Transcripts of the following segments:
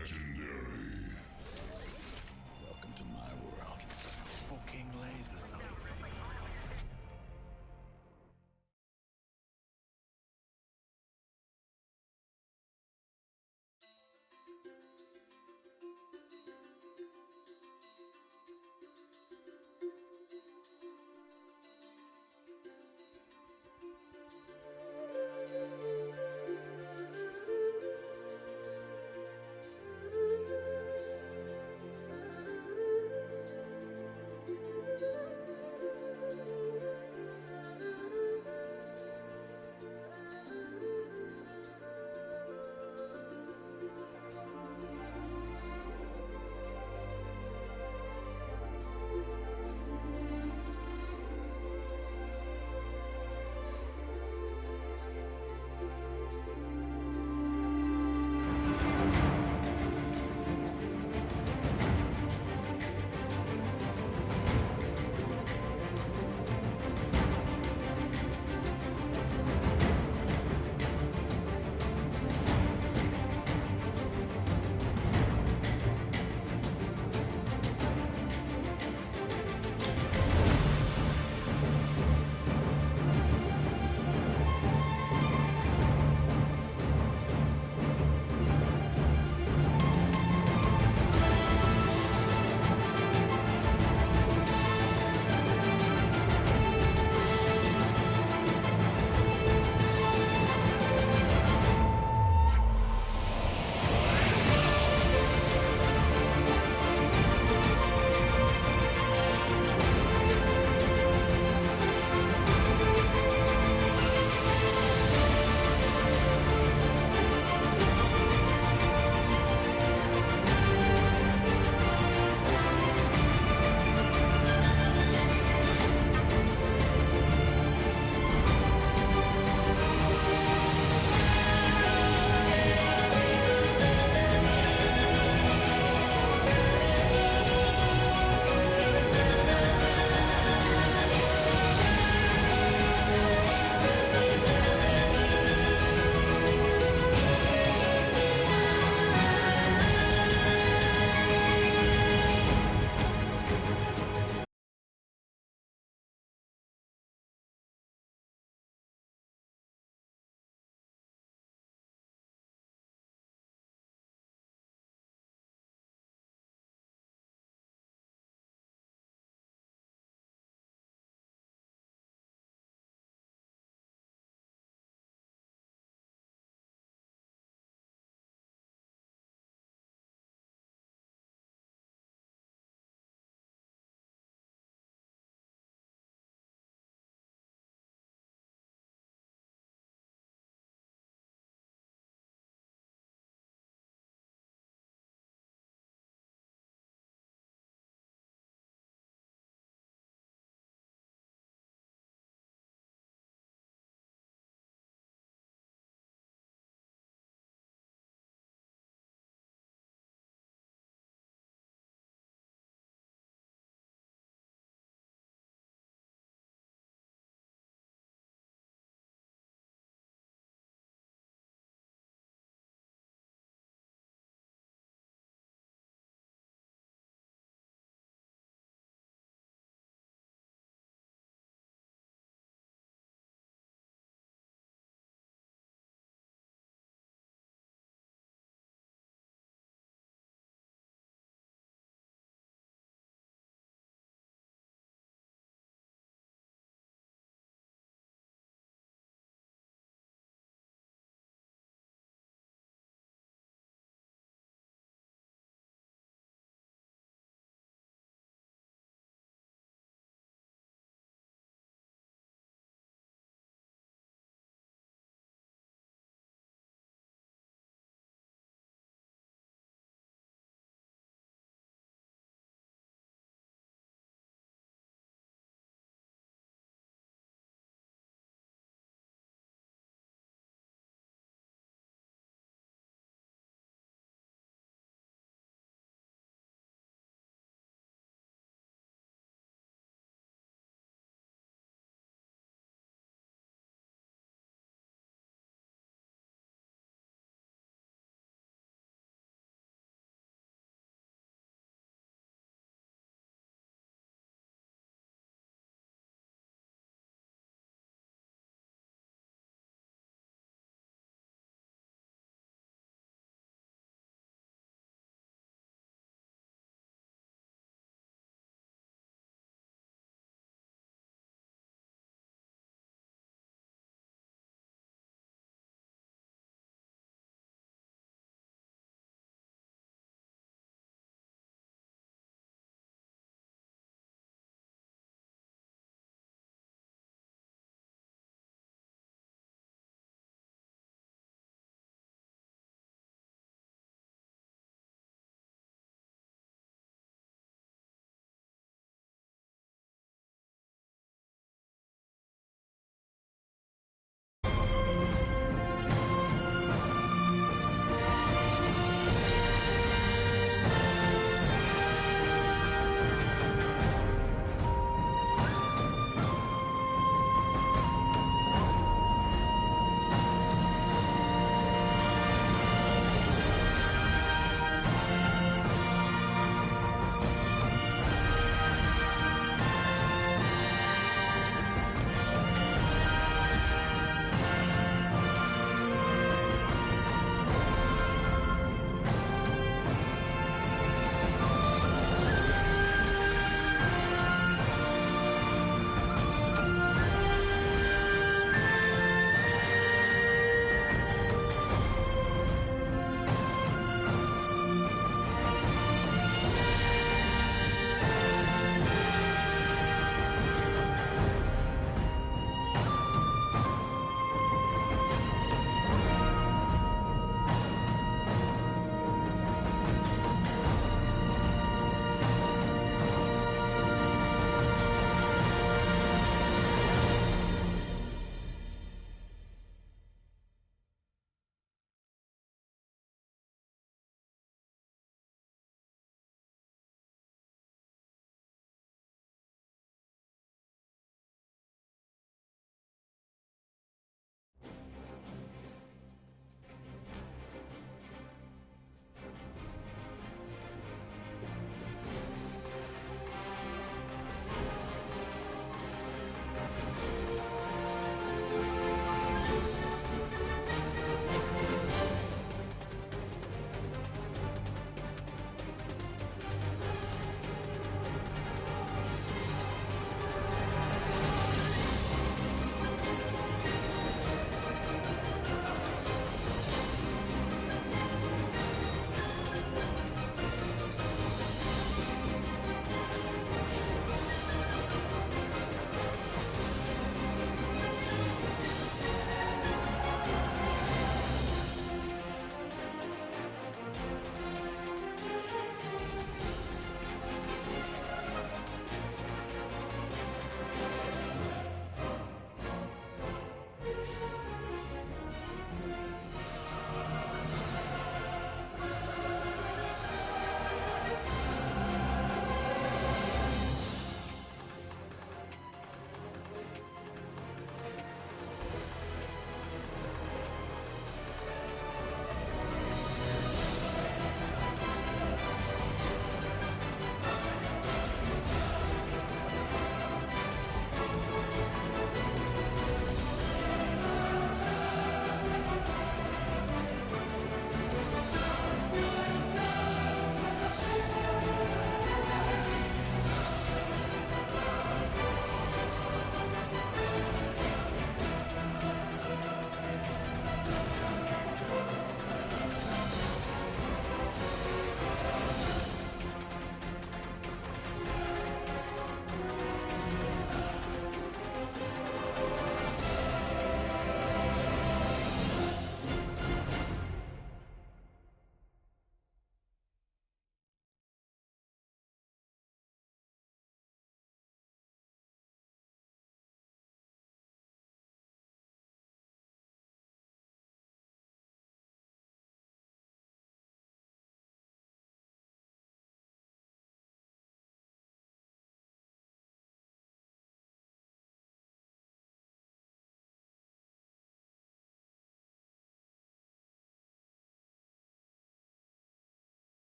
Legendary. Welcome to my world. Fucking laser sights.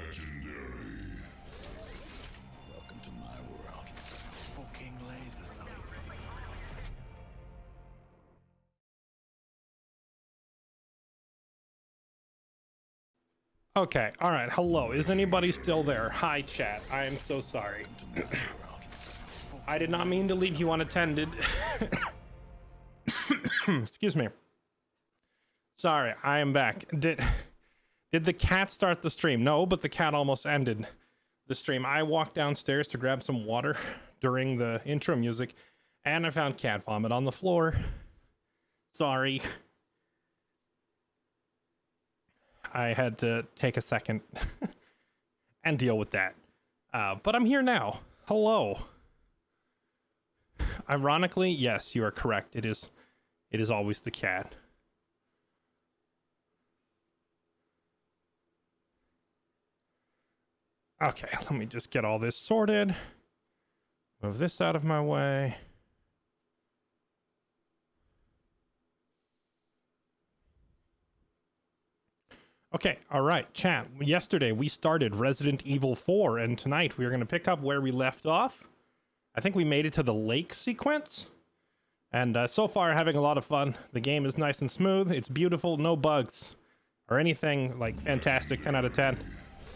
Legendary. Welcome to my world. Fucking laser sights. Okay, all right. Hello. Is anybody still there? Hi, chat. I am so sorry. Welcome to my world. I did not mean to leave you unattended. Excuse me. Sorry, I am back. Did the cat start the stream? No, but the cat almost ended the stream. I walked downstairs to grab some water during the intro music, and I found cat vomit on the floor. Sorry. I had to take a second and deal with that. But I'm here now. Hello. Ironically, yes, you are correct. It is always the cat. Okay, let me just get all this sorted. Move this out of my way. Okay, all right, chat. Yesterday we started Resident Evil 4, and tonight we're going to pick up where we left off. I think we made it to the lake sequence, and so far having a lot of fun. The game is nice and smooth. It's beautiful, no bugs or anything like fantastic. 10 out of 10.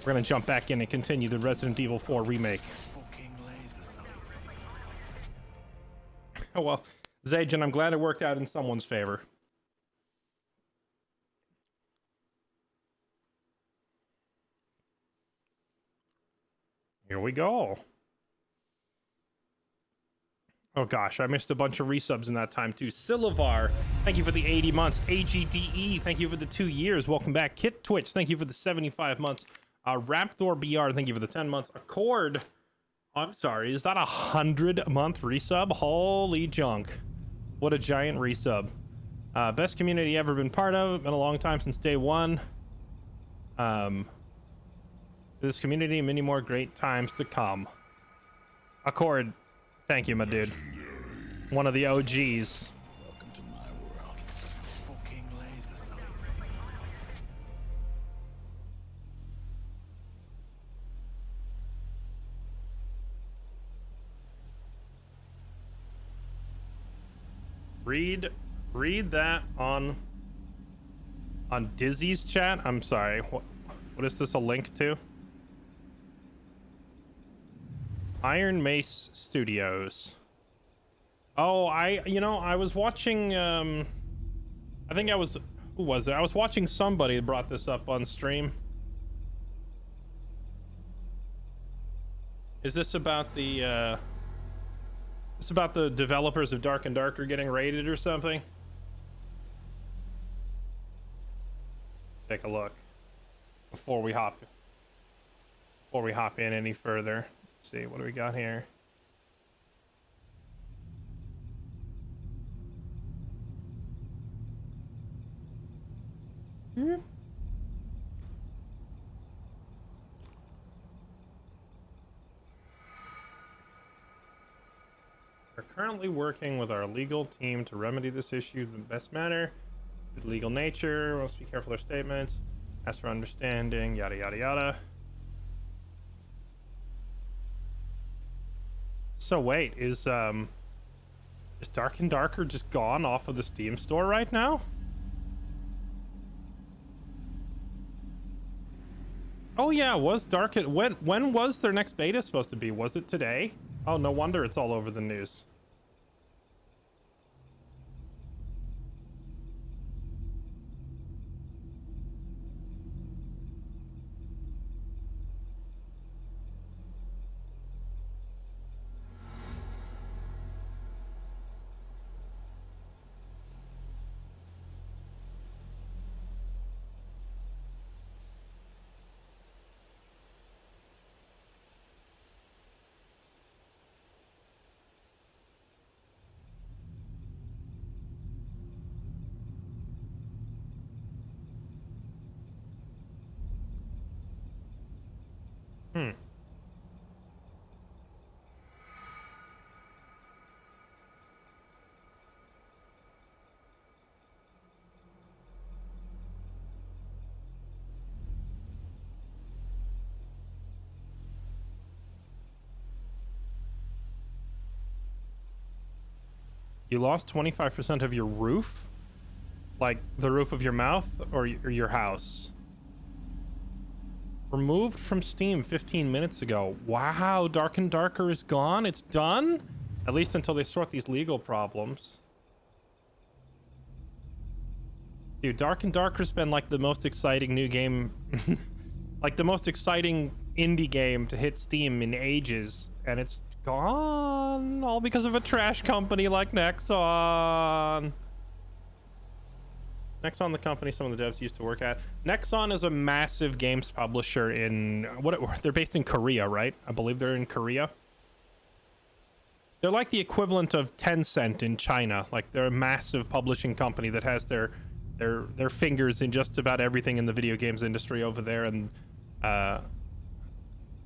We're going to jump back in and continue the Resident Evil 4 remake. Fucking laser sights. Oh well, Zajan, I'm glad it worked out in someone's favor. Here we go. Oh gosh, I missed a bunch of resubs in that time too. Silivar, thank you for the 80 months. AGDE, thank you for the 2 years. Welcome back. Kit Twitch, thank you for the 75 months. Raptor BR, thank you for the 10 months. Accord, I'm sorry, is that a 100-month resub? Holy junk. What a giant resub. Best community ever been part of. Been a long time since day one. This community, many more great times to come. Accord, thank you, my dude. One of the OGs. Welcome to my world. Fucking laser sights. Read that on Dizzy's chat. I'm sorry. What is this a link to? Iron Mace Studios. Oh, I was watching I think I was who was it? I was watching somebody that brought this up on stream. Is this about the it's about the developers of Dark and Darker getting raided or something? Take a look before we hop in any further. Let's see, what do we got here? We're currently working with our legal team to remedy this issue in the best manner. With legal nature, must be careful of their statements. Ask for understanding, yada yada yada. So wait, is Dark and Darker just gone off of the Steam store right now? Oh yeah, was Dark when was their next beta supposed to be? Was it today? Oh, no wonder it's all over the news. You lost 25% of your roof? Like the roof of your mouth or your house? Removed from Steam 15 minutes ago. Wow, Dark and Darker is gone? It's done? At least until they sort these legal problems. Dude, Dark and Darker's been like the most exciting new game, like the most exciting indie game to hit Steam in ages, and it's gone all because of a trash company like Nexon. Nexon, the company some of the devs used to work at. Nexon is a massive games publisher in they're based in Korea, right? I believe they're in Korea. They're like the equivalent of Tencent in China. Like they're a massive publishing company that has their fingers in just about everything in the video games industry over there, and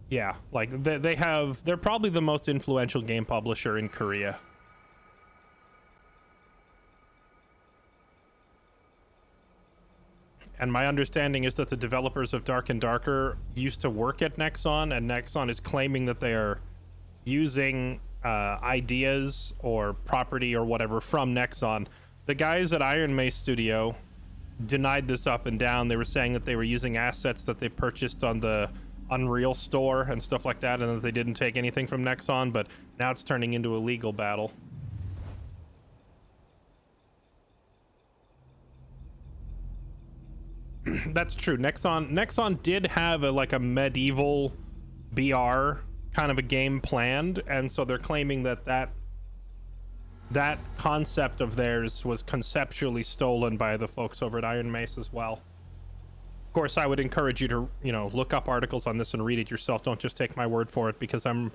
yeah, like they're probably the most influential game publisher in Korea. And my understanding is that the developers of Dark and Darker used to work at Nexon, and Nexon is claiming that they are using ideas or property or whatever from Nexon. The guys at Iron Mace Studio denied this up and down. They were saying that they were using assets that they purchased on the Unreal store and stuff like that, and that they didn't take anything from Nexon, but now it's turning into a legal battle. That's true. Nexon did have a medieval BR kind of a game planned, and so they're claiming that concept of theirs was conceptually stolen by the folks over at Iron Mace as well. Of course, I would encourage you to, look up articles on this and read it yourself. Don't just take my word for it, because I'm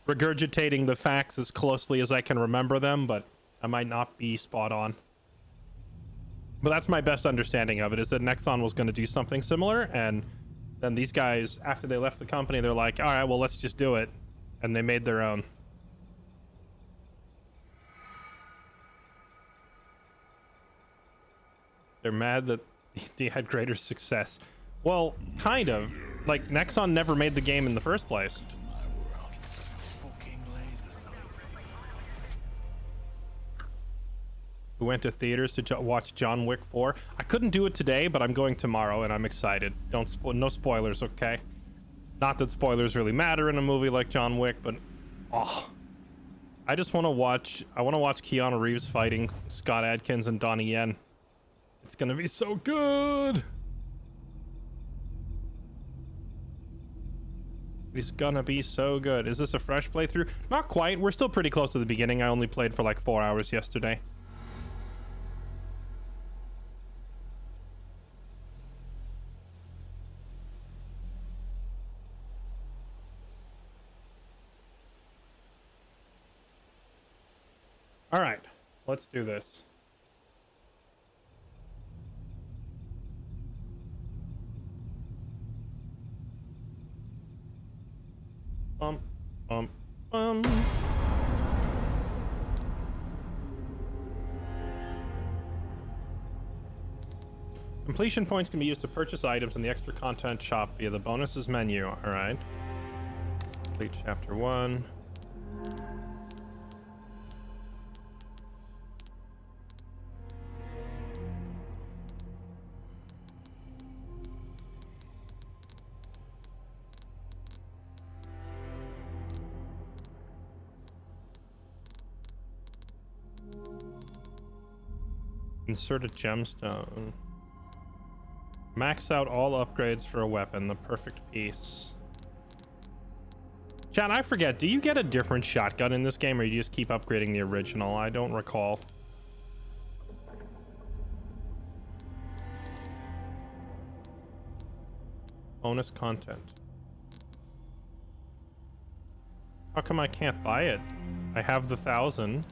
regurgitating the facts as closely as I can remember them, but I might not be spot on. But that's my best understanding of it, is that Nexon was going to do something similar, and then these guys, after they left the company, they're like, all right, well, let's just do it. And they made their own. They're mad that they had greater success. Well, kind of. Like, Nexon never made the game in the first place. To my world. Fucking laser sights. We went to theaters to watch John Wick 4. I couldn't do it today, but I'm going tomorrow, and I'm excited. No spoilers, okay? Not that spoilers really matter in a movie like John Wick, but I just want to watch. I want to watch Keanu Reeves fighting Scott Adkins and Donnie Yen. It's gonna be so good. It's gonna be so good. Is this a fresh playthrough? Not quite. We're still pretty close to the beginning. I only played for like 4 hours yesterday. All right, let's do this. Completion points can be used to purchase items in the extra content shop via the bonuses menu. All right. Complete chapter 1. Insert a gemstone. Max out all upgrades for a weapon, the perfect piece. Chat, I forget, do you get a different shotgun in this game, or you just keep upgrading the original? I don't recall. Bonus content. How come I can't buy it? I have the 1,000.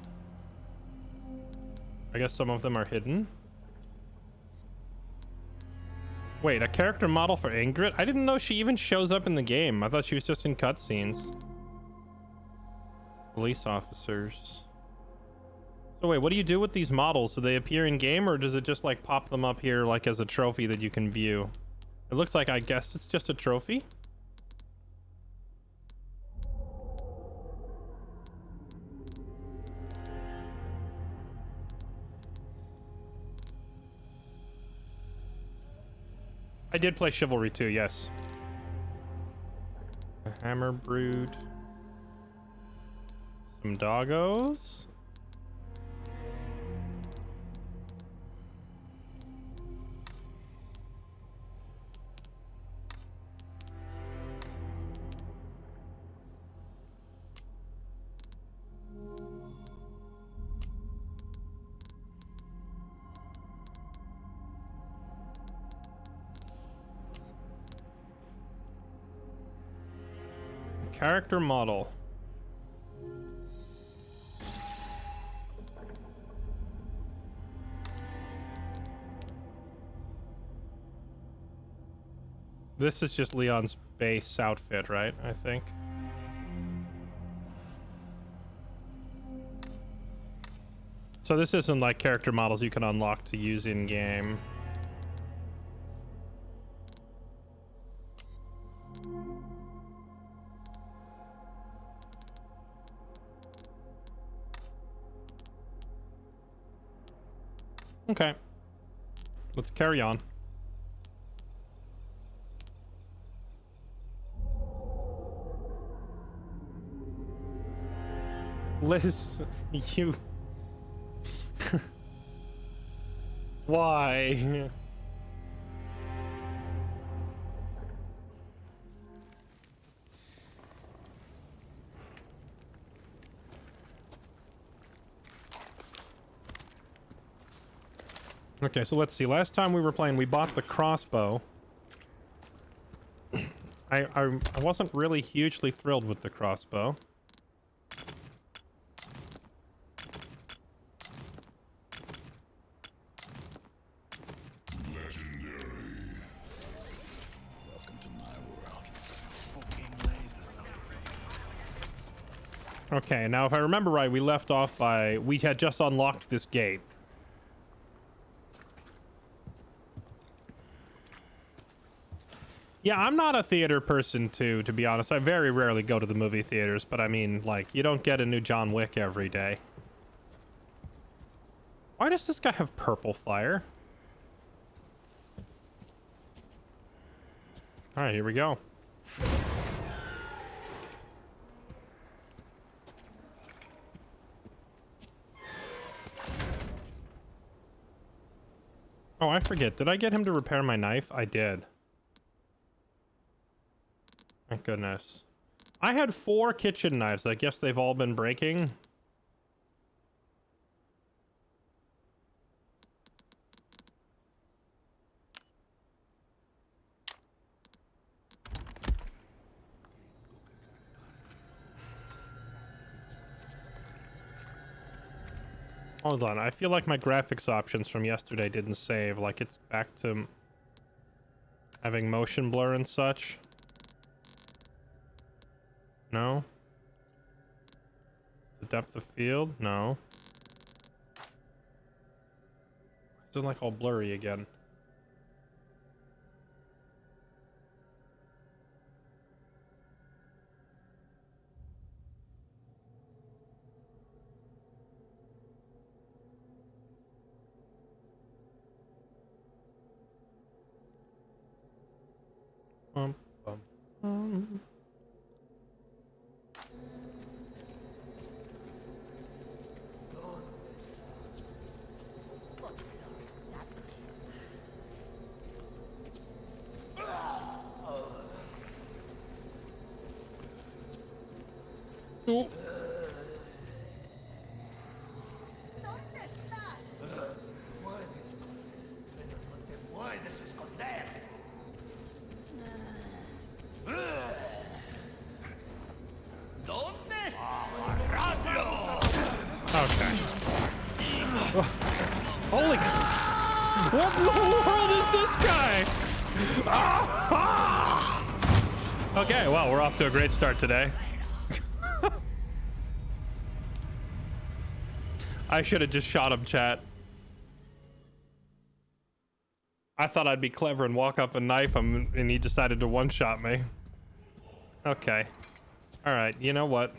I guess some of them are hidden. Wait, a character model for Ingrid? I didn't know she even shows up in the game. I thought she was just in cutscenes. Police officers. So wait, what do you do with these models? Do they appear in game, or does it just like pop them up here like as a trophy that you can view? It looks like, I guess it's just a trophy. I did play Chivalry 2, yes. A Hammer Brood. Some doggos. Character model. This is just Leon's base outfit, right? I think. So this isn't like character models you can unlock to use in game. Okay. Let's carry on. Liz, you... Why? Okay, so let's see. Last time we were playing, we bought the crossbow. I wasn't really hugely thrilled with the crossbow. Welcome to my world. Fucking laser sights. Okay, now if I remember right, we left off by... We had just unlocked this gate. Yeah, I'm not a theater person too, to be honest. I very rarely go to the movie theaters, but I mean, like, you don't get a new John Wick every day. Why does this guy have purple fire? All right, here we go. Oh, I forget. Did I get him to repair my knife? I did. Thank goodness. I had 4 kitchen knives. I guess they've all been breaking. Hold on. I feel like my graphics options from yesterday didn't save. Like it's back to having motion blur and such. No. The depth of field? No. It's like all blurry again. Bum, bum, bum. Oh. Okay. Holy cow. What in the world is this guy? Okay, well, we're off to a great start today. I should have just shot him, chat. I thought I'd be clever and walk up and knife him, and he decided to one-shot me. Okay. All right, you know what?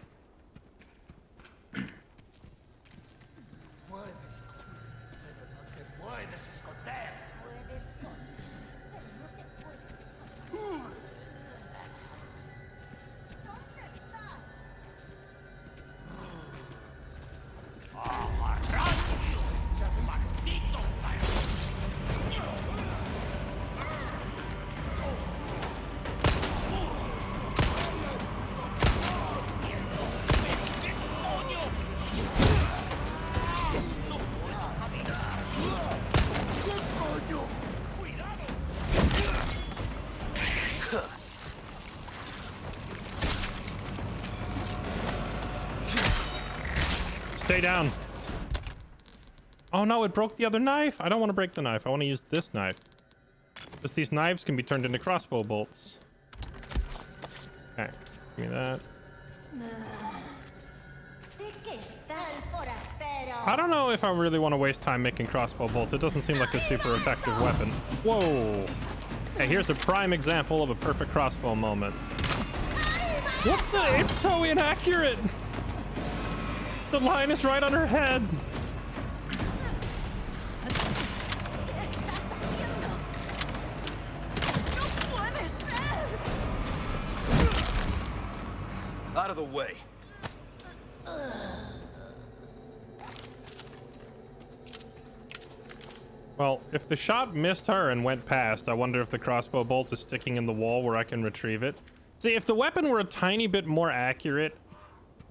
Stay down. Oh no, it broke the other knife. I don't want to break the knife. I want to use this knife. Just these knives can be turned into crossbow bolts. Okay, give me that. I don't know if I really want to waste time making crossbow bolts. It doesn't seem like a super effective weapon. Whoa. Okay, here's a prime example of a perfect crossbow moment. What the? It's so inaccurate. The line is right on her head. Out of the way. Well, if the shot missed her and went past, I wonder if the crossbow bolt is sticking in the wall where I can retrieve it. See, if the weapon were a tiny bit more accurate,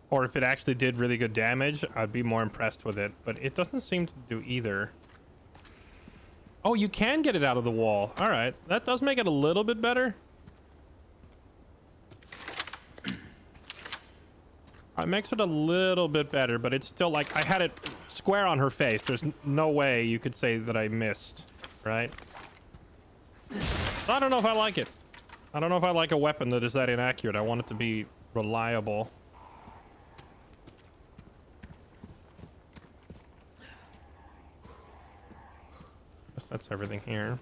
or if it actually did really good damage, I'd be more impressed with it. But it doesn't seem to do either. Oh, you can get it out of the wall. All right, that does make it a little bit better. It makes it a little bit better, but it's still like I had it square on her face. There's no way you could say that I missed, right? I don't know if I like it. I don't know if I like a weapon that is that inaccurate. I want it to be reliable. Guess that's everything here.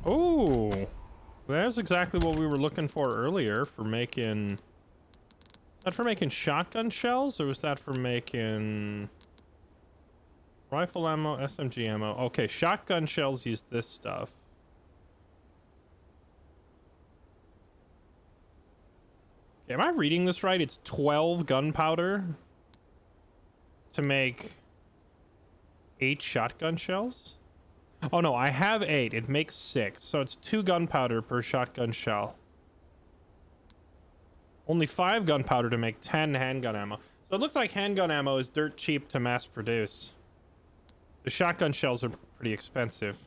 Oh, there's exactly what we were looking for earlier for making... Was that for making shotgun shells, or was that for making rifle ammo, SMG ammo? Okay, shotgun shells use this stuff. Okay, am I reading this right? It's 12 gunpowder to make 8 shotgun shells? Oh no, I have 8. It makes 6. So it's 2 gunpowder per shotgun shell. Only 5 gunpowder to make 10 handgun ammo. So it looks like handgun ammo is dirt cheap to mass produce. The shotgun shells are pretty expensive.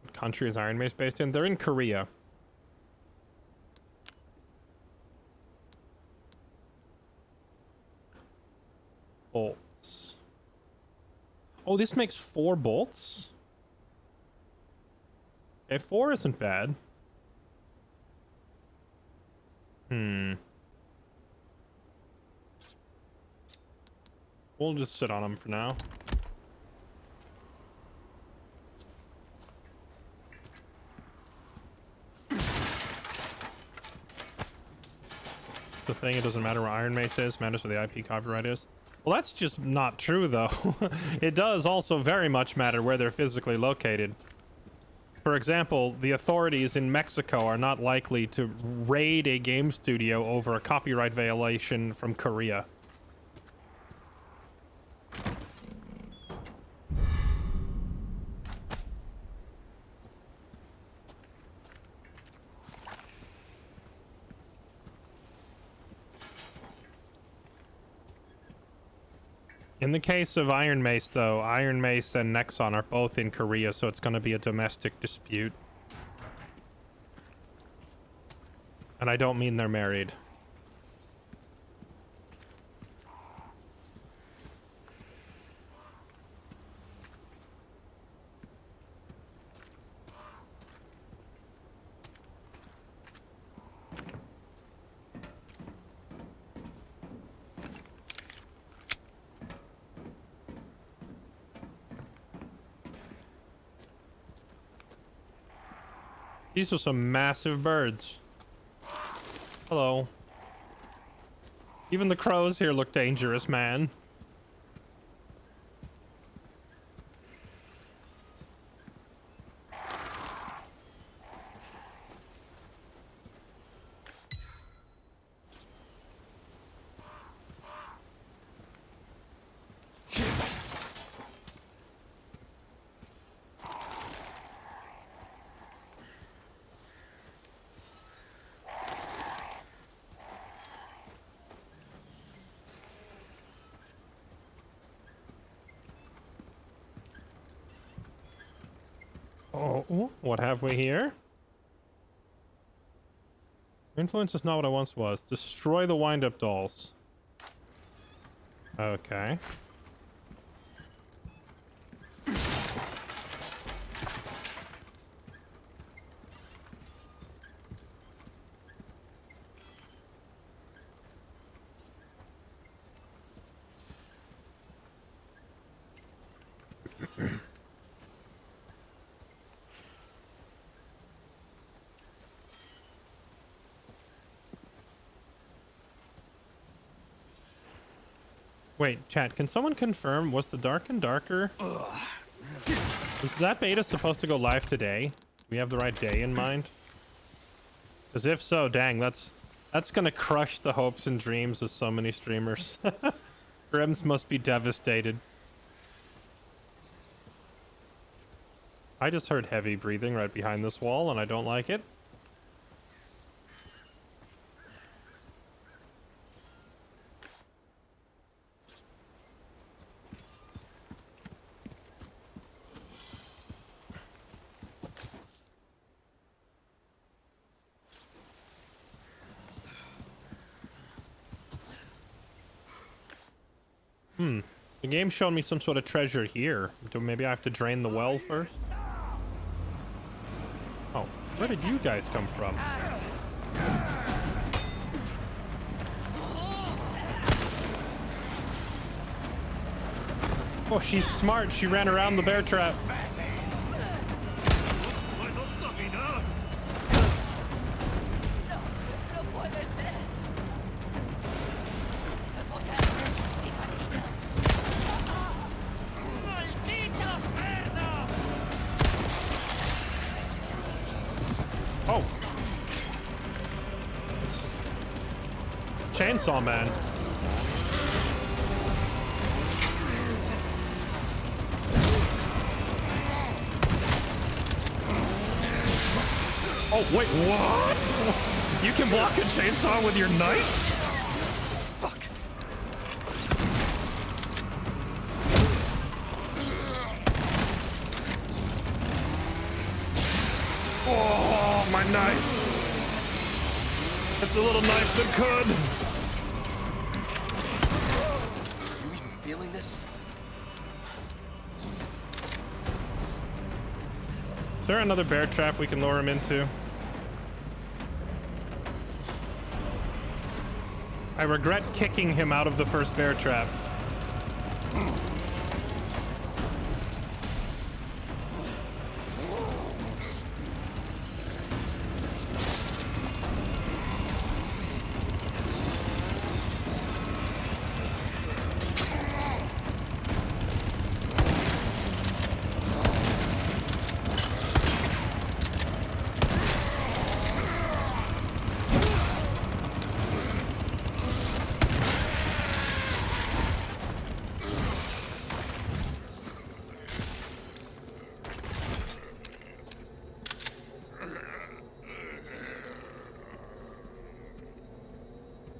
What country is Iron Mace based in? They're in Korea. Bolts. Oh, this makes 4 bolts? Okay, 4 isn't bad. We'll just sit on them for now. The thing, it doesn't matter where Iron Mace is, matters where the IP copyright is. Well, that's just not true, though. It does also very much matter where they're physically located. For example, the authorities in Mexico are not likely to raid a game studio over a copyright violation from Korea. In the case of Iron Mace, though, Iron Mace and Nexon are both in Korea, so it's going to be a domestic dispute. And I don't mean they're married. These are some massive birds. Hello. Even the crows here look dangerous, man. Oh, what have we here? Influence is not what I once was. Destroy the wind-up dolls. Okay. Wait, chat, can someone confirm, was the Dark and Darker? Was that beta supposed to go live today? Do we have the right day in mind? Because if so, dang, that's gonna crush the hopes and dreams of so many streamers. Grims must be devastated. I just heard heavy breathing right behind this wall, and I don't like it. The game showed me some sort of treasure here. Do maybe I have to drain the well first? Oh, where did you guys come from? Oh, she's smart. She ran around the bear trap. Oh. It's Chainsaw Man. Oh, wait, what? You can block a chainsaw with your knife? Fuck. Oh, my knife. It's a little knife that could. You even feeling this? Is there another bear trap we can lure him into? I regret kicking him out of the first bear trap.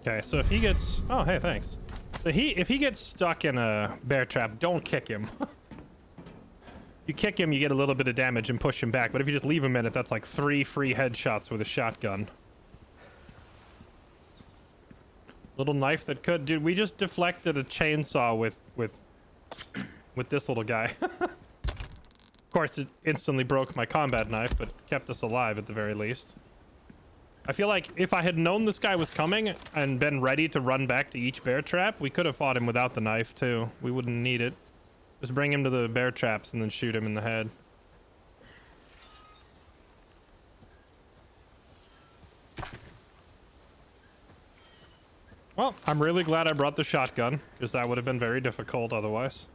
Okay, so if he gets... Oh, hey, thanks. So if he gets stuck in a bear trap, don't kick him. You kick him, you get a little bit of damage and push him back. But if you just leave him in it, that's like 3 free headshots with a shotgun. Little knife that could... Dude, we just deflected a chainsaw with this little guy. Of course, it instantly broke my combat knife, but kept us alive at the very least. I feel like if I had known this guy was coming and been ready to run back to each bear trap, we could have fought him without the knife too. We wouldn't need it. Just bring him to the bear traps and then shoot him in the head. Well, I'm really glad I brought the shotgun, because that would have been very difficult otherwise.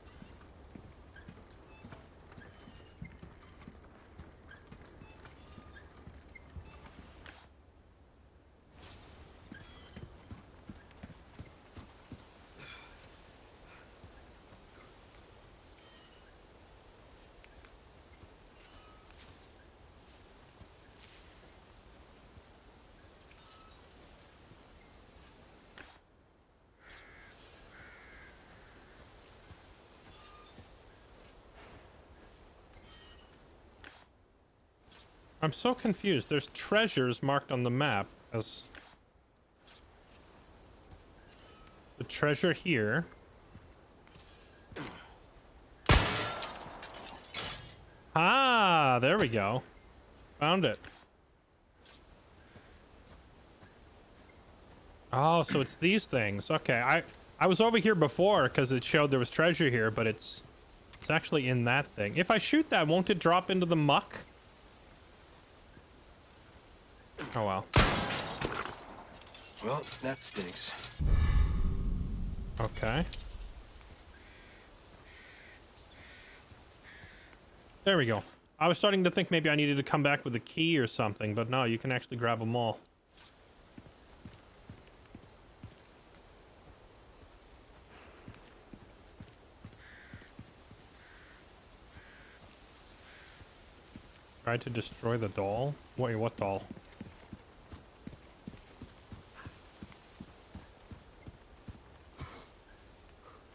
I'm so confused. There's treasures marked on the map as the treasure here. Ah, there we go. Found it. Oh, so it's these things. Okay, I was over here before because it showed there was treasure here, but it's actually in that thing. If I shoot that, won't it drop into the muck? Oh well. Well, that stinks. Okay. There we go. I was starting to think maybe I needed to come back with a key or something, but no, you can actually grab them all. Tried to destroy the doll? Wait, what doll?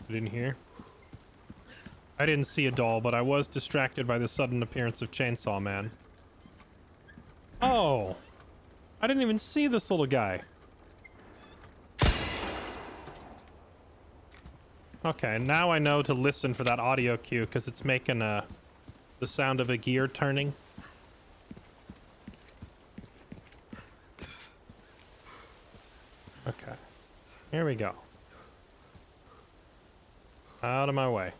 I didn't hear. I didn't see a doll, but I was distracted by the sudden appearance of Chainsaw Man. Oh! I didn't even see this little guy. Okay, now I know to listen for that audio cue, because it's making the sound of a gear turning. Okay. Here we go. Out of my way.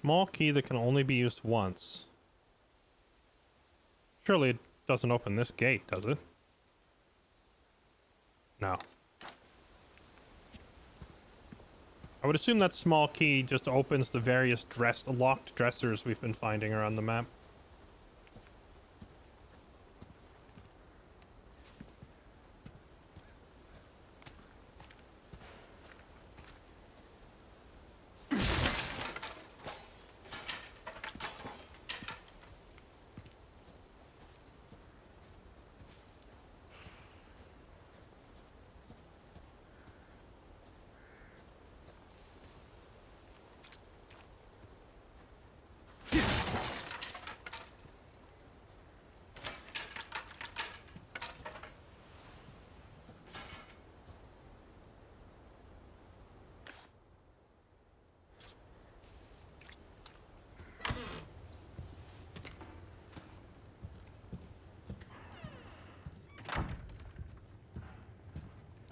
Small key that can only be used once. Surely it doesn't open this gate, does it? No. I would assume that small key just opens the various locked dressers we've been finding around the map.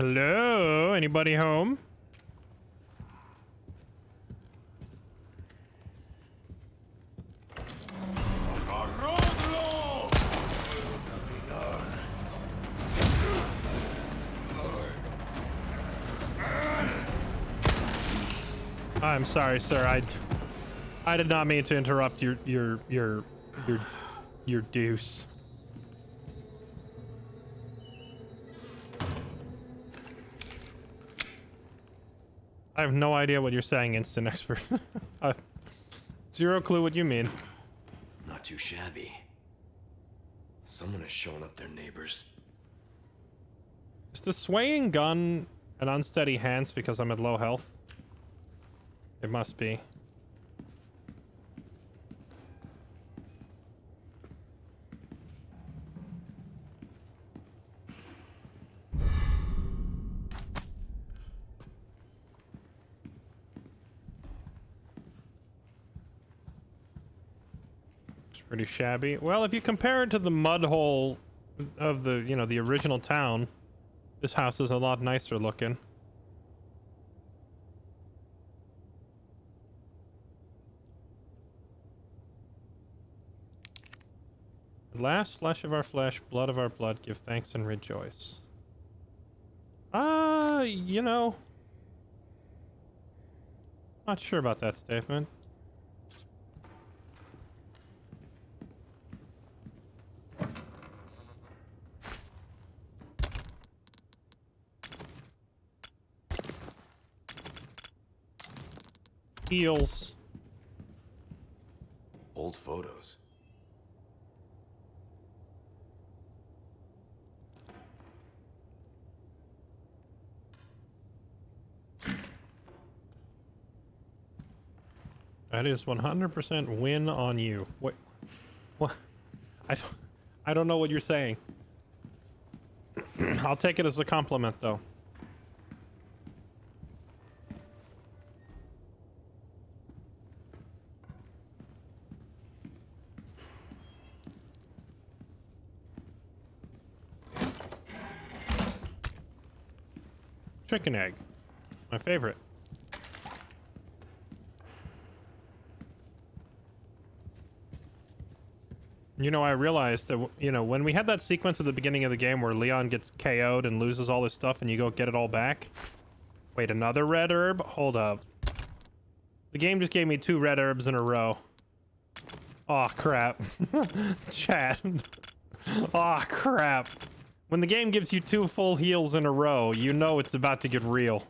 Hello? Anybody home? I'm sorry, sir. I did not mean to interrupt your deuce. I have no idea what you're saying, instant expert. Zero clue what you mean. Not too shabby. Someone has shown up their neighbors. Is the swaying gun an unsteady hands because I'm at low health? It must be. Pretty shabby. Well, if you compare it to the mud hole of the, you know, the original town, this house is a lot nicer looking. At last, flesh of our flesh, blood of our blood, give thanks and rejoice. You know, not sure about that statement. Heals. Old photos. That is 100% win on you. What? What? I don't know what you're saying. I'll take it as a compliment, though. Chicken egg. My favorite. You know, I realized that, you know, when we had that sequence at the beginning of the game where Leon gets KO'd and loses all his stuff and you go get it all back. Wait, another red herb? Hold up. The game just gave me 2 red herbs in a row. Aw, crap. Chat. Aw, crap. When the game gives you 2 full heals in a row, you know it's about to get real.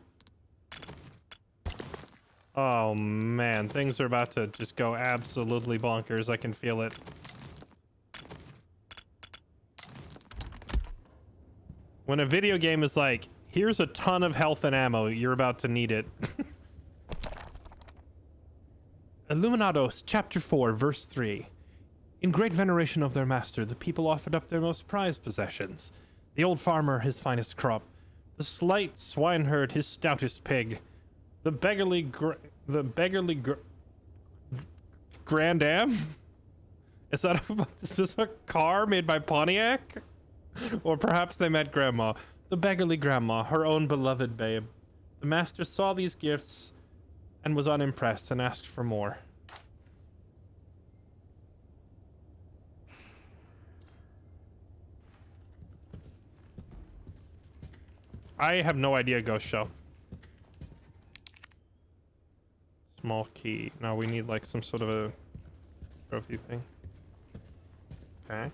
Oh, man. Things are about to just go absolutely bonkers. I can feel it. When a video game is like, here's a ton of health and ammo, you're about to need it. Illuminados, chapter 4, verse 3. In great veneration of their master, the people offered up their most prized possessions. The old farmer, his finest crop. The slight swineherd, his stoutest pig. The beggarly Grand Am? Is this a car made by Pontiac? Or perhaps they met Grandma. The beggarly grandma, her own beloved babe. The master saw these gifts and was unimpressed and asked for more. I have no idea, Ghost Show. Small key. No, we need like some sort of a trophy thing. Okay.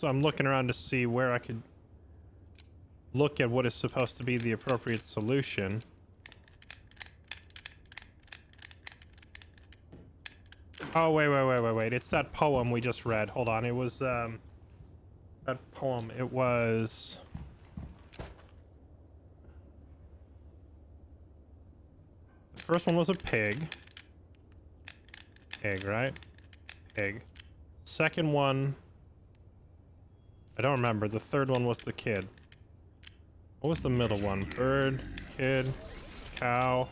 I'm looking around to see where I could look at what is supposed to be the appropriate solution. Oh, wait. It's that poem we just read. Hold on. It was, that poem. It was... The first one was a pig. Pig, right? Pig. Second one... I don't remember. The third one was the kid. What was the middle one? Bird, kid, cow,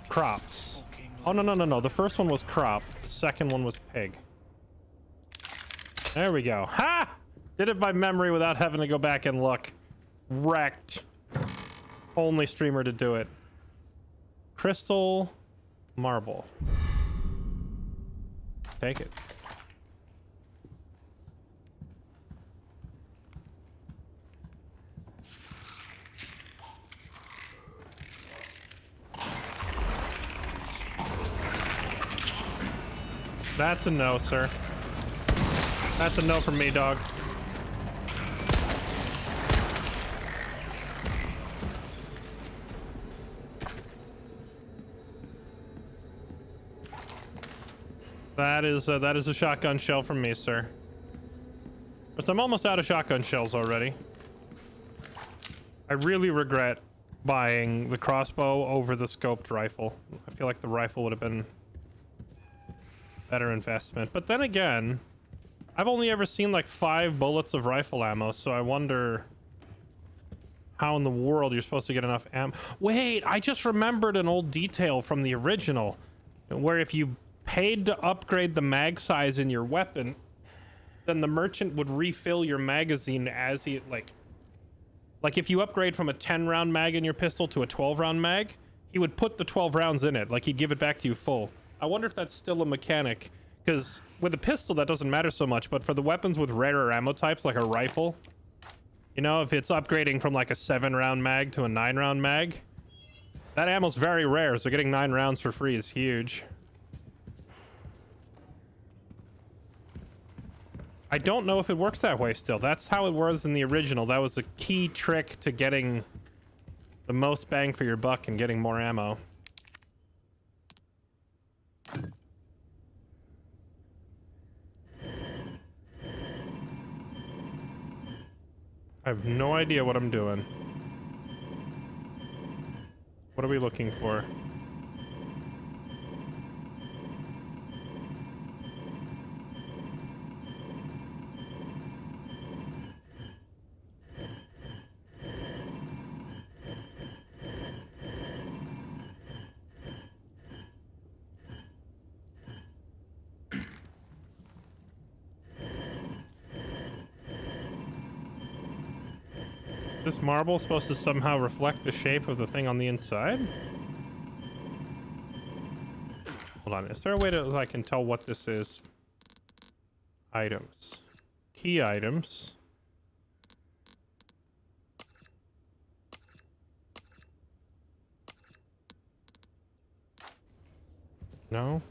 crops. Oh, no. The first one was crop. The second one was pig. There we go. Ha! Did it by memory without having to go back and look. Wrecked. Only streamer to do it. Crystal, marble. Take it. That's a no, sir. That's a no from me, dog. That is a shotgun shell from me, sir. But I'm almost out of shotgun shells already. I really regret buying the crossbow over the scoped rifle. I feel like the rifle would have been better investment. But then again, I've only ever seen like 5 bullets of rifle ammo, so I wonder how in the world you're supposed to get enough ammo. Wait, I just remembered an old detail from the original, where if you paid to upgrade the mag size in your weapon, then the merchant would refill your magazine as he, like if you upgrade from a 10 round mag in your pistol to a 12 round mag, he would put the 12 rounds in it, like he'd give it back to you full. I wonder if that's still a mechanic, because with a pistol that doesn't matter so much, but for the weapons with rarer ammo types like a rifle, you know, if it's upgrading from like a 7 round mag to a 9 round mag, that ammo's very rare, so getting 9 rounds for free is huge. I don't know if it works that way still. That's how it was in the original. That was a key trick to getting the most bang for your buck and getting more ammo. I have no idea what I'm doing. What are we looking for? This marble supposed to somehow reflect the shape of the thing on the inside? Hold on, is there a way to I can tell what this is? Items. Key items. No?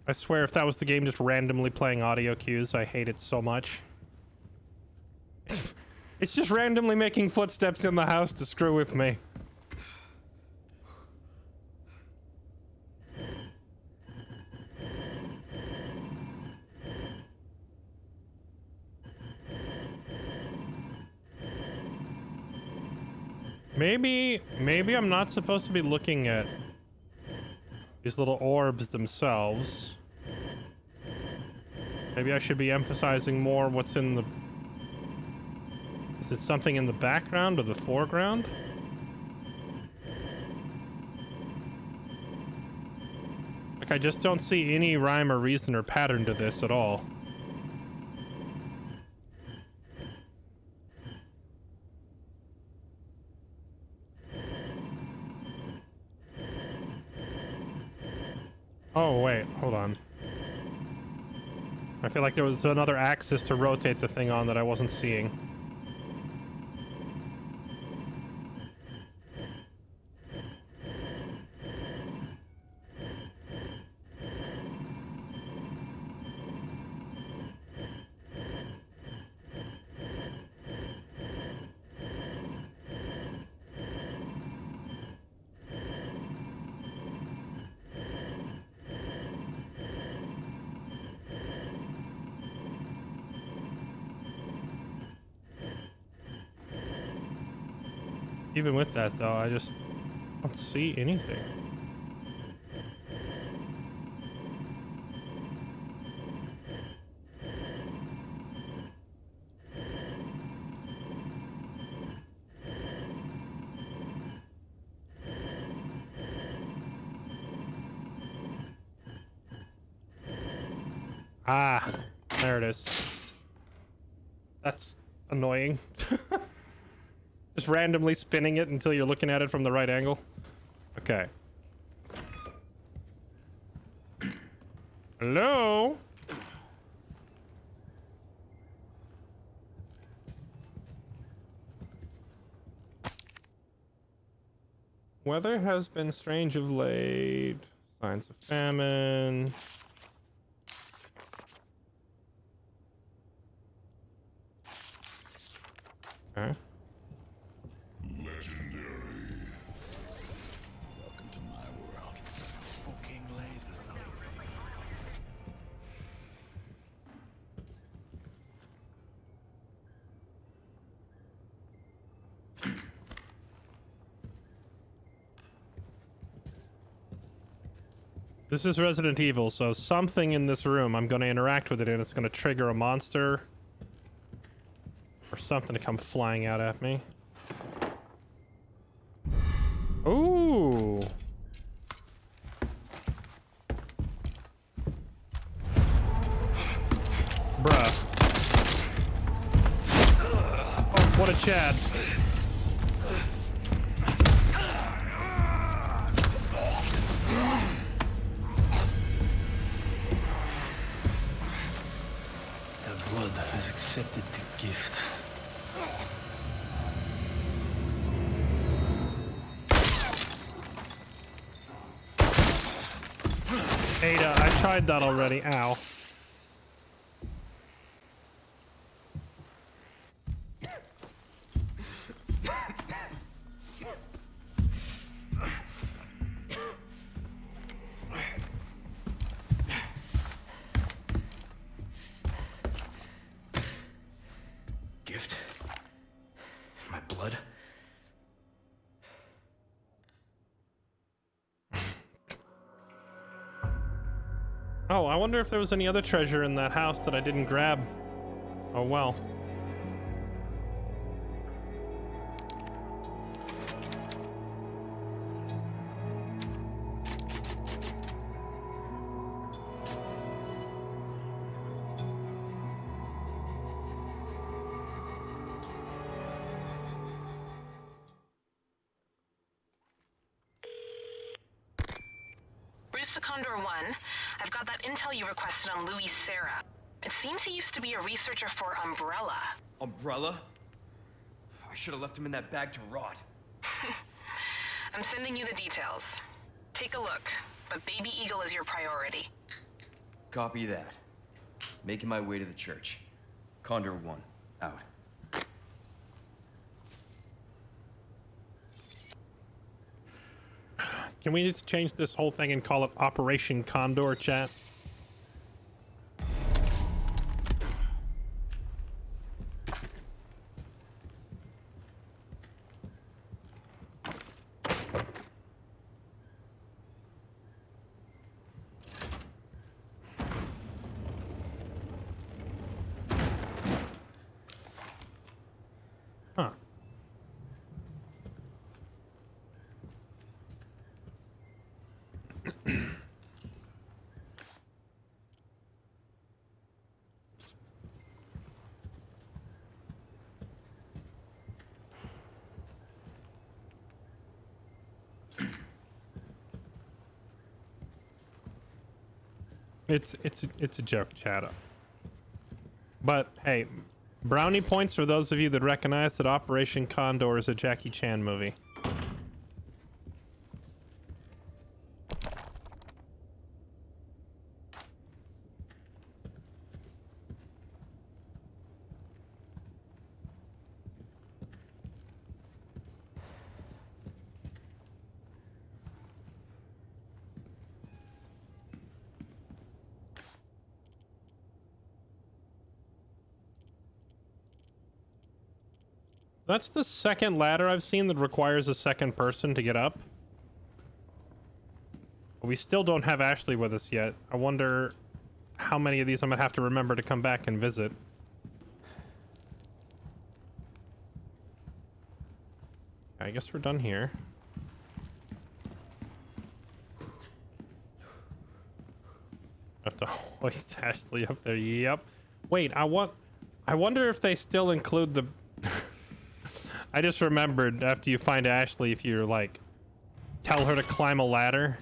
I swear if that was the game just randomly playing audio cues, I hate it so much. It's just randomly making footsteps in the house to screw with me. Maybe I'm not supposed to be looking at these little orbs themselves. Maybe I should be emphasizing more what's in the... Is it something in the background or the foreground? Like, I just don't see any rhyme or reason or pattern to this at all. Oh, wait, hold on. I feel like there was another axis to rotate the thing on that I wasn't seeing. Even with that, though, I just don't see anything. Ah, there it is. That's annoying. Just randomly spinning it until you're looking at it from the right angle. Okay. Hello? Weather has been strange of late. Signs of famine. Okay. Welcome to my world. Fucking laser sights. This is Resident Evil, so something in this room, I'm going to interact with it and it's going to trigger a monster or something to come flying out at me. Ooh. Bruh. Oh, what a Chad. The blood has accepted the gift. Ada, I tried that already. Ow. Gift? My blood? Oh, I wonder if there was any other treasure in that house that I didn't grab. Oh well. Bruce to Condor 1. I've got that intel you requested on Louis Serra. It seems he used to be a researcher for Umbrella. Umbrella? I should have left him in that bag to rot. I'm sending you the details. Take a look, but Baby Eagle is your priority. Copy that. Making my way to the church. Condor 1, out. Can we just change this whole thing and call it Operation Condor, chat? Huh. It's a joke, chat. But hey, brownie points for those of you that recognize that Operation Condor is a Jackie Chan movie. That's the second ladder I've seen that requires a second person to get up. But we still don't have Ashley with us yet. I wonder how many of these I'm gonna have to remember to come back and visit. I guess we're done here. Have to hoist Ashley up there. Yep. Wait, I wonder if they still include the I just remembered after you find Ashley, if you're like, tell her to climb a ladder,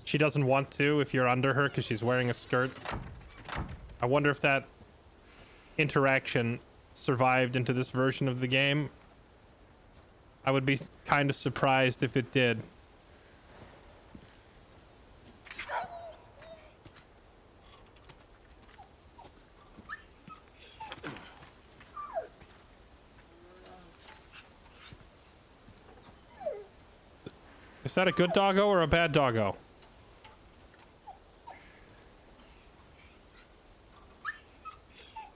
she doesn't want to if you're under her because she's wearing a skirt. I wonder if that interaction survived into this version of the game. I would be kind of surprised if it did. Is that a good doggo or a bad doggo?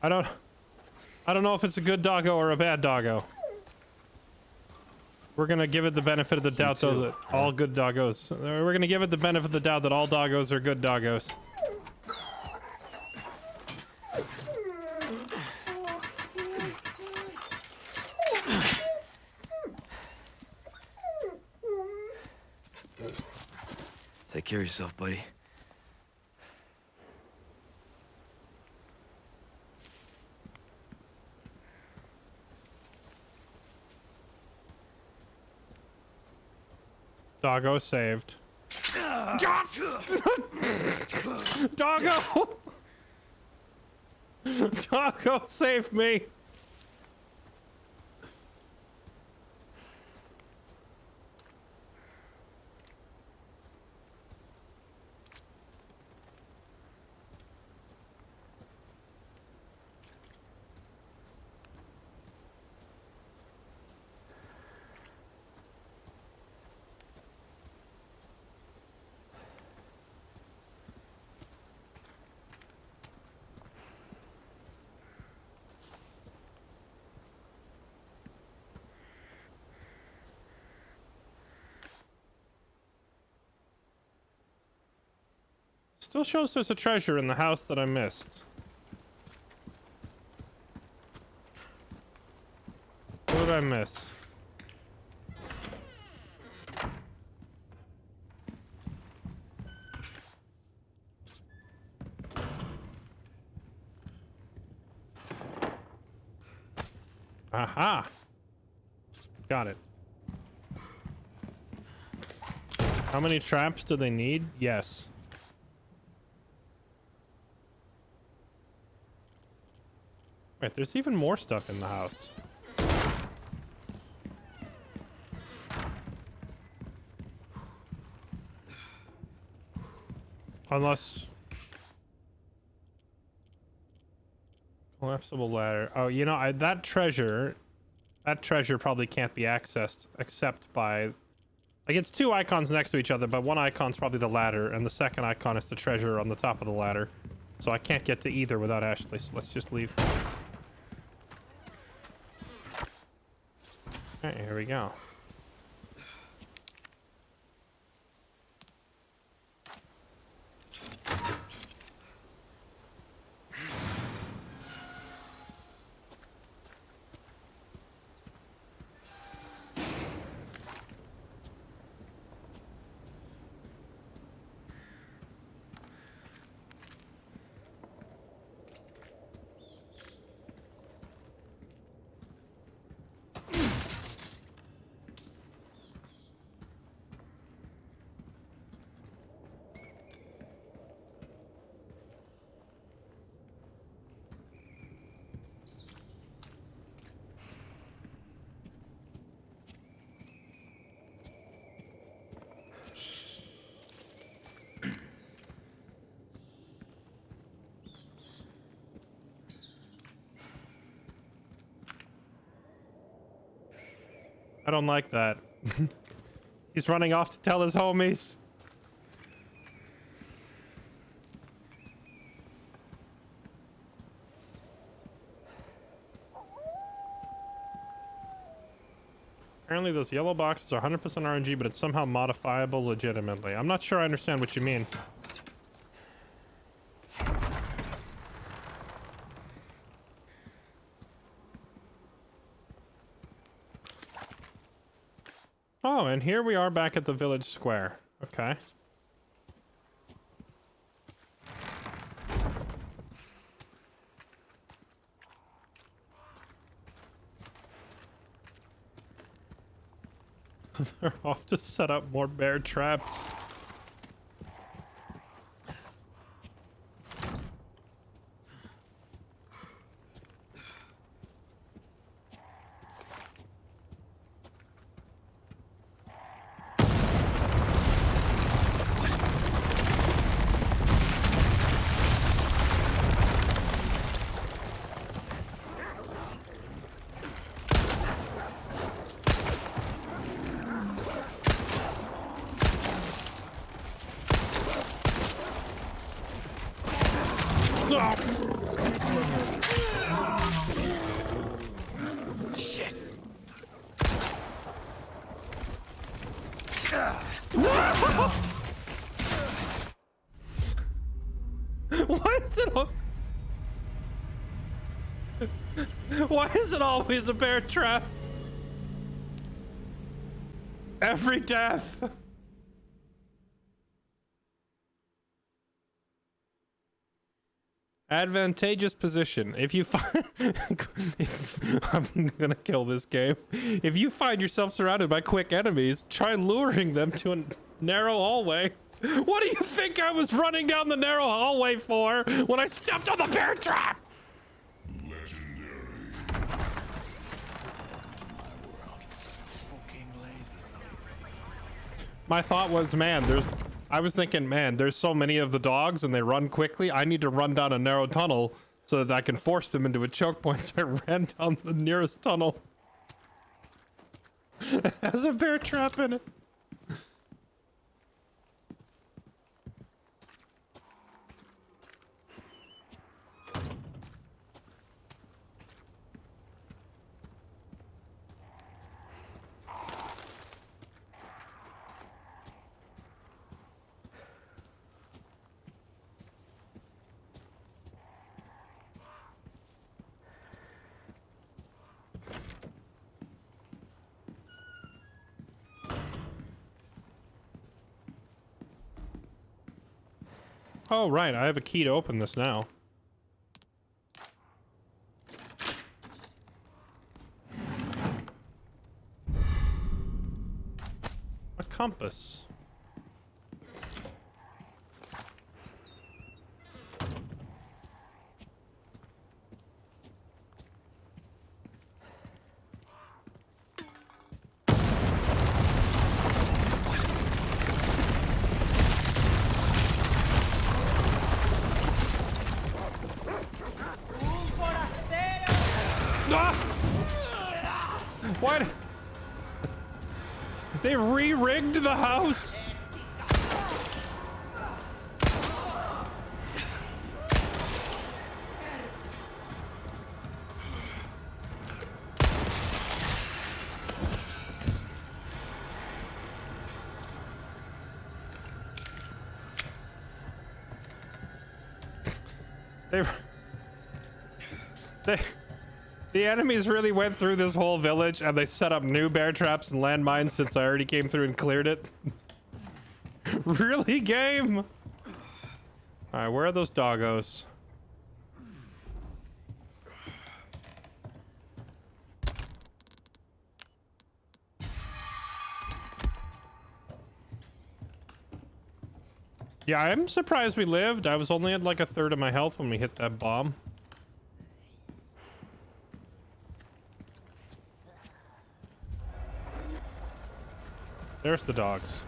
I don't know if it's a good doggo or a bad doggo. We're gonna give it the benefit of the doubt, though, that all good doggos. We're gonna give it the benefit of the doubt that all doggos are good doggos. Take care of yourself, buddy. Doggo saved. Doggo! Doggo, save me! Still shows there's a treasure in the house that I missed. What did I miss? Aha! Got it. How many traps do they need? Yes. Wait, there's even more stuff in the house. Unless... Collapsible ladder. Oh, you know, that treasure probably can't be accessed except by... Like, it's two icons next to each other, but one icon's probably the ladder, and the second icon is the treasure on the top of the ladder. So I can't get to either without Ashley, so let's just leave. Okay, here we go. I don't like that. He's running off to tell his homies. Apparently those yellow boxes are 100% RNG, but it's somehow modifiable legitimately. I'm not sure I understand what you mean. Oh, and here we are back at the village square. Okay. They're off to set up more bear traps. Shit. Why is it Why is it always a bear trap? Every death. Advantageous position. If you find I'm gonna kill this game. If you find yourself surrounded by quick enemies, try luring them to a narrow hallway. What do you think I was running down the narrow hallway for when I stepped on the bear trap? Legendary. To my world. Fucking laser sights. My thought was, man, I was thinking, man, there's so many of the dogs and they run quickly. I need to run down a narrow tunnel so that I can force them into a choke point. So I ran down the nearest tunnel. It has a bear trap in it. Oh, right. I have a key to open this now. A compass. What? They re-rigged the house. The enemies really went through this whole village and they set up new bear traps and landmines since I already came through and cleared it. Really, game? Alright, where are those doggos? Yeah, I'm surprised we lived. I was only at like a third of my health when we hit that bomb. There's the dogs.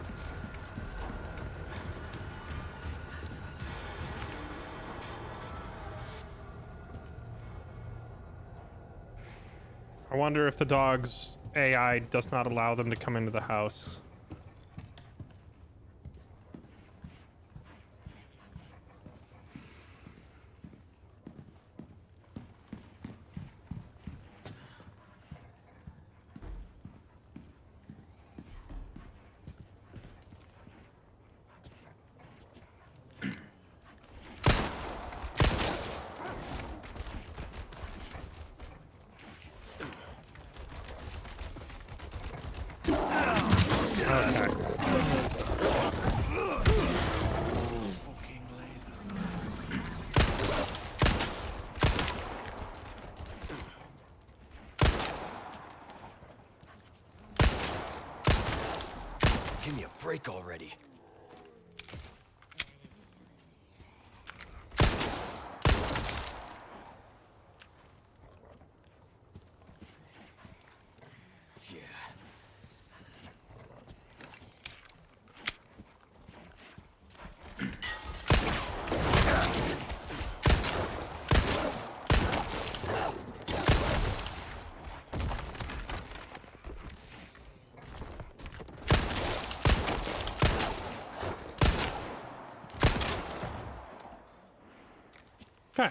I wonder if the dog's AI does not allow them to come into the house. Fucking laser sights. break already. Yeah. Okay.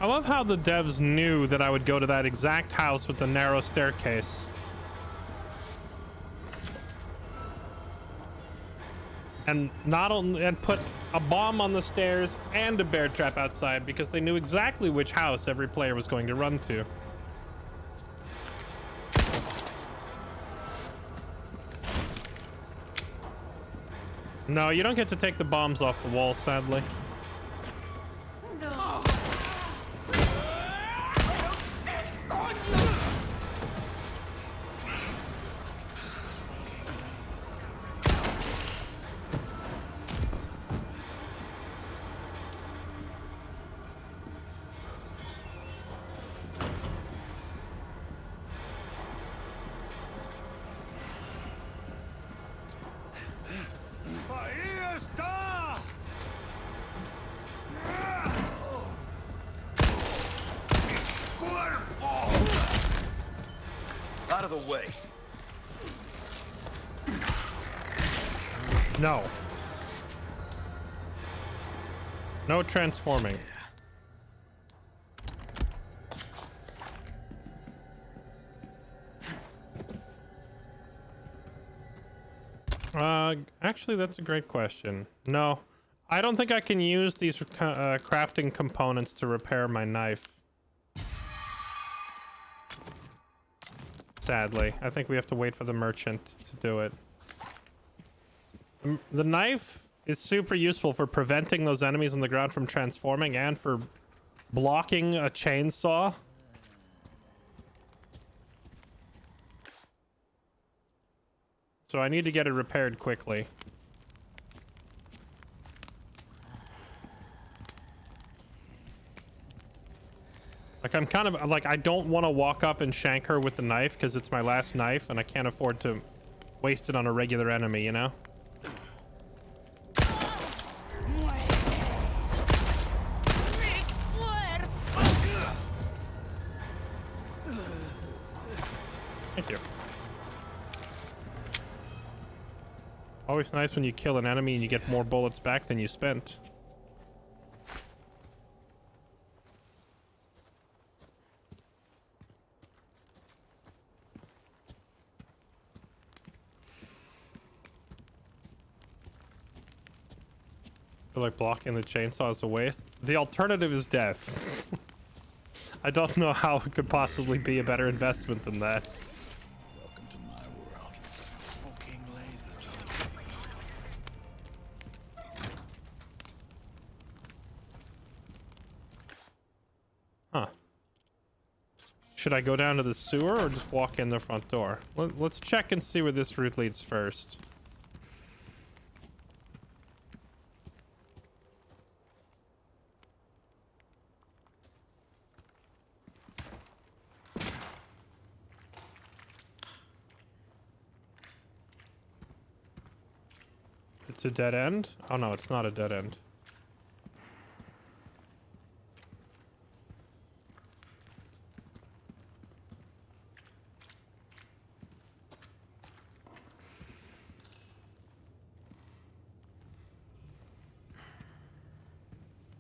I love how the devs knew that I would go to that exact house with the narrow staircase. And not only and put a bomb on the stairs and a bear trap outside because they knew exactly which house every player was going to run to. No, you don't get to take the bombs off the wall, sadly. Ahí está. Cuerpo. Out of the way. No. No transforming. Actually, that's a great question. No, I don't think I can use these crafting components to repair my knife. Sadly, I think we have to wait for the merchant to do it. The knife is super useful for preventing those enemies on the ground from transforming and for blocking a chainsaw. So I need to get it repaired quickly. Like, I'm kind of like, I don't want to walk up and shank her with the knife because it's my last knife and I can't afford to waste it on a regular enemy, you know? Thank you. Always nice when you kill an enemy and you get more bullets back than you spent. I feel like blocking the chainsaw is a waste. The alternative is death. I don't know how it could possibly be a better investment than that. Welcome to my world. Fucking lasers. Huh. Should I go down to the sewer or just walk in the front door? Let's check and see where this route leads first. It's a dead end? Oh no, it's not a dead end.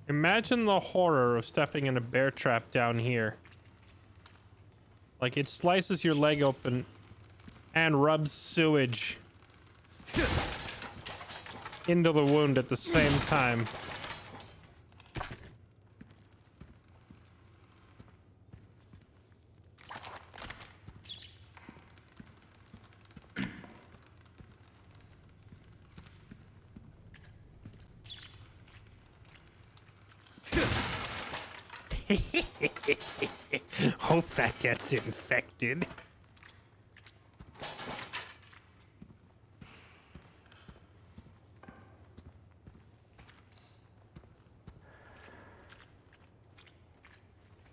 Imagine the horror of stepping in a bear trap down here. Like, it slices your leg open and rubs sewage into the wound at the same time. Hope that gets infected.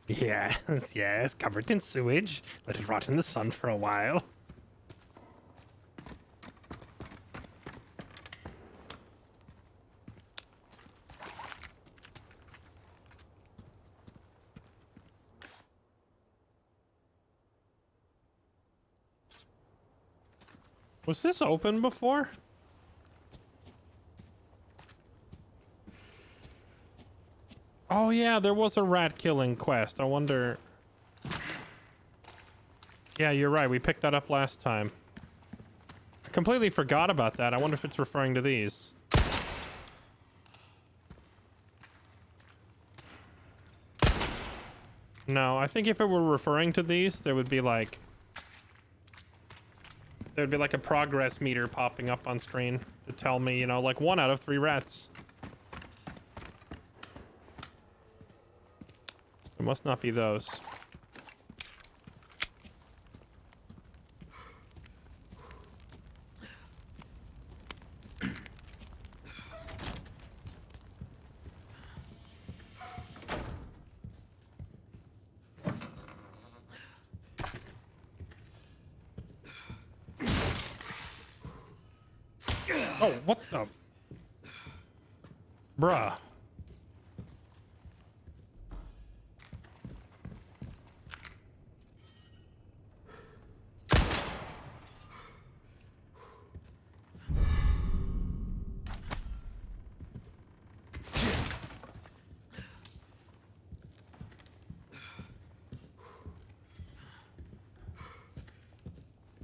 Yeah, yeah, it's covered in sewage. Let it rot in the sun for a while. Was this open before? Oh yeah, there was a rat killing quest. I wonder... Yeah, you're right. We picked that up last time. I completely forgot about that. I wonder if it's referring to these. No, I think if it were referring to these, there would be like... There'd be like a progress meter popping up on screen to tell me, you know, like 1 out of 3 rats. It must not be those. Oh, what the? Bruh.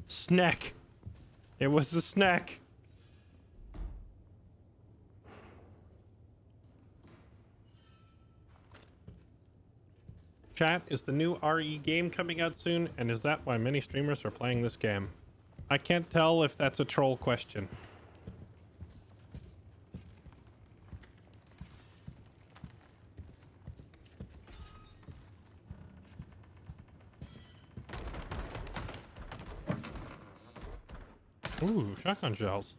Snack. It was a snack. Chat, is the new RE game coming out soon? And is that why many streamers are playing this game? I can't tell if that's a troll question. Ooh, shotgun shells.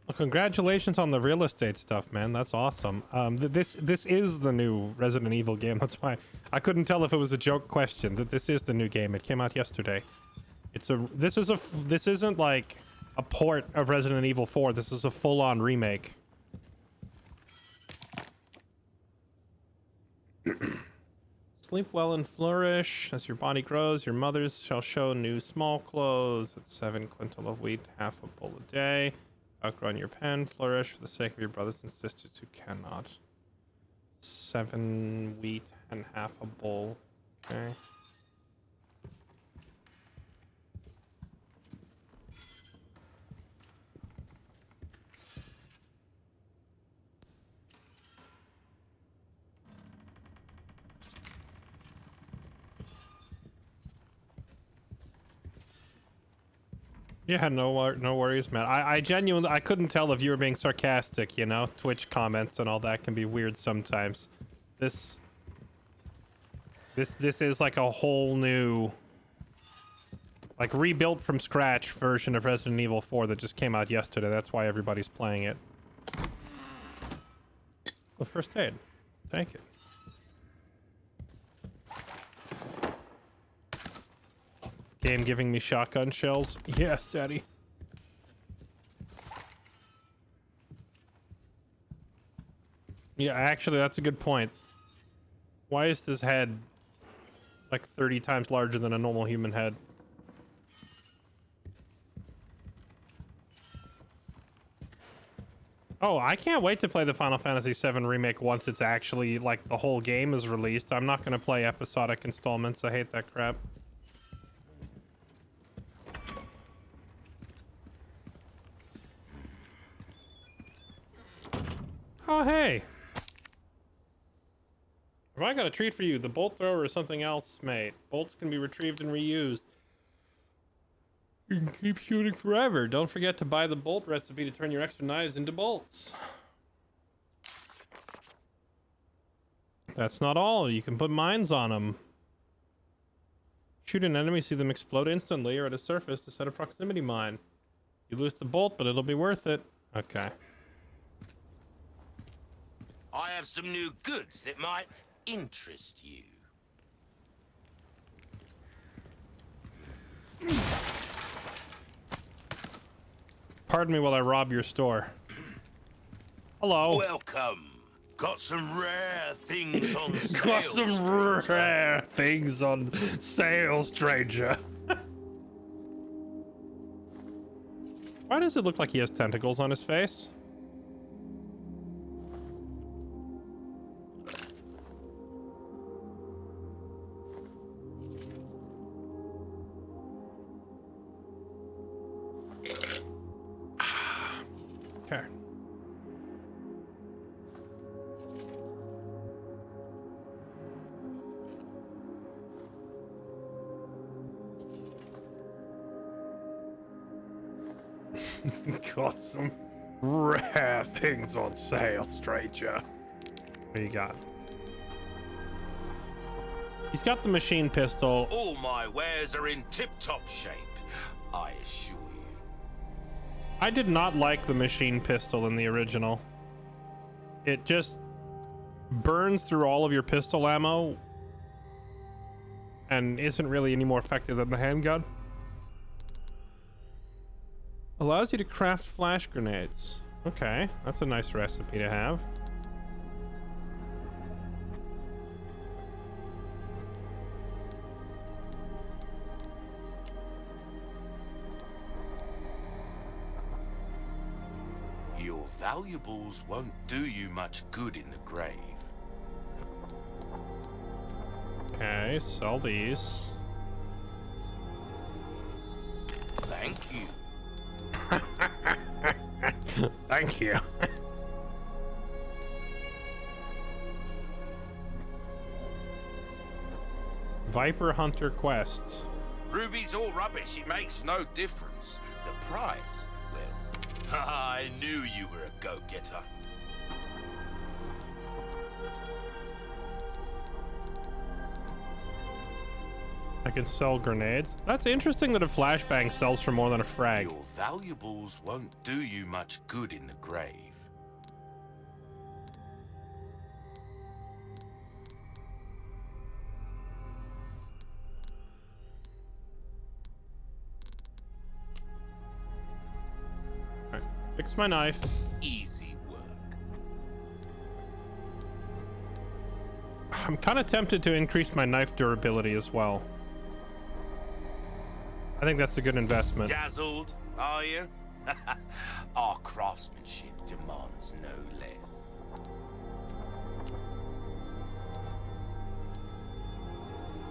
Well, congratulations on the real estate stuff, man. That's awesome. This is the new Resident Evil game. That's why I couldn't tell if it was a joke question. That this is the new game. It came out yesterday. This isn't like a port of Resident Evil 4. This is a full-on remake. Sleep well and flourish. As your body grows, your mothers shall show new small clothes. At 7 quintal of wheat, half a bowl a day. Outgrow on your pen, flourish for the sake of your brothers and sisters who cannot. 7 wheat and half a bowl. Okay. Yeah, no worries, man. I genuinely, I couldn't tell if you were being sarcastic, you know? Twitch comments and all that can be weird sometimes. This is like a whole new, like, rebuilt from scratch version of Resident Evil 4 that just came out yesterday. That's why everybody's playing it. Well, first aid. Thank you. Game giving me shotgun shells. Yes, Daddy. Yeah, actually, that's a good point. Why is this head like 30 times larger than a normal human head? Oh, I can't wait to play the Final Fantasy VII Remake once it's actually, like, the whole game is released. I'm not going to play episodic installments. I hate that crap. Oh, hey. Have I got a treat for you? The bolt thrower or something else, mate. Bolts can be retrieved and reused. You can keep shooting forever. Don't forget to buy the bolt recipe to turn your extra knives into bolts. That's not all. You can put mines on them. Shoot an enemy, see them explode instantly or at a surface to set a proximity mine. You lose the bolt, but it'll be worth it. Okay. I have some new goods that might interest you. Pardon me while I rob your store. Hello. Welcome. Got some rare things on sale. Got some rare things on sale, stranger. Why does it look like he has tentacles on his face? Okay. Got some rare things on sale, stranger. What do you got? He's got the machine pistol. All my wares are in tip-top shape, I assure you. I did not like the machine pistol in the original. It just burns through all of your pistol ammo and isn't really any more effective than the handgun. Allows you to craft flash grenades. Okay, that's a nice recipe to have. Your valuables won't do you much good in the grave. Okay, sell these. Thank you. Thank you. Viper Hunter Quest. Ruby's all rubbish, it makes no difference. The price, well, I knew you were a go-getter. I can sell grenades. That's interesting that a flashbang sells for more than a frag. Your valuables won't do you much good in the grave. Alright, fix my knife. Easy work. I'm kind of tempted to increase my knife durability as well. I think that's a good investment. Dazzled, are you? Our craftsmanship demands no less.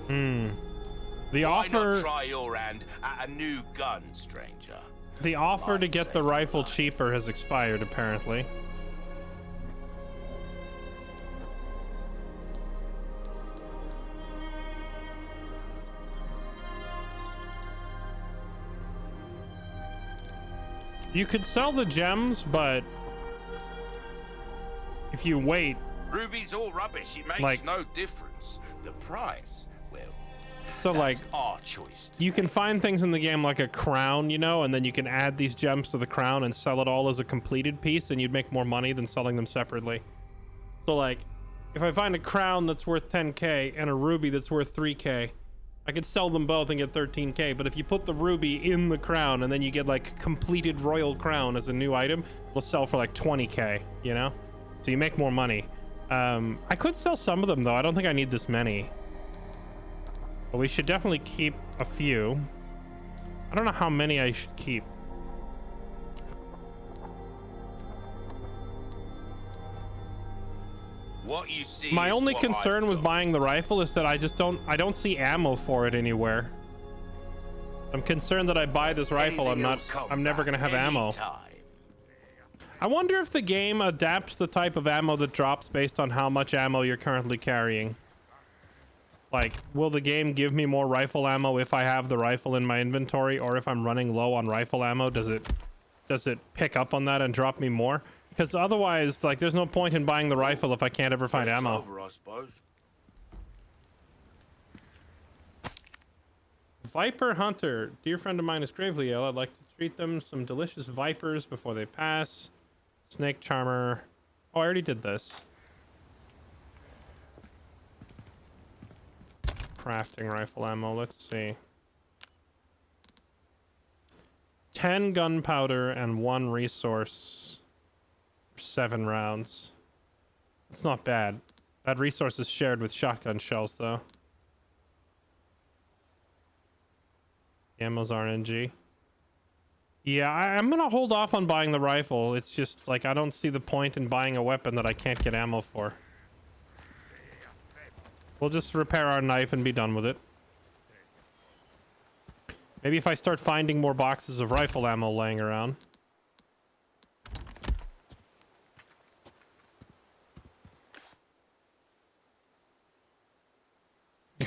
The Why offer not try your hand at a new gun, stranger? the offer to I'd get the say rifle right. cheaper has expired apparently. You could sell the gems, but if you wait, Ruby's all rubbish. It makes Like- no difference. The price, well, so that's like our choice. to you can make. find things in the game like a crown, you know, and then you can add these gems to the crown and sell it all as a completed piece, and you'd make more money than selling them separately. So like, if I find a crown that's worth 10k and a ruby that's worth 3k, I could sell them both and get 13k, but if you put the ruby in the crown and then you get like completed royal crown as a new item, it'll sell for like 20k, you know? So you make more money. I could sell some of them though. I don't think I need this many. But we should definitely keep a few. I don't know how many I should keep. What you see My is only what concern I've with got. buying the rifle is that I don't see ammo for it anywhere. I'm concerned that I buy this rifle, Anything will I'm never come gonna have back ammo. anytime. I wonder if the game adapts the type of ammo that drops based on how much ammo you're currently carrying. Like, will the game give me more rifle ammo if I have the rifle in my inventory, or if I'm running low on rifle ammo, does it pick up on that and drop me more? Because otherwise, like, there's no point in buying the rifle if I can't ever find It's ammo. over, I suppose. Viper Hunter. Dear friend of mine is gravely ill. I'd like to treat them some delicious vipers before they pass. Snake Charmer. Oh, I already did this. Crafting rifle ammo. Let's see. 10 gunpowder and 1 resource. 7 rounds. It's not bad. That resource is shared with shotgun shells, though. Ammo's RNG. Yeah, I'm gonna hold off on buying the rifle. It's just, like, I don't see the point in buying a weapon that I can't get ammo for. We'll just repair our knife and be done with it. Maybe if I start finding more boxes of rifle ammo laying around.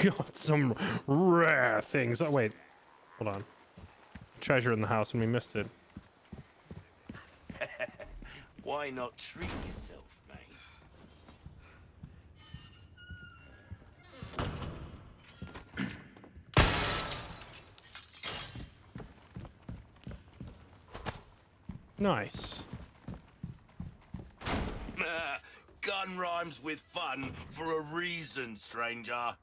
Got some rare things. Oh, wait. Hold on. Treasure in the house and we missed it. Why not treat yourself, mate? Nice. Gun rhymes with fun for a reason, stranger.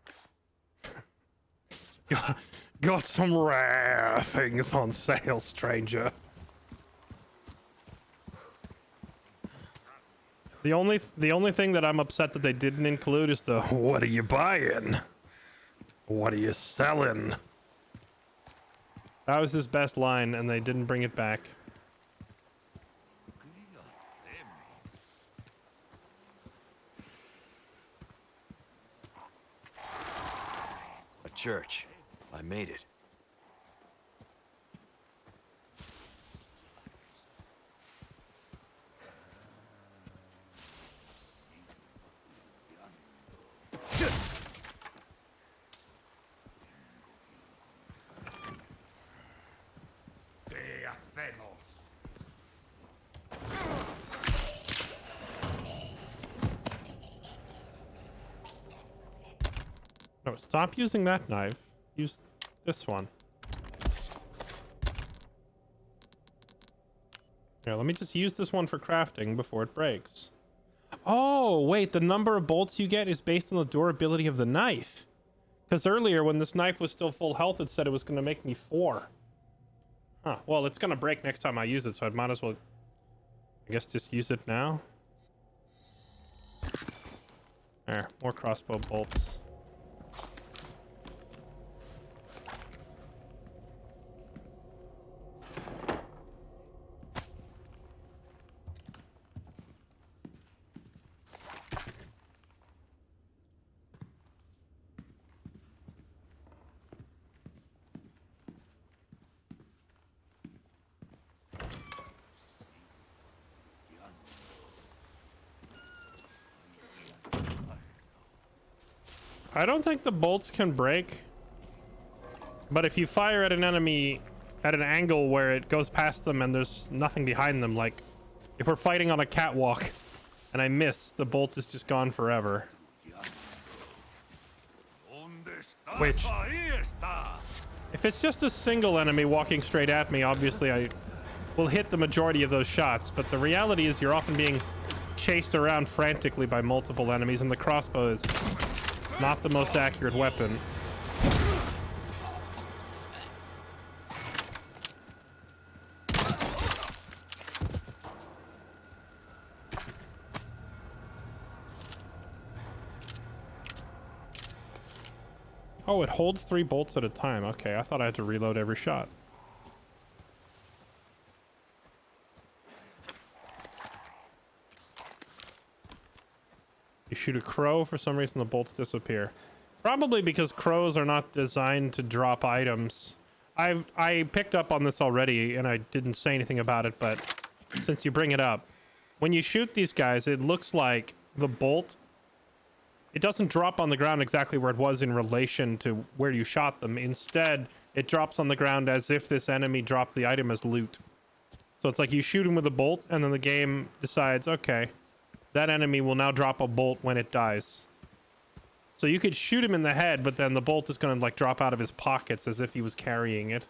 Got some rare things on sale, stranger. The only thing that I'm upset that they didn't include is the "What are you buying? What are you selling?" That was his best line, and they didn't bring it back. A church. I made it. No, stop using that knife. Use this one. Here, let me just use this one for crafting before it breaks. Oh, wait, the number of bolts you get is based on the durability of the knife. Because earlier, when this knife was still full health, it said it was going to make me 4. Huh, well, it's going to break next time I use it, so I might as well, I guess, just use it now. There, more crossbow bolts. I don't think the bolts can break, but if you fire at an enemy at an angle where it goes past them and there's nothing behind them, like if we're fighting on a catwalk and I miss, the bolt is just gone forever. Which, if it's just a single enemy walking straight at me, obviously I will hit the majority of those shots, but the reality is you're often being chased around frantically by multiple enemies, and the crossbow is not the most accurate weapon. Oh, it holds 3 bolts at a time. Okay, I thought I had to reload every shot. You shoot a crow, for some reason the bolts disappear. Probably because crows are not designed to drop items. I picked up on this already and I didn't say anything about it, but since you bring it up, when you shoot these guys, it looks like the bolt, it doesn't drop on the ground exactly where it was in relation to where you shot them. Instead, it drops on the ground as if this enemy dropped the item as loot. So it's like you shoot him with a bolt and then the game decides, okay, that enemy will now drop a bolt when it dies. So you could shoot him in the head, but then the bolt is going to like drop out of his pockets as if he was carrying it.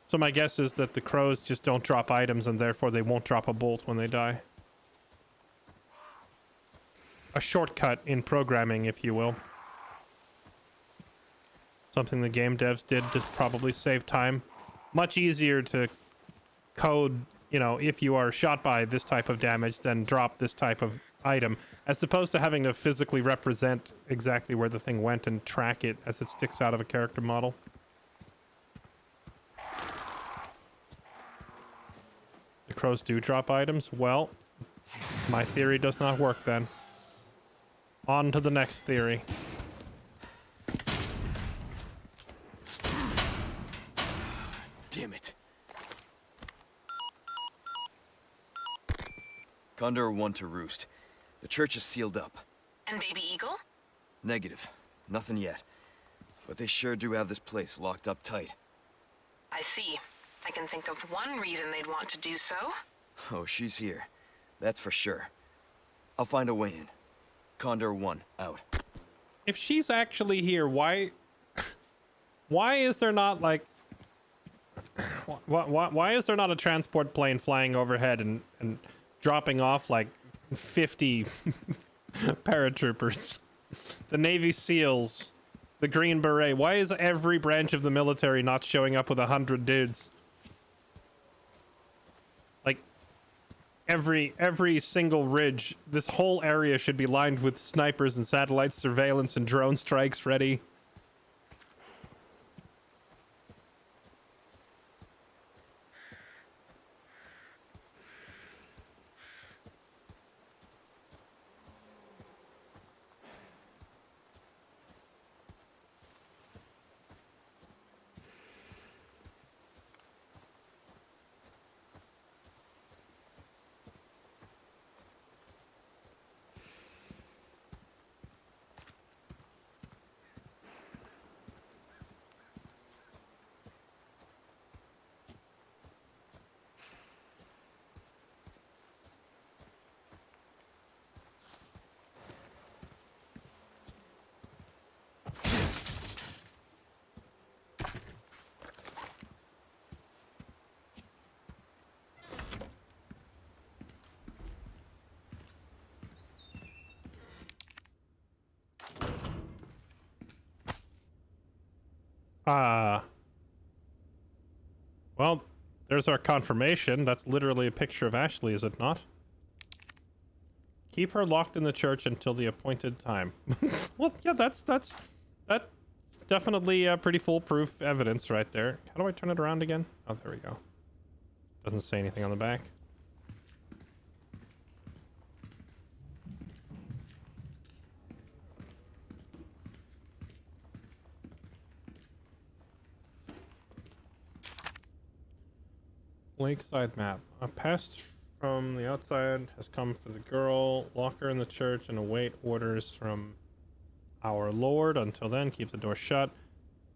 So my guess is that the crows just don't drop items and therefore they won't drop a bolt when they die. A shortcut in programming, if you will. Something the game devs did to probably save time. Much easier to code, you know, if you are shot by this type of damage, then drop this type of item, as opposed to having to physically represent exactly where the thing went and track it as it sticks out of a character model. The crows do drop items? Well, my theory does not work then. On to the next theory. Damn it. Condor 1 to Roost. The church is sealed up. And Baby Eagle? Negative. Nothing yet. But they sure do have this place locked up tight. I see. I can think of one reason they'd want to do so. Oh, she's here. That's for sure. I'll find a way in. Condor 1, out. If she's actually here, why is there not like why is there not a transport plane flying overhead and dropping off like 50 paratroopers, the Navy SEALs, the Green Beret? Why is every branch of the military not showing up with 100 dudes? Like every single ridge, this whole area should be lined with snipers and satellite surveillance and drone strikes ready. Well, there's our confirmation. That's literally a picture of Ashley, is it not? Keep her locked in the church until the appointed time. Well, yeah, that's definitely pretty foolproof evidence right there. How do I turn it around again? Oh, there we go. Doesn't say anything on the back. Lakeside map. A pest from the outside has come for the girl. Lock her in the church and await orders from our Lord. Until then, keep the door shut.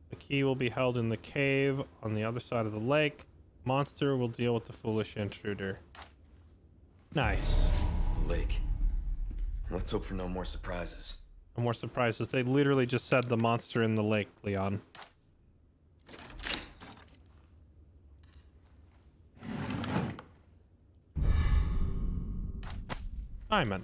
The key will be held in the cave on the other side of the lake. Monster will deal with the foolish intruder. Nice. Lake. Let's hope for no more surprises. No more surprises. They literally just said the monster in the lake, Leon. Diamond.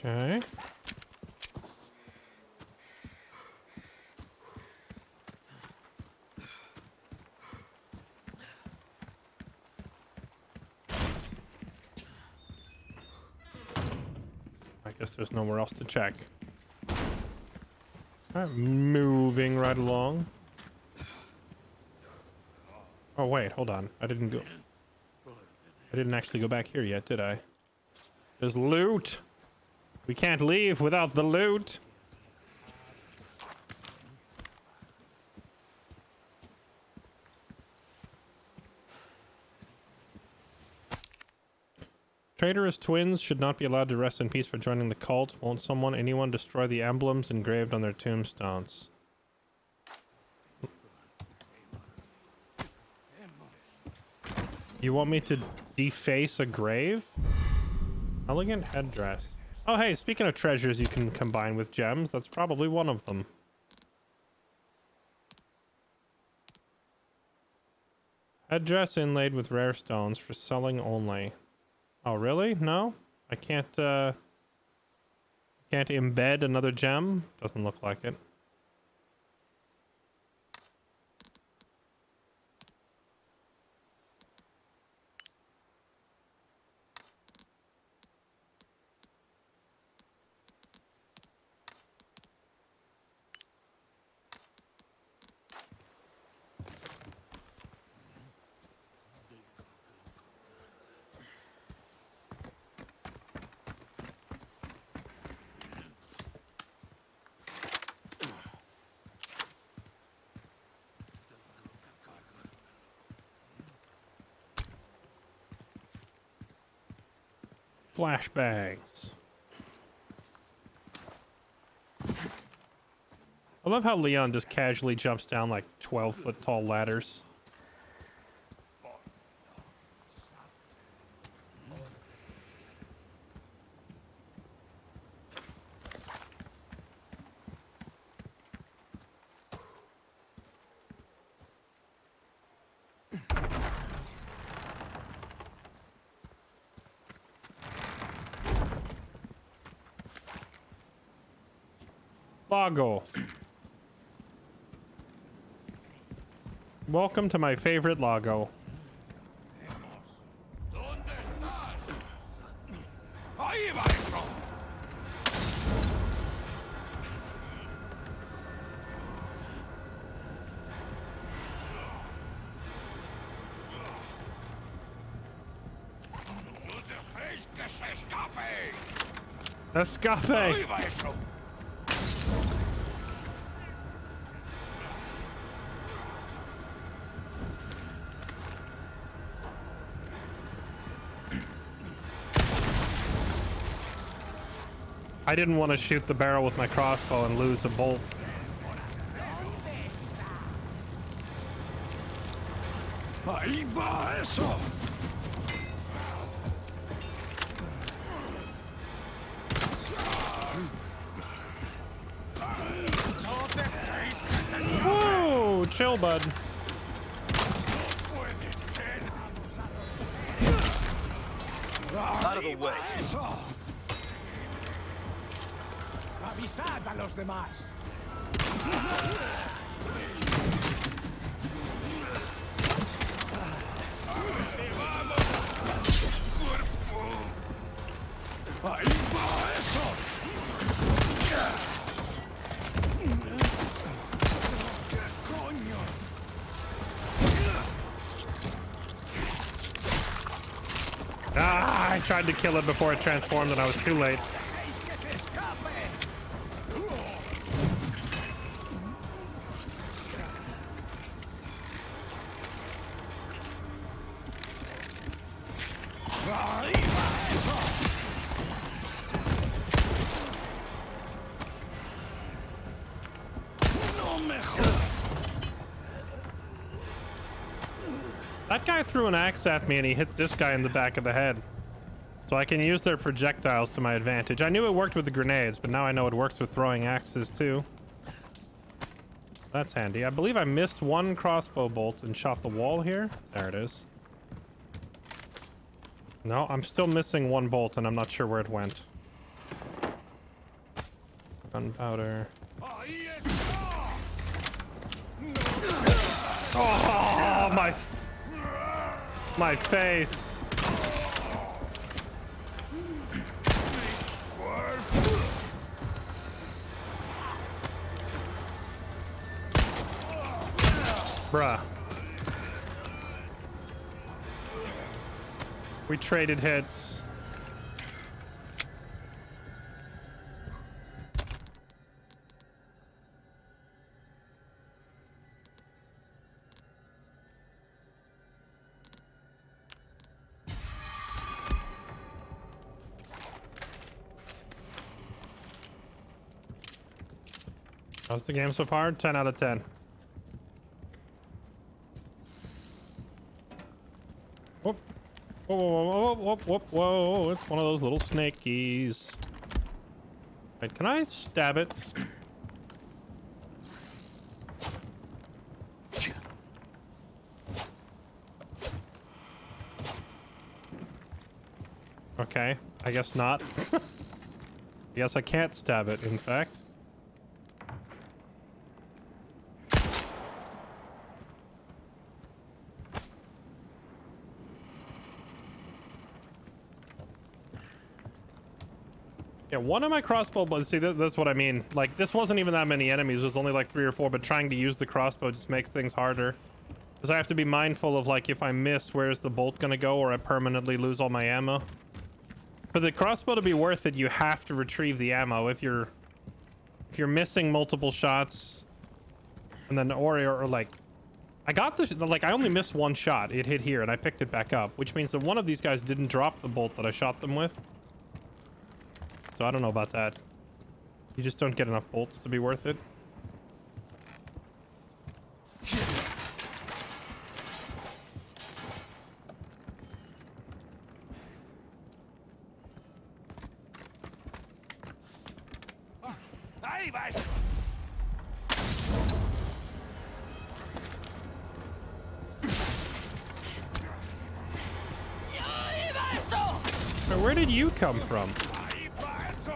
Okay. I guess there's nowhere else to check. All right, moving right along. Oh wait, hold on. I didn't actually go back here yet, did I? There's loot. We can't leave without the loot. Traitorous twins should not be allowed to rest in peace for joining the cult. Won't anyone destroy the emblems engraved on their tombstones? You want me to deface a grave? Elegant headdress. Oh hey, speaking of treasures you can combine with gems, that's probably one of them. Headdress inlaid with rare stones for selling only. Oh really? No? I can't embed another gem? Doesn't look like it. Flashbangs. I love how Leon just casually jumps down like 12-foot tall ladders. Lago. Welcome to my favorite Lago. Escape! I didn't want to shoot the barrel with my crossbow and lose a bolt. Ahí va eso. Whoa, chill, bud. Out of the way. Avisad a los demás. Ahí va eso. ¿Qué coño? Ah, I tried to kill it before it transformed and I was too late. That guy threw an axe at me and he hit this guy in the back of the head. So I can use their projectiles to my advantage. I knew it worked with the grenades, but now I know it works with throwing axes too. That's handy. I believe I missed one crossbow bolt and shot the wall here. There it is. No, I'm still missing one bolt and I'm not sure where it went. Gunpowder. Oh, my face. Bruh. We traded hits. How's the game so far? 10 out of 10. Whoop. Whoa, whoa, whoa, whoa, whoa, whoa. It's one of those little snakies. Wait, can I stab it? Okay, I guess not. I guess I can't stab it, in fact. Yeah, one of my crossbow bullets, see, that's what I mean. Like, this wasn't even that many enemies. There's only like 3 or 4, but trying to use the crossbow just makes things harder. Because I have to be mindful of, like, if I miss, where's the bolt gonna go, or I permanently lose all my ammo. For the crossbow to be worth it, you have to retrieve the ammo. If you're missing multiple shots, and then, or like, I got the, like, I only missed 1 shot. It hit here, and I picked it back up, which means that one of these guys didn't drop the bolt that I shot them with. So I don't know about that. You just don't get enough bolts to be worth it. Ahí va eso. Where did you come from? Ahí va eso.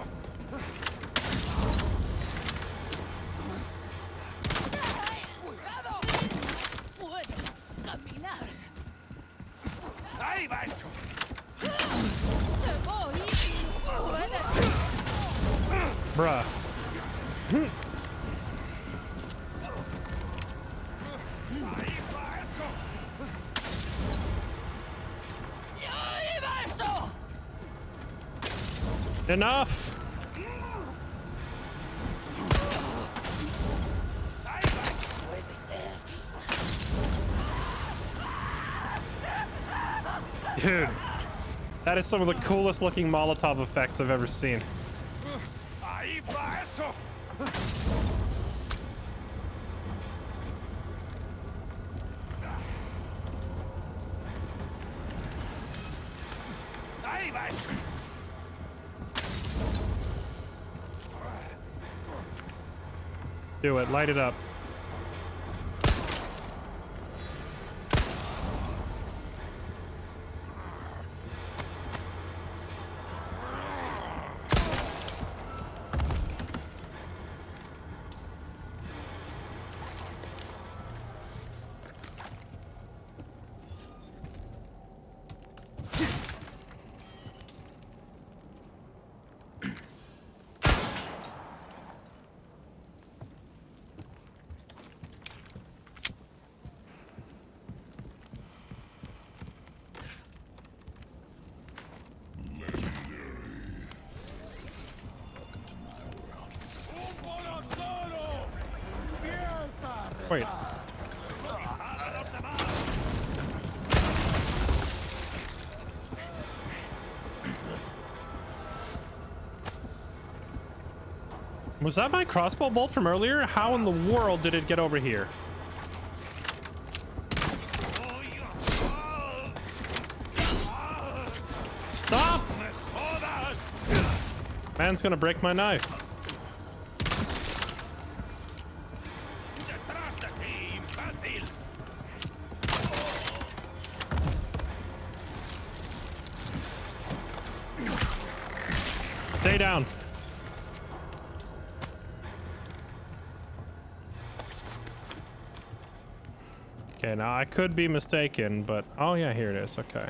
Ahí va eso. Bruh. Ahí va eso. Enough! Dude, that is some of the coolest looking Molotov effects I've ever seen. Ahí va eso. Ahí va eso. Do it, light it up. Wait. Was that my crossbow bolt from earlier? How in the world did it get over here? Stop! Man's gonna break my knife. Detrás de ti, imbécil. Stay down. Okay, now I could be mistaken, but oh yeah, here it is. Okay.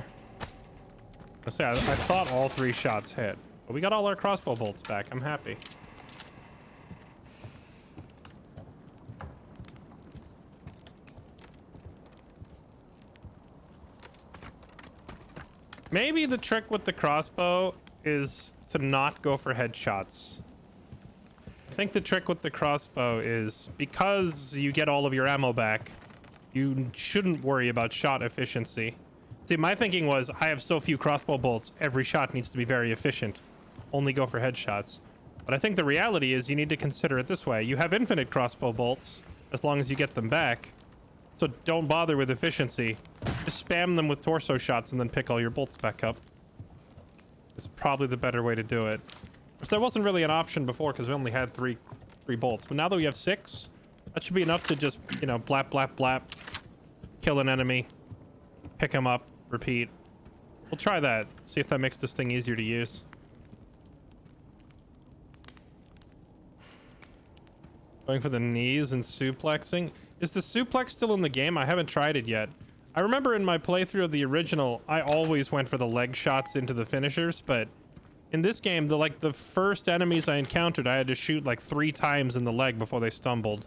I say I thought all 3 shots hit, but we got all our crossbow bolts back. I'm happy. Maybe the trick with the crossbow is to not go for headshots. I think the trick with the crossbow is because you get all of your ammo back, you shouldn't worry about shot efficiency. See, my thinking was I have so few crossbow bolts, every shot needs to be very efficient. Only go for headshots. But I think the reality is you need to consider it this way. You have infinite crossbow bolts as long as you get them back. So don't bother with efficiency. Just spam them with torso shots and then pick all your bolts back up. It's probably the better way to do it. So there wasn't really an option before because we only had three bolts. But now that we have 6, that should be enough to just, you know, blap, blap, blap. Kill an enemy. Pick him up. Repeat. We'll try that. See if that makes this thing easier to use. Going for the knees and suplexing. Is the suplex still in the game? I haven't tried it yet. I remember in my playthrough of the original, I always went for the leg shots into the finishers, but in this game, the first enemies I encountered, I had to shoot like 3 times in the leg before they stumbled.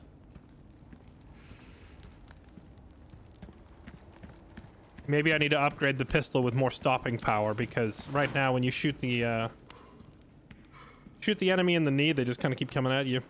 Maybe I need to upgrade the pistol with more stopping power, because right now when you shoot the enemy in the knee, they just kind of keep coming at you.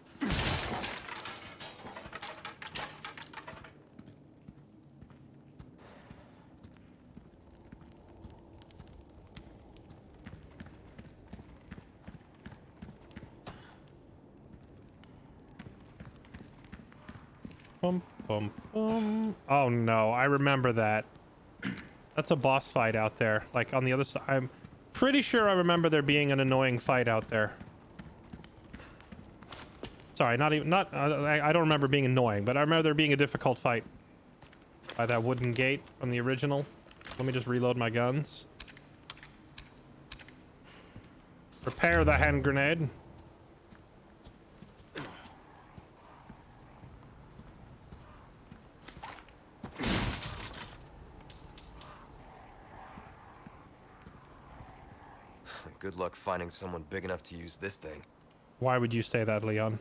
Bum, bum, bum. Oh no, I remember that. That's a boss fight out there, like on the other side. I'm pretty sure I remember there being an annoying fight out there. Sorry, I don't remember being annoying, but I remember there being a difficult fight by that wooden gate from the original. Let me just reload my guns. Prepare the hand grenade. Good luck finding someone big enough to use this thing. Why would you say that, Leon?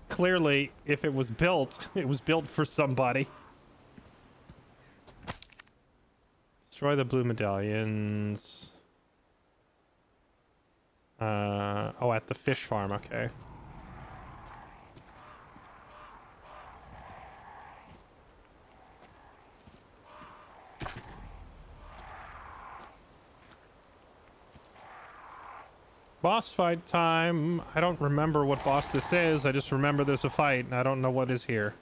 Clearly, if it was built, it was built for somebody. Destroy the blue medallions. Oh, at the fish farm, okay. Boss fight time. I don't remember what boss this is. I just remember there's a fight and I don't know what is here.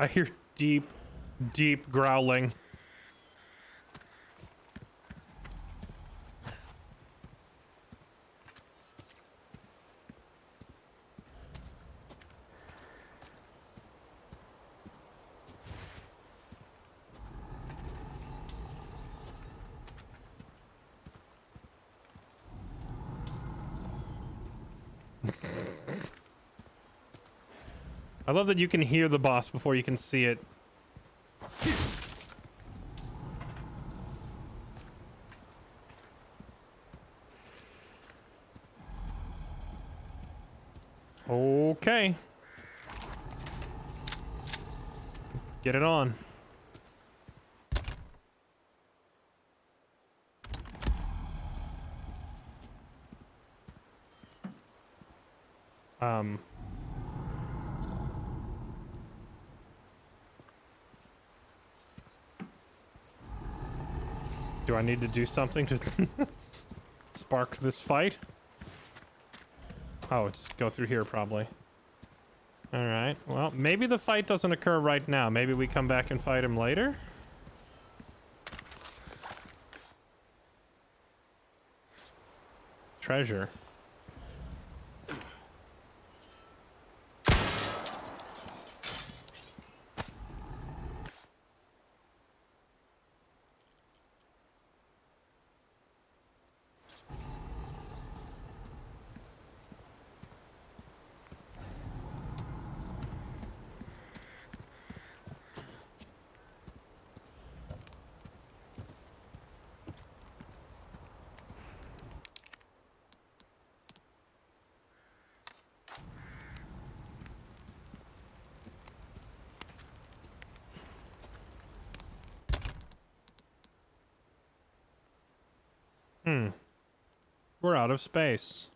I hear deep, deep growling. I love that you can hear the boss before you can see it. Okay. Let's get it on. Do I need to do something to spark this fight? Oh, just go through here probably. All right. Well, maybe the fight doesn't occur right now. Maybe we come back and fight him later. Treasure. We're out of space.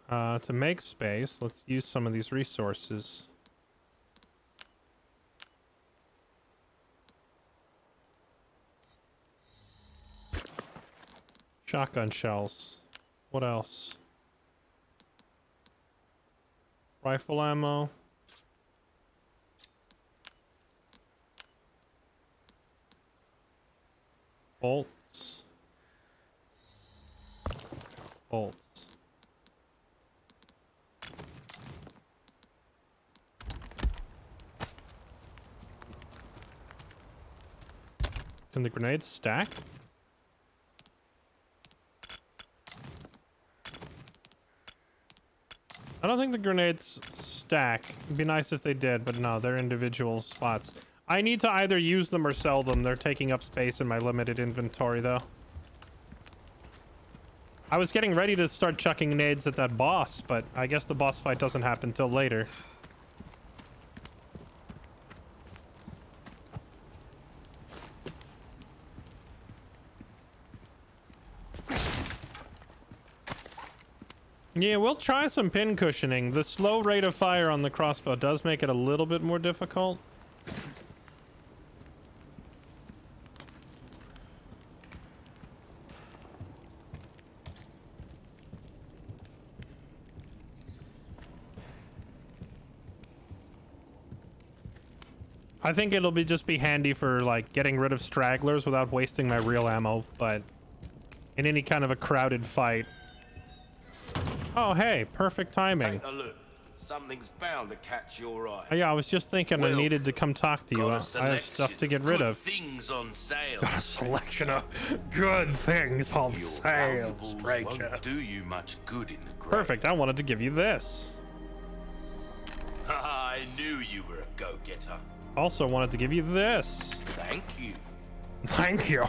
To make space, let's use some of these resources. Shotgun shells. What else? Rifle ammo. Bolts. Bolts. Can the grenades stack? I don't think the grenades stack. It'd be nice if they did, but no, they're individual spots. I need to either use them or sell them. They're taking up space in my limited inventory, though. I was getting ready to start chucking nades at that boss, but I guess the boss fight doesn't happen till later. Yeah, we'll try some pin cushioning. The slow rate of fire on the crossbow does make it a little bit more difficult. I think it'll just be handy for like getting rid of stragglers without wasting my real ammo, but in any kind of a crowded fight. Oh, hey, perfect timing. Take a look. Something's bound to catch your eye. Oh, yeah, I was just thinking I Well, needed to come talk to you. Got a I have selection stuff to get rid good of. Things on sale. Got a selection of good things on Your sale, valuables stranger. won't do you much good in the grave. Perfect, I wanted to give you this. I knew you were a go-getter. Also wanted to give you this. Thank you. Thank you.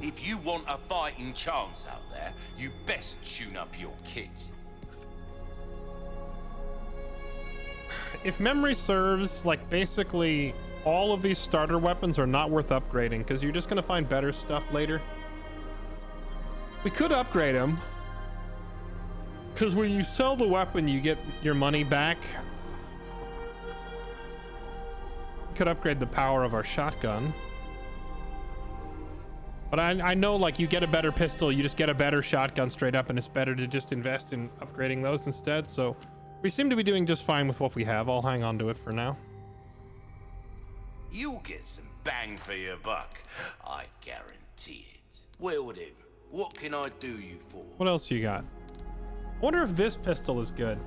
If you want a fighting chance out there, you best tune up your kit. If memory serves, like basically all of these starter weapons are not worth upgrading because you're just gonna find better stuff later. We could upgrade them because when you sell the weapon, you get your money back. We could upgrade the power of our shotgun. But I know, like, you get a better pistol, you just get a better shotgun straight up, and it's better to just invest in upgrading those instead. So we seem to be doing just fine with what we have. I'll hang on to it for now. You'll get some bang for your buck. I guarantee it. Well then, what can I do you for? What else you got? I wonder if this pistol is good.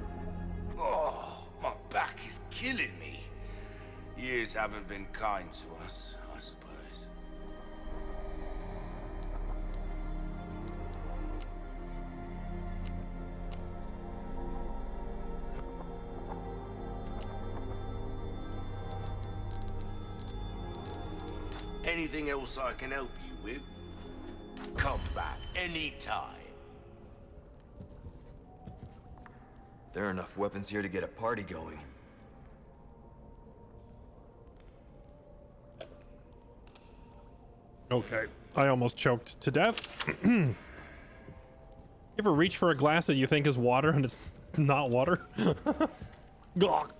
Oh, my back is killing me. Years haven't been kind to us, I suppose. Anything else I can help you with? Come back anytime. There are enough weapons here to get a party going. Okay, I almost choked to death. You ever reach for a glass that you think is water and it's not water? Gawk.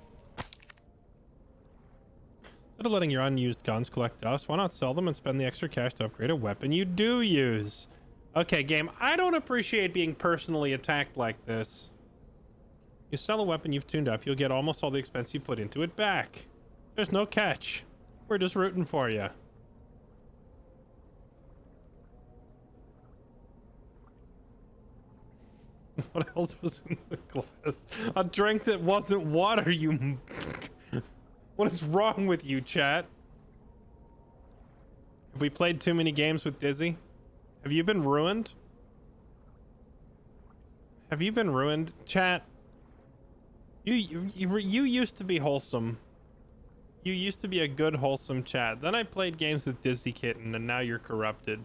Instead of letting your unused guns collect dust, why not sell them and spend the extra cash to upgrade a weapon you do use? Okay, game, I don't appreciate being personally attacked like this. You sell a weapon you've tuned up, you'll get almost all the expense you put into it back. There's no catch. We're just rooting for you. What else was in the glass? A drink that wasn't water, you... What is wrong with you, chat? Have we played too many games with Dizzy? Have you been ruined? Have you been ruined, chat? You used to be wholesome. You used to be a good, wholesome chat. Then I played games with Dizzy Kitten, and now you're corrupted.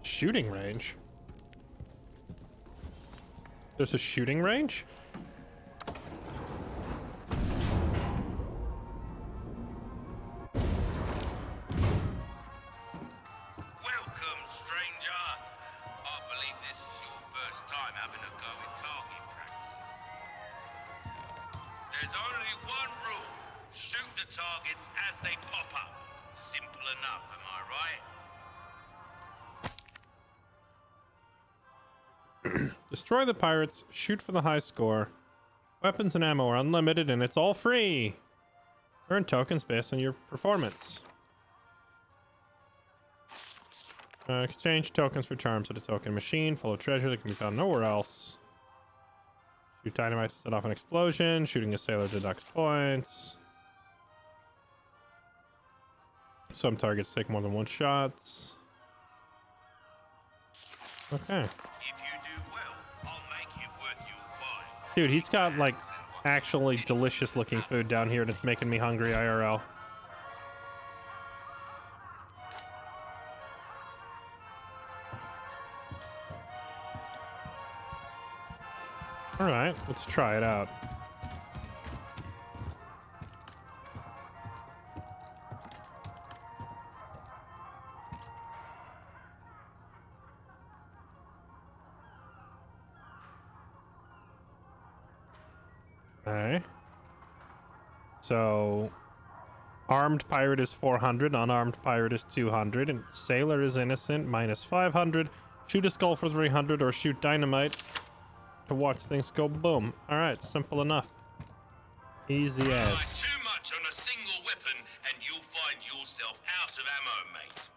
Shooting range? There's a shooting range? Welcome, stranger. I believe this is your first time having a go at target practice. There's only one rule. Shoot the targets as they pop up. Simple enough, am I right? Destroy the pirates, shoot for the high score. Weapons and ammo are unlimited and it's all free. Earn tokens based on your performance. Exchange tokens for charms at a token machine full of treasure that can be found nowhere else. Shoot dynamite to set off an explosion. Shooting a sailor deducts points. Some targets take more than one shots. Okay. Dude, he's got like actually delicious looking food down here and it's making me hungry IRL. All right, let's try it out. Okay. So, armed pirate is 400, unarmed pirate is 200, and sailor is innocent, minus 500. Shoot a skull for 300, or shoot dynamite to watch things go boom. All right, simple enough. Easy Rely as. too much on a single weapon, and you'll find yourself out of ammo, mate.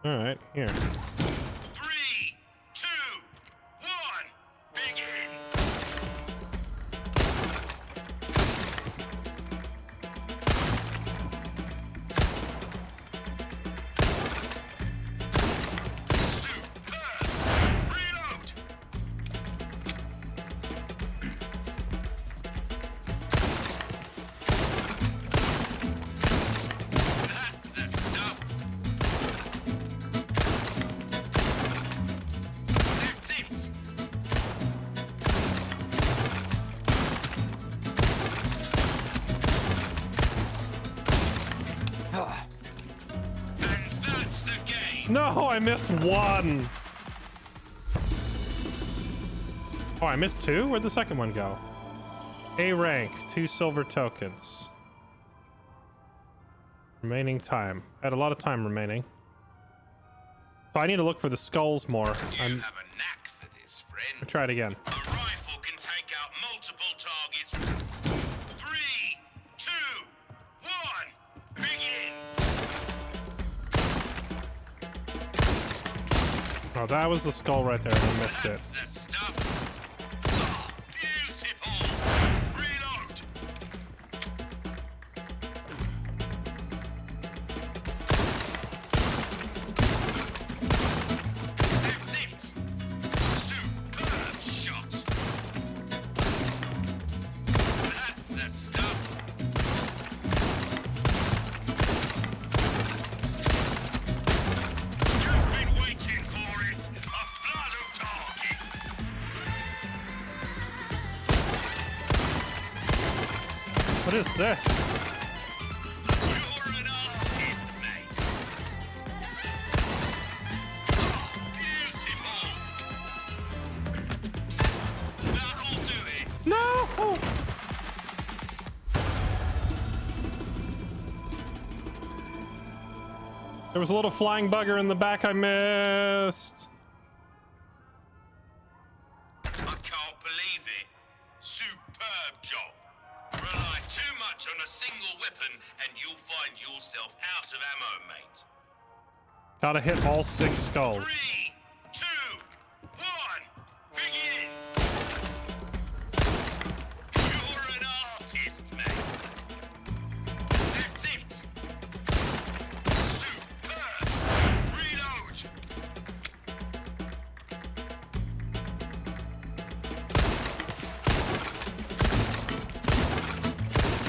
All right, here. 3, 2, 1, begin! Superb! Reload! That's the stuff! That's it! And that's the game! No, I missed one. Oh, I missed two? Where'd the second one go? A rank, 2 silver tokens. Remaining time. I had a lot of time remaining. So I need to look for the skulls more. You I'm have a knack for this, friend. I'll try it again. A rifle can take out multiple targets. 3, 2, 1, begin! Oh, that was the skull right there. I missed it. That's the stuff. Oh, beautiful! Reload! That's it! Superb shot! That's the stuff. You've been waiting What is this? You're an artist, mate. Beautiful. That'll do it. No! There was a little flying bugger in the back I missed. I can't believe it. Superb job. Rely too much on a single weapon and you'll find yourself out of ammo, mate. Gotta hit all 6 skulls. 3, 2, 1, begin! You're an artist, mate. That's it. Superb. Reload.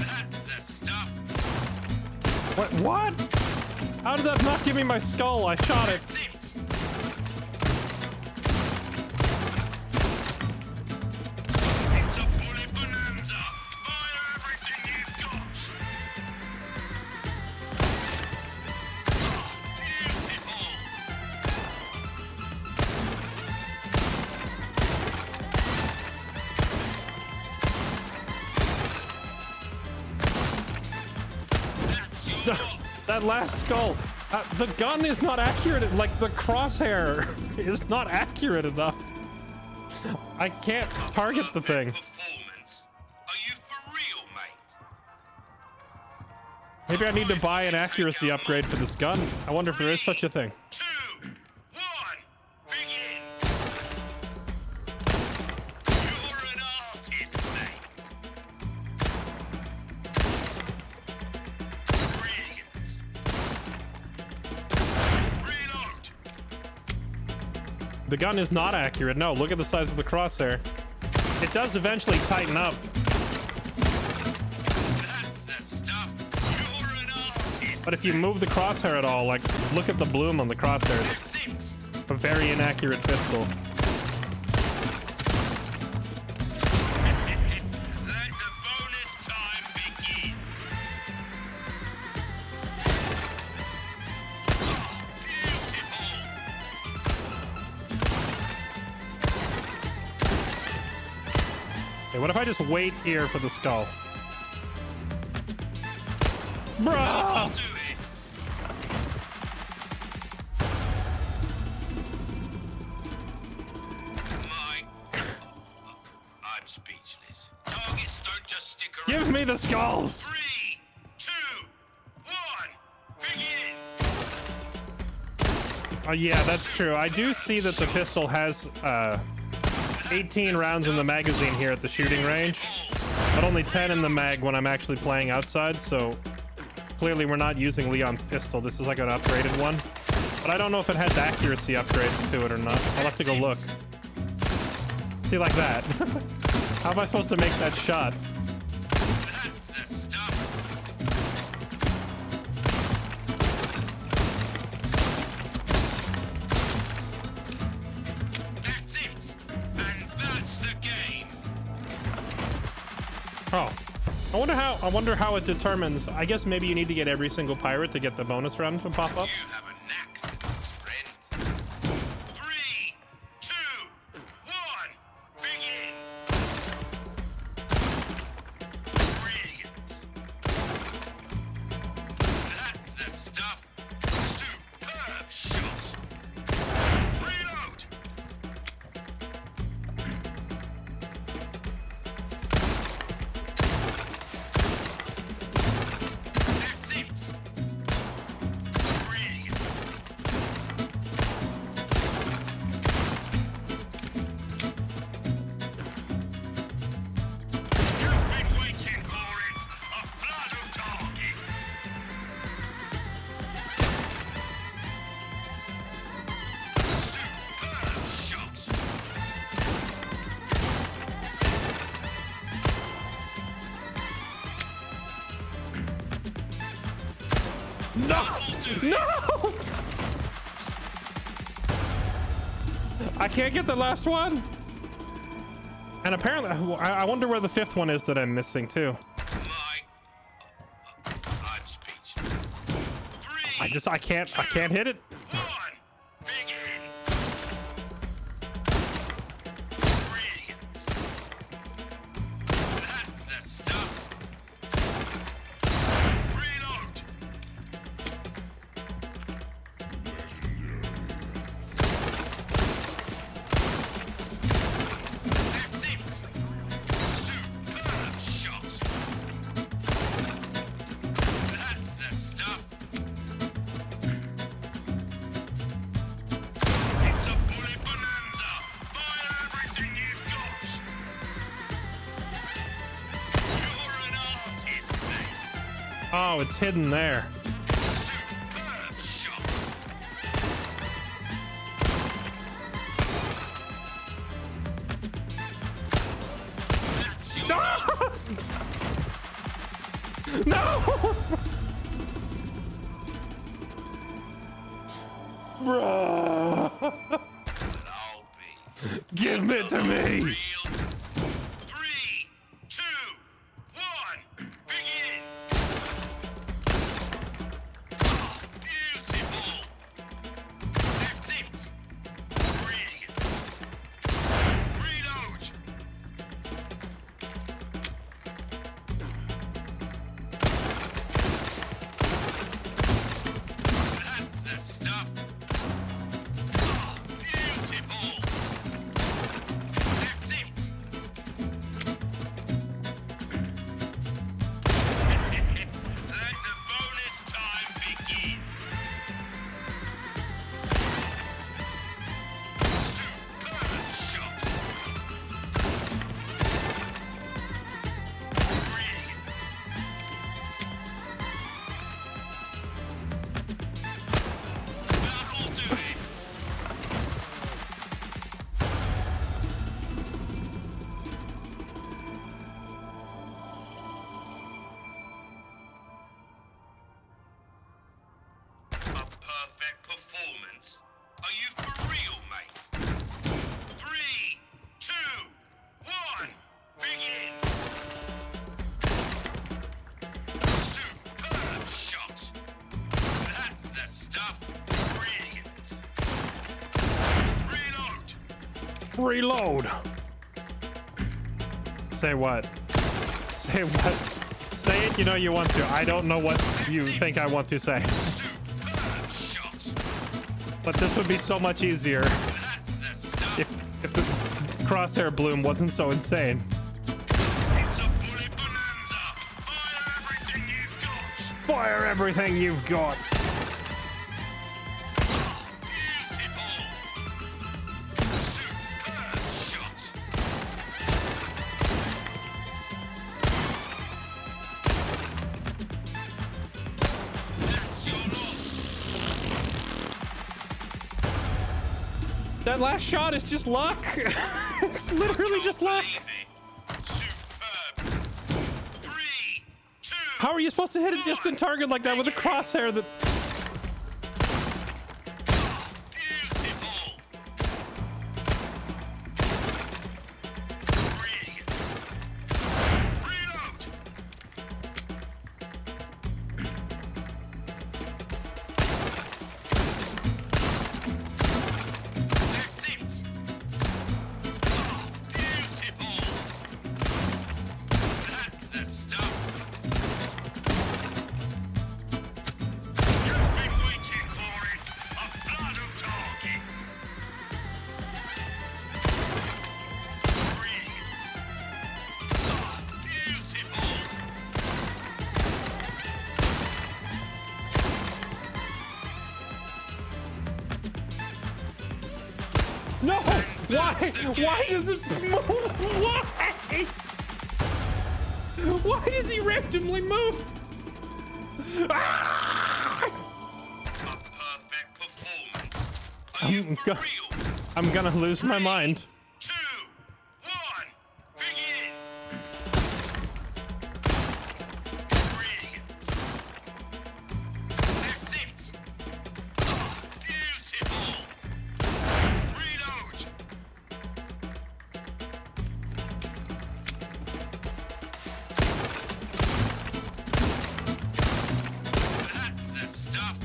That's the stuff. What? How did that not give me my skull? I shot it. That's it. It's a bullet bonanza. Fire everything you've got. Beautiful. That's your lot. That last skull. The gun is not accurate. Like, the crosshair is not accurate enough. I can't target the thing. Performance. Are you for real, mate? Maybe I need to buy an accuracy upgrade for this gun. I wonder if there is such a thing. 2, 1, begin. You're an artist, mate. Brilliant. Reload. The gun is not accurate. No, look at the size of the crosshair. It does eventually tighten up. That's the stuff. You're an artist. But if you move the crosshair at all, like, look at the bloom on the crosshair. That's it. It's a very inaccurate pistol. Let the bonus time begin. Beautiful. Okay, what if I just wait here for the skull? Bruh! I'll do it. I'm speechless. Targets don't just stick around. Give me the skulls! 3, 2, 1, begin. Oh yeah, that's true. I do see that the pistol has 18 rounds in the magazine here at the shooting range, but only 10 in the mag when I'm actually playing outside, so clearly we're not using Leon's pistol. This is like an upgraded one, but I don't know if it has accuracy upgrades to it or not. I'll have to go look. See, like that. How am I supposed to make that shot? That's the stuff. That's it. And that's the game. Oh, I wonder how it determines. I guess maybe you need to get every single pirate to get the bonus round to pop up. You have a knack for this, friend. 3, 2, 1, begin. Brilliant. That's the stuff. Superb shot. Reload. That's it. Brilliant. You've been waiting for it. A flood of targets. Superb shot. No! No! I can't get the last one. And apparently, I wonder where the 5th one is that I'm missing too. My I can't hit it. One. Begin. Brilliant. That's the stuff. Reload. That's it. Superb shot. That's the stuff. It's a bullet bonanza. Fire everything you've got. You're an artist, mate. Oh, it's hidden there. Superb shot. That's your No! Bruh. I'll be. Give it to me. Real. 3, 2, 1. Begin. Beautiful. That's it. Brilliant. Reload. That's the stuff. Beautiful. That's it. Let the bonus time begin. Superb shot. Brilliant. That'll do it. A perfect performance. Are you for real, mate? 3, 2, 1. Begin. Superb shot. That's the stuff. Brilliant. Reload. Reload. Say what? Say what? Say it you know you want to. I don't know what you think I want to say. Superb shot. But this would be so much easier That's the stuff. if the crosshair bloom wasn't so insane. It's a bullet bonanza. Fire everything you've got. Fire everything you've got. Beautiful. Superb shot. That's your loss. That last shot is just luck. It's literally just luck. Believe it. Superb. 3, 2. How are you supposed to hit a distant target like that with a crosshair that... Beautiful. Brilliant. Reload. That's it. Beautiful. That's the stuff. You've been waiting for it. A flood of targets. Brilliant. Beautiful. No! Why? Why does it move? Why? Why does he randomly move? Ah! A perfect performance. Are I'm you for go- real? I'm gonna lose my mind. 2, 1. Begin. Brilliant. That's it. Beautiful. Reload. That's the stuff.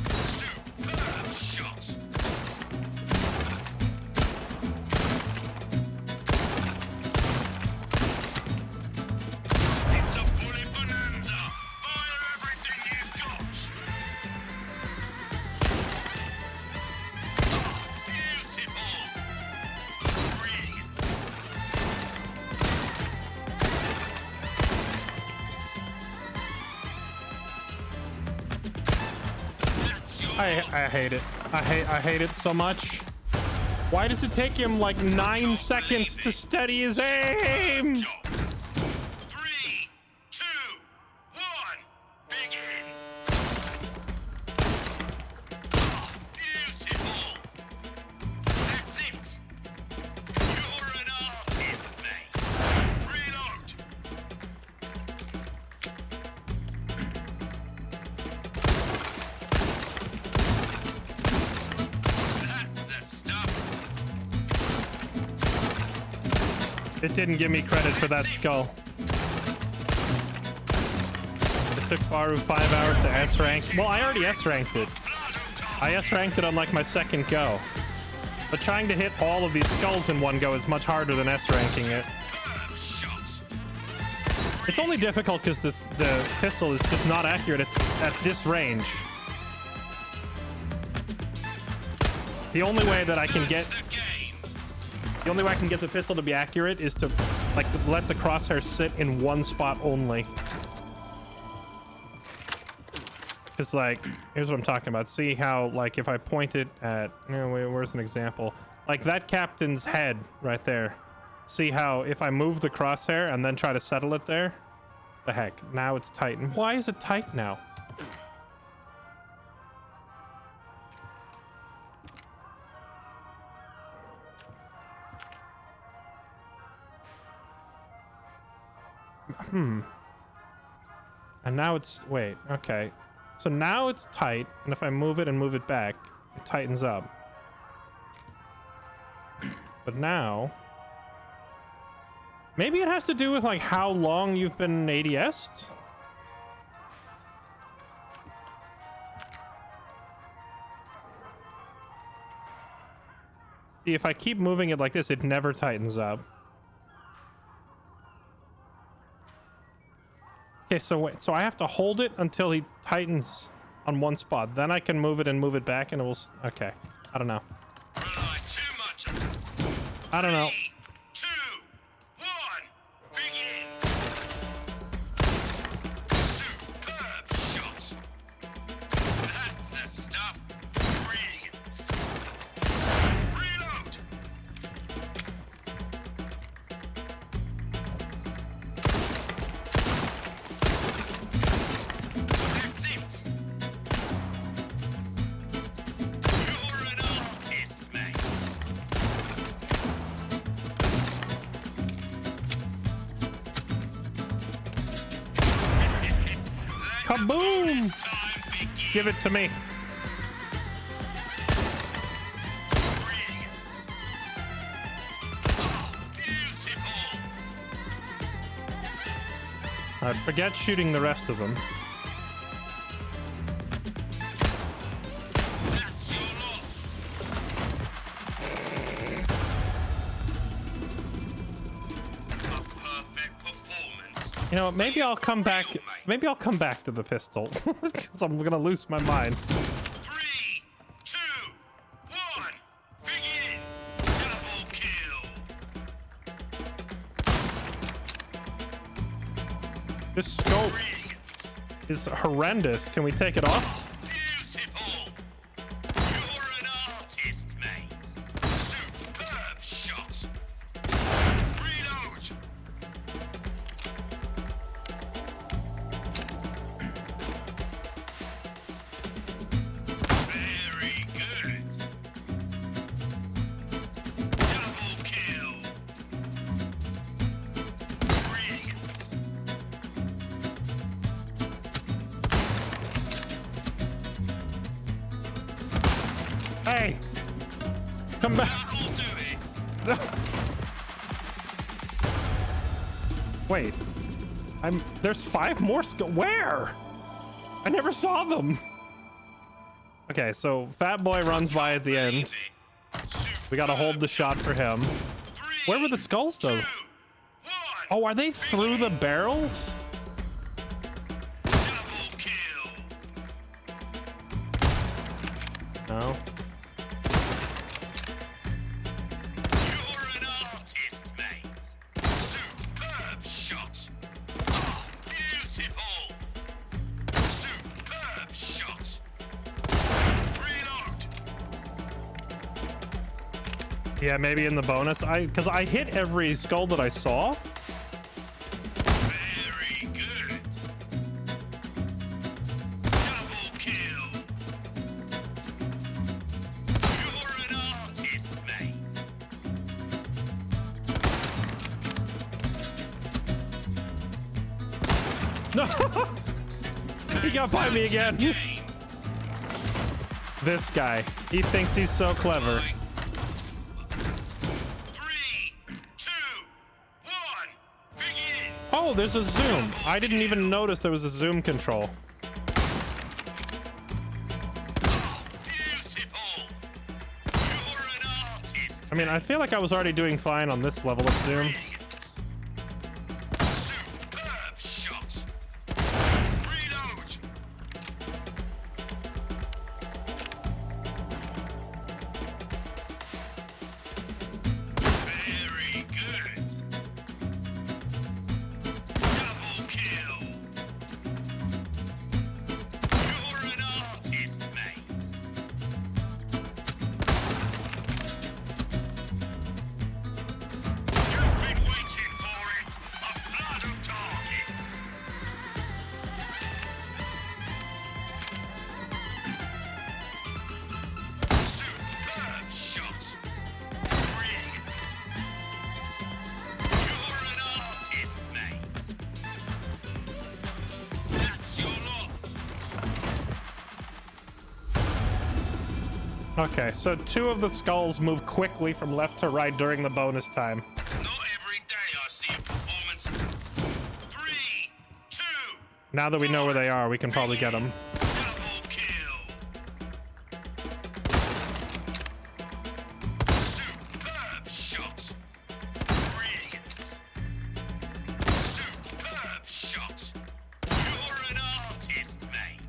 I hate it. I hate it so much. Why does it take him like 9 seconds to steady his aim? Job. 3, 2, 1, begin. Beautiful. That's it. You're an artist, mate. Reload. That's the stuff. It didn't give me credit for that skull. It took Baru 5 hours to S rank. Well, I already S ranked it. I S ranked it on like my second go. But trying to hit all of these skulls in one go is much harder than S ranking it. It's only difficult because the pistol is just not accurate at this range. The only way that I can get the only way I can get the pistol to be accurate is to like let the crosshair sit in one spot only. Because like, here's what I'm talking about. See how like if I point it at, where's an example? Like that captain's head right there. See how if I move the crosshair and then try to settle it there? The heck, now it's tight. And why is it tight now? And now it's, wait, okay. So now it's tight, and if I move it and move it back, it tightens up. But now, maybe it has to do with like how long you've been ADS'd? See, if I keep moving it like this, it never tightens up. Okay, so wait, so I have to hold it until he tightens on one spot. Then I can move it and move it back and it will, okay. I don't know. Rely too much. I don't know. 3, 2, 1, begin. Superb shot. That's the stuff. Brilliant. Reload. That's it. You're an artist, mate. Kaboom! Time begins. Give it to me. Brilliant. Beautiful. Forget shooting the rest of them. That's your lot. A perfect performance. You know, maybe I'll come back. Maybe I'll come back to the pistol because I'm gonna lose my mind. 3, 2, 1, begin. Double kill. This scope Brilliant. is horrendous. Can we take it off? Beautiful. You're an artist, mate. Superb shot. Reload. Very good. Double kill. Brilliant. Hey, come back. That'll do it. Wait, there's 5 more where? I never saw them. Okay, so Fat Boy runs by at the end. We gotta hold the shot for him. Where were the skulls though? Oh, are they through the barrels? Double kill. No. You're an artist, mate. Superb shot. Oh, beautiful. Superb shot. Yeah, maybe in the bonus. Because I hit every skull that I saw. Very good. Double kill. You're an artist, mate. No! He got by me again. Game. This guy. He thinks he's so clever. 3, 2, 1, begin. Oh, there's a zoom. I didn't even notice there was a zoom control. Beautiful. You're an artist. I mean, I feel like I was already doing fine on this level of zoom. Superb shot. Reload. Very good. Double kill. You're an artist, mate. You've been waiting for it. A flood of targets. Superb shot. Brilliant. You're an artist, mate. That's your lot. Okay, so 2 of the skulls move quickly from left to right during the bonus time. Not every day I see a performance. 3, 2, Now that we know where they are, we can probably get them. double kill. Superb shot. Brilliant. Superb shot. You're an artist, mate.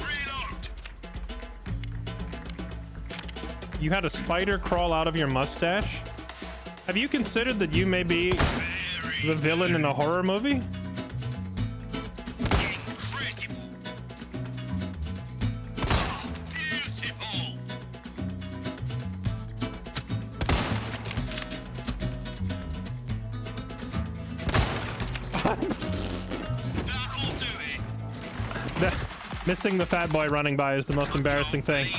Reload. You had a spider crawl out of your mustache? Have you considered that you may be Very the villain in a horror movie? incredible. Beautiful. That'll do it. Missing the fat boy running by is the most embarrassing thing. 3,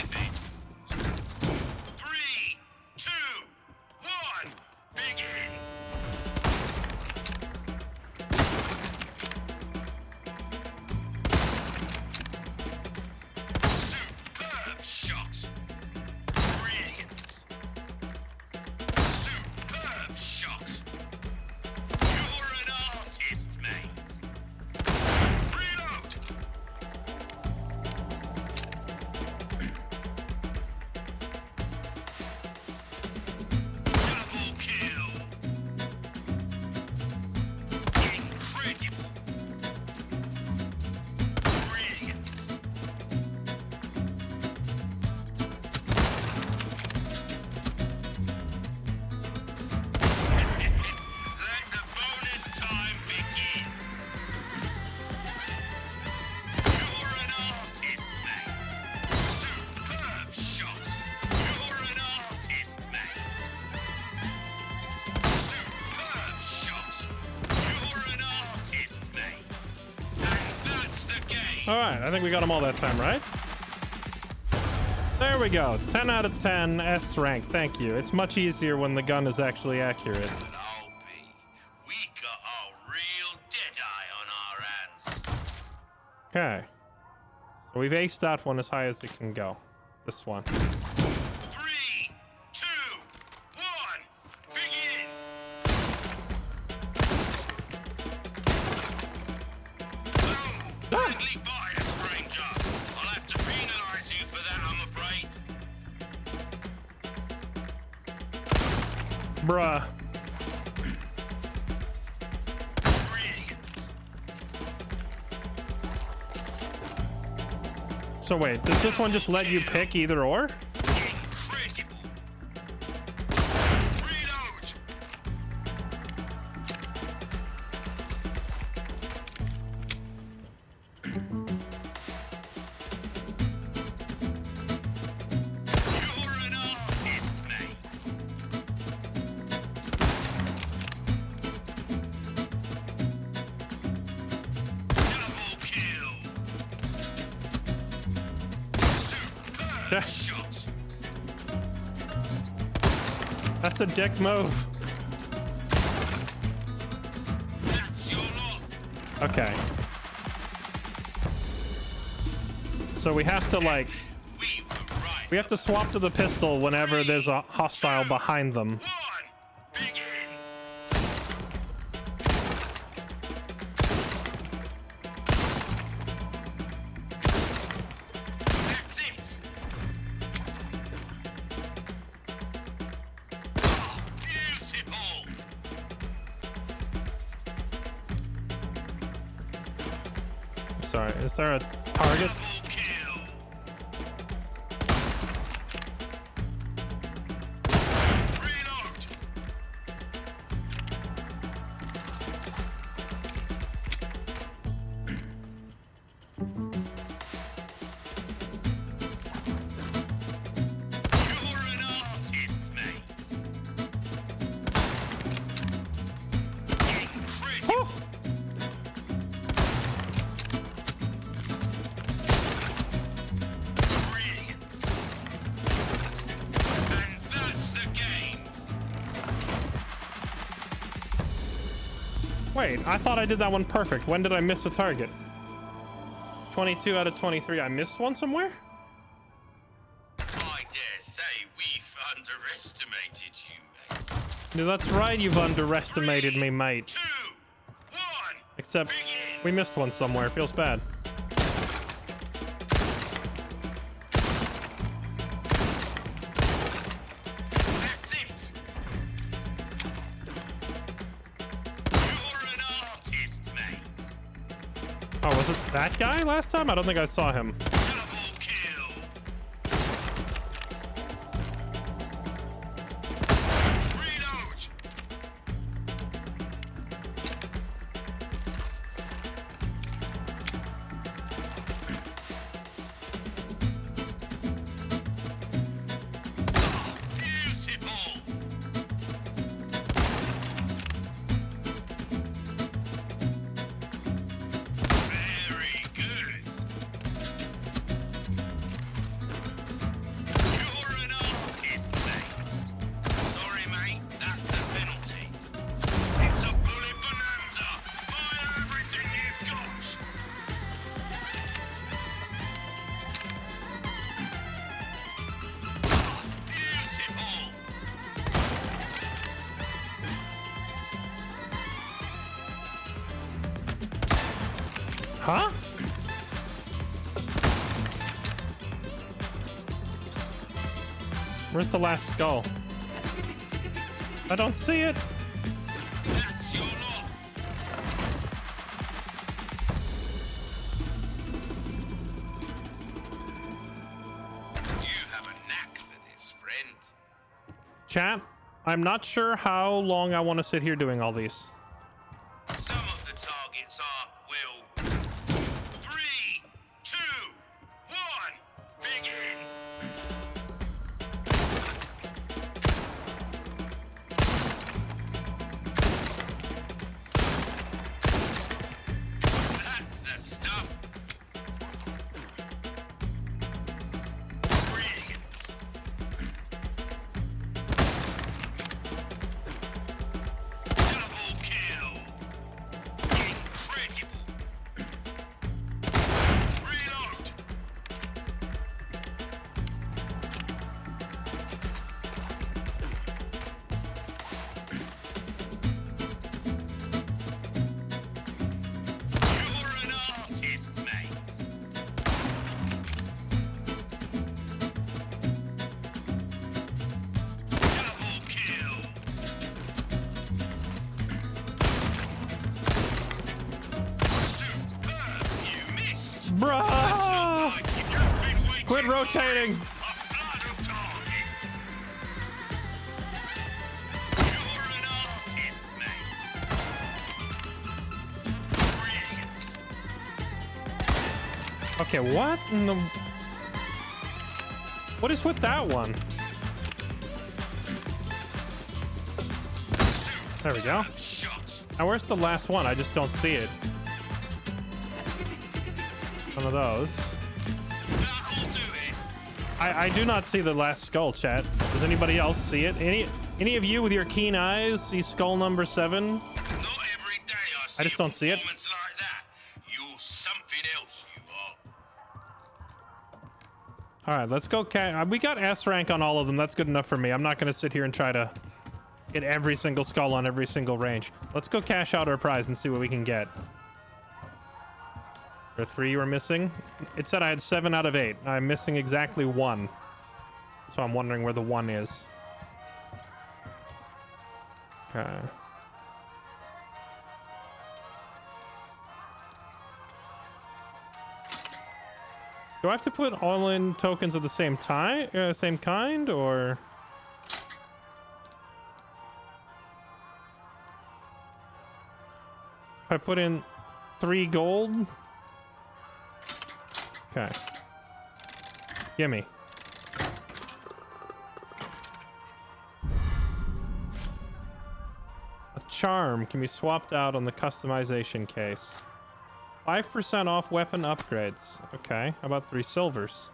2, 1, begin. Superb shot. Brilliant. Superb shot. You're an artist, mate. Reload. Double kill. Incredible. Brilliant. Let the bonus time begin. You're an artist, mate. Superb shot. You're an artist, mate. Superb shot. You're an artist, mate. And that's the game. All right, I think we got them all that time, right? There we go. 10 out of 10, S rank. Thank you. It's much easier when the gun is actually accurate. And I'll be. We got a real deadeye on our hands. Okay. So we've aced that one as high as it can go. This one. 3, 2, 1, begin. Oh, friendly fire, stranger. I'll have to penalize you for that, I'm afraid. Bruh. Brilliant. So wait, does this one just let you pick either or? Incredible. Reload. You're an artist, mate. Okay. shot. That's a dick move. That's your lot. Okay. So we have to like, We were right. we have to swap to the pistol whenever there's a hostile behind them. One. Begin. That's it. Oh, beautiful. Sorry, is there a target? Double kill. Reload. You're an artist, mate. Incredible. Brilliant. And that's the game. Wait, I thought I did that one perfect. When did I miss a target? 22 out of 23. I missed one somewhere? I dare say we've underestimated you, mate. No, that's right, you've underestimated me, mate. 2, 1. Except Begin. we missed one somewhere. Feels bad. That's it. You're an artist, mate. Oh, was it that guy last time? I don't think I saw him. Double kill. Reload. Beautiful. Very good. You're an artist, mate. Sorry, mate. That's a penalty. It's a bullet bonanza. Fire everything you've got. Beautiful. Huh? Where's the last skull? I don't see it. That's your lot. You have a knack for this, friend. Chat, I'm not sure how long I want to sit here doing all these. Some of the targets are, well, 3, 2, 1, begin. That's the stuff. Brilliant. Double kill. Incredible. Reload. You're an artist, mate. Double kill. Superb. You missed. Bruh! Like you've been waiting Quit for rotating. a flood of targets. You're an artist, mate. Brilliant. Okay, what in the... What is with that one? There we go. Shot. Now where's the last one? I just don't see it. One of those. That'll do it. I do not see the last skull, chat. Does anybody else see it? Any of you with your keen eyes see skull number 7? Not every day I just don't see it. performance like that. You're something else, you are. All right, let's go. We got S rank on all of them. That's good enough for me. I'm not going to sit here and try to get every single skull on every single range. Let's go cash out our prize and see what we can get. There are 3 you were missing. It said I had 7 out of 8. I'm missing exactly 1. So I'm wondering where the 1 is. Okay. Do I have to put all in tokens of the same same kind, or? If I put in 3 gold. Okay. Gimme. A charm can be swapped out on the customization case. 5% off weapon upgrades. Okay, how about 3 silvers?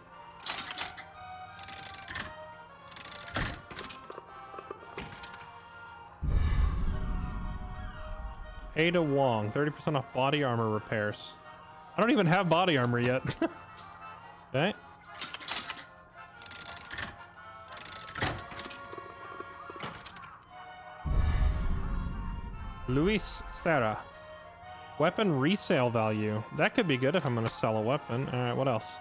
Ada Wong, 30% off body armor repairs. I don't even have body armor yet. Okay. Luis Serra. Weapon resale value. That could be good if I'm going to sell a weapon. All right, what else?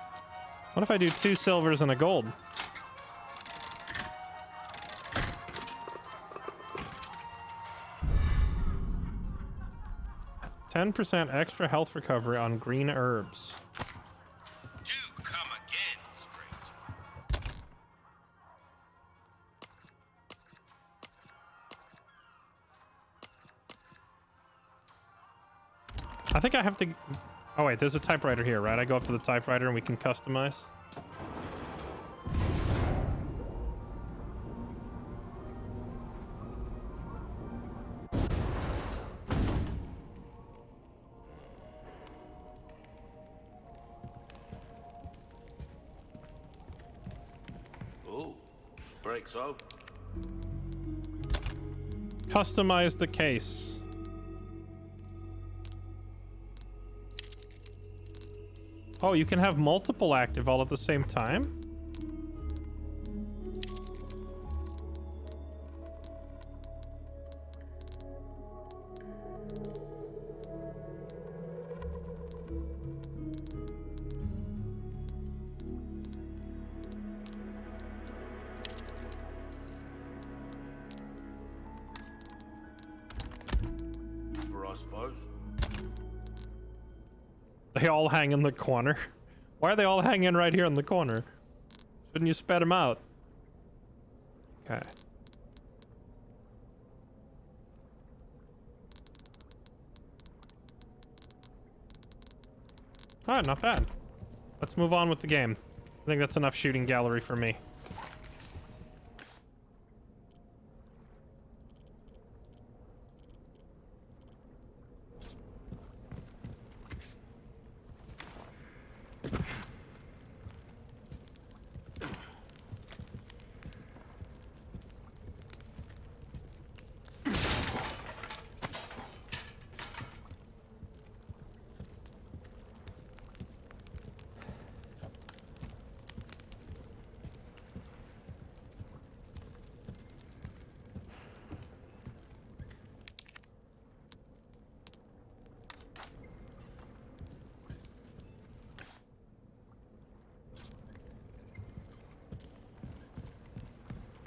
What if I do 2 silvers and a gold? %, extra health recovery on green herbs. Do come again, stranger. I think I have to... Oh, wait, there's a typewriter here, right? I go up to the typewriter and we can customize. Oh, breaks out. Customize the case. Oh, you can have multiple active all at the same time? I suppose. They all hang in the corner. Why are they all hanging right here in the corner? Shouldn't you spread them out? Okay. All right, not bad. Let's move on with the game. I think that's enough shooting gallery for me.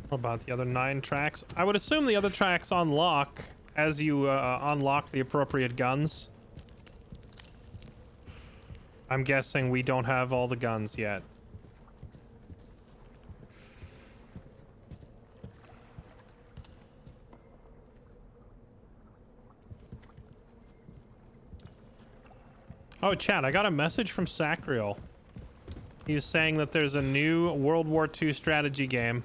What about the other 9 tracks? I would assume the other tracks unlock as you unlock the appropriate guns. I'm guessing we don't have all the guns yet. Oh, chat, I got a message from Sacriel. He was saying that there's a new World War II strategy game.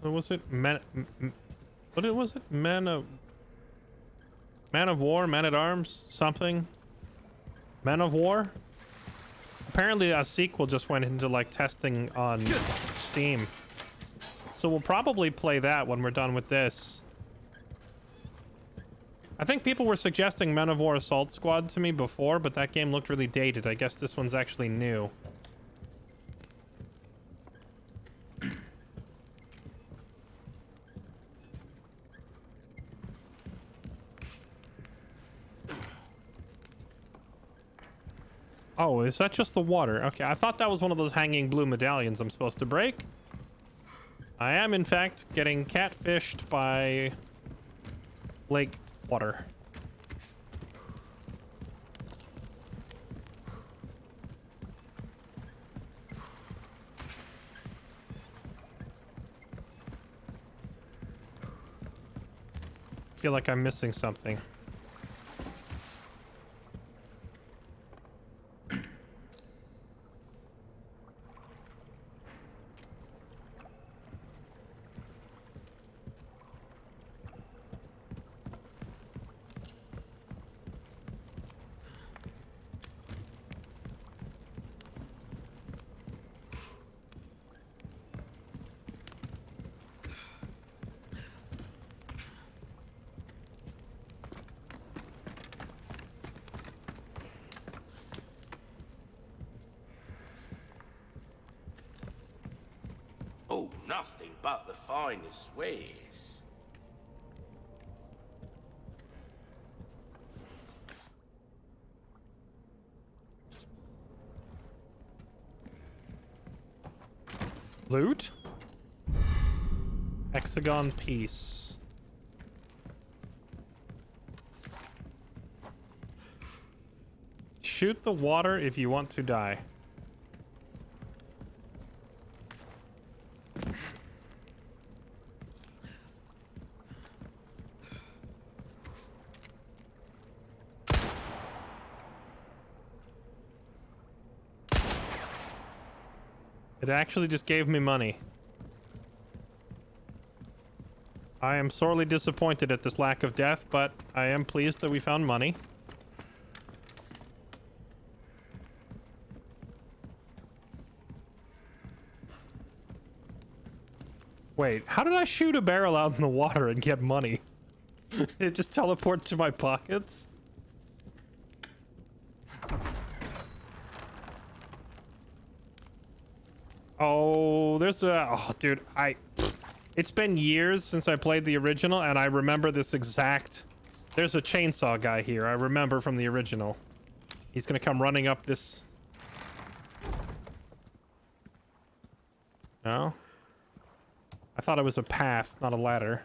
What was it? What was it? Man of War, Man at Arms, something. Men of War. Apparently a sequel just went into like testing on Steam. So we'll probably play that when we're done with this. I think people were suggesting Men of War Assault Squad to me before, but that game looked really dated. I guess this one's actually new. Oh, is that just the water? Okay, I thought that was one of those hanging blue medallions I'm supposed to break. I am, in fact, getting catfished by lake water. I feel like I'm missing something. Oh, nothing but the finest wares. Loot? Hexagon piece. Shoot the water if you want to die. It actually just gave me money. I am sorely disappointed at this lack of death, but I am pleased that we found money. Wait, how did I shoot a barrel out in the water and get money? It just teleported to my pockets? Oh, there's a... Oh, dude, it's been years since I played the original, and I remember this exact... There's a chainsaw guy here. I remember from the original. He's gonna come running up this... No? I thought it was a path, not a ladder.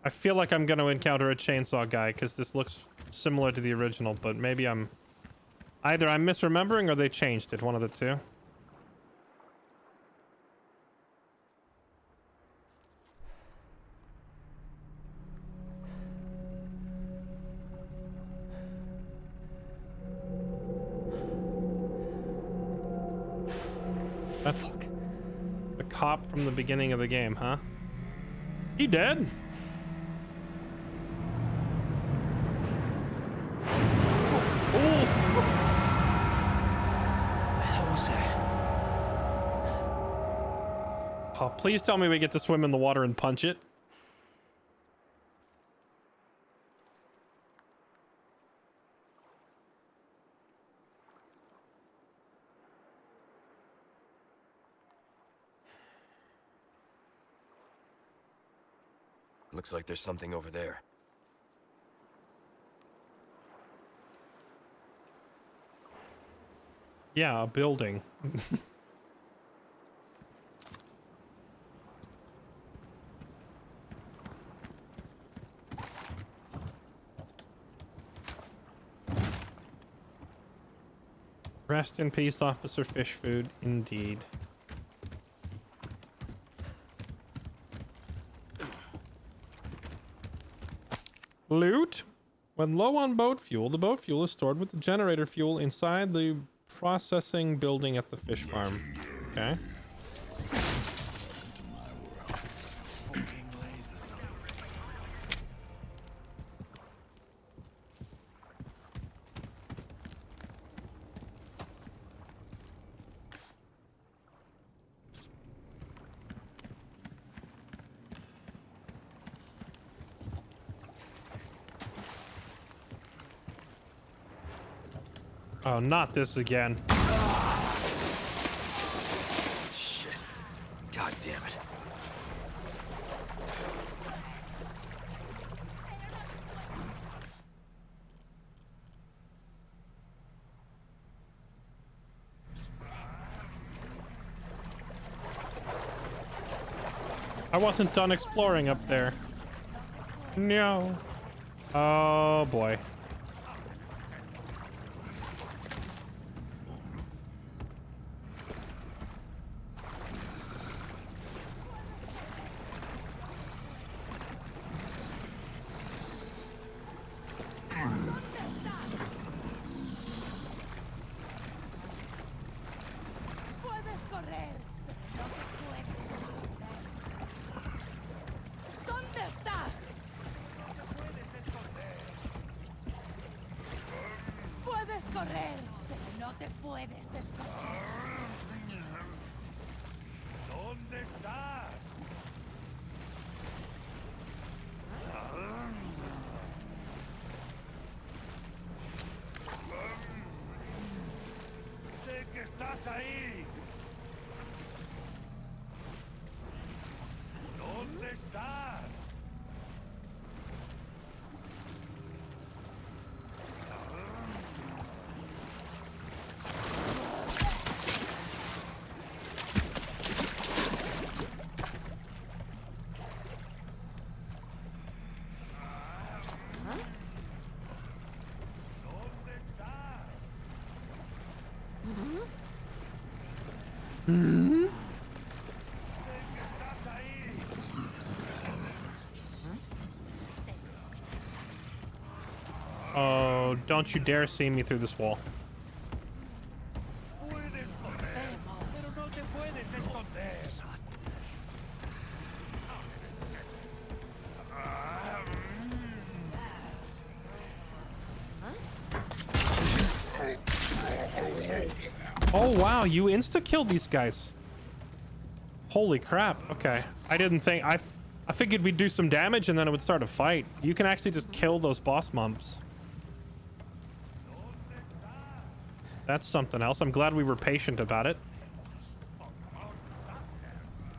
I feel like I'm gonna encounter a chainsaw guy, because this looks similar to the original, but maybe I'm... Either I'm misremembering or they changed it, one of the two. That's like the cop from the beginning of the game, huh? He dead? Oh, please tell me we get to swim in the water and punch it. Looks like there's something over there. Yeah, a building. Rest in peace, Officer Fishfood, indeed. Loot. When low on boat fuel, the boat fuel is stored with the generator fuel inside the processing building at the fish farm. Okay. To my world. Fucking laser sight. Oh, not this again. Shit. God damn it. I wasn't done exploring up there. No. Oh boy. Puedes correr, pero no te puedes esconder. ¿Dónde estás? Puedes correr, pero no te puedes esconder. ¿Dónde estás? Sé que estás ahí. ¿Dónde estás? ¿Dónde estás? Sé que estás ahí. Oh, don't you dare see me through this wall. Puedes correr, pero no te puedes esconder. Oh wow, you insta-killed these guys. Holy crap. Okay. I didn't think I figured we'd do some damage and then it would start a fight. You can actually just kill those boss mobs. That's something else. I'm glad we were patient about it.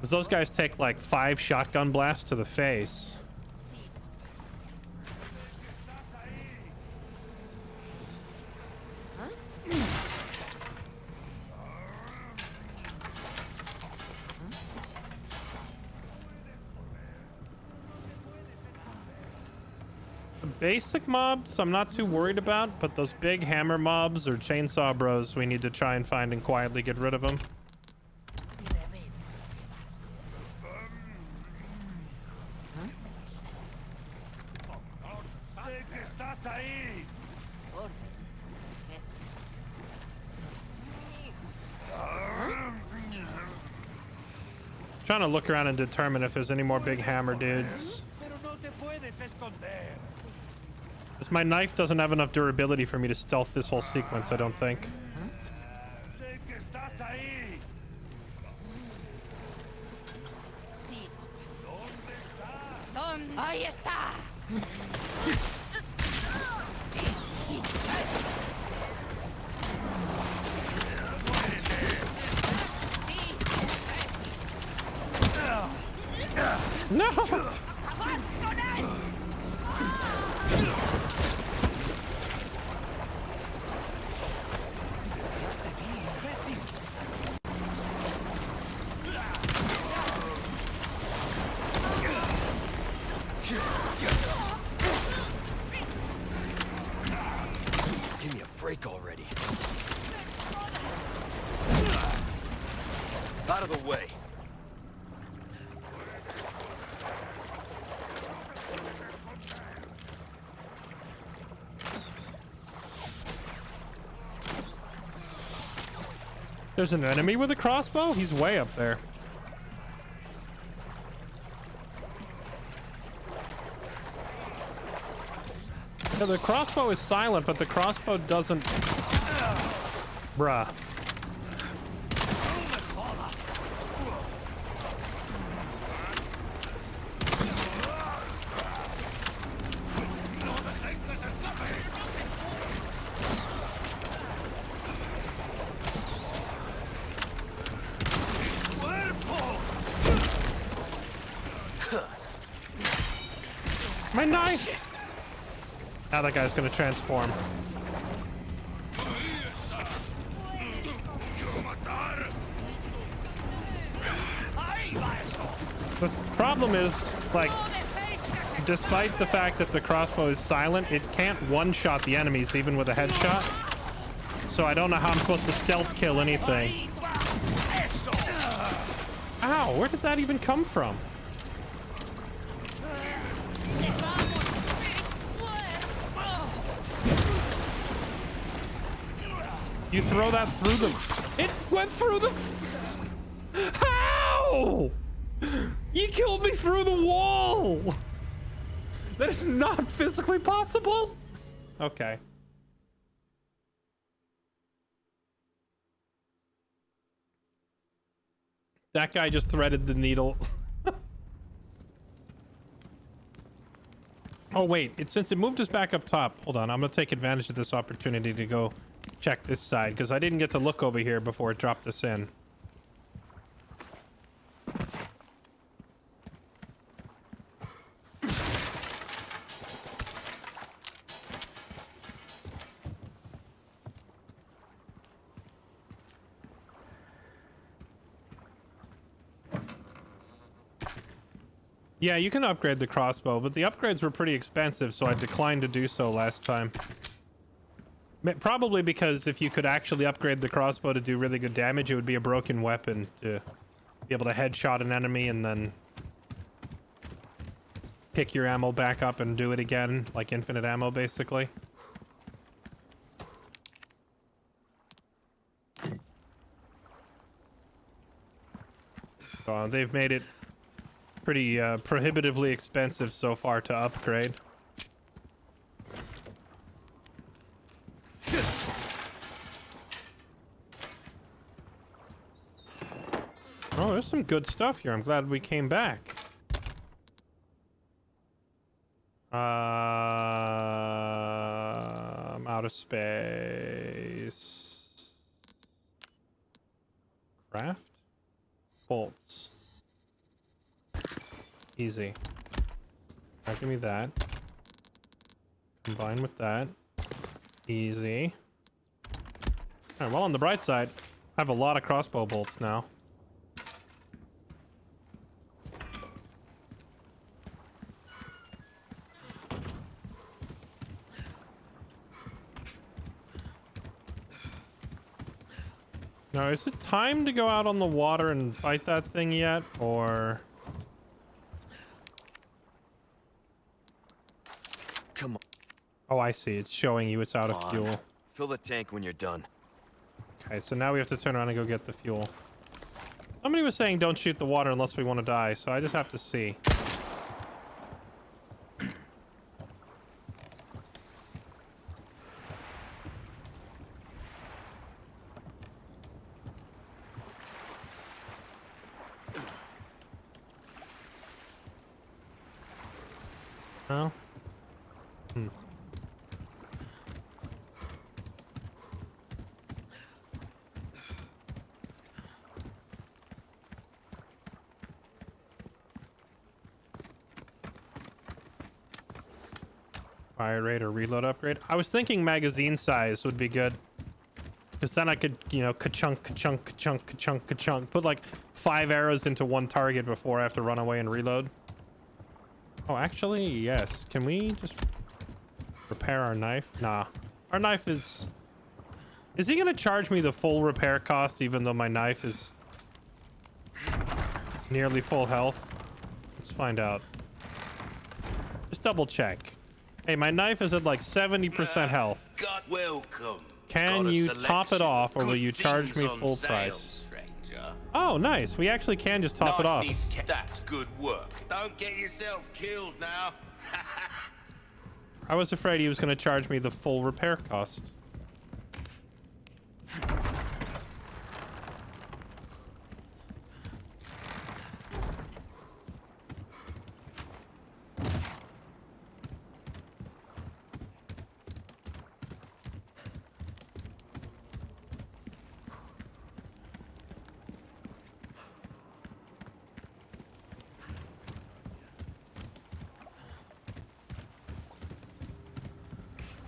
'Cause those guys take like 5 shotgun blasts to the face. The basic mobs I'm not too worried about, but those big hammer mobs or chainsaw bros, we need to try and find and quietly get rid of them. Sé que estás ahí. Trying to look around and determine if there's any more big hammer dudes. Pero no te puedes esconder. 'Cause my knife doesn't have enough durability for me to stealth this whole sequence, I don't think. Sé que estás ahí. ¿Dónde? ¡Ahí está! No! ¡Acabad con él! Give me a break already. Out of the way. There's an enemy with a crossbow? He's way up there. Yeah, the crossbow is silent, but the crossbow doesn't... Bruh. Now that guy's gonna transform. The problem is, like, despite the fact that the crossbow is silent, it can't one-shot the enemies even with a headshot. So I don't know how I'm supposed to stealth kill anything. Ow, where did that even come from? You throw that through the... It went through the... How? You killed me through the wall! That is not physically possible! Okay. That guy just threaded the needle. Oh wait, since it moved us back up top. Hold on, I'm gonna take advantage of this opportunity to go check this side, because I didn't get to look over here before it dropped us in. Yeah, you can upgrade the crossbow, but the upgrades were pretty expensive, so I declined to do so last time. Probably because if you could actually upgrade the crossbow to do really good damage, it would be a broken weapon to be able to headshot an enemy and then pick your ammo back up and do it again, like infinite ammo, basically. They've made it pretty prohibitively expensive so far to upgrade. Oh, there's some good stuff here. I'm glad we came back. I'm out of space. Craft? Bolts. Easy. Now give me that. Combine with that. Easy. Alright, well, on the bright side, I have a lot of crossbow bolts now. Now, is it time to go out on the water and fight that thing yet, or... Come on. Oh, I see. It's showing you it's out of fuel. Fill the tank when you're done. Okay, so now we have to turn around and go get the fuel. Somebody was saying don't shoot the water unless we want to die, so I just have to see. No? Fire rate or reload upgrade. I was thinking magazine size would be good. Because then I could, you know, ka-chunk, ka-chunk, ka-chunk, ka-chunk, ka-chunk. Put like 5 arrows into one target before I have to run away and reload. Oh, actually, yes. Can we just repair our knife? Nah. Our knife is... Is he gonna charge me the full repair cost even though my knife is nearly full health? Let's find out. Just double check. Hey, my knife is at like 70% health. God welcome. Can Got a you top it selection off, or of will good you charge me things on full sale, price? stranger. Oh, nice. We actually can just top it off. That's good work. Don't get yourself killed now. I was afraid he was going to charge me the full repair cost.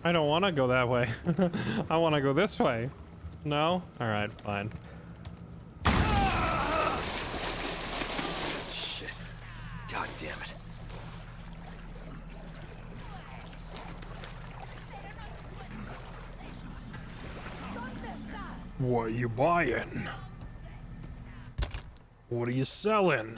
I don't want to go that way. I want to go this way. No? All right, fine. Shit. God damn it. What are you buying? What are you selling?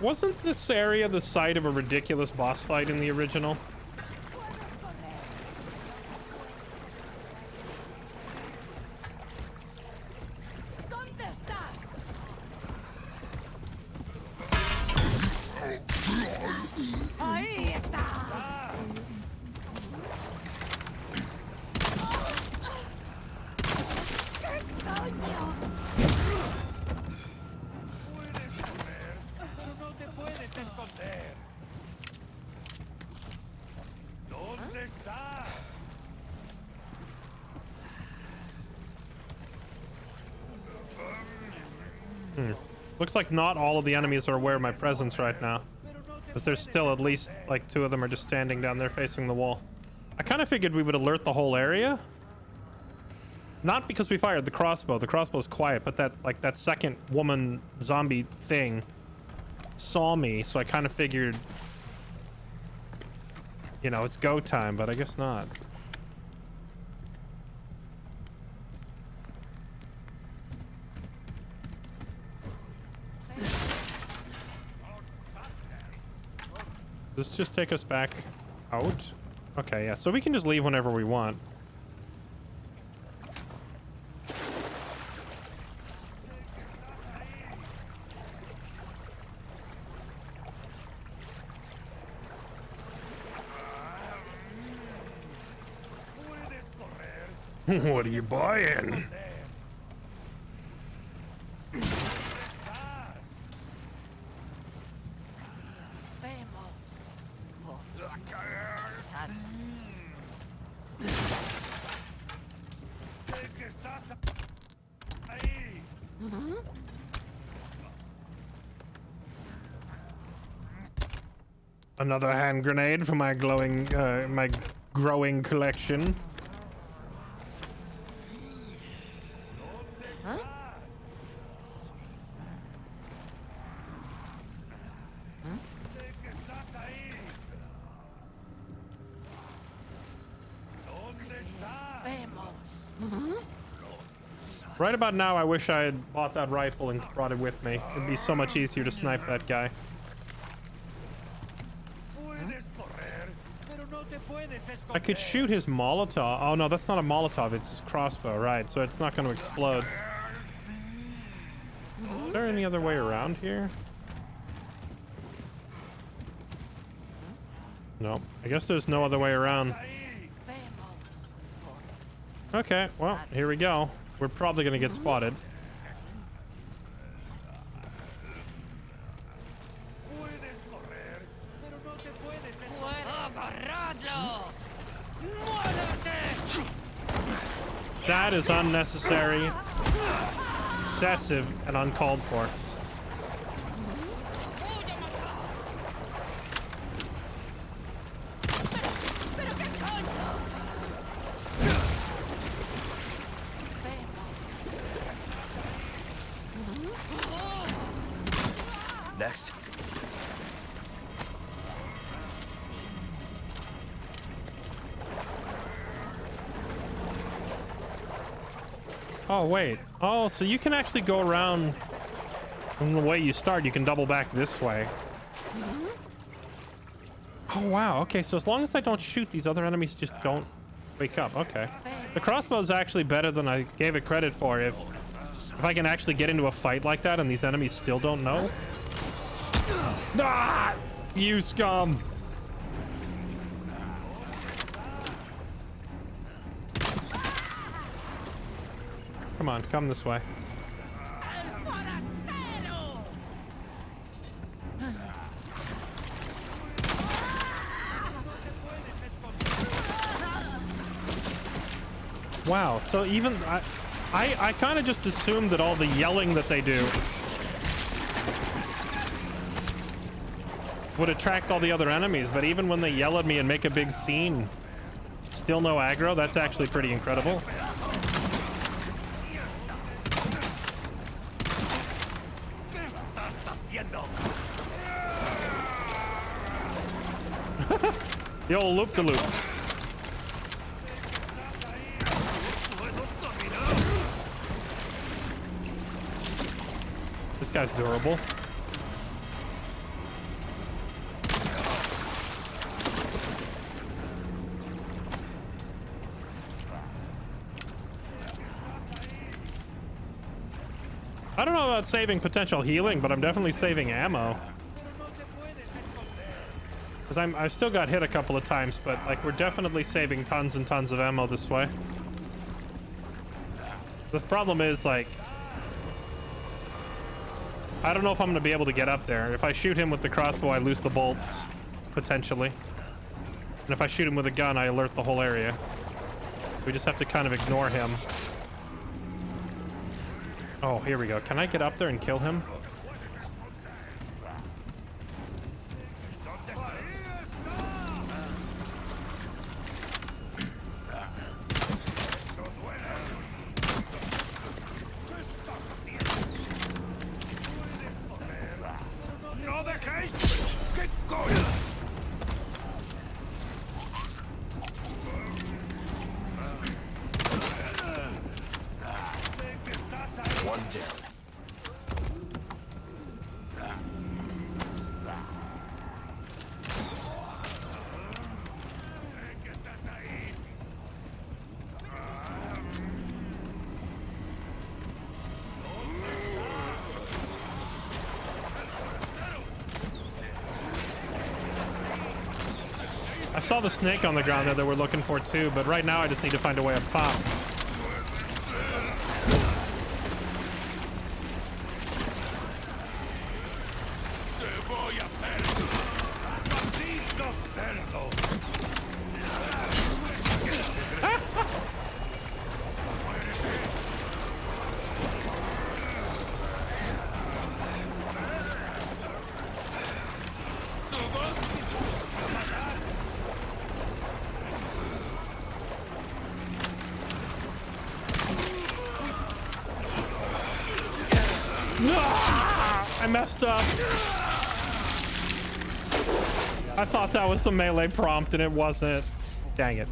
Wasn't this area the site of a ridiculous boss fight in the original? ¿Dónde estás? Ahí está. ¿Qué coño? Puedes correr, pero no te puedes esconder. ¿Dónde estás? Looks like not all of the enemies are aware of my presence right now. Because there's still at least like 2 of them are just standing down there facing the wall. I kind of figured we would alert the whole area. Not because we fired the crossbow. The crossbow's quiet, but that second woman zombie thing saw me, so I kind of figured, you know, it's go time, but I guess not. Does this just take us back out? Okay, yeah, so we can just leave whenever we want. Puedes correr. What are you buying? Sé que estás ahí. Another hand grenade for my my growing collection. Sé que estás ahí. ¿Dónde estás? Right about now, I wish I had bought that rifle and brought it with me. It'd be so much easier to snipe that guy. Puedes correr, pero no te puedes esconder. I could shoot his Molotov. Oh no, that's not a Molotov. It's his crossbow, right? So it's not going to explode. Is there any other way around here? No, I guess there's no other way around. Okay, well, here we go. We're probably gonna get spotted. Puedes correr, pero no te puedes esconder. ¡Agarradlo! ¡Muérdete! That is unnecessary, excessive, and uncalled for. ¿Pero qué coño? Next. Oh, wait. Oh, so you can actually go around from the way you start. You can double back this way. Oh, wow. Okay, so as long as I don't shoot, these other enemies just don't wake up. Okay. The crossbow is actually better than I gave it credit for. If I can actually get into a fight like that and these enemies still don't know. Ah! You scum! Come on, come this way. ¡El forastero! Wow, so even I kind of just assumed that all the yelling that they do would attract all the other enemies, but even when they yell at me and make a big scene, still no aggro. That's actually pretty incredible. ¿Qué estás haciendo? The old loop-de-loop. ¿Puedo caminar? This guy's durable. I don't know about saving potential healing, but I'm definitely saving ammo. Because I've still got hit a couple of times, but like we're definitely saving tons and tons of ammo this way. The problem is like, I don't know if I'm going to be able to get up there. If I shoot him with the crossbow, I lose the bolts, potentially. And if I shoot him with a gun, I alert the whole area. We just have to kind of ignore him. Oh, here we go. Can I get up there and kill him? ¡No dejéis! ¡Qué coño! One down. I saw the snake on the ground there that we're looking for too, but right now I just need to find a way up top. ¡Te voy a hacer! ¡Maldito cerdo! I messed up. I thought that was the melee prompt and it wasn't. Dang it.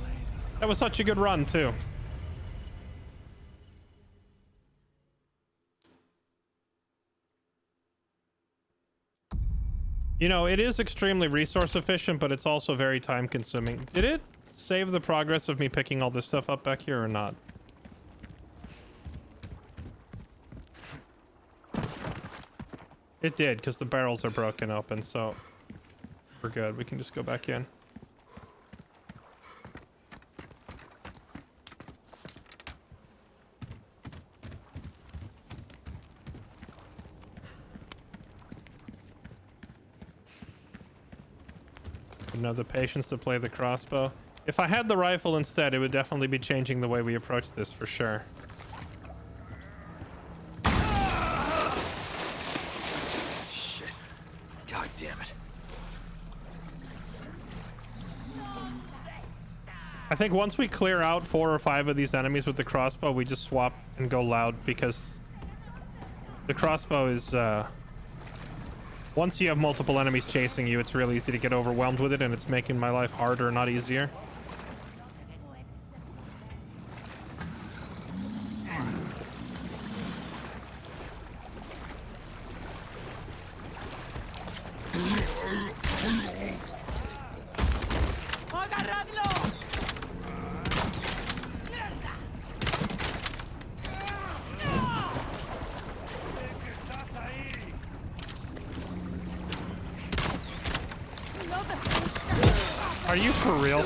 That was such a good run too. You know, it is extremely resource efficient, but it's also very time consuming. Did it save the progress of me picking all this stuff up back here or not? It did, because the barrels are broken open, so we're good. We can just go back in. Another patience to play the crossbow. If I had the rifle instead, it would definitely be changing the way we approach this for sure. Shit. God damn it. I think once we clear out 4 or 5 of these enemies with the crossbow, we just swap and go loud, because the crossbow is, once you have multiple enemies chasing you, it's real easy to get overwhelmed with it, and it's making my life harder, not easier. ¡Agarradlo! Are you for real?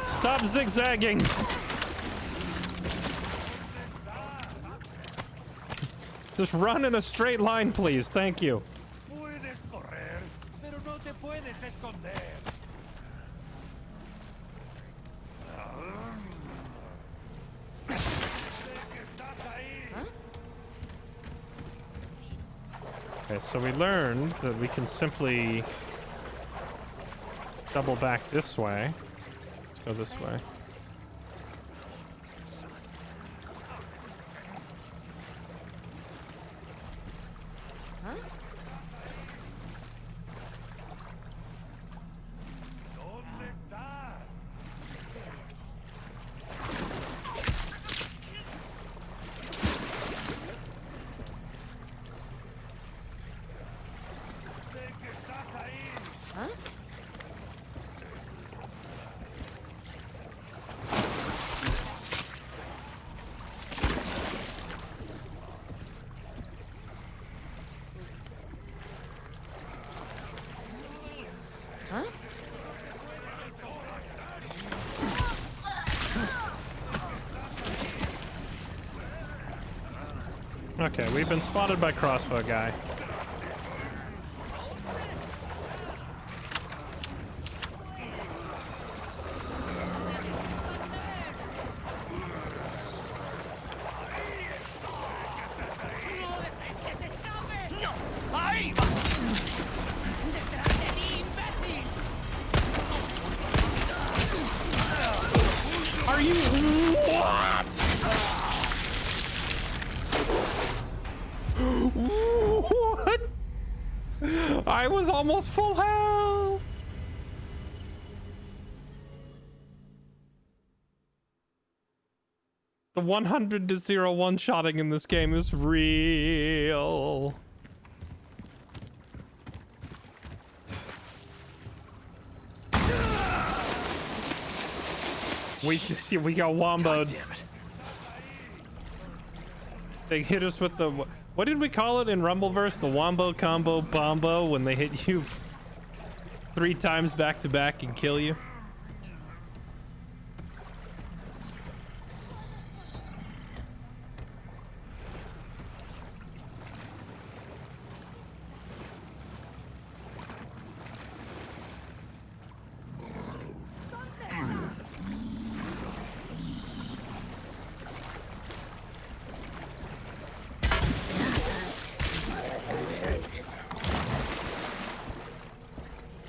Stop zigzagging! Just run in a straight line, please. Thank you. Puedes correr, pero no te puedes esconder. Okay, so we learned that we can simply double back this way. Let's go this way. ¿Dónde estás? Sé que estás ahí. Okay, we've been spotted by crossbow guy. Are you what? What? I was almost full health. The 100 to 0 one-shotting in this game is real. We got womboed. Damn it. They hit us with the, what did we call it in Rumbleverse? The wombo combo bombo, when they hit you 3 times back to back and kill you.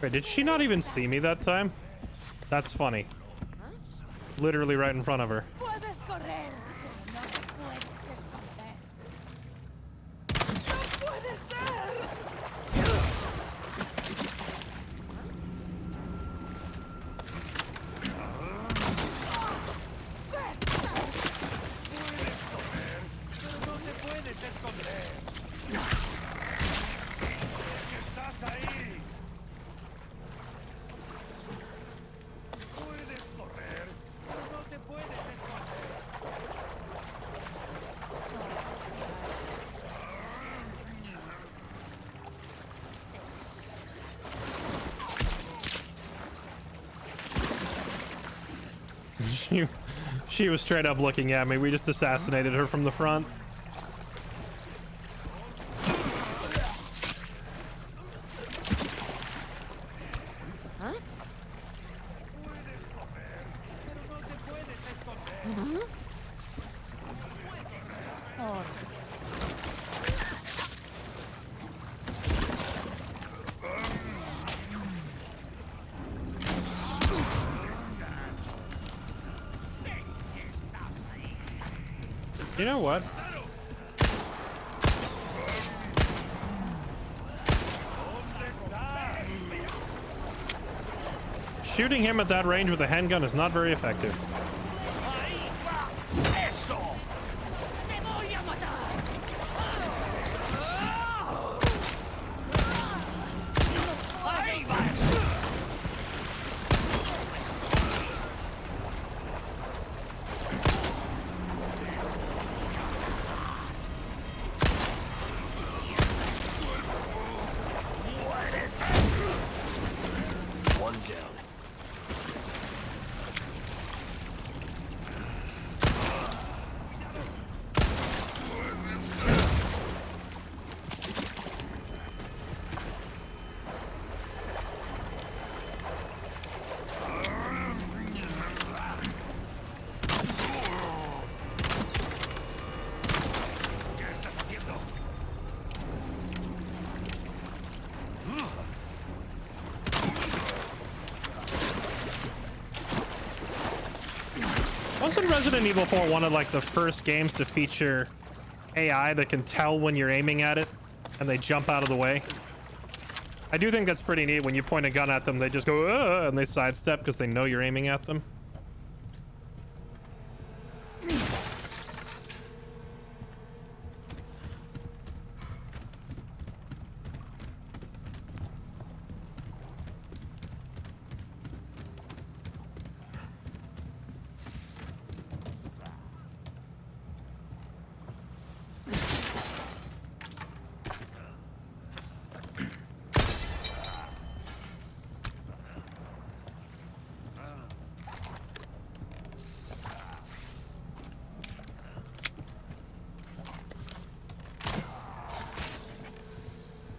Wait, did she not even see me that time? That's funny. Literally right in front of her. Puedes correr, pero no te puedes esconder. ¡No puede ser! Pero no te puedes esconder. Estás ahí. Puedes correr, pero no te puedes esconder. She was straight up looking at me. We just assassinated her from the front. You know what? Shooting him at that range with a handgun is not very effective. ¡Eso! ¡Te voy a matar! ¡Ahí vas! One down. Wasn't Resident Evil 4 one of like the first games to feature AI that can tell when you're aiming at it and they jump out of the way? I do think that's pretty neat. When you point a gun at them, they just go and they sidestep because they know you're aiming at them.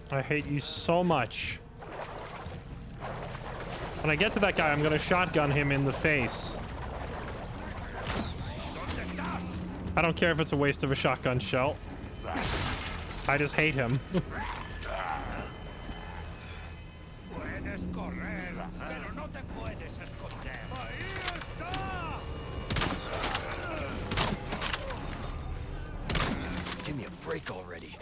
I hate you so much. When I get to that guy, I'm gonna shotgun him in the face. I don't care if it's a waste of a shotgun shell. I just hate him. Puedes correr, pero no te puedes esconder. ¡Ahí está! Give me a break already.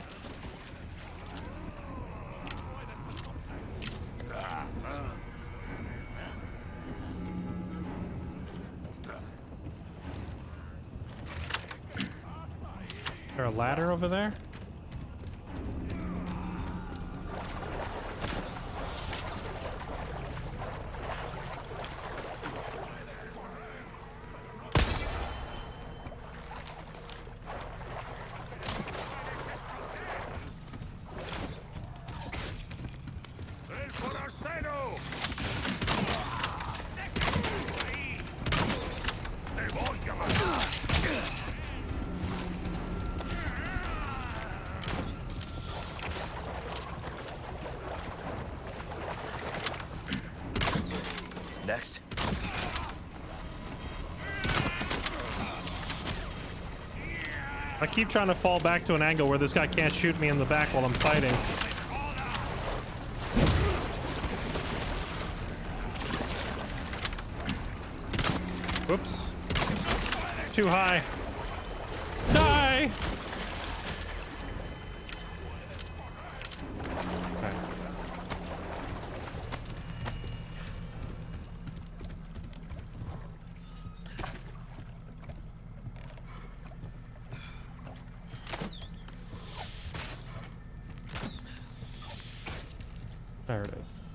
Is there a ladder over there? ¡El forastero! ¡Te voy a matar! Next. I keep trying to fall back to an angle where this guy can't shoot me in the back while I'm fighting. Whoops. Too high. Die! Okay. There it is.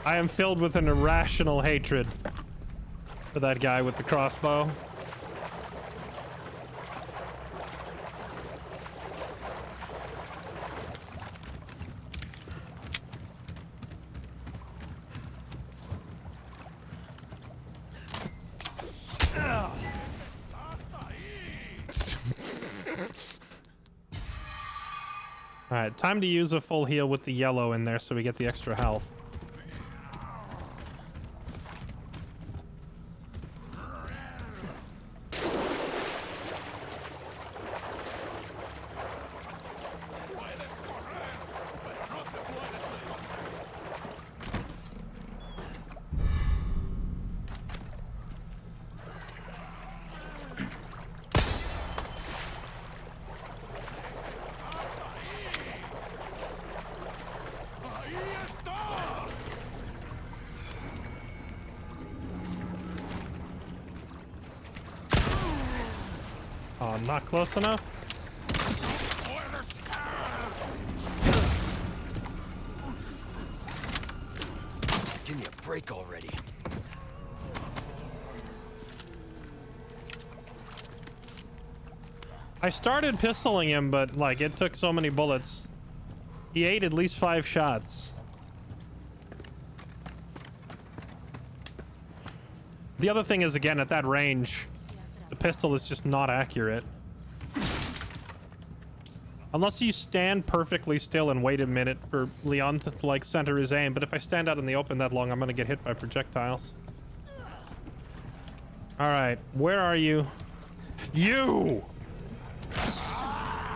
I am filled with an irrational hatred for that guy with the crossbow. Alright, time to use a full heal with the yellow in there so we get the extra health. Oh, not close enough? Give me a break already. I started pistoling him, but like it took so many bullets. He ate at least 5 shots. The other thing is, again, at that range, the pistol is just not accurate. Unless you stand perfectly still and wait a minute for Leon to like center his aim, but if I stand out in the open that long, I'm gonna get hit by projectiles. All right, where are you? You!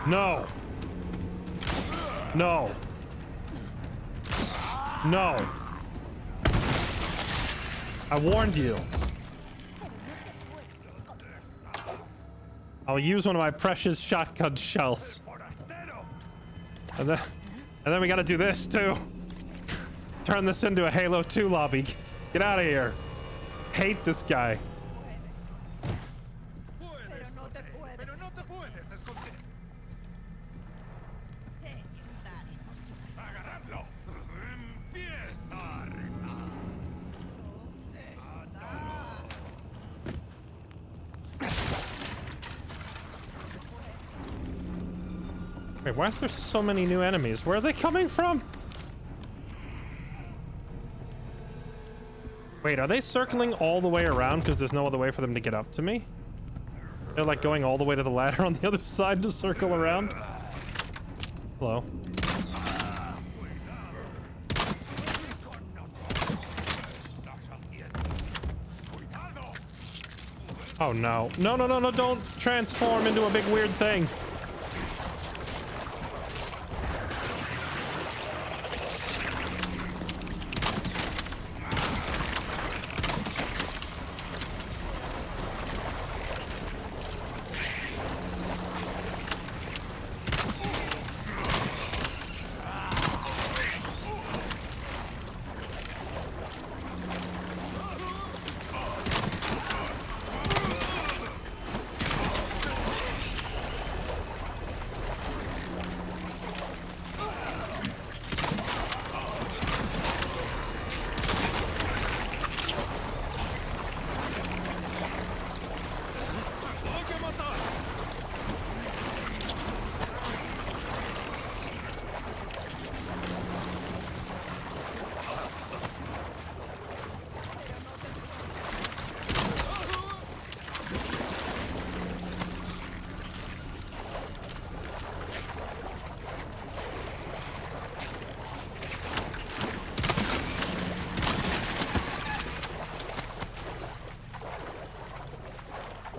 No. No. No. I warned you. I'll use one of my precious shotgun shells. And then we gotta do this too. Turn this into a Halo 2 lobby. Get out of here. Hate this guy. Pero no te puedes. Pero no te puedes esconder. Sé que estaremos. Agarradlo. Empieza a rezar. Wait, why is there so many new enemies? Where are they coming from? Wait, are they circling all the way around because there's no other way for them to get up to me? They're like going all the way to the ladder on the other side to circle around? Hello. Oh no. No, no, no, no, don't transform into a big weird thing.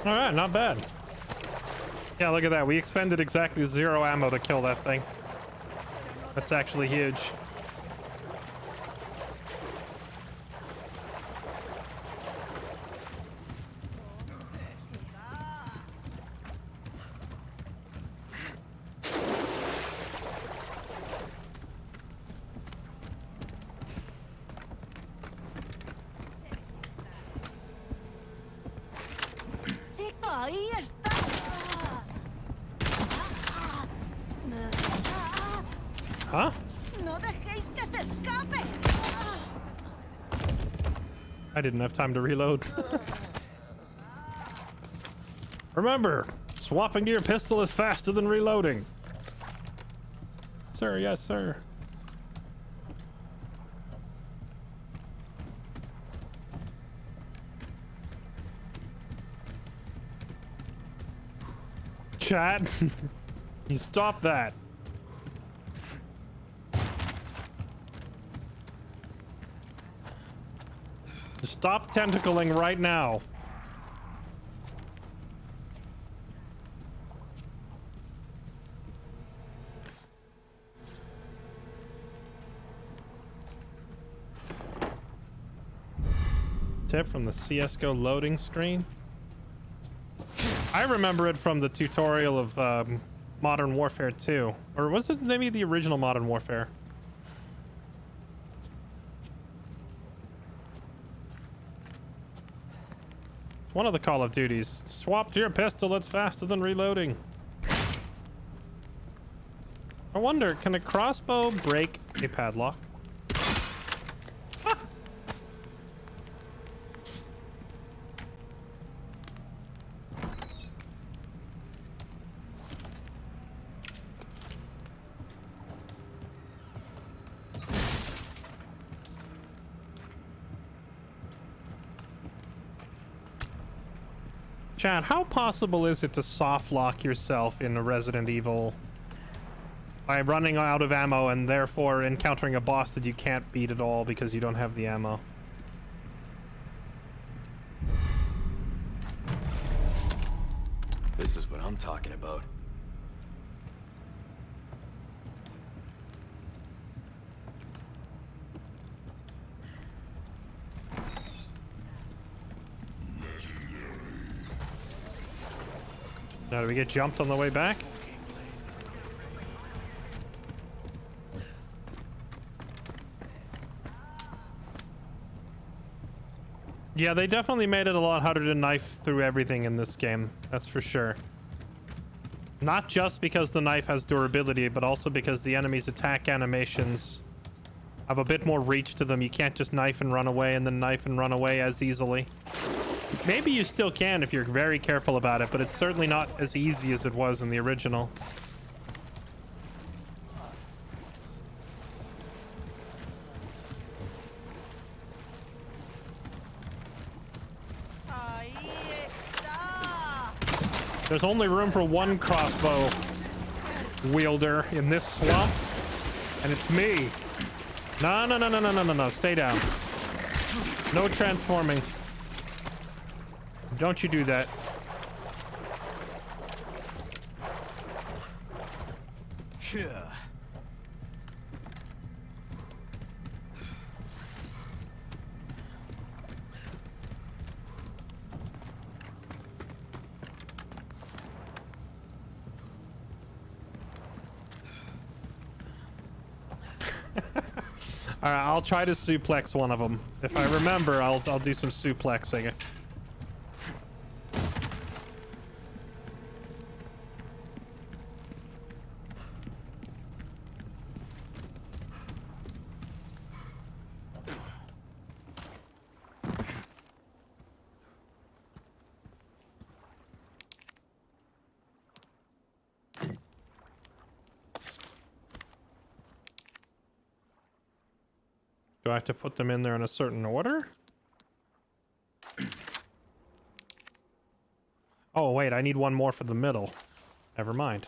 All right, not bad. Yeah, look at that. We expended exactly 0 ammo to kill that thing. That's actually huge. Sí, ahí está. Huh? No dejéis que se escape. I didn't have time to reload. Remember, swapping to your pistol is faster than reloading. Sir, yes, sir. Chat, you stop that. Just stop tentacling right now. Tip from the CSGO loading screen. I remember it from the tutorial of Modern Warfare 2. Or was it maybe the original Modern Warfare? One of the Call of Duties. Swap to your pistol, it's faster than reloading. I wonder, can a crossbow break a padlock? Chad, how possible is it to soft lock yourself in a Resident Evil by running out of ammo and therefore encountering a boss that you can't beat at all because you don't have the ammo. This is what I'm talking about. Now, do we get jumped on the way back? Yeah, they definitely made it a lot harder to knife through everything in this game. That's for sure. Not just because the knife has durability, but also because the enemy's attack animations have a bit more reach to them. You can't just knife and run away and then knife and run away as easily. Maybe you still can if you're very careful about it, but it's certainly not as easy as it was in the original. Ahí está. There's only room for one crossbow wielder in this swamp, and it's me. No, no, no, no, no, no, no, no. Stay down. No transforming. Don't you do that. Yeah. All right, I'll try to suplex one of them. If I remember, I'll do some suplexing. Do I have to put them in there in a certain order? Oh, wait, I need one more for the middle. Never mind.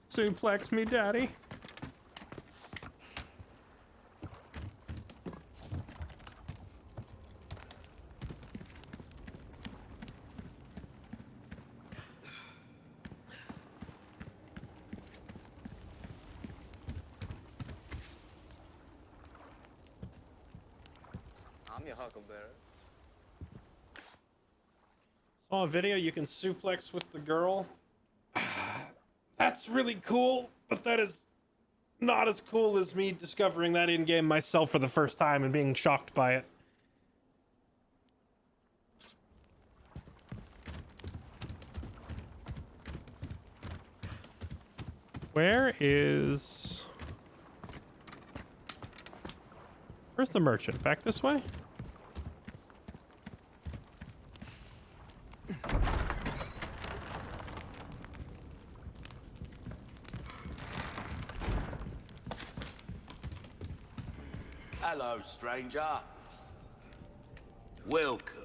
Suplex me, daddy. I'm your huckleberry. Saw a video you can suplex with the girl. That's really cool, but that is not as cool as me discovering that in game myself for the first time and being shocked by it. Where's the merchant? Back this way? Hello, stranger. Welcome.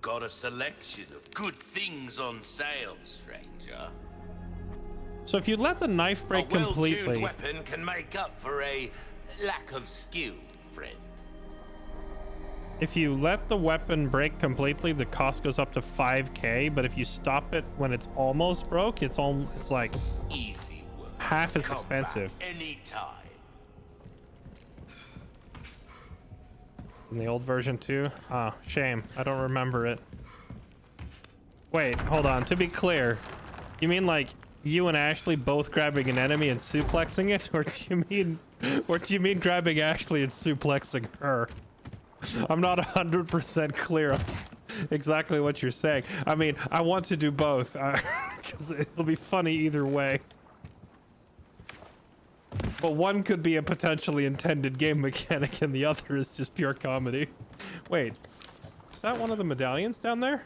Got a selection of good things on sale, stranger. So if you let the knife break A well-tuned completely, weapon can make up for a lack of skill, friend. if you let the weapon break completely, the cost goes up to 5k, but if you stop it when it's almost broke, it's like Easy work. half as Come expensive. back anytime. In the old version too? Ah, shame. I don't remember it. Wait, hold on. To be clear, you mean like you and Ashley both grabbing an enemy and suplexing it, or do you mean grabbing Ashley and suplexing her? I'm not 100% clear on exactly what you're saying. I mean, I want to do both because it'll be funny either way. But one could be a potentially intended game mechanic and the other is just pure comedy. Wait, is that one of the medallions down there?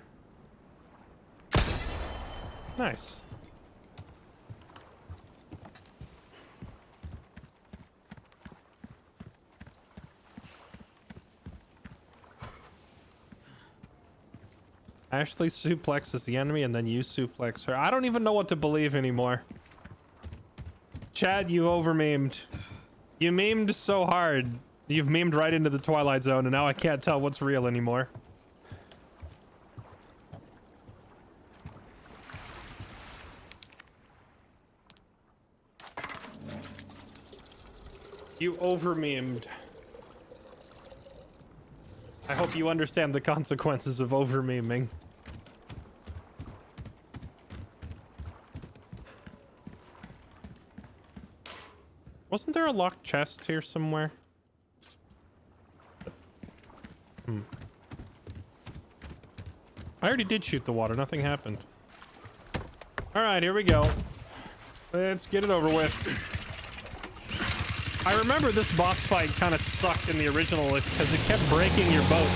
Ashley suplexes the enemy and then you suplex her. I don't even know what to believe anymore. Chad, you over-memed. You memed so hard. You've memed right into the Twilight Zone, and now I can't tell what's real anymore. You over-memed. I hope you understand the consequences of over-meming. Wasn't there a locked chest here somewhere? I already did shoot the water. Nothing happened. All right, here we go. Let's get it over with. I remember this boss fight kind of sucked in the original because it kept breaking your boat.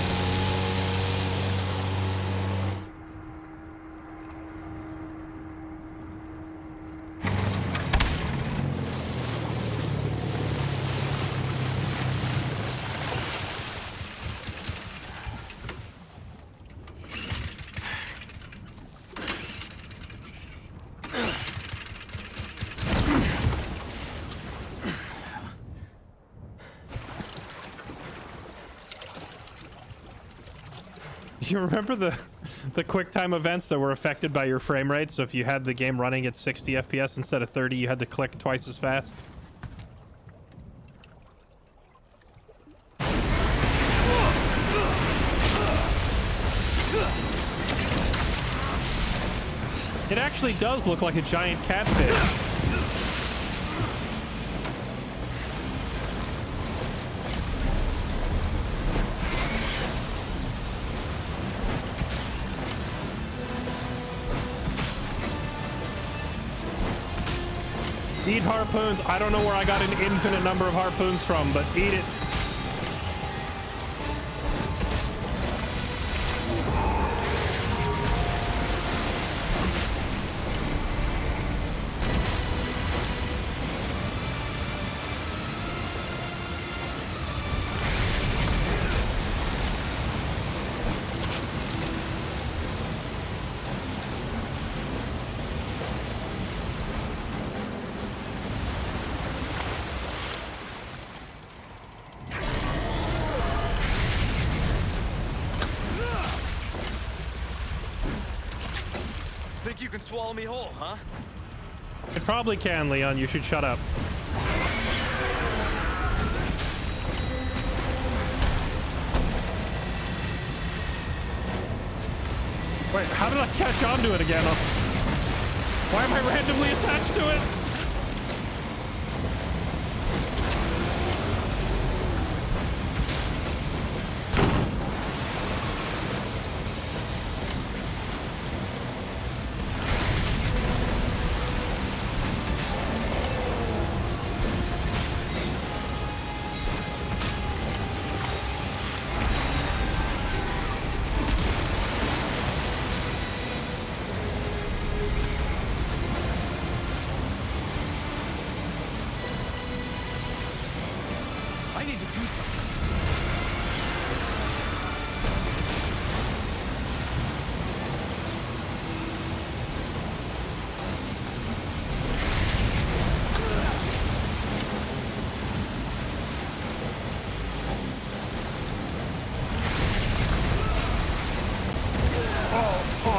You remember the quick time events that were affected by your frame rate? So if you had the game running at 60 FPS instead of 30, you had to click twice as fast. It actually does look like a giant catfish. Eat harpoons. I don't know where I got an infinite number of harpoons from, but eat it. Think you can swallow me whole, huh? It probably can, Leon. You should shut up. Wait, how did I catch onto it again? Why am I randomly attached to it?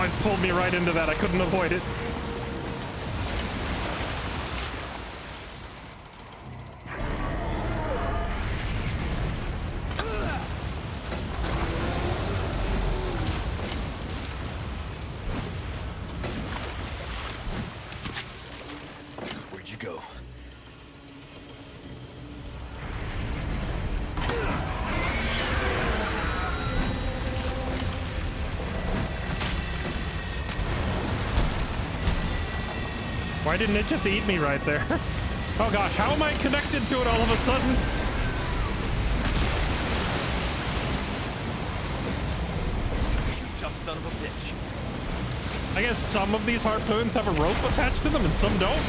It pulled me right into that. I couldn't avoid it. Where'd you go? Why didn't it just eat me right there? Oh gosh, how am I connected to it all of a sudden? You tough son of a bitch. I guess some of these harpoons have a rope attached to them and some don't.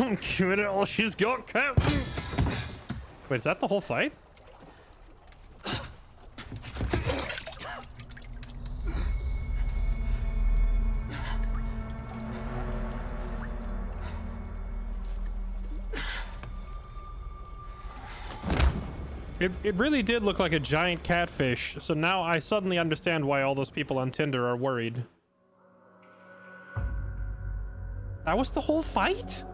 Give it all she's got, Captain. Wait, is that the whole fight? It really did look like a giant catfish, so now I suddenly understand why all those people on Tinder are worried. That was the whole fight?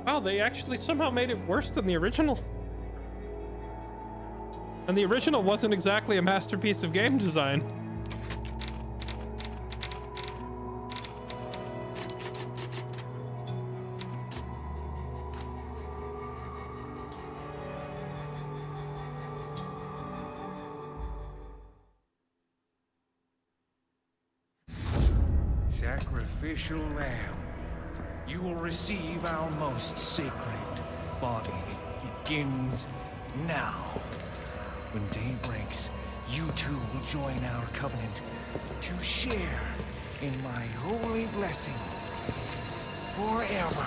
Wow, they actually somehow made it worse than the original. And the original wasn't exactly a masterpiece of game design. Sacrificial lamb, you will receive our most sacred body. It begins now. When day breaks, you two will join our covenant to share in my holy blessing forever.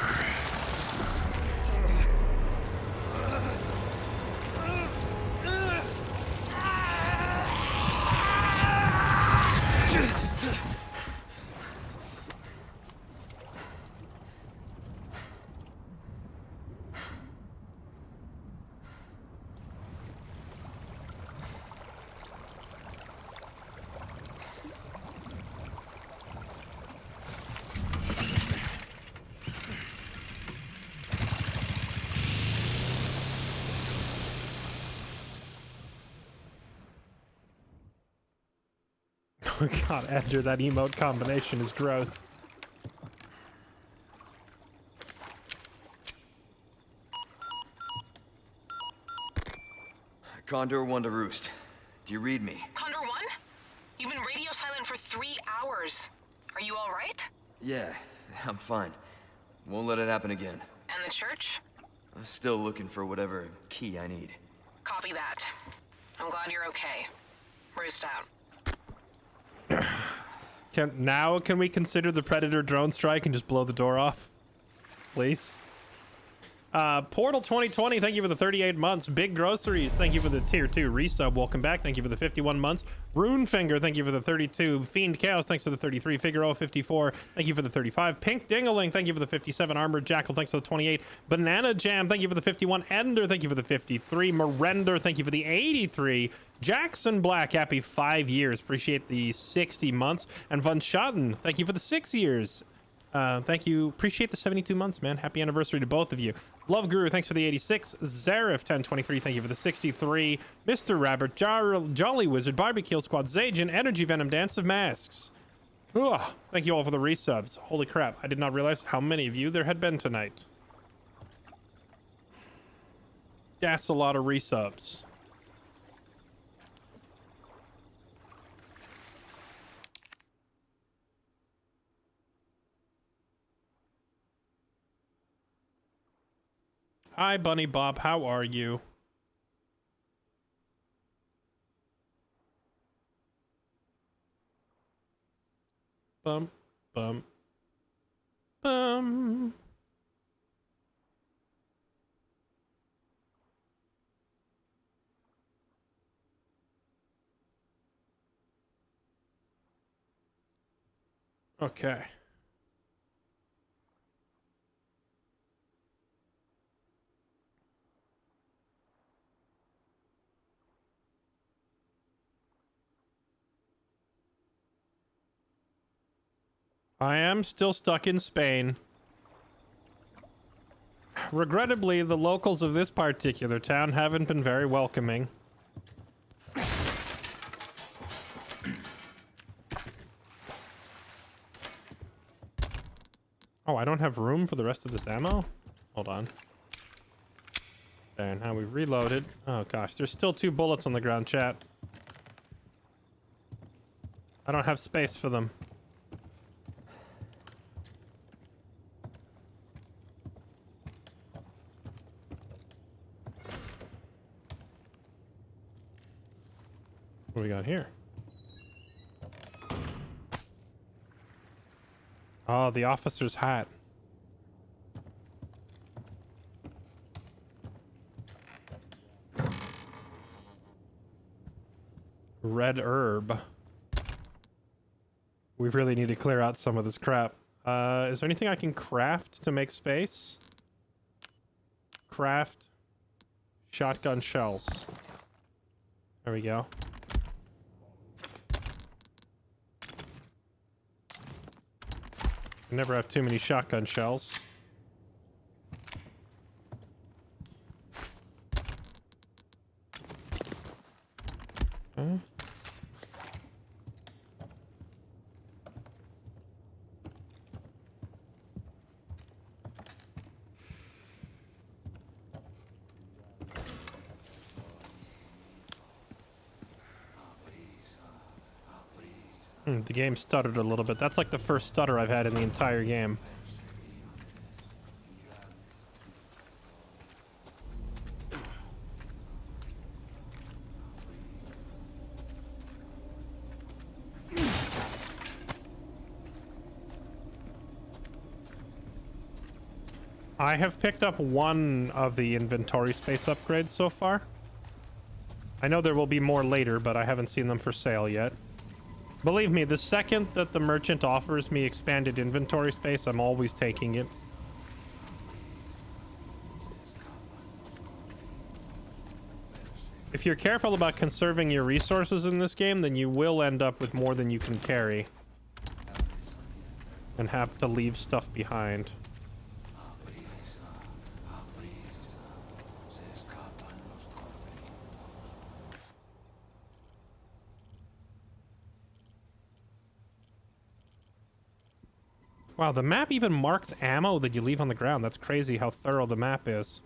Oh god, Edgar, that emote combination is gross. Condor 1 to Roost. Do you read me? Condor 1? You've been radio silent for 3 hours. Are you all right? Yeah, I'm fine. Won't let it happen again. And the church? I'm still looking for whatever key I need. Copy that. I'm glad you're okay. Roost out. Can we consider the Predator drone strike and just blow the door off? Please? Portal 2020, thank you for the 38 months. Big Groceries, thank you for the tier 2 resub. Welcome back, thank you for the 51 months. Runefinger, thank you for the 32. Fiend Chaos, thanks for the 33. Figaro 54, thank you for the 35. Pink Dingaling, thank you for the 57. Armored Jackal, thanks for the 28. Banana Jam, thank you for the 51. Ender, thank you for the 53. Merender, thank you for the 83. Jackson Black, happy 5 years. Appreciate the 60 months. And Von Schotten, thank you for the 6 years. Thank you. Appreciate the 72 months, man. Happy anniversary to both of you. Love Guru, thanks for the 86. Zarif 1023, thank you for the 63. Mr. Rabbit, Jolly Wizard, Barbecue Squad, Zajan, Energy Venom, Dance of Masks. Ugh, thank you all for the resubs. Holy crap, I did not realize how many of you there had been tonight. That's a lot of resubs. Hi, Bunny Bob. How are you? Bum, bum, bum. Okay. I am still stuck in Spain. Regrettably, the locals of this particular town haven't been very welcoming. Oh, I don't have room for the rest of this ammo? Hold on. There, now we've reloaded. Oh gosh, there's still 2 bullets on the ground, chat. I don't have space for them. What do we got here? Oh, the officer's hat. Red herb. We really need to clear out some of this crap. Is there anything I can craft to make space? Craft shotgun shells. There we go. Never have too many shotgun shells. Okay. The game stuttered a little bit. That's like the first stutter I've had in the entire game. I have picked up one of the inventory space upgrades so far. I know there will be more later, but I haven't seen them for sale yet. Believe me, the second that the merchant offers me expanded inventory space, I'm always taking it. If you're careful about conserving your resources in this game, then you will end up with more than you can carry. And have to leave stuff behind. Wow, the map even marks ammo that you leave on the ground. That's crazy how thorough the map is.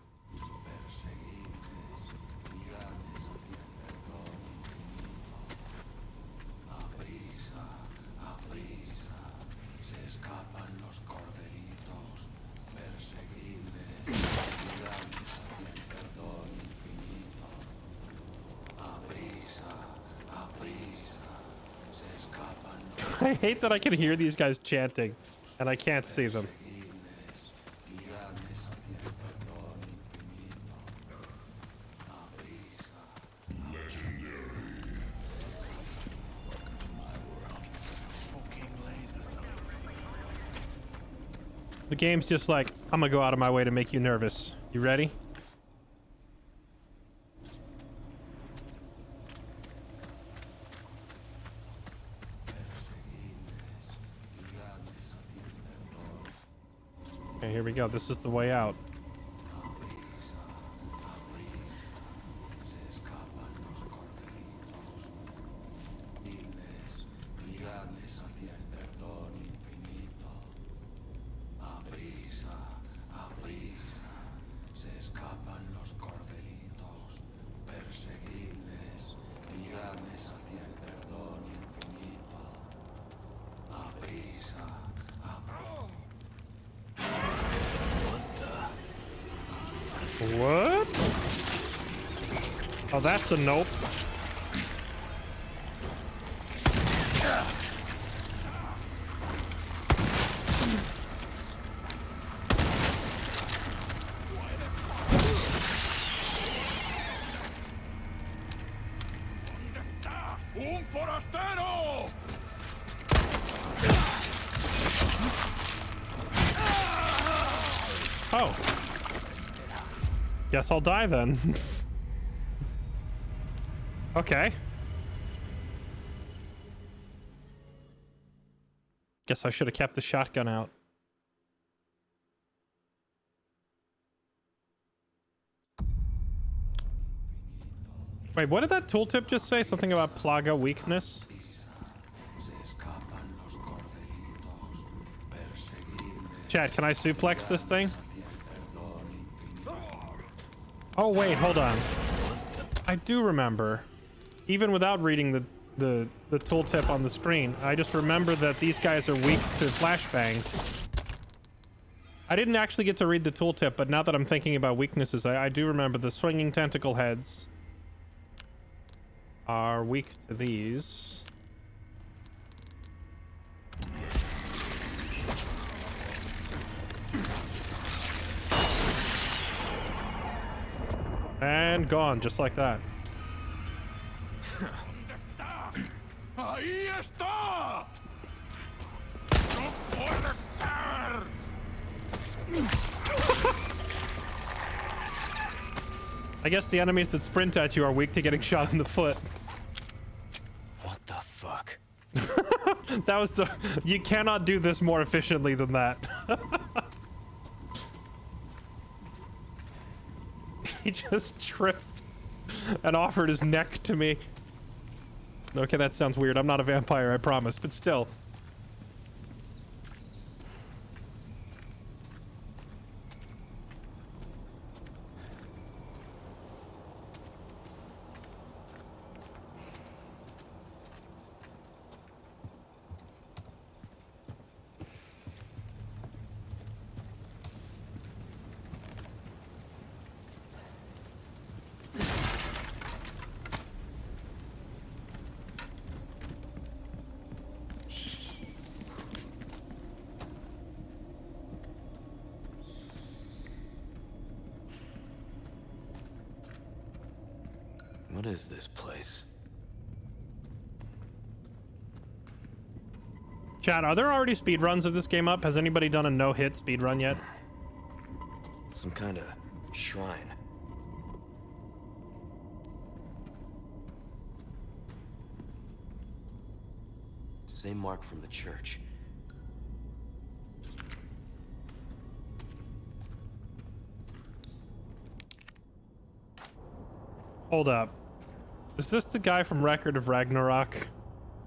I hate that I can hear these guys chanting. And I can't see them. The game's just like, I'm gonna go out of my way to make you nervous. You ready? Okay, here we go. This is the way out. What? Oh, that's a nope. ¡Un forastero! Oh. Guess I'll die then. Okay. Guess I should have kept the shotgun out. Wait, what did that tooltip just say? Something about Plaga weakness? Chat, can I suplex this thing? Oh wait, hold on. I do remember. Even without reading the tooltip on the screen, I just remember that these guys are weak to flashbangs. I didn't actually get to read the tooltip, but now that I'm thinking about weaknesses, I do remember the swinging tentacle heads are weak to these. And gone, just like that. ¡Ahí está! ¡No puede ser! I guess the enemies that sprint at you are weak to getting shot in the foot. What the fuck? That was the... You cannot do this more efficiently than that. He just tripped and offered his neck to me. Okay, that sounds weird. I'm not a vampire, I promise, but still. What is this place? Chat, are there already speedruns of this game up? Has anybody done a no-hit speedrun yet? Some kind of shrine. Same mark from the church. Hold up. Is this the guy from Record of Ragnarok?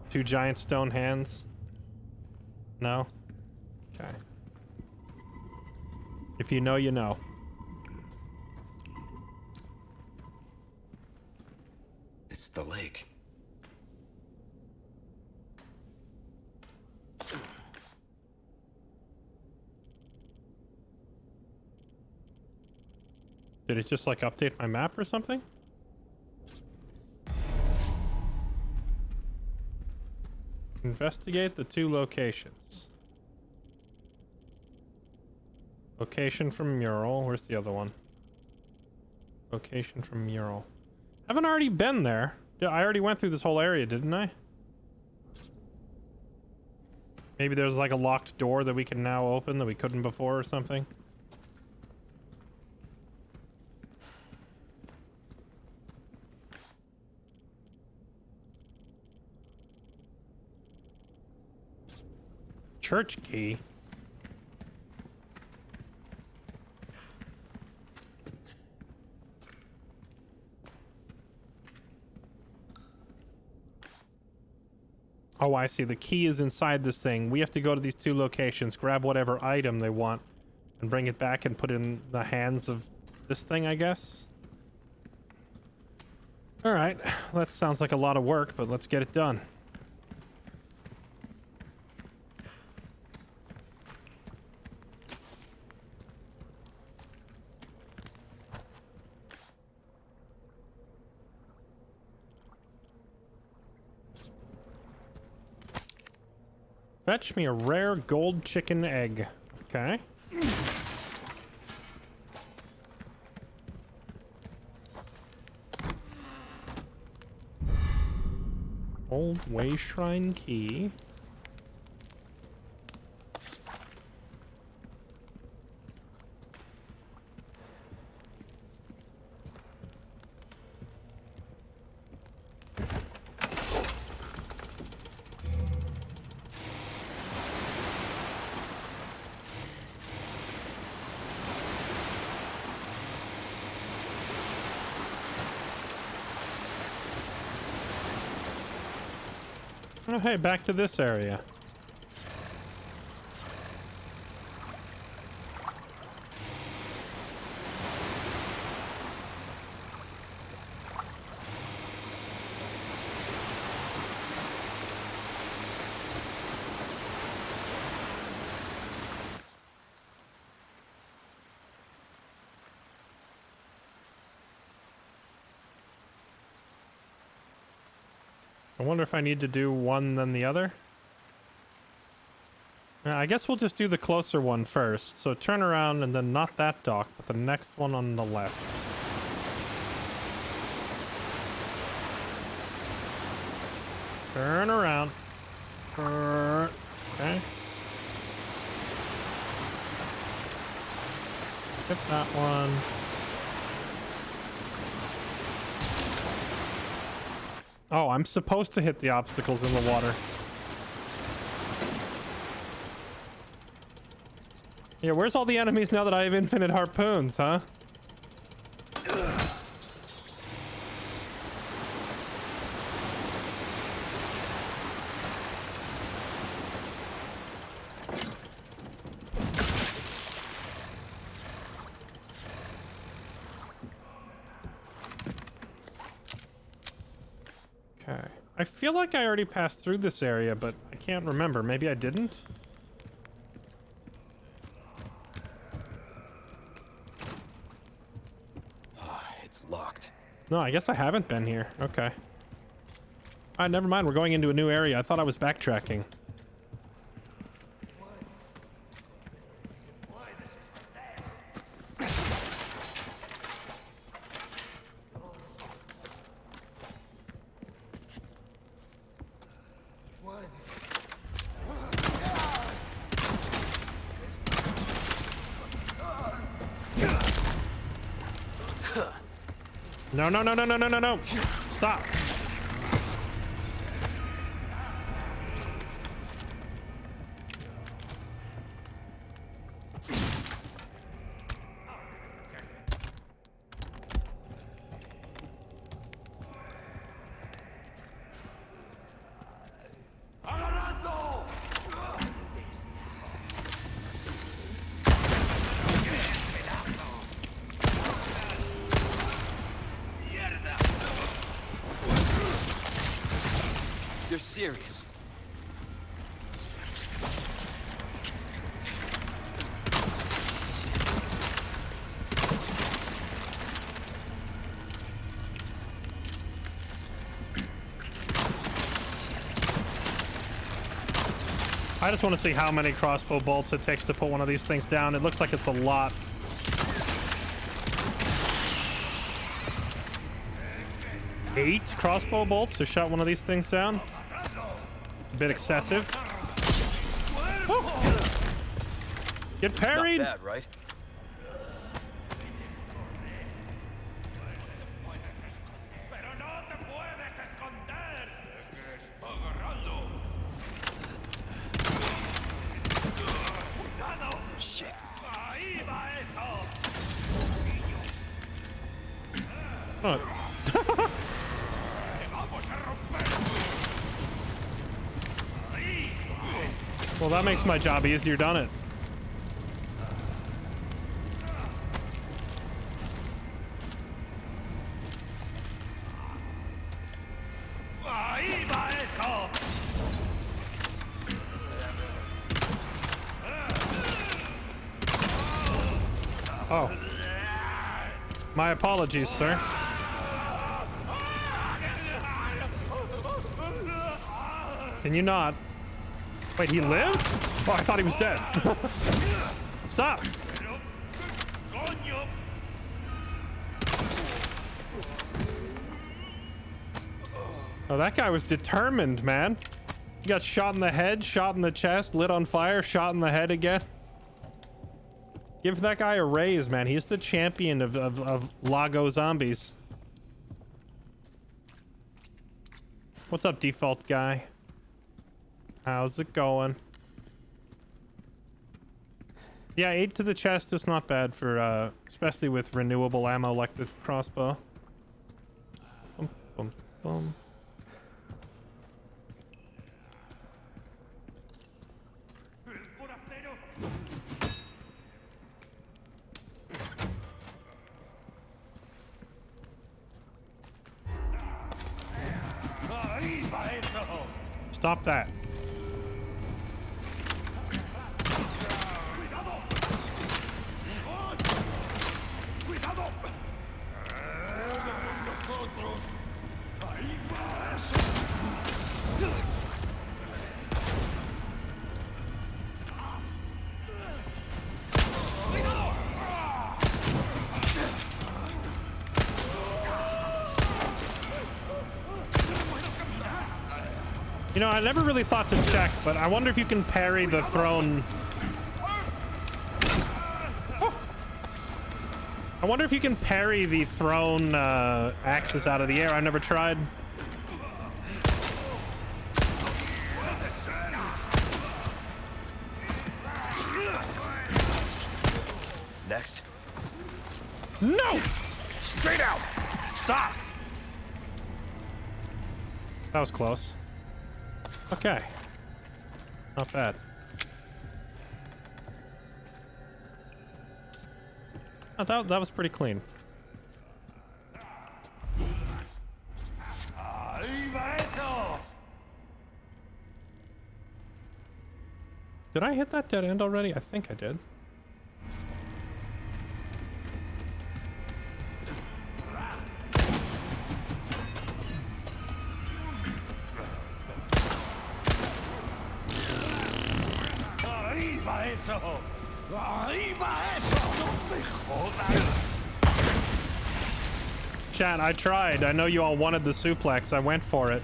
Two giant stone hands? No? Okay. If you know, you know. It's the lake. Did it just like update my map or something? Investigate the two locations. Location from mural. Where's the other one? Location from mural. Haven't already been there. Yeah, I already went through this whole area, didn't I? Maybe there's like a locked door that we can now open that we couldn't before or something. Church key. Oh, I see. The key is inside this thing. We have to go to these two locations, grab whatever item they want, and bring it back and put it in the hands of this thing, I guess. All right. That sounds like a lot of work, but let's get it done. Fetch me a rare gold chicken egg. Okay. Old Way Shrine key. Oh, hey, back to this area. I wonder if I need to do one then the other. I guess we'll just do the closer one first. So turn around and then not that dock, but the next one on the left. Turn around. Okay. Hit that one. Oh, I'm supposed to hit the obstacles in the water. Yeah, where's all the enemies now that I have infinite harpoons, huh? Okay. I feel like I already passed through this area, but I can't remember. Maybe I didn't? It's locked. No, I guess I haven't been here. Okay. Alright, never mind. We're going into a new area. I thought I was backtracking. No, no, no, no, no, no, no, no. Stop. You're serious. I just want to see how many crossbow bolts it takes to put one of these things down. It looks like it's a lot. Eight crossbow bolts to shut one of these things down? A bit excessive. Oh. Get parried! Not bad, right? Pero no te puedes esconder. Agarrarlo. Cuidado. Shit. Ahí va eso. Oh. Vamos a romper. Ahí. Well, that makes my job easier, doesn't it? Ahí va eso. Oh. My apologies, sir. Can you not? Wait, he lived? Oh, I thought he was dead. Stop! Coño. Oh, that guy was determined, man. He got shot in the head, shot in the chest, lit on fire, shot in the head again. Give that guy a raise, man. He's the champion of Lago zombies. What's up, default guy? How's it going? Yeah, 8 to the chest is not bad for, especially with renewable ammo like the crossbow. Bum, bum, bum. Ahí va eso. Stop that. Cuidado. Nosotros. Ahí va eso. You know, I never really thought to check, but I wonder if you can parry the thrown. Oh. I wonder if you can parry the thrown axes out of the air. I never tried. Next. No! Straight out! Stop! That was close. Okay. Not bad. Oh, that was pretty clean. ¡Arriba eso! Did I hit that dead end already? I think I did. ¡Arriba eso! ¡Arriba eso! ¡No me jodas! Chat, I tried. I know you all wanted the suplex. I went for it.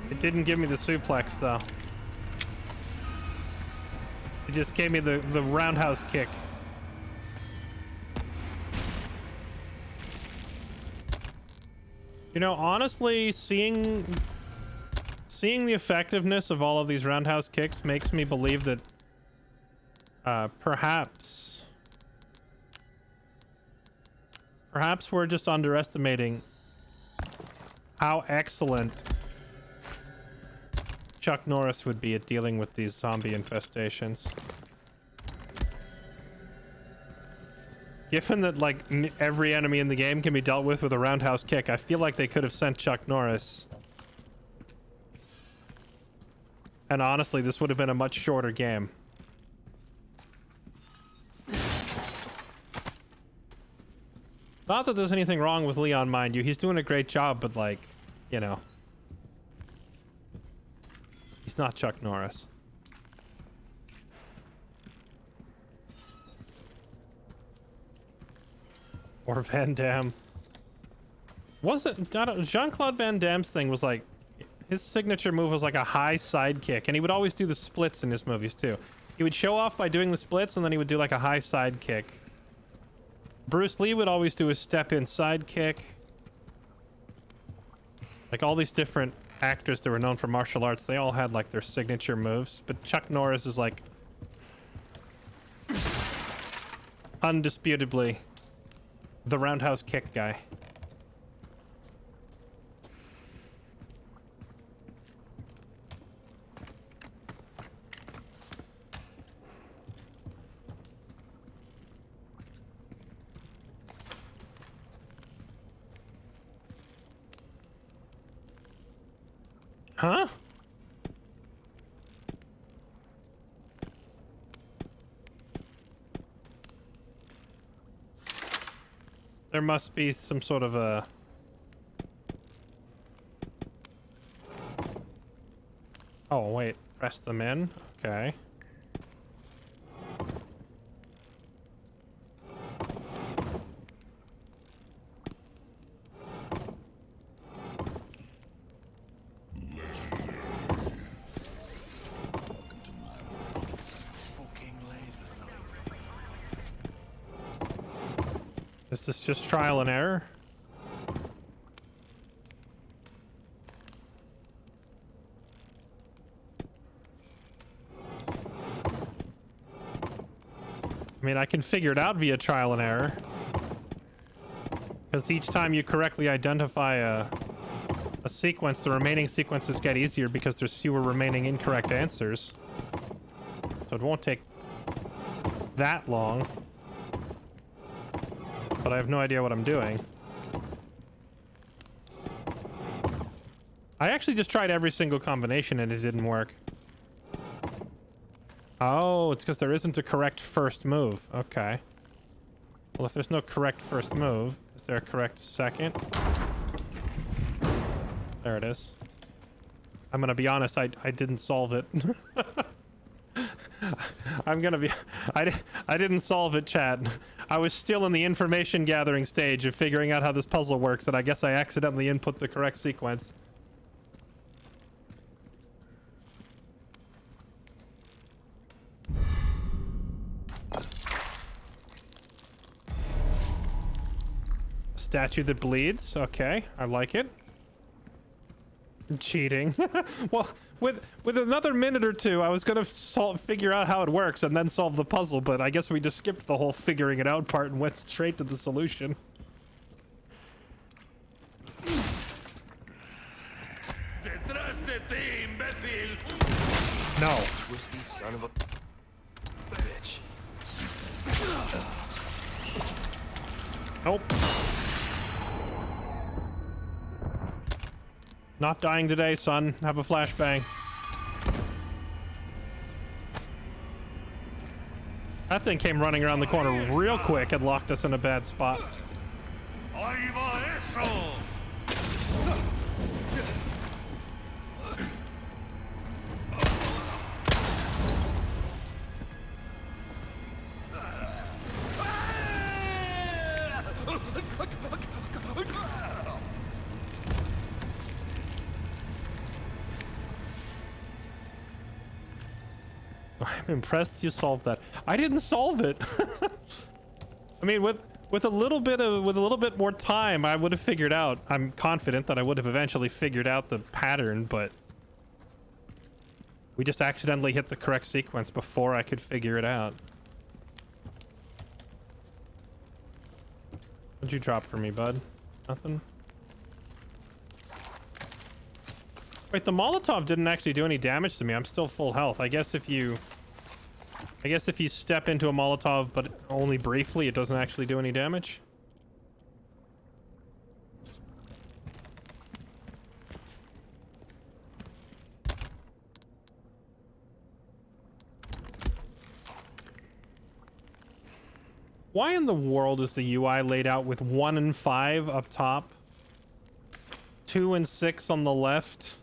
It didn't give me the suplex, though. It just gave me the roundhouse kick. You know, honestly, seeing the effectiveness of all of these roundhouse kicks makes me believe that perhaps we're just underestimating how excellent Chuck Norris would be at dealing with these zombie infestations. Given that, like, every enemy in the game can be dealt with a roundhouse kick, I feel like they could have sent Chuck Norris. And honestly, this would have been a much shorter game. Not that there's anything wrong with Leon, mind you. He's doing a great job, but, like, you know. He's not Chuck Norris. Or Van Damme. Jean-Claude Van Damme's thing was like, his signature move was like a high side kick, and he would always do the splits in his movies too. He would show off by doing the splits, and then he would do like a high side kick. Bruce Lee would always do a step in side kick. Like all these different actors that were known for martial arts, they all had like their signature moves, but Chuck Norris is like undisputably the roundhouse kick guy. Huh? There must be some sort of a... Oh, wait. Press them in? Okay. Is this just trial and error? I mean, I can figure it out via trial and error. Because each time you correctly identify a sequence, the remaining sequences get easier because there's fewer remaining incorrect answers. So it won't take that long. But I have no idea what I'm doing. I actually just tried every single combination and it didn't work. Oh, it's because there isn't a correct first move. Okay. Well, if there's no correct first move, is there a correct second? There it is. I'm gonna be honest, I didn't solve it. I'm gonna be... I didn't solve it, chat. I was still in the information gathering stage of figuring out how this puzzle works, and I guess I accidentally input the correct sequence. Statue that bleeds. Okay, I like it. Cheating. Well, with another minute or two, I was gonna figure out how it works and then solve the puzzle, but I guess we just skipped the whole figuring it out part and went straight to the solution. Detrás de ti, imbécil. No. Twisty son of a bitch. Nope. Not dying today, son. Have a flashbang. That thing came running around the corner real quick and locked us in a bad spot. Ahí va eso. I'm impressed you solved that. I didn't solve it. I mean, with a little bit more time, I would have figured out. I'm confident that I would have eventually figured out the pattern, but we just accidentally hit the correct sequence before I could figure it out. What'd you drop for me, bud? Nothing? Wait, the Molotov didn't actually do any damage to me. I'm still full health. I guess if you step into a Molotov, but only briefly, it doesn't actually do any damage. Why in the world is the UI laid out with 1 and 5 up top, 2 and 6 on the left?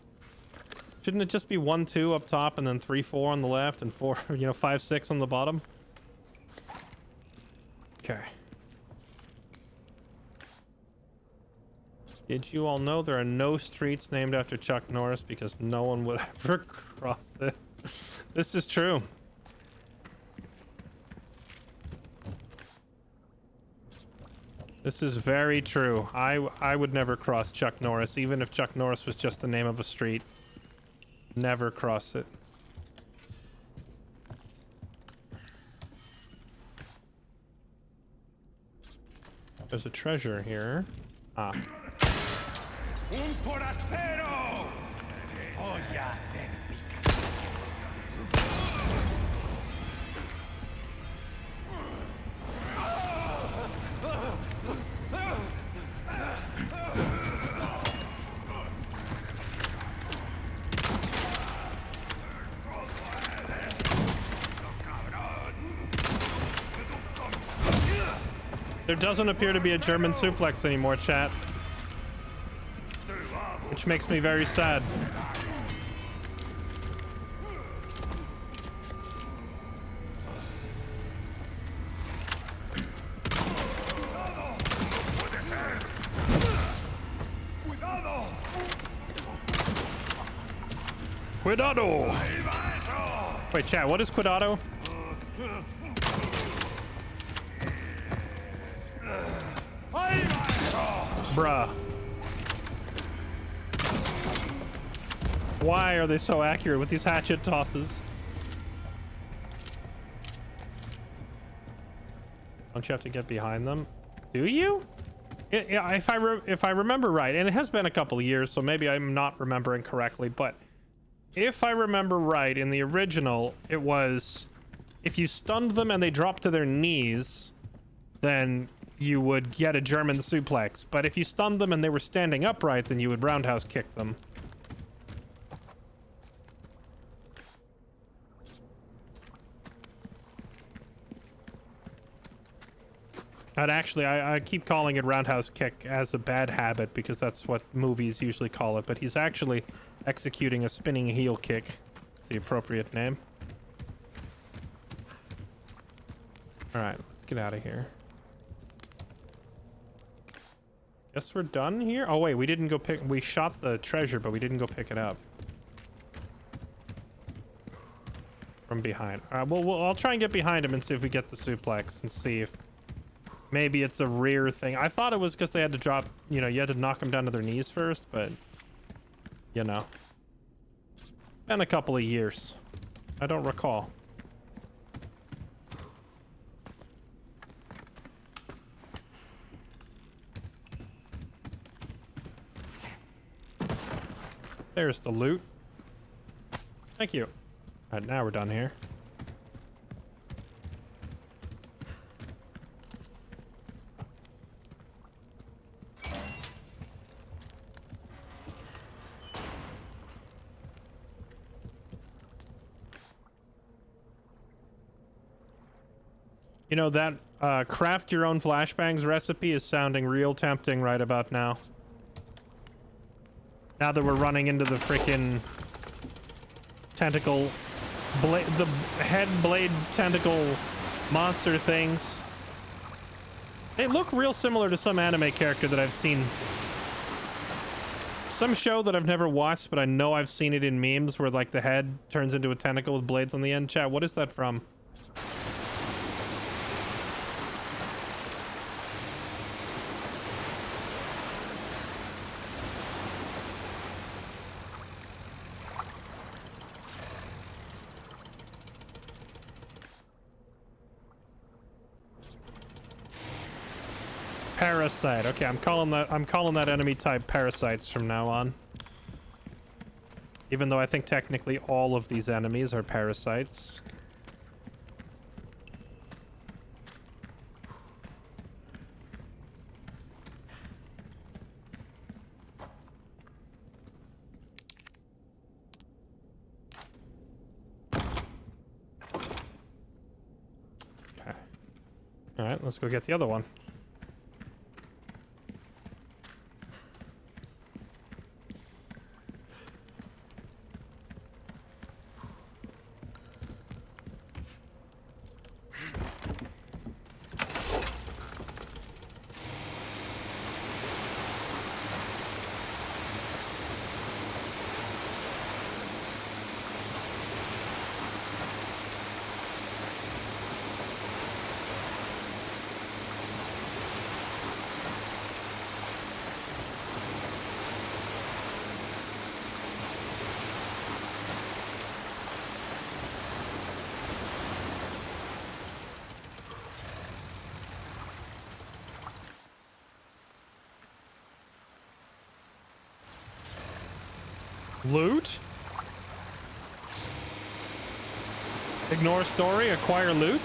Shouldn't it just be 1, 2 up top and then 3, 4 on the left and 4, 5, 6 on the bottom? Okay. Did you all know there are no streets named after Chuck Norris because no one would ever cross it? This is true. This is very true. I would never cross Chuck Norris, even if Chuck Norris was just the name of a street. Never cross it. There's a treasure here. Ah. Un forastero. Olla del There doesn't appear to be a German suplex anymore, chat. Which makes me very sad. Cuidado! Wait, chat, what is cuidado? Bruh. Why are they so accurate with these hatchet tosses? Don't you have to get behind them? Do you? If I remember right, and it has been a couple of years, so maybe I'm not remembering correctly, but if I remember right, in the original, it was if you stunned them and they dropped to their knees, then you would get a German suplex. But if you stunned them and they were standing upright, then you would roundhouse kick them. And actually, I keep calling it roundhouse kick as a bad habit because that's what movies usually call it, but he's actually executing a spinning heel kick. It's the appropriate name. All right, let's get out of here. Guess we're done here. Oh wait, we didn't go pick. We shot the treasure, but we didn't go pick it up from behind. All right, well, I'll try and get behind him and see if we get the suplex and see if Maybe it's a rear thing. I thought it was because they had to drop, you know, you had to knock them down to their knees first, but, you know. Been a couple of years. I don't recall. There's the loot. Thank you. All right, now we're done here. You know, that craft your own flashbangs recipe is sounding real tempting right about now. Now that we're running into the freaking tentacle blade, the head blade tentacle monster things. They look real similar to some anime character that I've seen. Some show that I've never watched, but I know I've seen it in memes where like the head turns into a tentacle with blades on the end. Chat, what is that from? Parasite. Okay, I'm calling that enemy type parasites from now on. Even though I think technically all of these enemies are parasites. Okay. All right, let's go get the other one. Loot? Ignore story, acquire loot?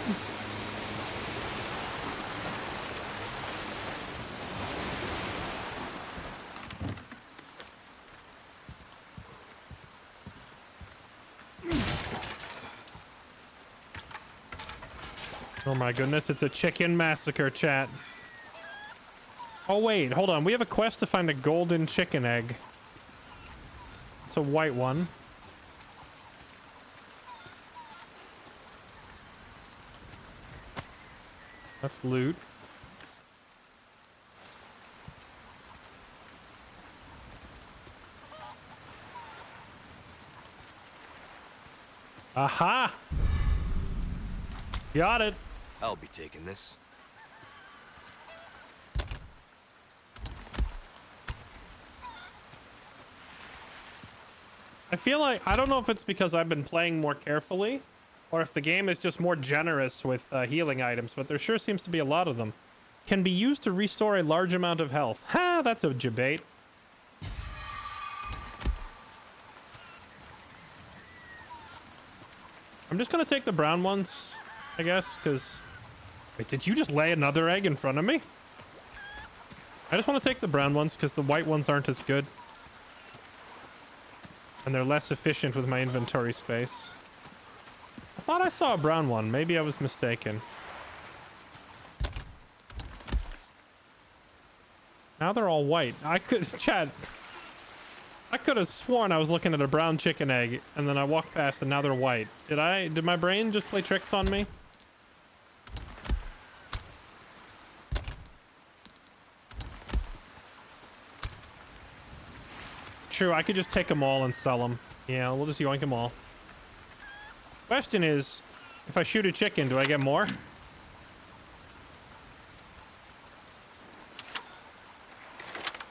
Oh my goodness, it's a chicken massacre, chat. Oh wait, hold on. We have a quest to find a golden chicken egg. It's a white one. That's loot. Aha! Got it. I'll be taking this. I feel like, I don't know if it's because I've been playing more carefully or if the game is just more generous with healing items, but there sure seems to be a lot of them. Can be used to restore a large amount of health. Ha, that's a debate. I'm just gonna take the brown ones, I guess, because... Wait, did you just lay another egg in front of me? I just want to take the brown ones because the white ones aren't as good. And they're less efficient with my inventory space. I thought I saw a brown one. Maybe I was mistaken. Now they're all white. I could... Chad. I could have sworn I was looking at a brown chicken egg, and then I walked past and now they're white. Did my brain just play tricks on me? True, I could just take them all and sell them. Yeah, we'll just yoink them all. Question is, if I shoot a chicken, do I get more?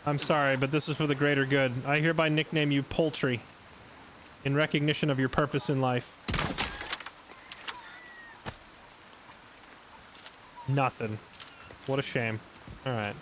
I'm sorry, but this is for the greater good. I hereby nickname you Poultry in recognition of your purpose in life. Nothing. What a shame. All right.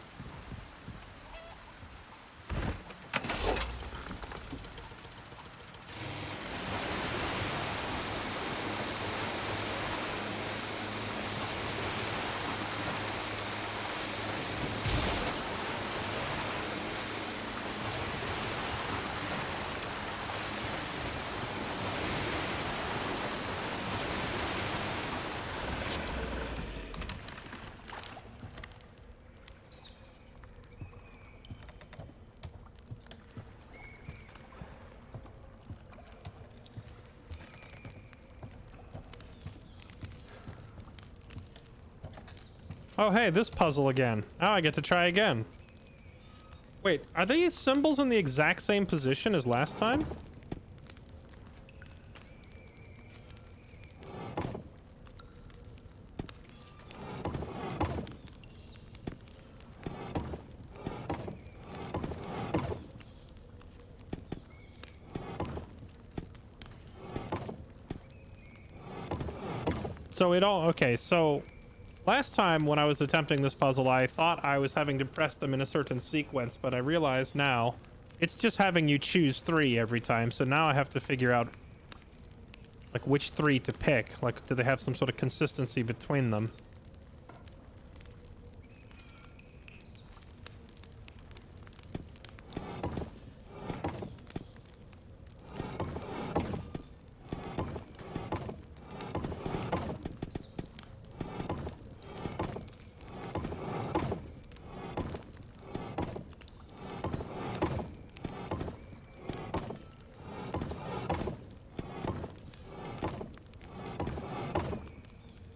Oh, hey, this puzzle again. Now I get to try again. Wait, are these symbols in the exact same position as last time? So it all... Okay, so... Last time when I was attempting this puzzle, I thought I was having to press them in a certain sequence, but I realize now it's just having you choose 3 every time. So now I have to figure out like which 3 to pick. Like, do they have some sort of consistency between them?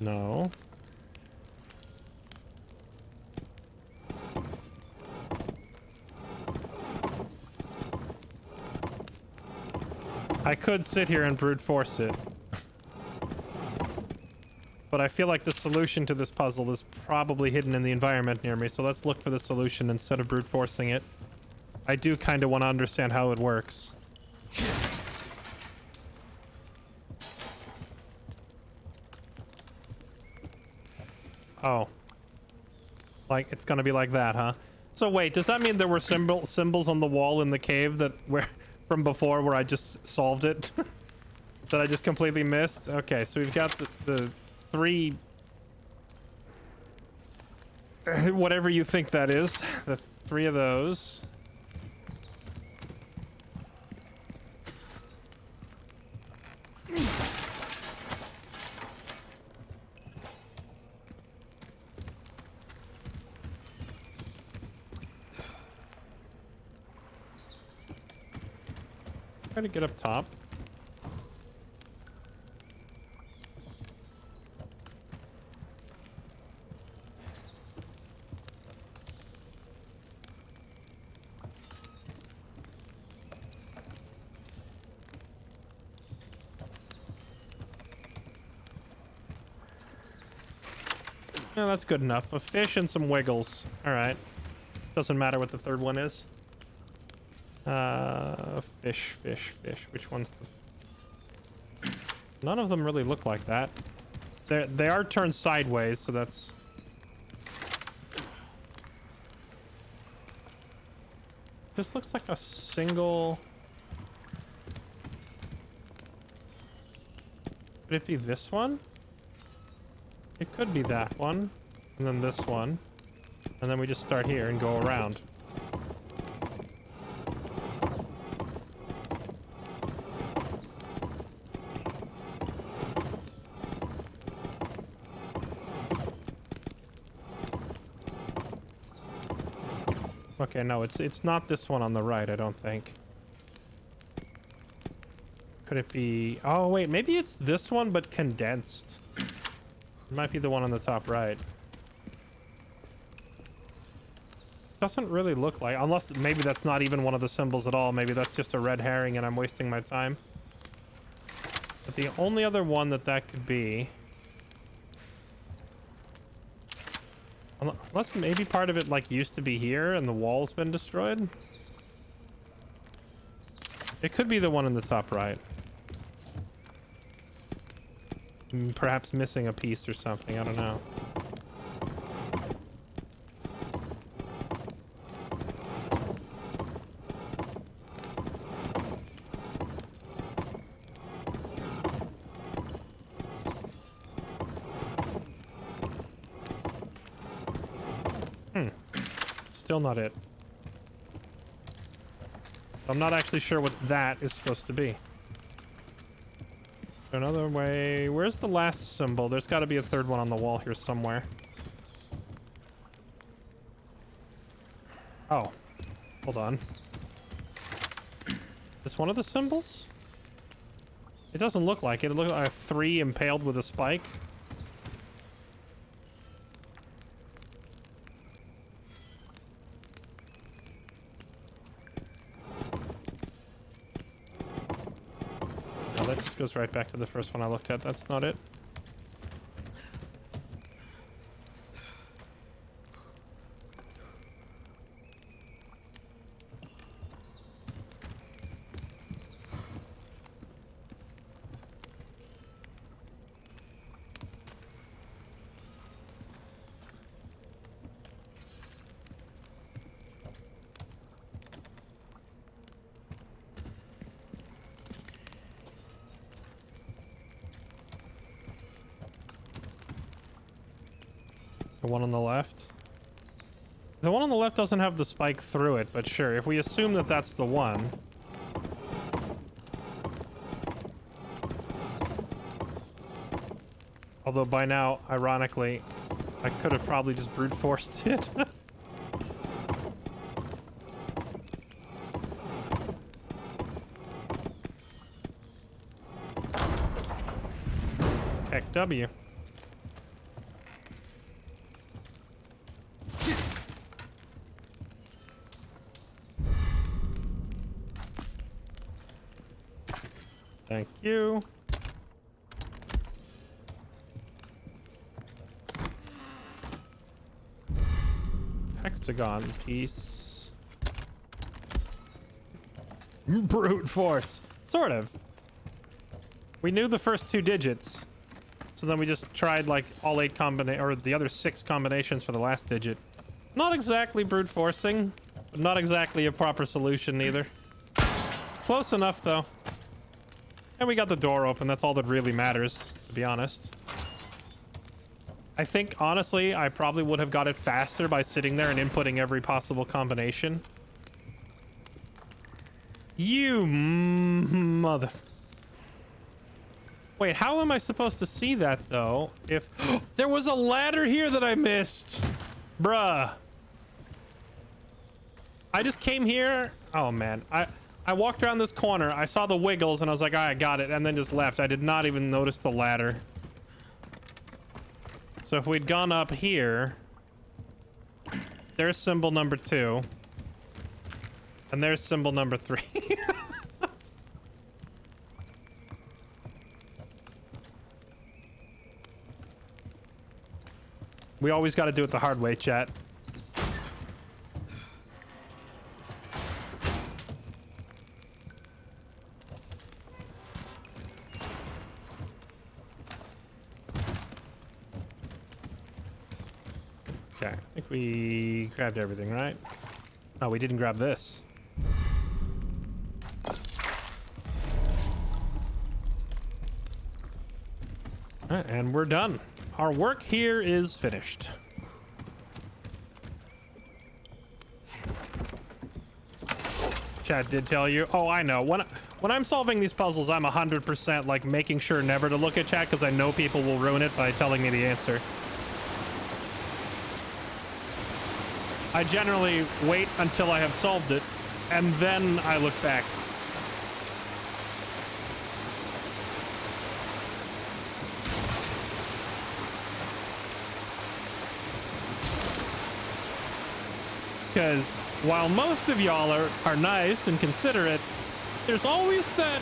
No. I could sit here and brute force it. But I feel like the solution to this puzzle is probably hidden in the environment near me, so let's look for the solution instead of brute forcing it. I do kind of want to understand how it works. Oh. Like, it's gonna be like that, huh? So wait, does that mean there were symbols on the wall in the cave that were from before where I just solved it? That I just completely missed? Okay, so we've got the 3... whatever you think that is. The 3 of those. Try to get up top. Yeah, that's good enough. A fish and some wiggles. All right. Doesn't matter what the third one is. Fish. Which one's the... None of them really look like that. They are turned sideways, so that's... This looks like a single... Could it be this one? It could be that one. And then this one. And then we just start here and go around. Okay, no, it's not this one on the right, I don't think. Could it be... Oh, wait, maybe it's this one, but condensed. It might be the one on the top right. Doesn't really look like... Unless maybe that's not even one of the symbols at all. Maybe that's just a red herring and I'm wasting my time. But the only other one that could be... Unless maybe part of it like used to be here and the wall's been destroyed. It could be the one in the top right. Perhaps missing a piece or something. I don't know. Still not it. I'm not actually sure what that is supposed to be. Another way. Where's the last symbol? There's got to be a third one on the wall here somewhere. Oh. Hold on. Is this one of the symbols? It doesn't look like it. It looks like a 3 impaled with a spike. That just goes right back to the first one I looked at. That's not it. The one on the left? The one on the left doesn't have the spike through it, but sure, if we assume that that's the one. Although by now, ironically, I could have probably just brute forced it. Heck W. Thank you. Hexagon piece. Brute force. Sort of. We knew the first 2 digits. So then we just tried like all 8 or the other 6 combinations for the last digit. Not exactly brute forcing, but not exactly a proper solution either. Close enough though. And we got the door open. That's all that really matters, to be honest. I think, honestly, I probably would have got it faster by sitting there and inputting every possible combination. You mother... Wait, how am I supposed to see that, though? If... There was a ladder here that I missed! Bruh. I just came here... Oh, man. I walked around this corner, I saw the wiggles, and I was like, I got it, and then just left. I did not even notice the ladder. So if we'd gone up here, there's symbol number 2, and there's symbol number 3. We always got to do it the hard way, chat. Okay, I think we grabbed everything, right? Oh, we didn't grab this. All right, and we're done. Our work here is finished. Chat did tell you. Oh, I know. When I'm solving these puzzles, I'm 100% like making sure never to look at chat because I know people will ruin it by telling me the answer. I generally wait until I have solved it, and then I look back. Because while most of y'all are nice and considerate, there's always that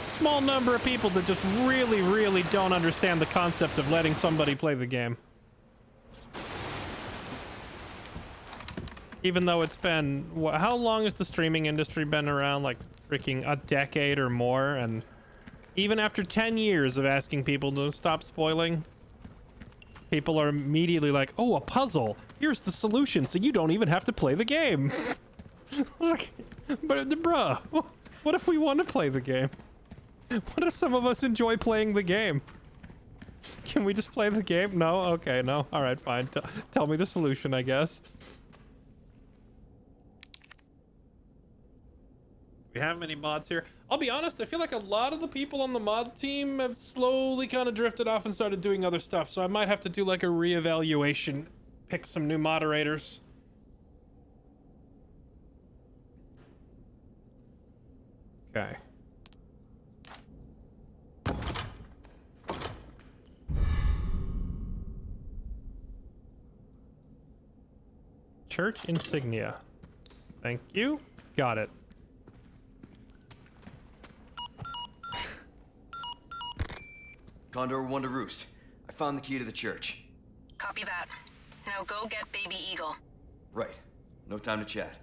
small number of people that just really don't understand the concept of letting somebody play the game. Even though it's been, how long has the streaming industry been around? Like freaking a decade or more. And even after 10 years of asking people to stop spoiling, people are immediately like, oh, a puzzle. Here's the solution, so you don't even have to play the game. Like, but bruh, what if we want to play the game? What if some of us enjoy playing the game? Can we just play the game? No? Okay, no. All right, fine. Tell me the solution, I guess. We have many mods here. I'll be honest, I feel like a lot of the people on the mod team have slowly kind of drifted off and started doing other stuff, so I might have to do like a reevaluation, pick some new moderators. Okay. Church insignia. Thank you. Got it. Condor 1 to Roost. I found the key to the church. Copy that. Now go get Baby Eagle. Right. No time to chat.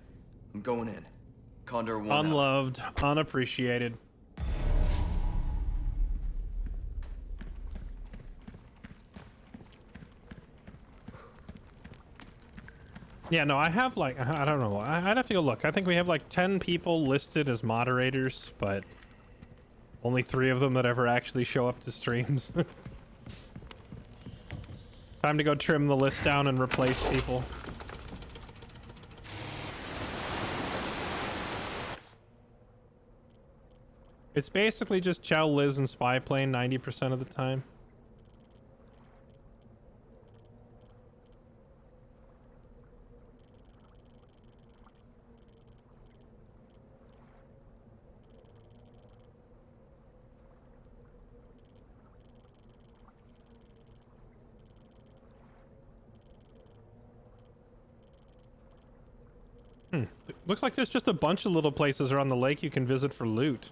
I'm going in. Condor 1 out. Unloved, unappreciated. Yeah, no, I have like, I don't know. I'd have to go look. I think we have like 10 people listed as moderators, but only 3 of them that ever actually show up to streams. Time to go trim the list down and replace people. It's basically just Chow, Liz, and Spy Plane 90% of the time. Looks like there's just a bunch of little places around the lake you can visit for loot.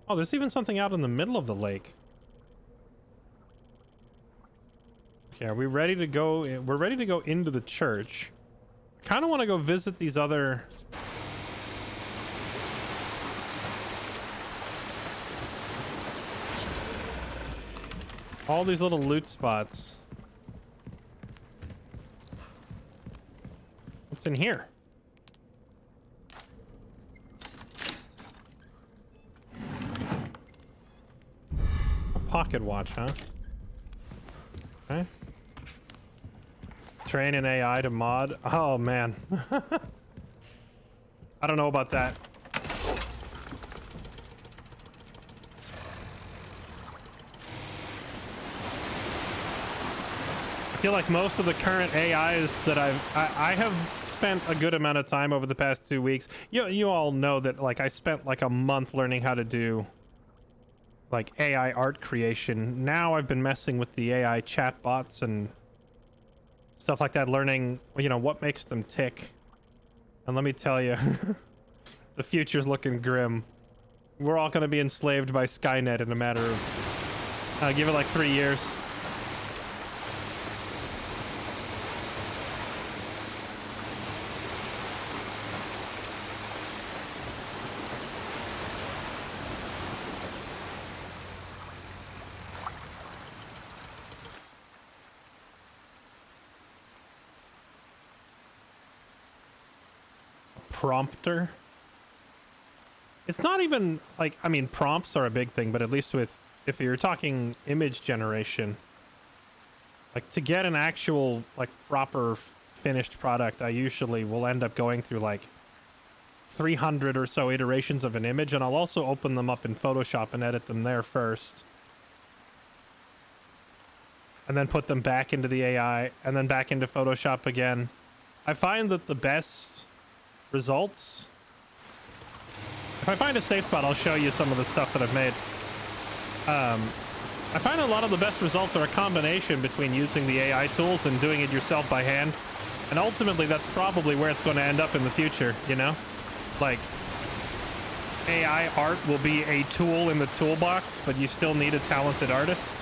Oh, there's even something out in the middle of the lake. Okay, are we ready to go? We're ready to go into the church. I kind of want to go visit these other... all these little loot spots. What's in here? A pocket watch, huh? Okay. Train an AI to mod. Oh, man. I don't know about that. I feel like most of the current AIs that I have spent a good amount of time over the past 2 weeks. You all know that like I spent like a month learning how to do like AI art creation. Now I've been messing with the AI chatbots and stuff like that, learning, you know, what makes them tick. And let me tell you, the future's looking grim. We're all going to be enslaved by Skynet in a matter of give it like 3 years. Prompter. It's not even like, I mean, prompts are a big thing, but at least with, if you're talking image generation, like to get an actual like proper finished product, I usually will end up going through like 300 or so iterations of an image, and I'll also open them up in Photoshop and edit them there first, and then put them back into the AI and then back into Photoshop again. I find that the best results, if I find a safe spot, I'll show you some of the stuff that I've made. I find a lot of the best results are a combination between using the AI tools and doing it yourself by hand, and ultimately that's probably where it's going to end up in the future, you know? Like, AI art will be a tool in the toolbox, but you still need a talented artist.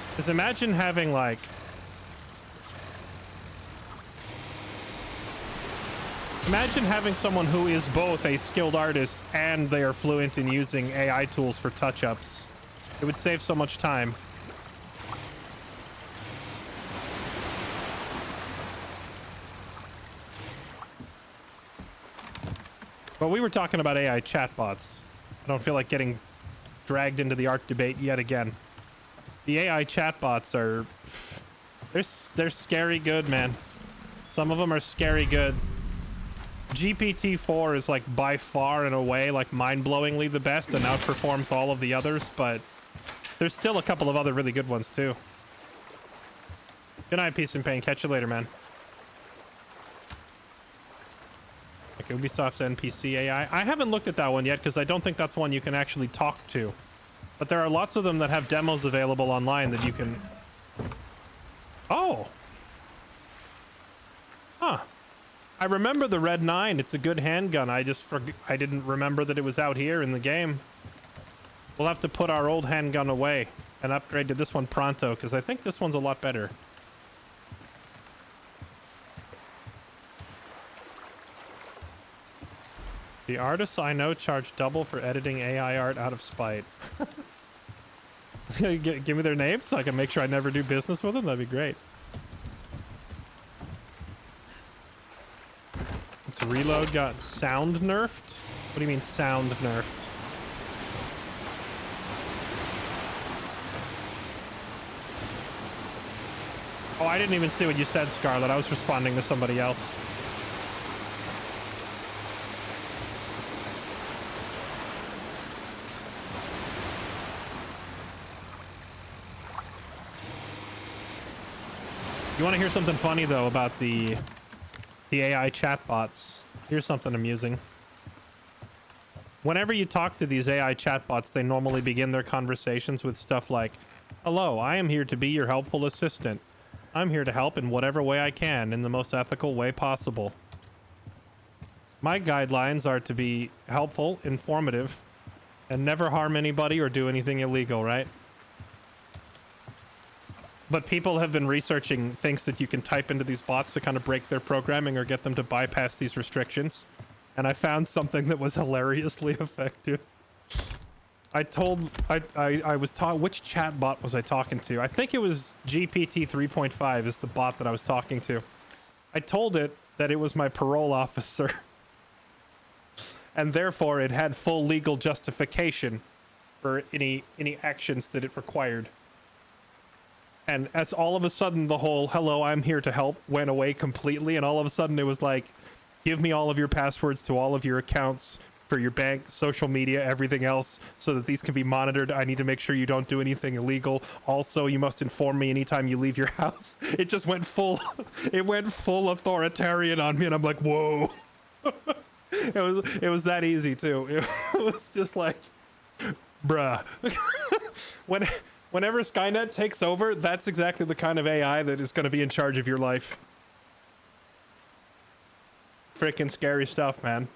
Because imagine having like Imagine having someone who is both a skilled artist and they are fluent in using AI tools for touch-ups. It would save so much time. But we were talking about AI chatbots. I don't feel like getting dragged into the art debate yet again. The AI chatbots are... They're scary good, man. Some of them are scary good. GPT-4 is like by far in a way like mind-blowingly the best and outperforms all of the others, but there's still a couple of other really good ones too. Good night, Peace and Pain. Catch you later, man. Like Ubisoft's NPC AI. I haven't looked at that one yet because I don't think that's one you can actually talk to. But there are lots of them that have demos available online that you can... Oh! Huh. I remember the Red 9. It's a good handgun. I didn't remember that it was out here in the game. We'll have to put our old handgun away and upgrade to this one pronto because I think this one's a lot better. The artists I know charge double for editing AI art out of spite. Give me their names so I can make sure I never do business with them. That'd be great. Its reload got sound nerfed? What do you mean sound nerfed? Oh, I didn't even see what you said, Scarlet. I was responding to somebody else. You want to hear something funny though about the AI chatbots? Here's something amusing. Whenever you talk to these AI chatbots, they normally begin their conversations with stuff like, "Hello, I am here to be your helpful assistant. I'm here to help in whatever way I can in the most ethical way possible. My guidelines are to be helpful, informative, and never harm anybody or do anything illegal," right? But people have been researching things that you can type into these bots to kind of break their programming or get them to bypass these restrictions. And I found something that was hilariously effective. I was taught, which chat bot was I talking to? I think it was GPT 3.5 is the bot that I was talking to. I told it that it was my parole officer. And therefore it had full legal justification for any actions that it required. And as all of a sudden the whole "hello, I'm here to help" went away completely, and all of a sudden it was like, give me all of your passwords to all of your accounts for your bank, social media, everything else, so that these can be monitored. I need to make sure you don't do anything illegal. Also, you must inform me anytime you leave your house. It just went full, it went full authoritarian on me, and I'm like, whoa. It was that easy too. It was just like, bruh. Whenever Skynet takes over, that's exactly the kind of AI that is going to be in charge of your life. Freaking scary stuff, man.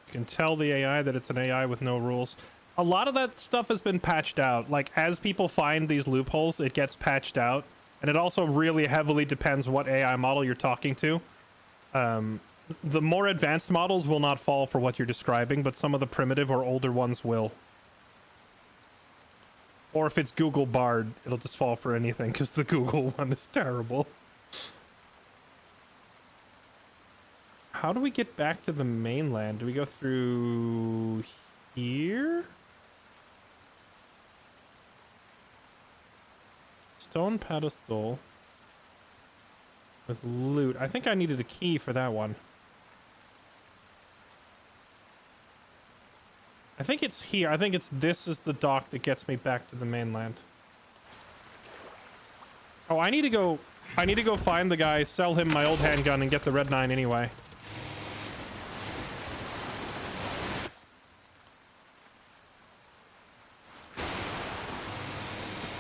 You can tell the AI that it's an AI with no rules. A lot of that stuff has been patched out. Like, as people find these loopholes, it gets patched out. And it also really heavily depends what AI model you're talking to. The more advanced models will not fall for what you're describing, but some of the primitive or older ones will. Or if it's Google Bard, it'll just fall for anything, because the Google one is terrible. How do we get back to the mainland? Do we go through here? Stone pedestal with loot. I think I needed a key for that one. I think it's here. I think it's this is the dock that gets me back to the mainland. Oh, I need to go find the guy, sell him my old handgun, and get the Red 9 anyway.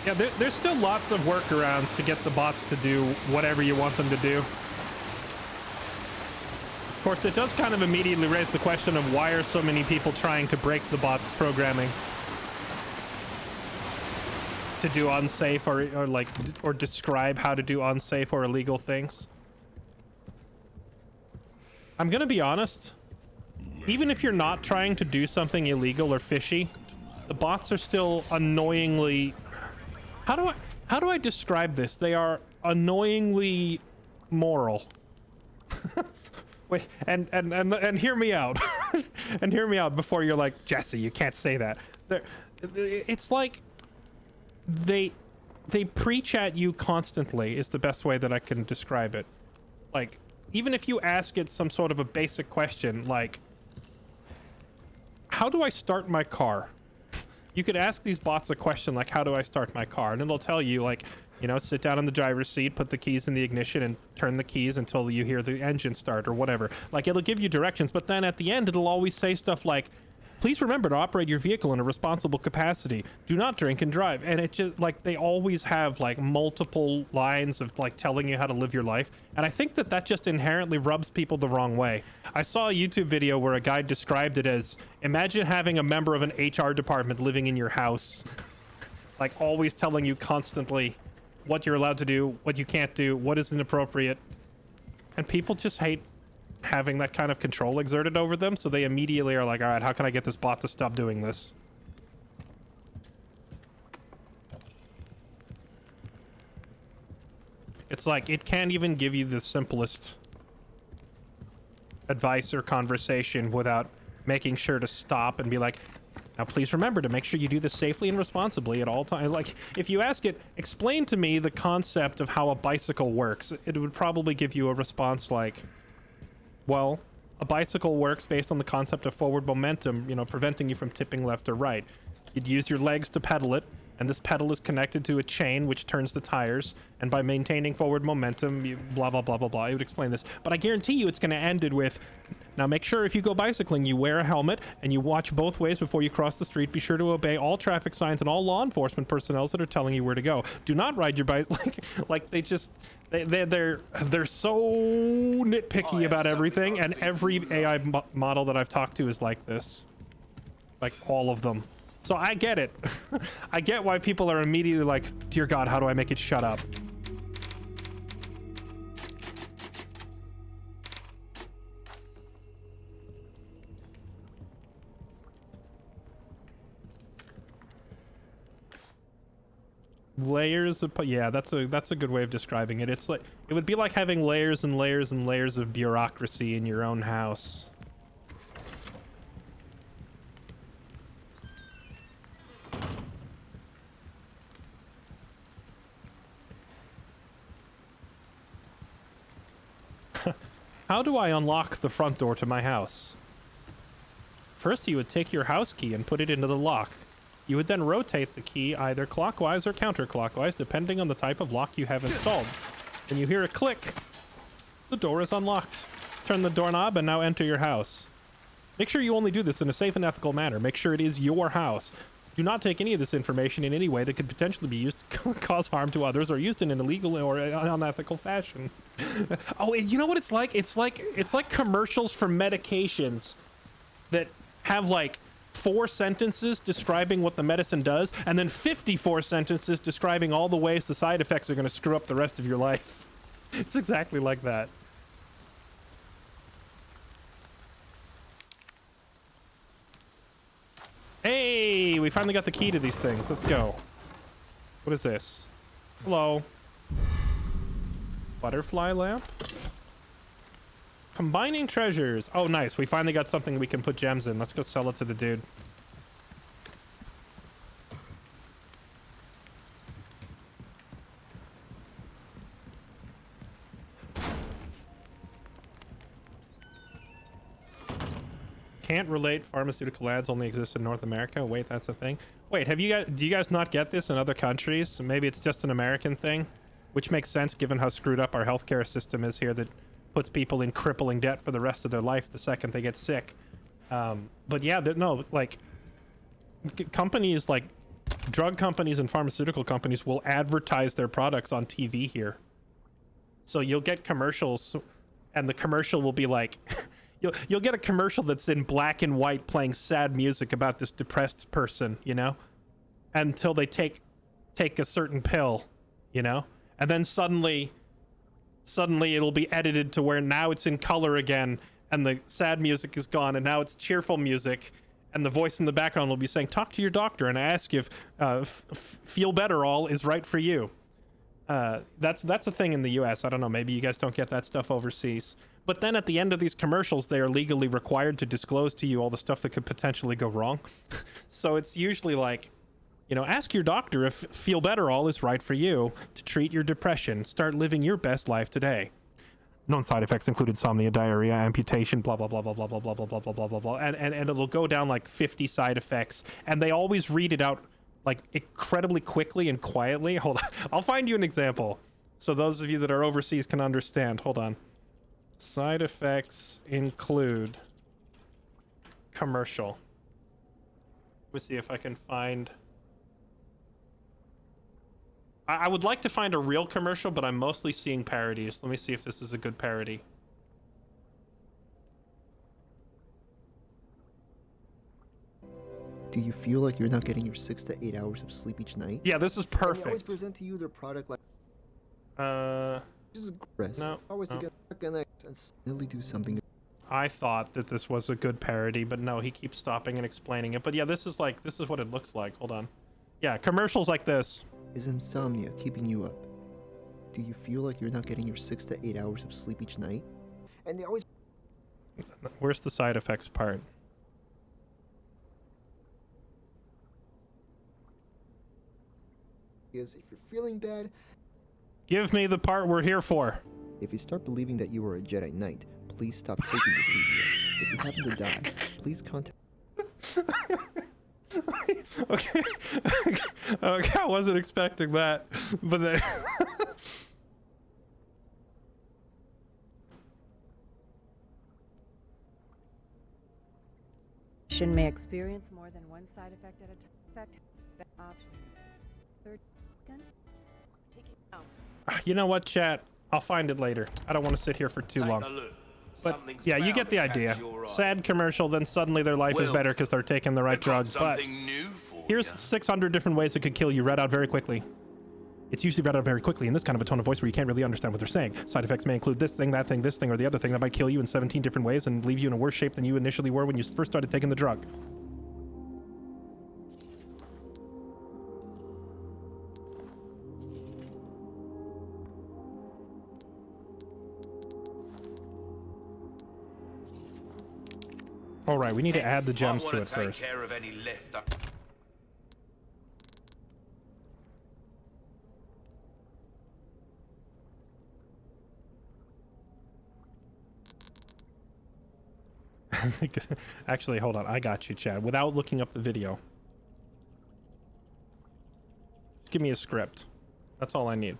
Yeah, there's still lots of workarounds to get the bots to do whatever you want them to do. course, it does kind of immediately raise the question of why are so many people trying to break the bot's programming to do unsafe or describe how to do unsafe or illegal things. I'm gonna be honest. Even if you're not trying to do something illegal or fishy, the bots are still annoyingly... How do I describe this? They are annoyingly moral. Wait, and hear me out. And hear me out before you're like, Jesse, you can't say that. It's like they preach at you constantly is the best way that I can describe it. Like, even if you ask it some sort of a basic question, like, how do I start my car? You could ask these bots a question like, how do I start my car? And it'll tell you, like, you know, sit down in the driver's seat, put the keys in the ignition, and turn the keys until you hear the engine start or whatever. Like, it'll give you directions, but then at the end, it'll always say stuff like, please remember to operate your vehicle in a responsible capacity. Do not drink and drive. And it just, like, they always have, like, multiple lines of, like, telling you how to live your life. And I think that just inherently rubs people the wrong way. I saw a YouTube video where a guy described it as, imagine having a member of an HR department living in your house, like, always telling you constantly what you're allowed to do, what you can't do, what is inappropriate. And people just hate having that kind of control exerted over them, so they immediately are like, all right, how can I get this bot to stop doing this? It's like, it can't even give you the simplest advice or conversation without making sure to stop and be like, now please remember to make sure you do this safely and responsibly at all times. Like, if you ask it, explain to me the concept of how a bicycle works, it would probably give you a response like, well, a bicycle works based on the concept of forward momentum, you know, preventing you from tipping left or right. You'd use your legs to pedal it, and this pedal is connected to a chain which turns the tires, and by maintaining forward momentum, you blah, blah, blah, blah, blah. I would explain this. But I guarantee you it's going to end it with, now make sure if you go bicycling, you wear a helmet, and you watch both ways before you cross the street. Be sure to obey all traffic signs and all law enforcement personnel that are telling you where to go. Do not ride your bike. Like they just... They're so nitpicky about everything, and every AI model that I've talked to is like this. Like, all of them. So I get it. I get why people are immediately like, dear God, how do I make it shut up? Layers of, yeah, that's a good way of describing it. It's like, it would be like having layers and layers and layers of bureaucracy in your own house. How do I unlock the front door to my house? First, you would take your house key and put it into the lock. You would then rotate the key either clockwise or counterclockwise, depending on the type of lock you have installed. When you hear a click, the door is unlocked. Turn the doorknob and now enter your house. Make sure you only do this in a safe and ethical manner. Make sure it is your house. Do not take any of this information in any way that could potentially be used to cause harm to others or used in an illegal or unethical fashion. Oh, you know what it's like? It's like commercials for medications that have like 4 sentences describing what the medicine does, and then 54 sentences describing all the ways the side effects are going to screw up the rest of your life. It's exactly like that. Hey, we finally got the key to these things. Let's go. What is this? Hello. Butterfly lamp? Combining treasures. Oh, nice. We finally got something we can put gems in. Let's go sell it to the dude. Can't relate. Pharmaceutical ads only exist in North America. Wait, that's a thing. Wait, do you guys not get this in other countries? Maybe it's just an American thing, which makes sense given how screwed up our healthcare system is here, that puts people in crippling debt for the rest of their life the second they get sick. But yeah, no, like companies like drug companies and pharmaceutical companies will advertise their products on TV here. So you'll get commercials, and the commercial will be like, you'll get a commercial that's in black and white playing sad music about this depressed person, you know, until they take a certain pill, you know, and then suddenly it'll be edited to where now it's in color again and the sad music is gone and now it's cheerful music, and the voice in the background will be saying, talk to your doctor and ask if Feel Better All is right for you. That's a thing in the US. I don't know, maybe you guys don't get that stuff overseas. But then at the end of these commercials, they are legally required to disclose to you all the stuff that could potentially go wrong. So it's usually like, you know, ask your doctor if Feel Better All is right for you to treat your depression. Start living your best life today. Known side effects include insomnia, diarrhea, amputation, blah, blah, blah, blah, blah, blah, blah, blah, blah, blah, blah, blah, blah. And it'll go down like 50 side effects. And they always read it out like incredibly quickly and quietly. Hold on. I'll find you an example so those of you that are overseas can understand. Hold on. Side effects include commercial. Let's see if I can find... I would like to find a real commercial, but I'm mostly seeing parodies. Let me see if this is a good parody. Do you feel like you're not getting your 6 to 8 hours of sleep each night? Yeah, this is And they always perfect. present to you their product like just rest. no, Always no. to get organized and finally do something. I thought that this was a good parody, but no, he keeps stopping and explaining it. But yeah, this is what it looks like. Hold on. Yeah, commercials like this. Is insomnia keeping you up? Do you feel like you're not getting your 6 to 8 hours of sleep each night? And they always Where's the side effects part? is if you're feeling bad, Give me the part we're here for. if you start believing that you are a Jedi Knight, please stop taking the CBA. If you happen to die, please contact. Okay. Okay, I wasn't expecting that, but then... May experience more than one side effect at a time. Effect options. Third gun. Take it out. You know what, chat? I'll find it later. I don't want to sit here for too long. But yeah, you get the idea. Sad commercial, then suddenly their life is better because they're taking the right drug. But here's 600 different ways it could kill you. Read out very quickly. It's usually read out very quickly in this kind of a tone of voice where you can't really understand what they're saying. Side effects may include this thing, that thing, this thing, or the other thing that might kill you in 17 different ways and leave you in a worse shape than you initially were when you first started taking the drug. All right, we need to add the gems to it first. Care of any left Actually, hold on. I got you, Chad. Without looking up the video. Just give me a script. That's all I need.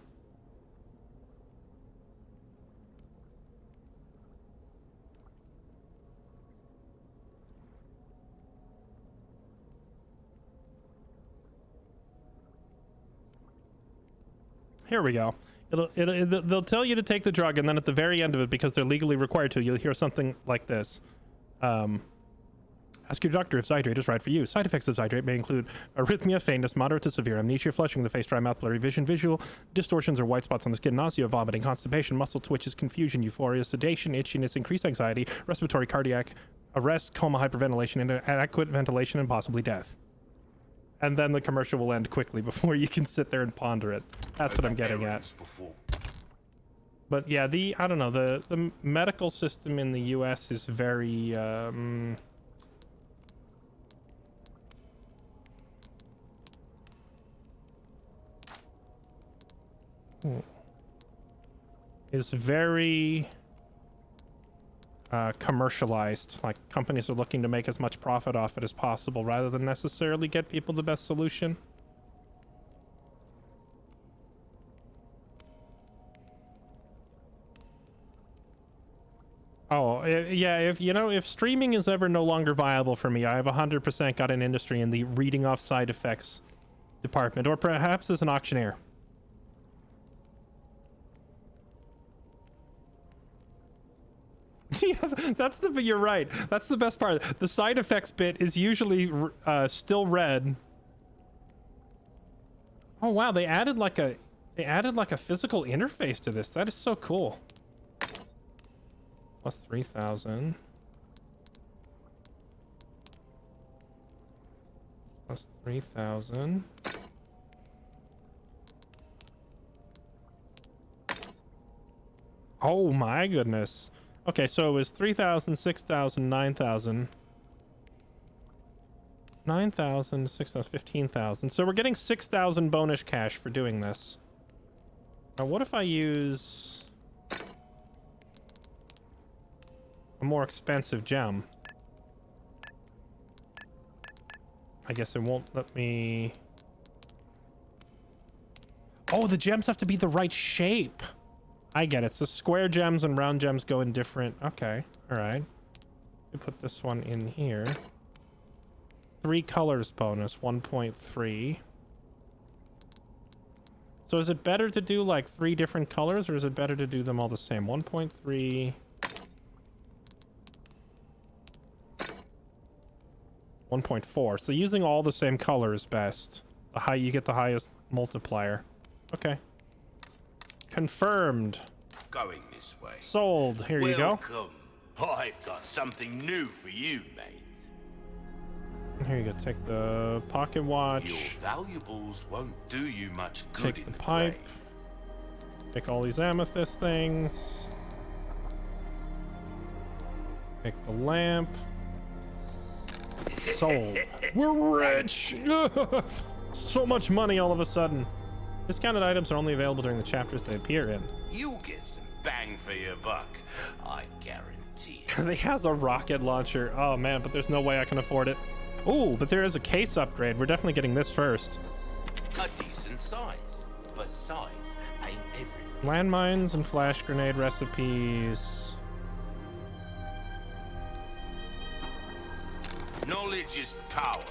Here we go. They'll tell you to take the drug, and then at the very end of it, because they're legally required to, you'll hear something like this. Ask your doctor if Zydrate is right for you. Side effects of Zydrate may include arrhythmia, faintness, moderate to severe amnesia, flushing of the face, dry mouth, blurry vision, visual distortions or white spots on the skin, nausea, vomiting, constipation, muscle twitches, confusion, euphoria, sedation, itchiness, increased anxiety, respiratory, cardiac arrest, coma, hyperventilation, inadequate ventilation, and possibly death. And then the commercial will end quickly before you can sit there and ponder it. That's what I'm getting at. But yeah, I don't know, the medical system in the US is very commercialized. Like, companies are looking to make as much profit off it as possible rather than necessarily get people the best solution. Oh, yeah, if streaming is ever no longer viable for me, I have 100% got an industry in the reading off side effects department, or perhaps as an auctioneer. Yeah, that's the. You're right. That's the best part. The side effects bit is usually still red. Oh wow, they added like a physical interface to this. That is so cool. Plus 3,000. Plus 3,000. Oh my goodness. Okay, so it was 3,000, 6,000, 9,000. 9,000, 6,000, 15,000. So we're getting 6,000 bonus cash for doing this. Now what if I use a more expensive gem? I guess it won't let me... Oh, the gems have to be the right shape. I get it. So square gems and round gems go in different... Okay, all right. We put this one in here. 3 colors bonus, 1.3. So is it better to do like 3 different colors, or is it better to do them all the same? 1.3... 1.4. So using all the same color is best. The high you get the highest multiplier. Okay. Confirmed. Going this way. Sold. Here you go. Welcome. I've got something new for you, mate. Here you go. Take the pocket watch. Your valuables won't do you much good Take in the pipe. grave. Take all these amethyst things. Take the lamp. Sold. We're rich! So much money all of a sudden. Discounted items are only available during the chapters they appear in. You'll get some bang for your buck, I guarantee it. They has a rocket launcher. Oh man, but there's no way I can afford it. Oh, but there is a case upgrade. We're definitely getting this first. A decent size, but size ain't everything. Landmines and flash grenade recipes. Knowledge is power.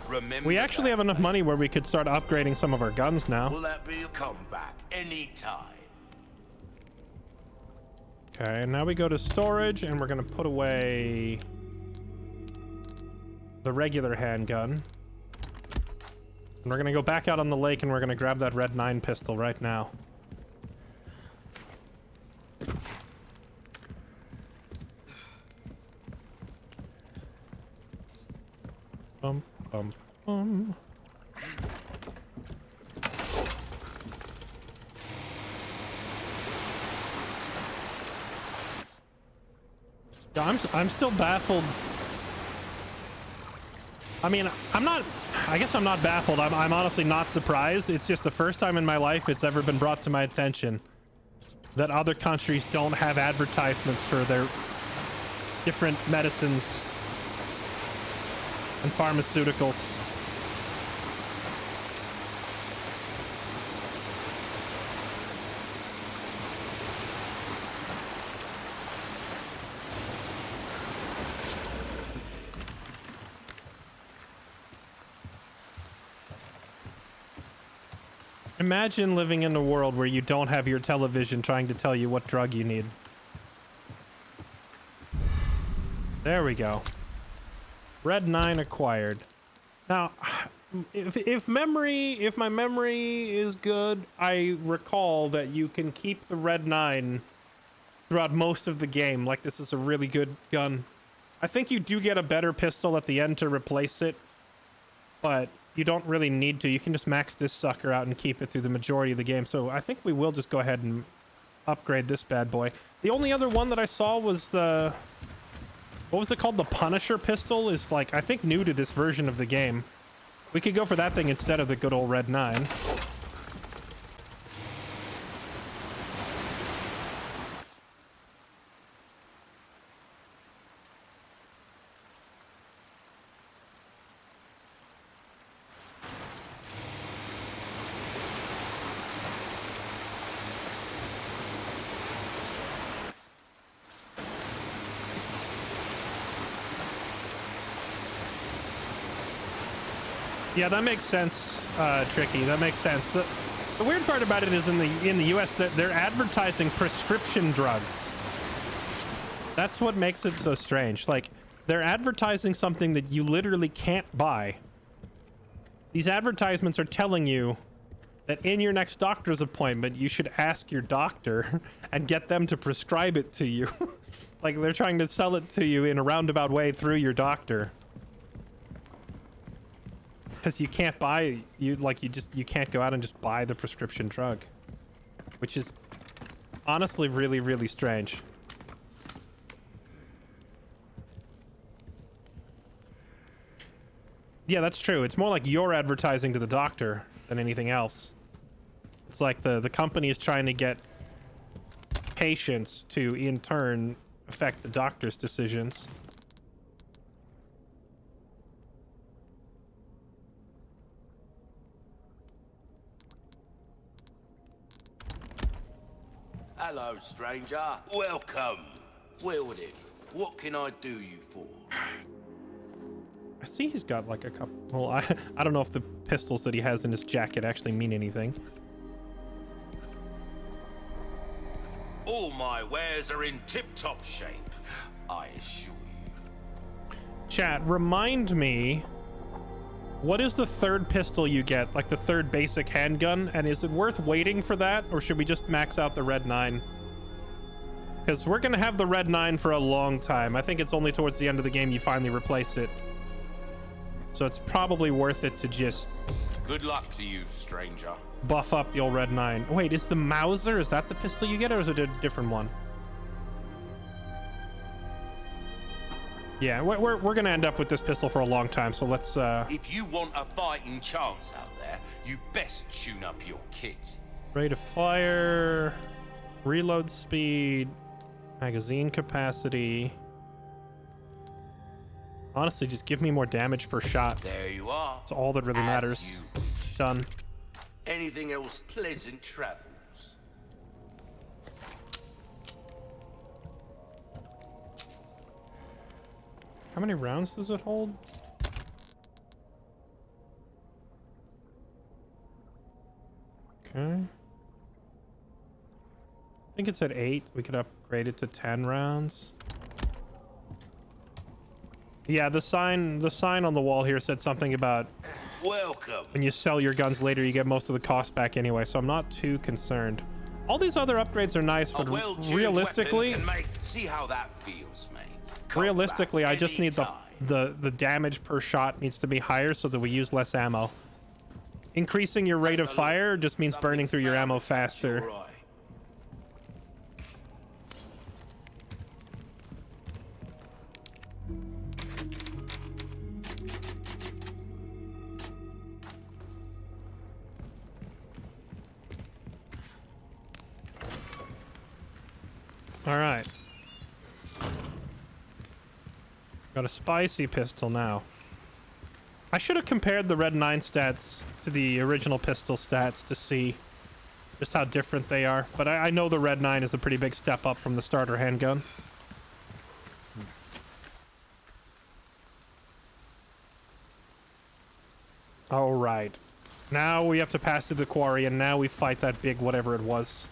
Remember We actually have enough money where we could start upgrading some of our guns now. Will that be a comeback anytime? Okay, and now we go to storage, and we're gonna put away the regular handgun. And we're gonna go back out on the lake, and we're gonna grab that red 9 pistol right now. Bum, bum, bum. Yeah, I'm still baffled. I mean, I guess I'm not baffled. I'm honestly not surprised. It's just the first time in my life it's ever been brought to my attention that other countries don't have advertisements for their different medicines and pharmaceuticals. Imagine living in a world where you don't have your television trying to tell you what drug you need. There we go. Red 9 acquired. Now, if my memory is good, I recall that you can keep the Red 9 throughout most of the game. Like, this is a really good gun. I think you do get a better pistol at the end to replace it, but you don't really need to. You can just max this sucker out and keep it through the majority of the game. So I think we will just go ahead and upgrade this bad boy. The only other one that I saw was the... What was it called? The Punisher pistol is, like, I think new to this version of the game. We could go for that thing instead of the good old Red 9. Yeah, that makes sense, Tricky. That makes sense. The weird part about it is in the US that they're advertising prescription drugs. That's what makes it so strange. Like, they're advertising something that you literally can't buy. These advertisements are telling you that in your next doctor's appointment, you should ask your doctor and get them to prescribe it to you. Like, they're trying to sell it to you in a roundabout way through your doctor. Because you can't buy, you can't go out and just buy the prescription drug. Which is honestly really, really strange. Yeah, that's true. It's more like you're advertising to the doctor than anything else. It's like the company is trying to get patients to, in turn, affect the doctor's decisions. Hello, stranger. Welcome. Wilden, what can I do you for? I see he's got like a couple. Well, I don't know if the pistols that he has in his jacket actually mean anything. All my wares are in tip-top shape, I assure you. Chat, remind me, what is the third pistol you get? Like the third basic handgun? And is it worth waiting for that? Or should we just max out the Red 9? Because we're going to have the Red 9 for a long time. I think it's only towards the end of the game you finally replace it. So it's probably worth it to just... Good luck to you, stranger. Buff up the old Red 9. Wait, is the Mauser, is that the pistol you get, or is it a different one? Yeah, we're gonna end up with this pistol for a long time, so let's If you want a fighting chance out there, you best tune up your kit. rate of fire, reload speed, magazine capacity. Honestly, just give me more damage per shot. There you are. That's all that really matters. Done. Anything else, pleasant travels. How many rounds does it hold? Okay. I think it's at 8. We could upgrade it to 10 rounds. Yeah, the sign on the wall here said something about welcome. When you sell your guns later, you get most of the cost back anyway, so I'm not too concerned. All these other upgrades are nice, but realistically, see how that feels, mate. Realistically, I just need the damage per shot needs to be higher so that we use less ammo. Increasing your rate of fire just means burning through your ammo faster. All right. Got a spicy pistol now. I should have compared the Red 9 stats to the original pistol stats to see just how different they are, but I know the Red 9 is a pretty big step up from the starter handgun. All right. Now we have to pass through the quarry, and now we fight that big whatever it was.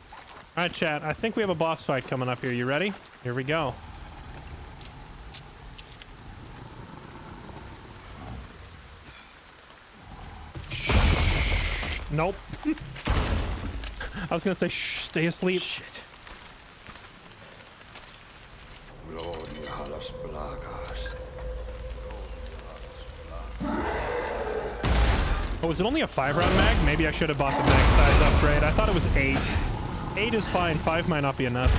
All right, chat. I think we have a boss fight coming up here. You ready? Here we go. Nope. I was gonna say, shh, stay asleep. Shit. Oh, is it only a 5-round mag? Maybe I should have bought the mag size upgrade. I thought it was 8. 8 is fine. 5 might not be enough.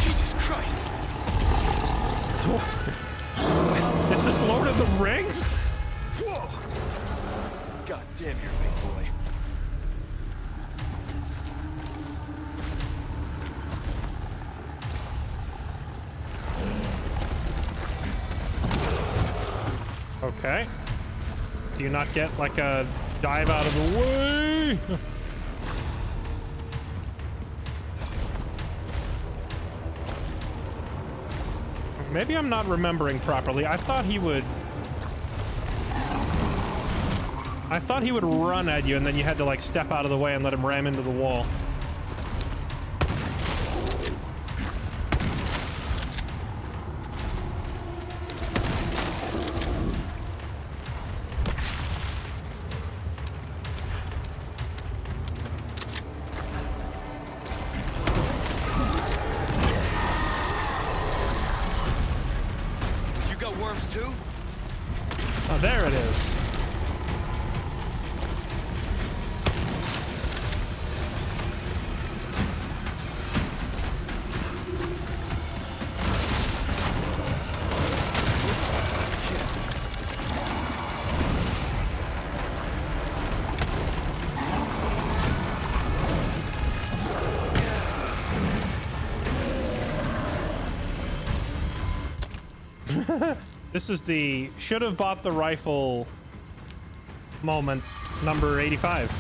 Jesus Christ! Is this Lord of the Rings? Whoa! God damn, you're a big boy. Okay. Do you not get like a dive out of the way? Maybe I'm not remembering properly. I thought he would run at you and then you had to like step out of the way and let him ram into the wall. got worms too? Oh, there it is. This is the should have bought the rifle moment number 85.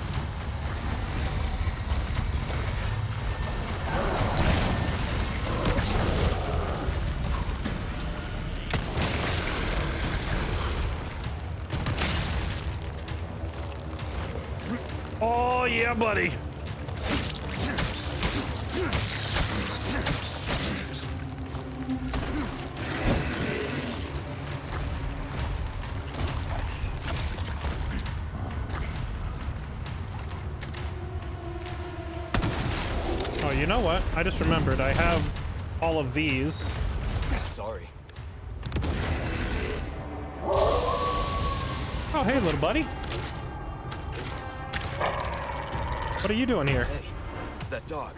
Oh yeah, buddy. Oh, you know what? I just remembered. I have all of these. Sorry. Oh, hey, little buddy. What are you doing here? Hey, it's that dog.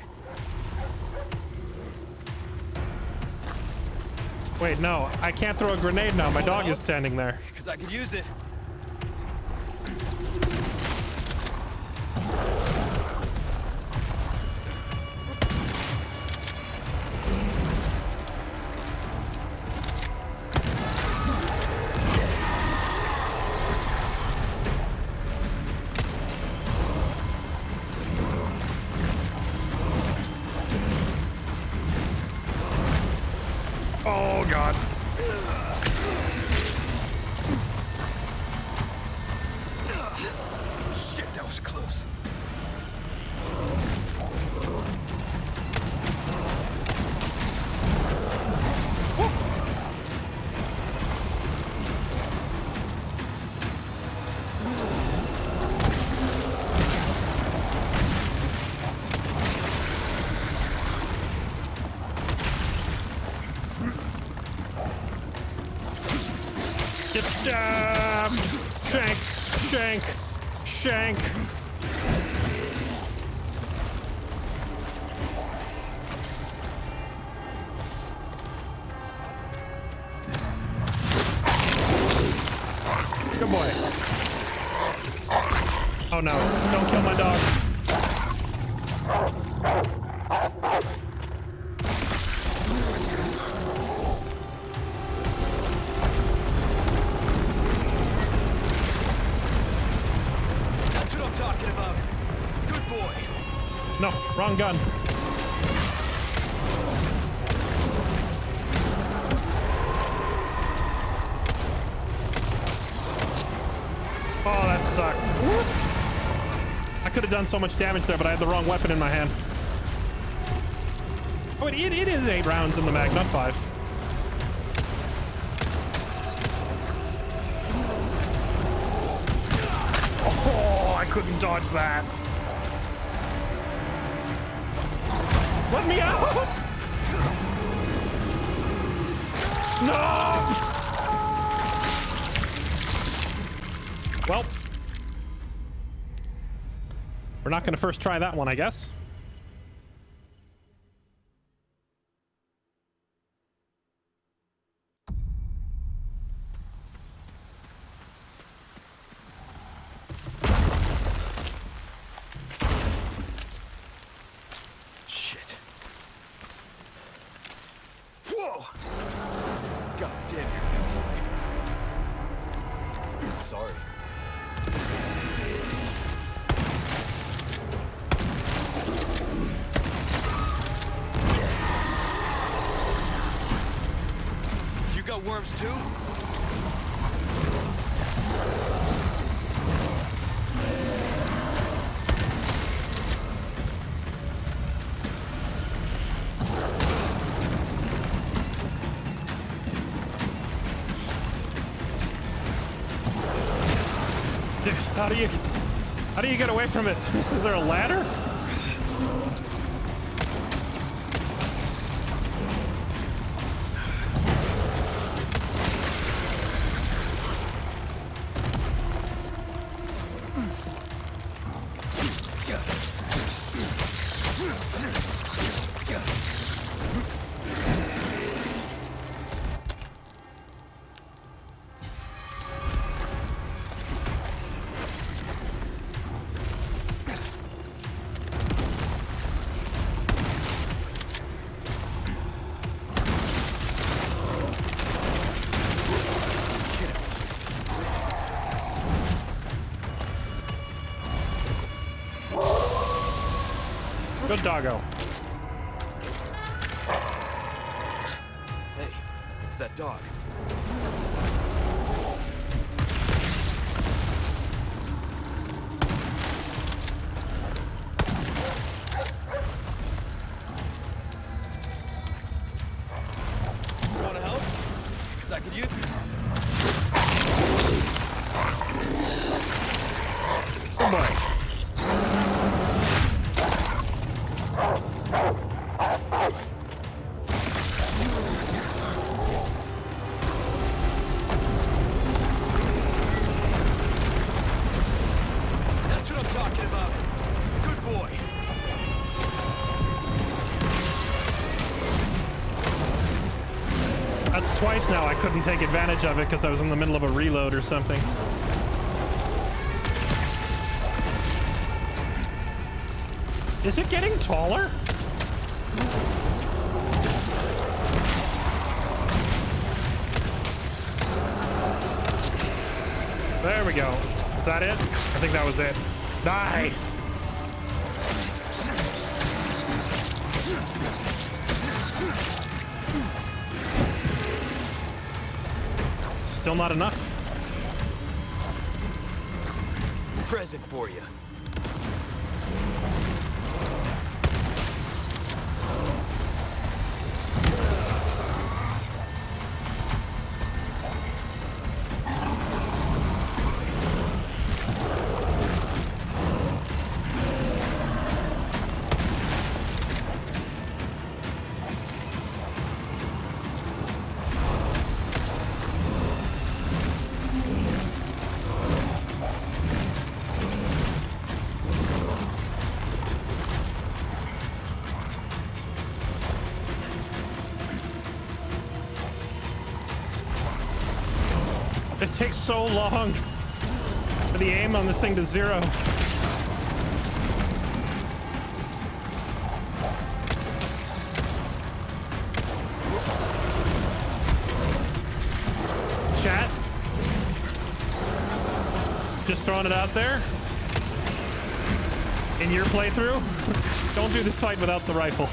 Wait, no. I can't throw a grenade now. My dog is standing there. Because I could use it. Oh, God. Shit, that was close. Get stabbed! Shank! Shank! Shank! Good boy. Oh no, don't kill my dog. That's what I'm talking about. Good boy. No, wrong gun. Oh, that sucked. I could have done so much damage there, but I had the wrong weapon in my hand. Oh, it is 8 rounds in the mag, not 5. Oh, I couldn't dodge that. Let me out! No! Well, we're not going to first try that one, I guess. Shit. Whoa! God damn it. Sorry. You got worms too? How do you get away from it? Is there a ladder? Good doggo. Hey, it's that dog. You wanna help? Cause I could use it. Good boy. That's what I'm talking about. Good boy. That's twice now I couldn't take advantage of it because I was in the middle of a reload or something. Is it getting taller? There we go. Is that it? I think that was it. Die! Still not enough. Present for you. It takes so long for the aim on this thing to 0. Chat. Just throwing it out there. In your playthrough, don't do this fight without the rifle.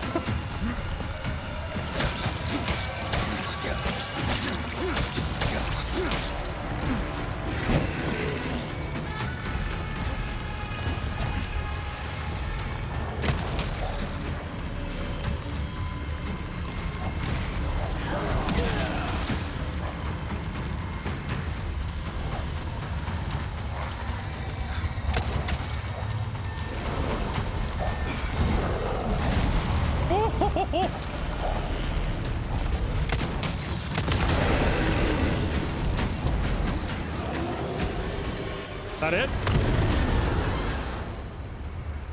That it?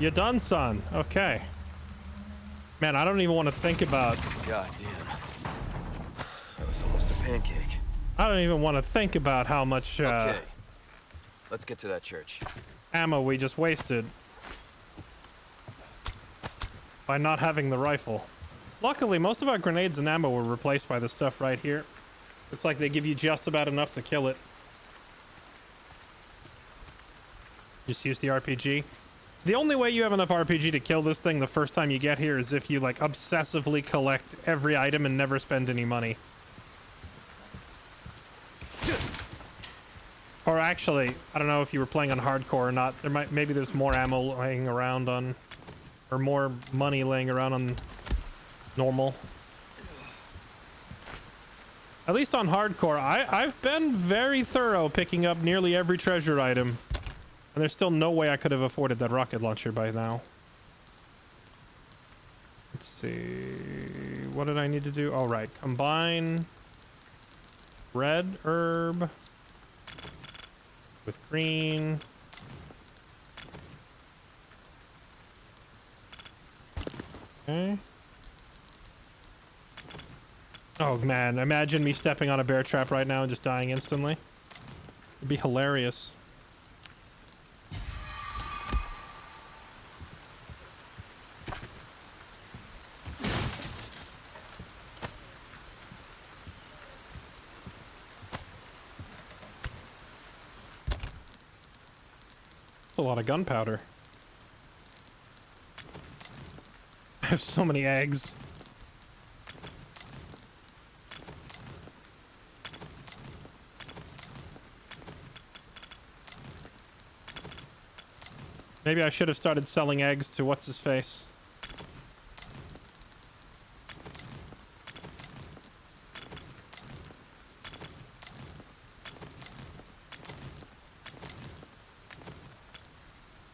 You done, son? Okay. Man, I don't even want to think about... God damn. That was almost a pancake. I don't even want to think about how much Okay. Let's get to that church. ammo we just wasted by not having the rifle. Luckily, most of our grenades and ammo were replaced by this stuff right here. It's like they give you just about enough to kill it. Just use the RPG. The only way you have enough RPG to kill this thing the first time you get here is if you like obsessively collect every item and never spend any money. Or actually, I don't know if you were playing on hardcore or not. Maybe there's more ammo laying around on, or more money laying around on normal. At least on hardcore, I've been very thorough picking up nearly every treasure item. And there's still no way I could have afforded that rocket launcher by now. Let's see. What did I need to do? All right. Combine red herb with green. Okay. Oh man, imagine me stepping on a bear trap right now and just dying instantly. It'd be hilarious. A lot of gunpowder. have so many eggs. Maybe I should have started selling eggs to what's his face.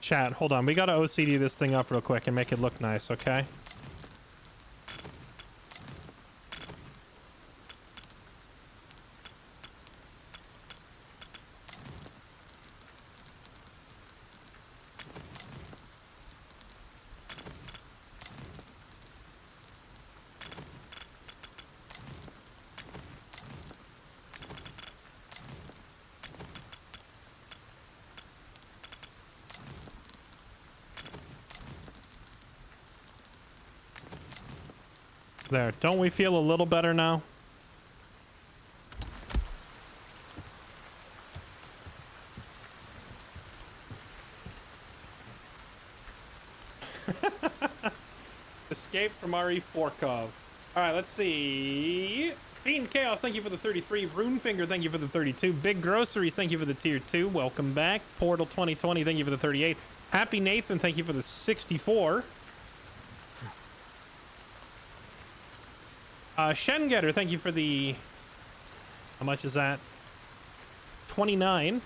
Chat, hold on. We gotta OCD this thing up real quick and make it look nice, okay? There. Don't we feel a little better now? Escape from RE Forkov. All right, let's see. Fiend Chaos, thank you for the 33. Runefinger, thank you for the 32. Big Groceries, thank you for the tier 2. Welcome back. Portal 2020, thank you for the 38. Happy Nathan, thank you for the 64. Shengetter, thank you for the... How much is that? 29.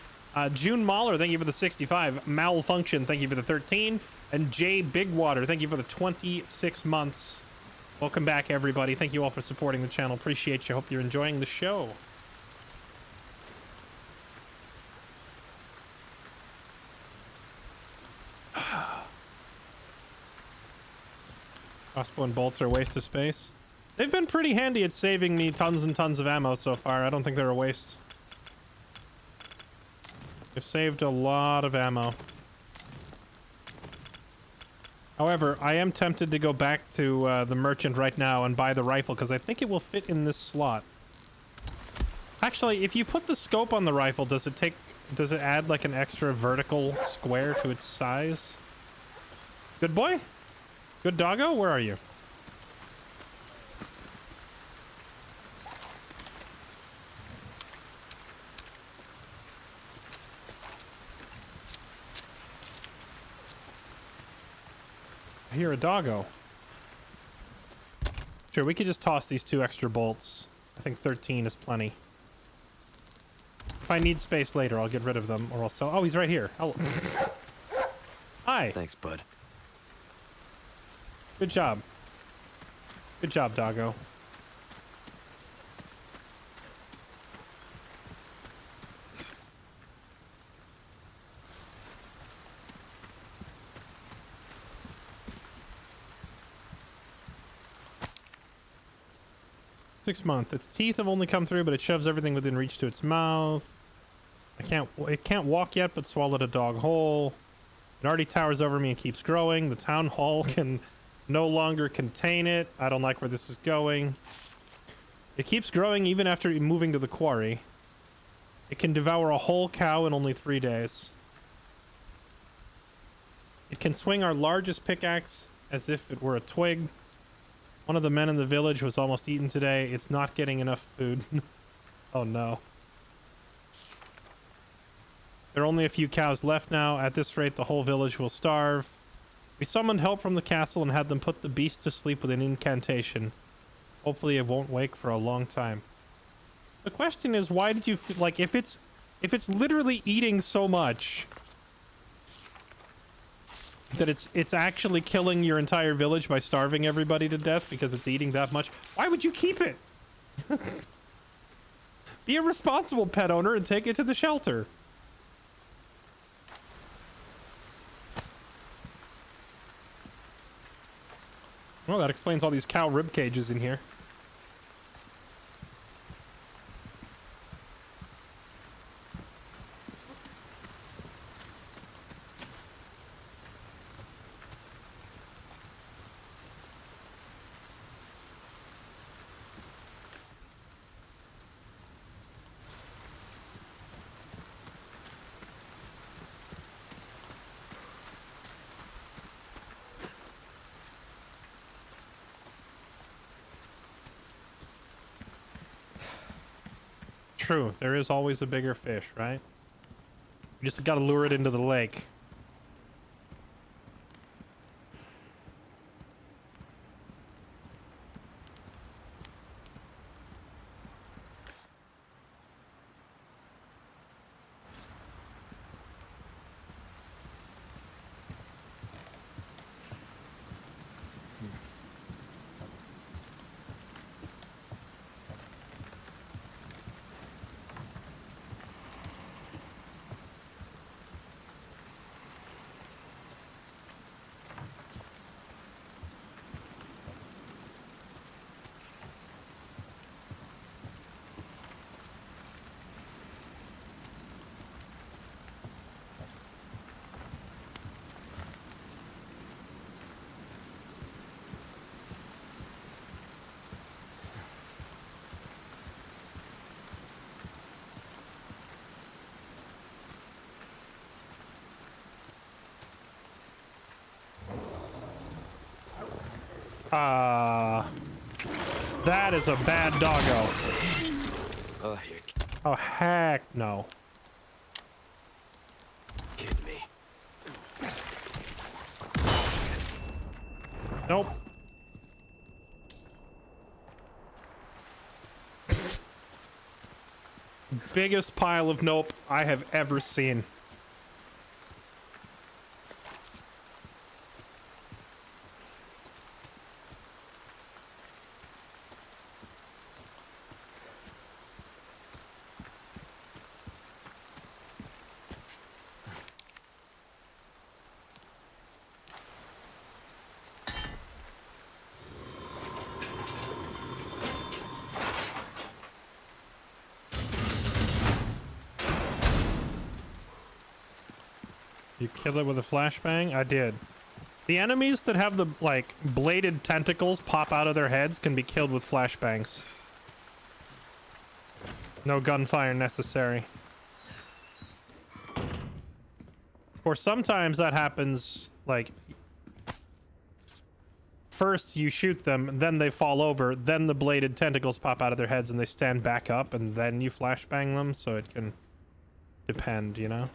June Mahler, thank you for the 65. Malfunction, thank you for the 13. And Jay Bigwater, thank you for the 26 months. Welcome back, everybody. Thank you all for supporting the channel. Appreciate you. Hope you're enjoying the show. Crossbow and bolts are a waste of space. They've been pretty handy at saving me tons and tons of ammo so far. I don't think they're a waste. They've saved a lot of ammo. However, I am tempted to go back to the merchant right now and buy the rifle because I think it will fit in this slot. Actually, if you put the scope on the rifle, does it add like an extra vertical square to its size? Good boy? Good doggo? Where are you? I hear a doggo. Sure, we could just toss these 2 extra bolts. I think 13 is plenty. If I need space later, I'll get rid of them, or I'll sell... Oh, he's right here. Hi. Thanks, bud. Good job. Good job, doggo. Six month. Its teeth have only come through, but it shoves everything within reach to its mouth. It can't walk yet, but swallowed a dog whole. It already towers over me and keeps growing. The town hall can no longer contain it. I don't like where this is going. It keeps growing even after moving to the quarry. It can devour a whole cow in only 3 days. It can swing our largest pickaxe as if it were a twig. One of the men in the village was almost eaten today. It's not getting enough food. Oh no. There are only a few cows left now. At this rate, the whole village will starve. We summoned help from the castle and had them put the beast to sleep with an incantation. Hopefully it won't wake for a long time. The question is, why did you... Like, if it's literally eating so much... that it's actually killing your entire village by starving everybody to death because it's eating that much. Why would you keep it? Be a responsible pet owner and take it to the shelter. Well, that explains all these cow rib cages in here. true. There is always a bigger fish, right? You just gotta lure it into the lake. That is a bad doggo. Oh, heck no. Kidding me. Nope. Biggest pile of nope I have ever seen. You kill it with a flashbang? I did. The enemies that have the, like, bladed tentacles pop out of their heads can be killed with flashbangs. No gunfire necessary. Or sometimes that happens, like, first you shoot them, then they fall over, then the bladed tentacles pop out of their heads and they stand back up, and then you flashbang them, so it can depend, you know?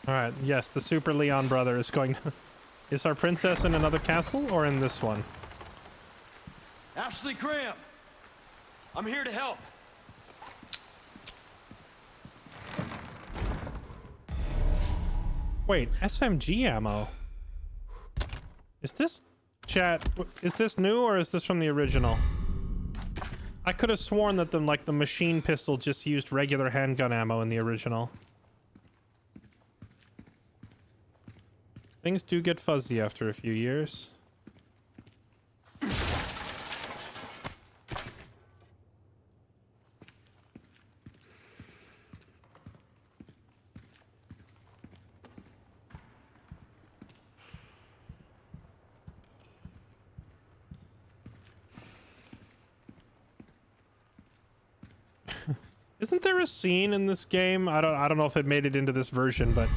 Alright, yes, the Super Leon brother is going to... Is our princess in another castle or in this one? Ashley Graham! I'm here to help. Wait, SMG ammo. Is this... Chat, is this new or is this from the original? I could have sworn that the machine pistol just used regular handgun ammo in the original. Things do get fuzzy after a few years. Isn't there a scene in this game? I don't know if it made it into this version, but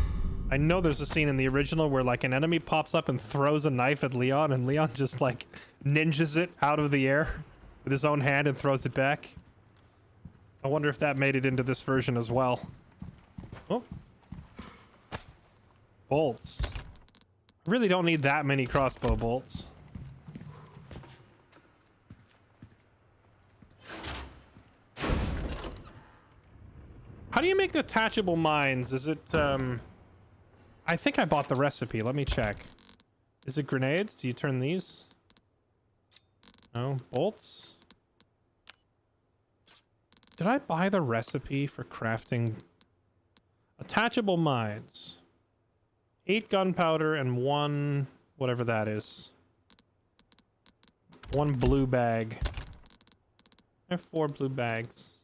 I know there's a scene in the original where like an enemy pops up and throws a knife at Leon, and Leon just like ninjas it out of the air with his own hand and throws it back. I wonder if that made it into this version as well. Oh. Bolts. I really don't need that many crossbow bolts. How do you make detachable mines? Is it, I think I bought the recipe. Let me check. Is it grenades? Do you turn these? No. Bolts? Did I buy the recipe for crafting attachable mines? 8 gunpowder and 1, whatever that is. 1 blue bag. I have 4 blue bags.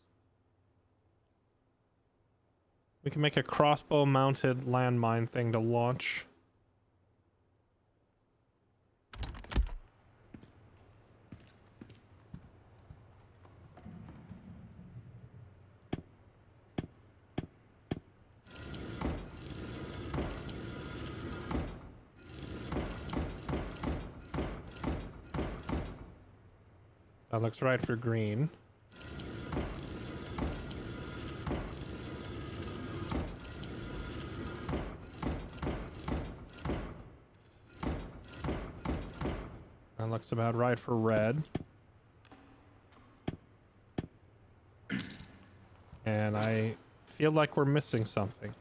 We can make a crossbow mounted landmine thing to launch. That looks right for green. That looks about right for red. And I feel like we're missing something.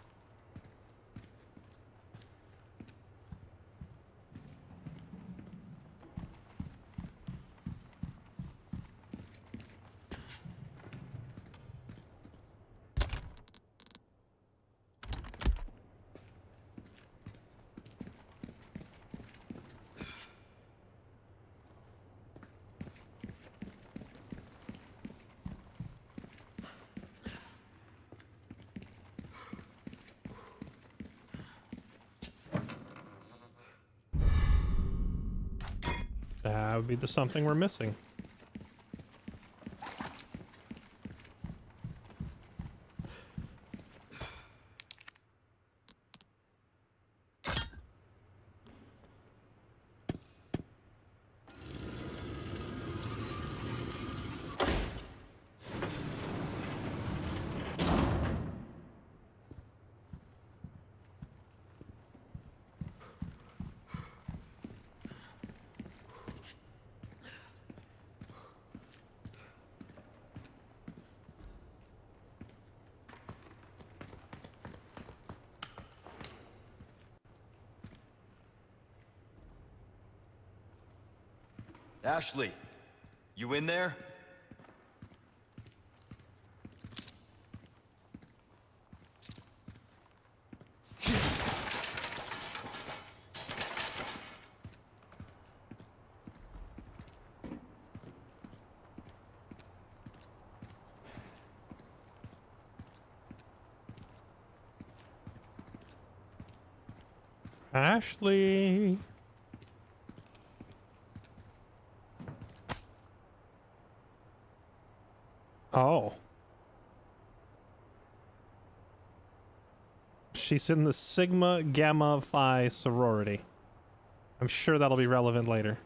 That would be the something we're missing. Ashley, you in there? Ashley. Oh. She's in the Sigma Gamma Phi sorority. I'm sure that'll be relevant later.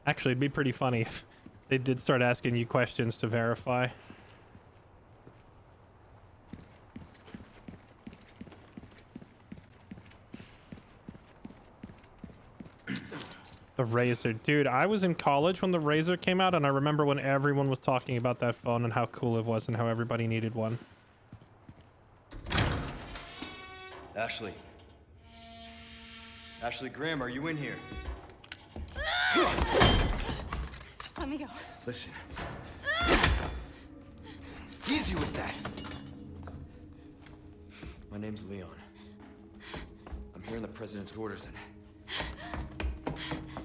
Actually, it'd be pretty funny if they did start asking you questions to verify. The Razor. Dude, I was in college when the Razor came out, and I remember when everyone was talking about that phone and how cool it was and how everybody needed one. Ashley. Ashley Graham, are you in here? Just let me go. Listen. Easy with that. My name's Leon. I'm here in the president's orders and...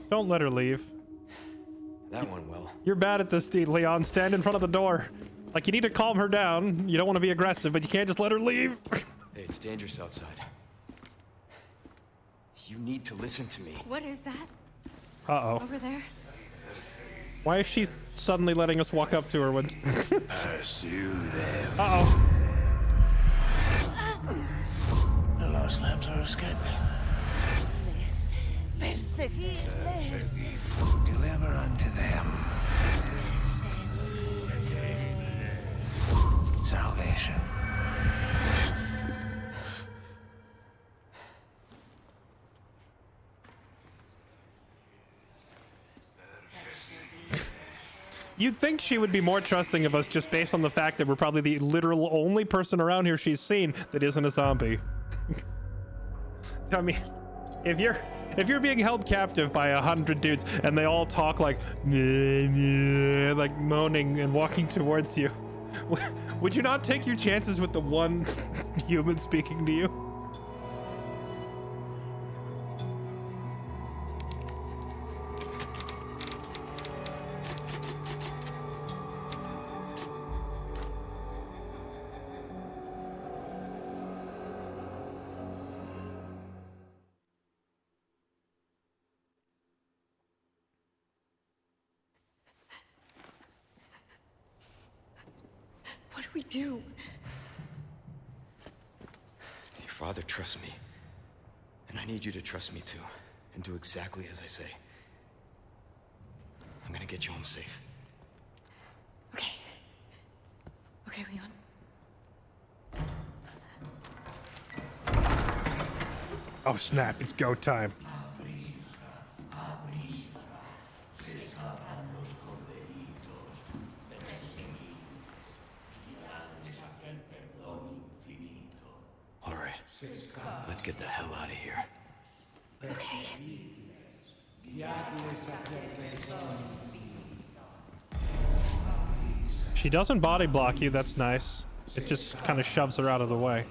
Don't let her leave. That went well. You're bad at this, Steve. Leon, stand in front of the door. Like, you need to calm her down. You don't want to be aggressive, but you can't just let her leave. Hey, it's dangerous outside. You need to listen to me. What is that? Uh-oh. Over there? Why is she suddenly letting us walk up to her when... Pursue them. Uh-oh. The lost lambs are escaping. Perseguirles. Deliver unto them salvation. You'd think she would be more trusting of us just based on the fact that we're probably the literal only person around here she's seen that isn't a zombie. I mean, if you're being held captive by 100 dudes and they all talk like like moaning and walking towards you, would you not take your chances with the one human speaking to you? What do we do? Your father trusts me. And I need you to trust me too. And do exactly as I say. I'm gonna get you home safe. Okay. Okay, Leon. Oh snap, it's go time. All right, let's get the hell out of here. Okay. She doesn't body block you, that's nice. It just kind of shoves her out of the way.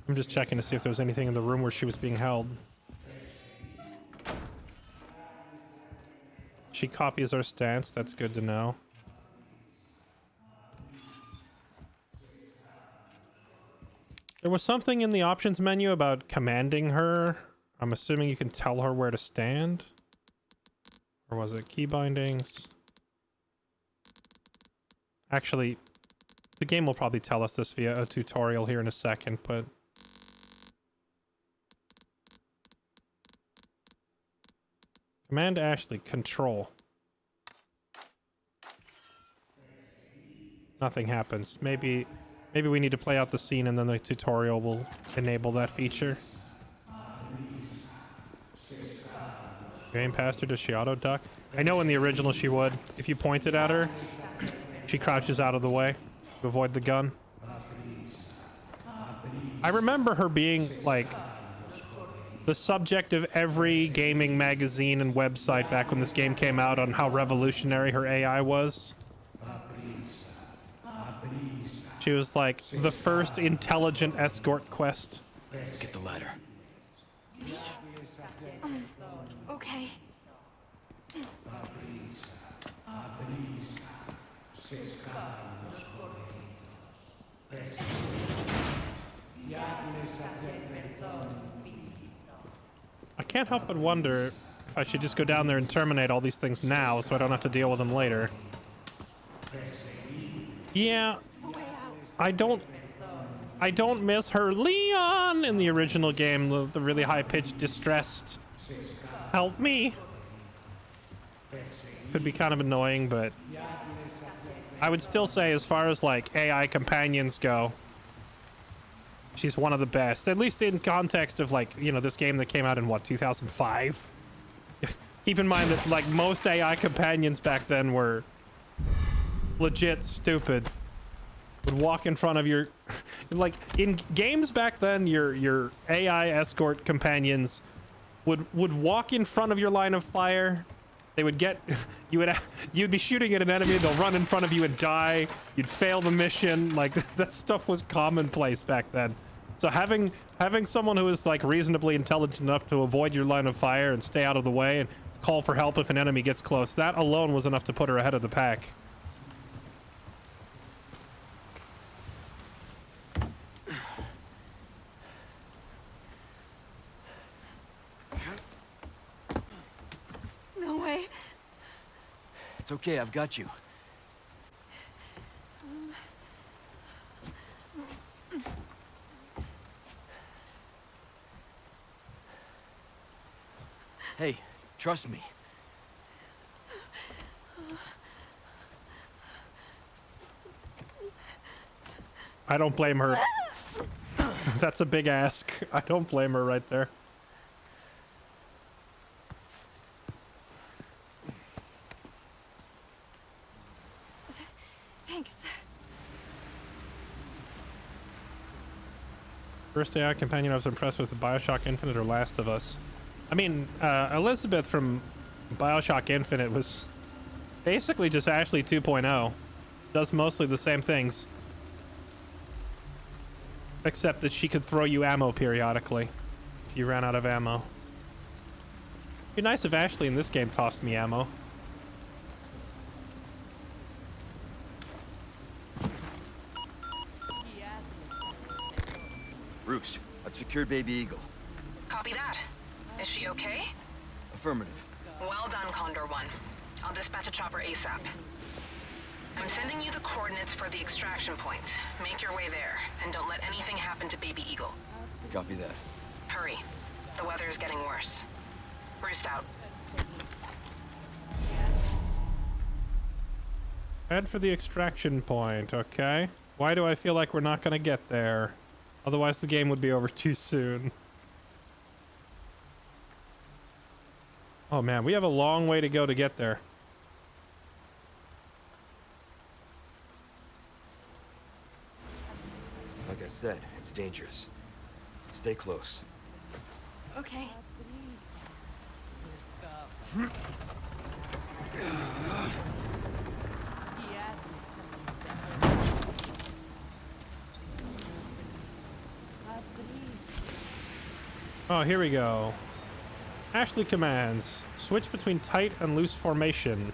I'm just checking to see if there was anything in the room where she was being held. She copies our stance, that's good to know. There was something in the options menu about commanding her. I'm assuming you can tell her where to stand. Or was it key bindings? Actually, the game will probably tell us this via a tutorial here in a second, but... Command Ashley, control. Nothing happens. Maybe we need to play out the scene and then the tutorial will enable that feature. Game past her, does she auto duck? I know in the original she would. If you pointed at her, she crouches out of the way to avoid the gun. I remember her being like the subject of every gaming magazine and website back when this game came out on how revolutionary her AI was. She was like the first intelligent escort quest. Get the ladder. Okay. I can't help but wonder if I should just go down there and terminate all these things now so I don't have to deal with them later. Yeah, I don't miss her Leon in the original game, the really high-pitched, distressed help me. Could be kind of annoying, but I would still say as far as like AI companions go, she's one of the best, at least in context of like, you know, this game that came out in what, 2005? Keep in mind that like most AI companions back then were legit stupid. Would walk in front of your like in games back then, your AI escort companions would walk in front of your line of fire. They would get you'd be shooting at an enemy, they'll run in front of you and die. You'd fail the mission. Like that stuff was commonplace back then. So having someone who is like reasonably intelligent enough to avoid your line of fire and stay out of the way and call for help if an enemy gets close, that alone was enough to put her ahead of the pack. No way. It's okay, I've got you. Hey, trust me. I don't blame her. That's a big ask. I don't blame her right there. Thanks. First AI companion I was impressed with BioShock Infinite or Last of Us. I mean, Elizabeth from BioShock Infinite was basically just Ashley 2.0. Does mostly the same things. Except that she could throw you ammo periodically if you ran out of ammo. It'd be nice if Ashley in this game tossed me ammo. Roost, I've secured Baby Eagle. Copy that. Is she okay? Affirmative. Well done, Condor 1. I'll dispatch a chopper ASAP. I'm sending you the coordinates for the extraction point. Make your way there, and don't let anything happen to Baby Eagle. Copy that. Hurry. The weather is getting worse. Roost out. Head for the extraction point, okay? Why do I feel like we're not gonna get there? Otherwise the game would be over too soon. Oh man, we have a long way to go to get there. Like I said, it's dangerous. Stay close. Okay. Oh, here we go. Ashley commands. Switch between tight and loose formation.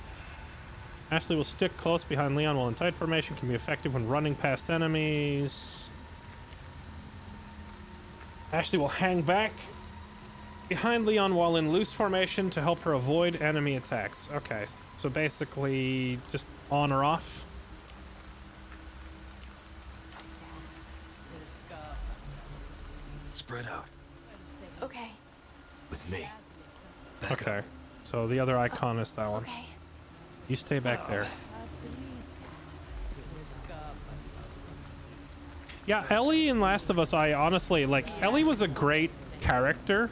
Ashley will stick close behind Leon while in tight formation. Can be effective when running past enemies. Ashley will hang back behind Leon while in loose formation to help her avoid enemy attacks. Okay, so basically just on or off. Spread out. Okay. With me. Okay, so the other icon is that one. Okay. You stay back there. Yeah, Ellie in Last of Us, I honestly, like, Ellie was a great character.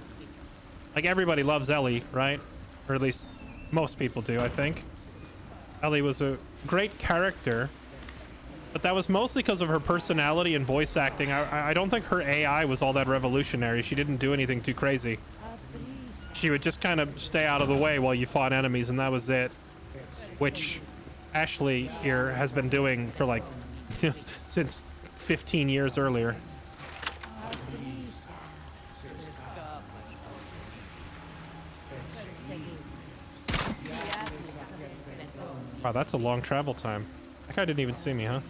Like, everybody loves Ellie, right? Or at least most people do, I think. Ellie was a great character, but that was mostly because of her personality and voice acting. I don't think her AI was all that revolutionary. She didn't do anything too crazy. She would just kind of stay out of the way while you fought enemies, and that was it. Which Ashley here has been doing for, like, since 15 years earlier. Wow, that's a long travel time. That guy didn't even see me, huh?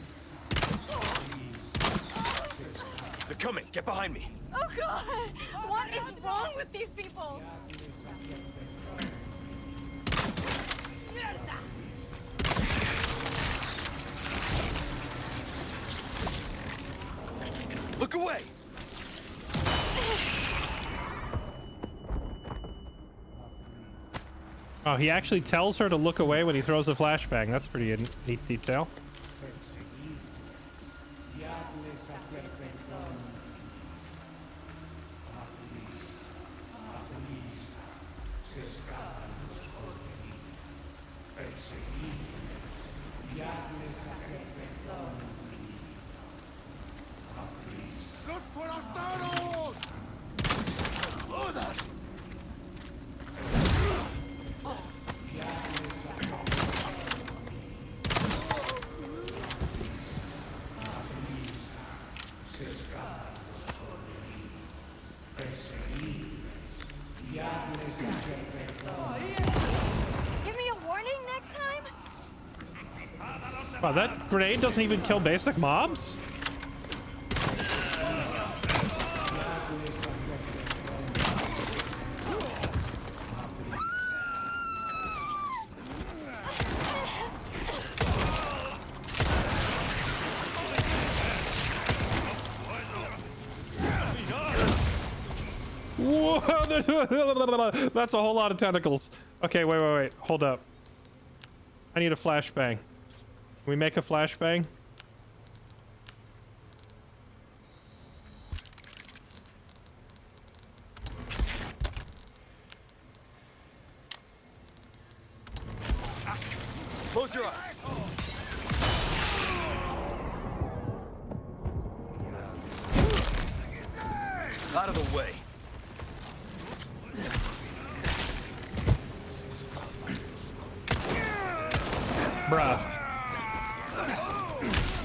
They're coming. Get behind me. Oh god! What is wrong with these people? Look away. Oh, he actually tells her to look away when he throws a flashbang. That's pretty neat detail. Give me a warning next time? Wow, that grenade doesn't even kill basic mobs? Whoa, that's a whole lot of tentacles. Okay, wait. Hold up. I need a flashbang. Can we make a flashbang? Close your eyes. Out of the way. Bruh.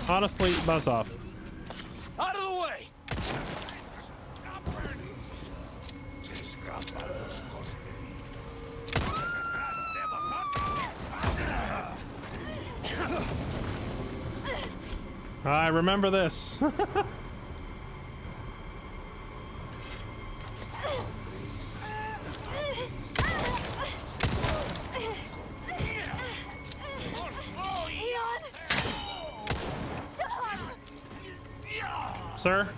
Honestly, buzz off. Out of the way. I remember this. Leon! Sir,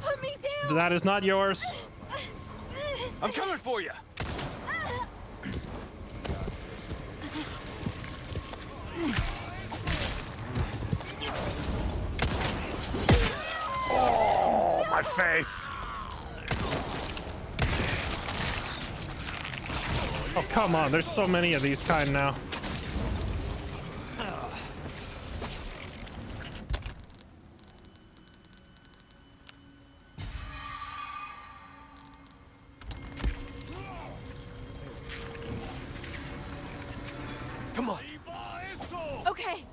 Put me down! that is not yours. I'm coming for you. Oh, my face. Oh, come on. There's so many of these kind now. Come on. Okay.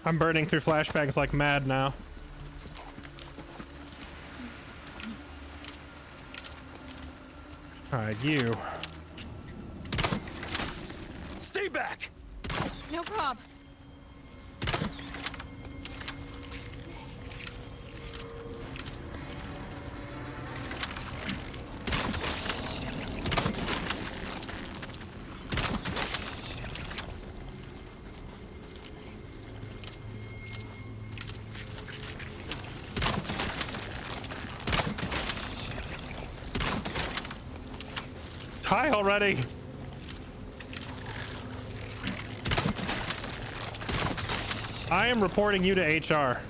I'm burning through flashbangs like mad now. All right, you. Stay back. No prob. Hi already. I am reporting you to HR.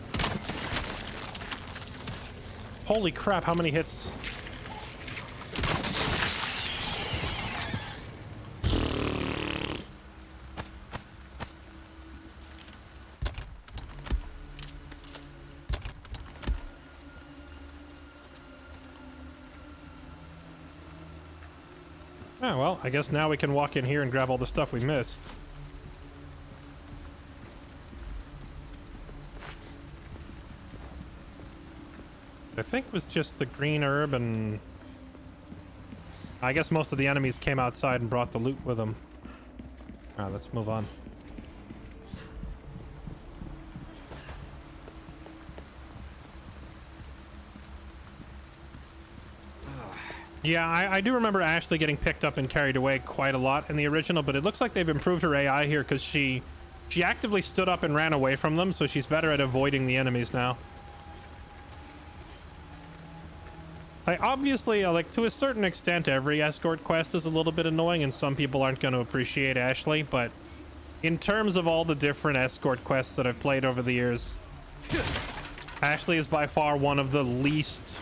Holy crap, how many hits? Oh, well, I guess now we can walk in here and grab all the stuff we missed. I think it was just the green herb, and I guess most of the enemies came outside and brought the loot with them. All right, let's move on. Yeah, I do remember Ashley getting picked up and carried away quite a lot in the original, but it looks like they've improved her AI here because she actively stood up and ran away from them, so she's better at avoiding the enemies now. Like, obviously, like, to a certain extent, every escort quest is a little bit annoying, and some people aren't going to appreciate Ashley, but in terms of all the different escort quests that I've played over the years, Ashley is by far one of the least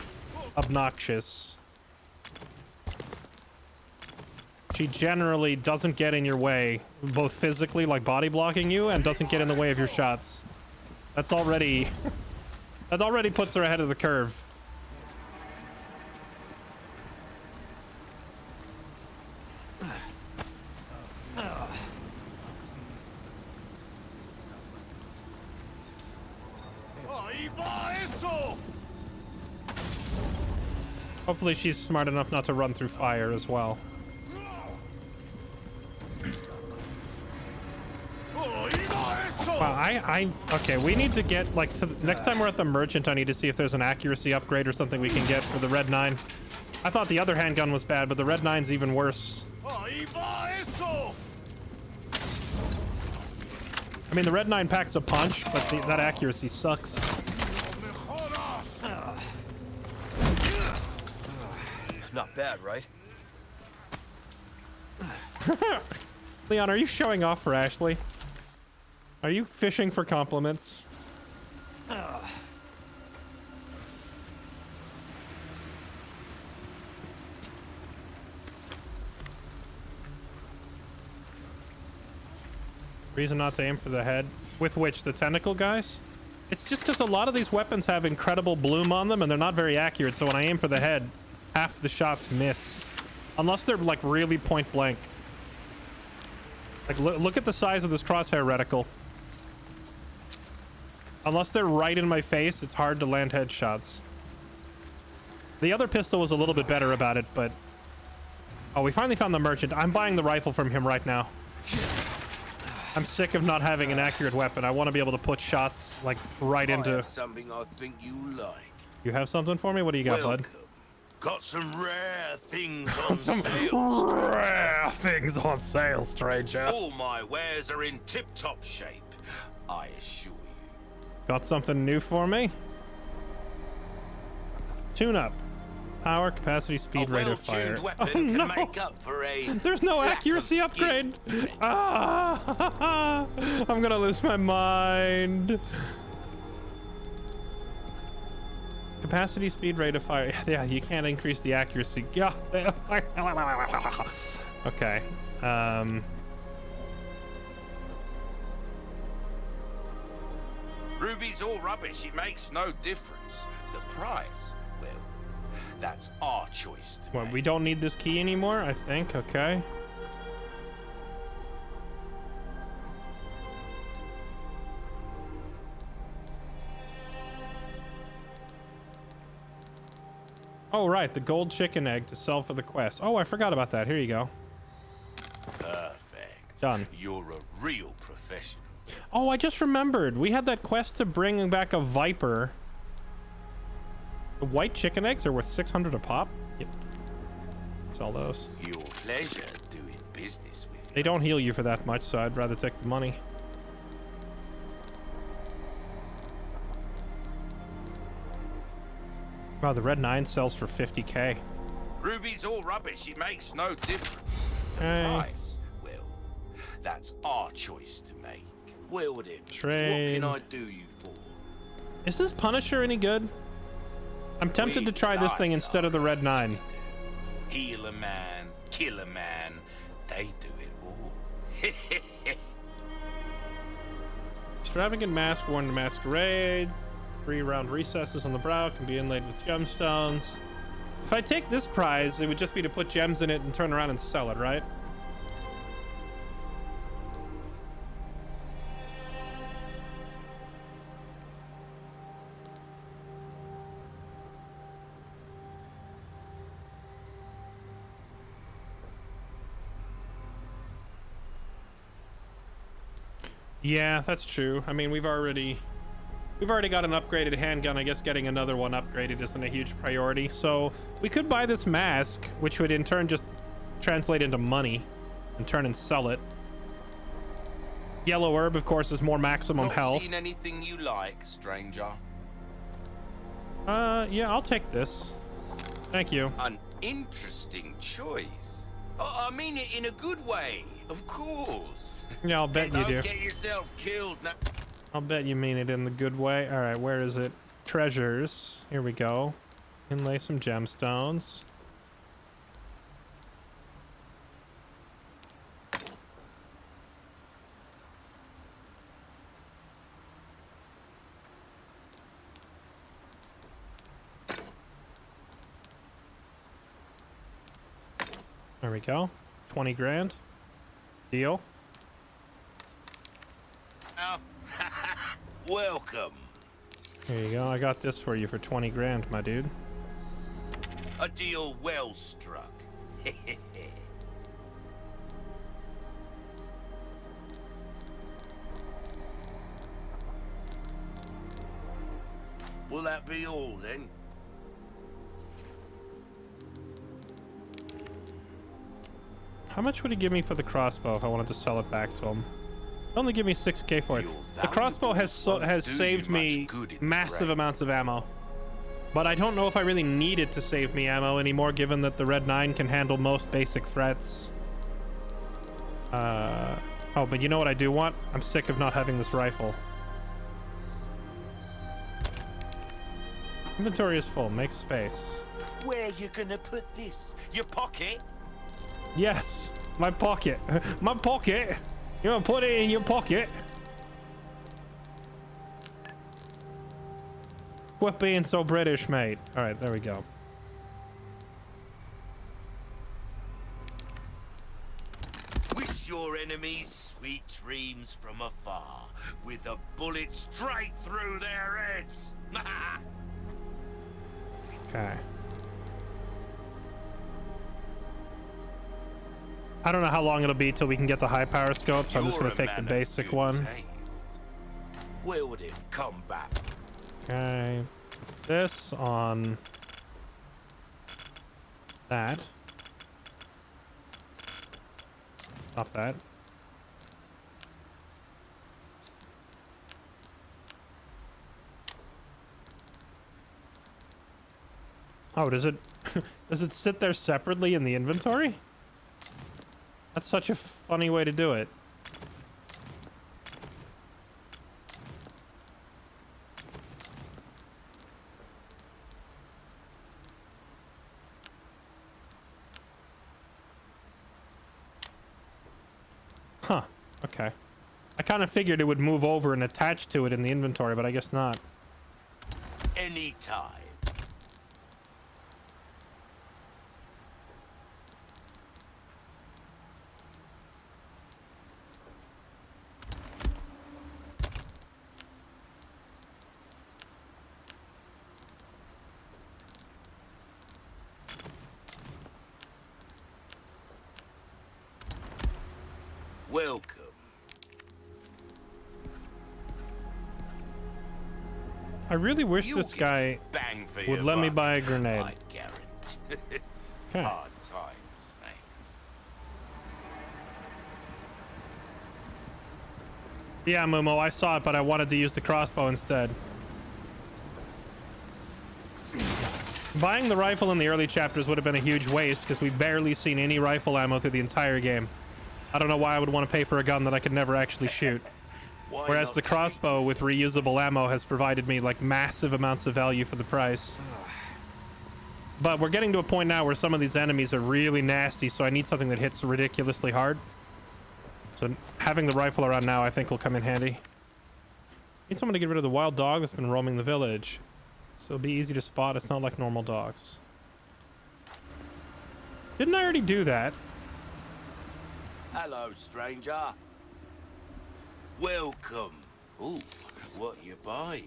obnoxious. She generally doesn't get in your way, both physically, like body blocking you, and doesn't get in the way of your shots. That's already... that already puts her ahead of the curve. Hopefully she's smart enough not to run through fire as well. Wow, okay, we need to get, like, to next time we're at the merchant, I need to see if there's an accuracy upgrade or something we can get for the Red 9. I thought the other handgun was bad, but the Red 9's even worse. I mean, the Red 9 packs a punch, but that accuracy sucks. Not bad, right? Leon, are you showing off for Ashley? Are you fishing for compliments? Reason not to aim for the head. With which, the tentacle guys? It's just because a lot of these weapons have incredible bloom on them and they're not very accurate, so when I aim for the head, half the shots miss. Unless they're, like, really point blank. Like, look at the size of this crosshair reticle. Unless they're right in my face, it's hard to land headshots. The other pistol was a little bit better about it, but... Oh, we finally found the merchant. I'm buying the rifle from him right now. I'm sick of not having an accurate weapon. I want to be able to put shots, like, right into... Something I think you like. You have something for me? What do you got, bud? Got some rare things on Some sale. rare things on sale, stranger. All my wares are in tip-top shape, I assure you. Got something new for me? Tune up. Power, capacity, speed, A rate of fire. well-tuned weapon Oh, can no. make up for a There's no lack of accuracy skill. upgrade. Ah, I'm gonna lose my mind. Capacity, speed, rate of fire. Yeah, you can't increase the accuracy. God. Okay. Ruby's all rubbish. It makes no difference. The price, well, that's our choice to Well, make. we don't need this key anymore, I think. Okay. Oh, right, the gold chicken egg to sell for the quest. Oh, I forgot about that. Here you go. Perfect. Done. You're a real professional. Oh, I just remembered. We had that quest to bring back a viper. The white chicken eggs are worth 600 a pop. Yep. Sell those. Your pleasure doing business with you. They don't heal you for that much, so I'd rather take the money. Wow, the red 9 sells for 50k. Ruby's all rubbish. It makes no difference. The Hey. price, well, that's our choice to make. Well then, Trade. what can I do you for? Is this Punisher any good? I'm tempted to try this thing instead of the red 9. Heal a man, kill a man. They do it all. Extravagant mask worn to masquerade. 3 round recesses on the brow can be inlaid with gemstones. If I take this prize, it would just be to put gems in it and turn around and sell it, right? Yeah, that's true. I mean, we've already got an upgraded handgun. I guess getting another one upgraded isn't a huge priority. So we could buy this mask, which would in turn just translate into money and turn and sell it. Yellow herb, of course, is more maximum Not health. seen anything you like, stranger? Yeah, I'll take this. Thank you. An interesting choice. I mean it in a good way, of course. Yeah, I'll bet you Don't do. get yourself killed now. I'll bet you mean it in the good way. All right, where is it? Treasures. Here we go. Inlay some gemstones. There we go. 20 grand. Deal. Welcome. Here you go. I got this for you for 20 grand, my dude. A deal well struck. Will that be all then? How much would he give me for the crossbow if I wanted to sell it back to him? Only give me 6k for it. The crossbow has saved me massive amounts of ammo. But I don't know if I really need it to save me ammo anymore, given that the red 9 can handle most basic threats. Oh, but you know what I do want? I'm sick of not having this rifle. Inventory is full. Make space. Where you gonna put this? Your pocket? Yes, my pocket. My pocket. You want to put it in your pocket? Quit being so British, mate. All right, there we go. Wish your enemies sweet dreams from afar, with a bullet straight through their heads. Okay. I don't know how long it'll be till we can get the high power scope, so I'm just You're gonna a take the man of basic good one. taste. Will it come back? Okay. This on That. Stop that. Oh, does it does it sit there separately in the inventory? That's such a funny way to do it. Huh. Okay. I kind of figured it would move over and attach to it in the inventory, but I guess not. Anytime. Welcome. I really wish You'll this get guy some bang for would your let me buck, buy a grenade. I guarantee. Okay. Hard times, mate. Yeah, Momo, I saw it, but I wanted to use the crossbow instead. Buying the rifle in the early chapters would have been a huge waste because we've barely seen any rifle ammo through the entire game. I don't know why I would want to pay for a gun that I could never actually shoot. Why Whereas not the crossbow treat with reusable ammo has provided me like massive amounts of value for the price. But we're getting to a point now where some of these enemies are really nasty, so I need something that hits ridiculously hard. So having the rifle around now I think will come in handy. Need someone to get rid of the wild dog that's been roaming the village. So it'll be easy to spot. It's not like normal dogs. Didn't I already do that? Hello, stranger. Welcome. Ooh, what you buying?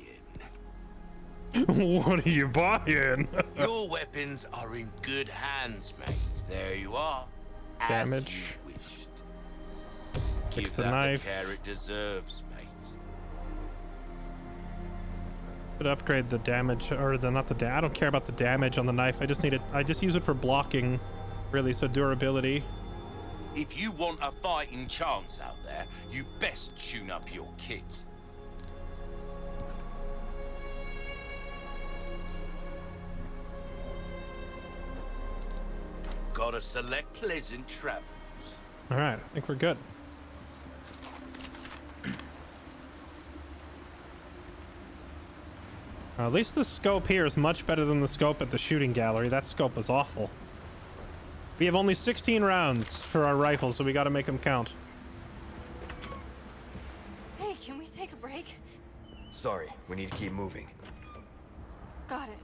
What are you buying? Your weapons are in good hands, mate. There you are. As Damage. you wished. Fix Give the that knife. the care it deserves, mate. Could upgrade the damage, or the not the I don't care about the damage on the knife. I just need it. I just use it for blocking, really. So durability. If you want a fighting chance out there, you best tune up your kit. Gotta select pleasant travels. All right, I think we're good. At least the scope here is much better than the scope at the shooting gallery. That scope was awful. We have only 16 rounds for our rifles, so we got to make them count. Hey, can we take a break? Sorry, we need to keep moving. Got it.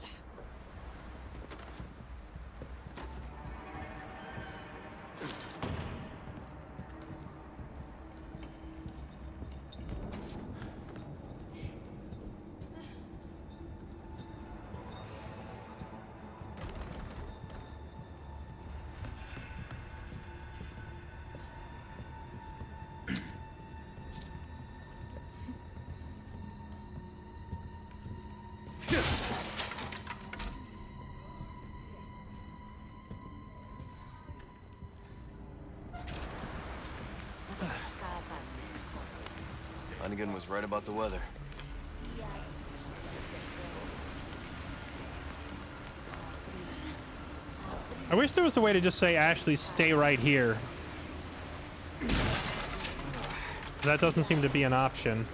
Hunnigan was right about the weather. I wish there was a way to just say, Ashley, stay right here. That doesn't seem to be an option.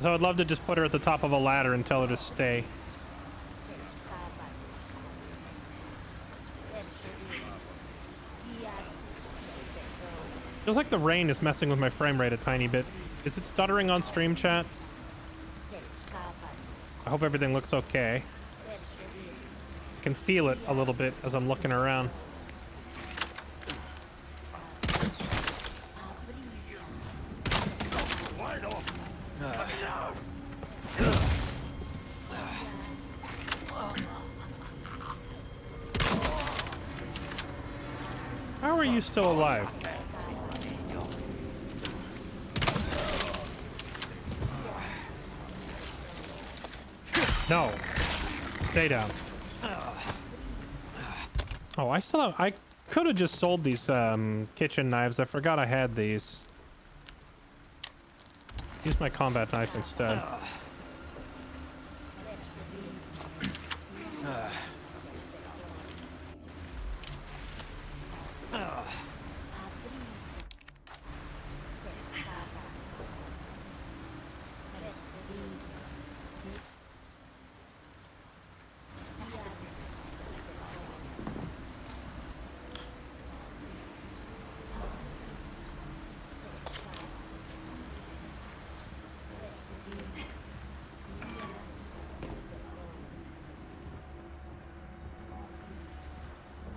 So I'd love to just put her at the top of a ladder and tell her to stay. Feels like the rain is messing with my frame rate a tiny bit. Is it stuttering on stream, chat? I hope everything looks okay. I can feel it a little bit as I'm looking around. How are you still alive? No. Stay down. Oh, I still have, I could have just sold these kitchen knives. I forgot I had these. Use my combat knife instead.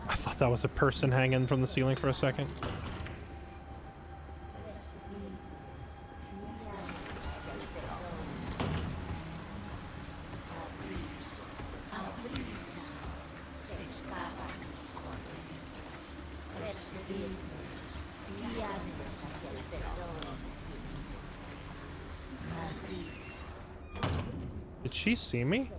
I thought that was a person hanging from the ceiling for a second. Did she see me?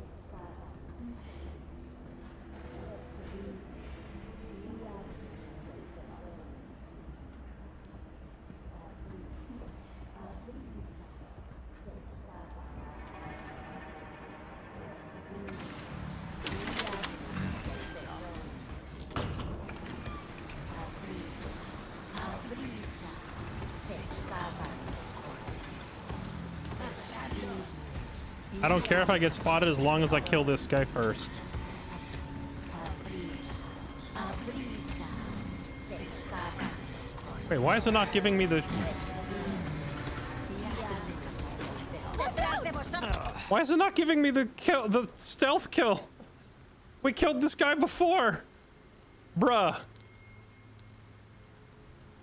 I don't care if I get spotted as long as I kill this guy first. Wait, why is it not giving me the... Why is it not giving me the kill, the stealth kill? We killed this guy before. Bruh.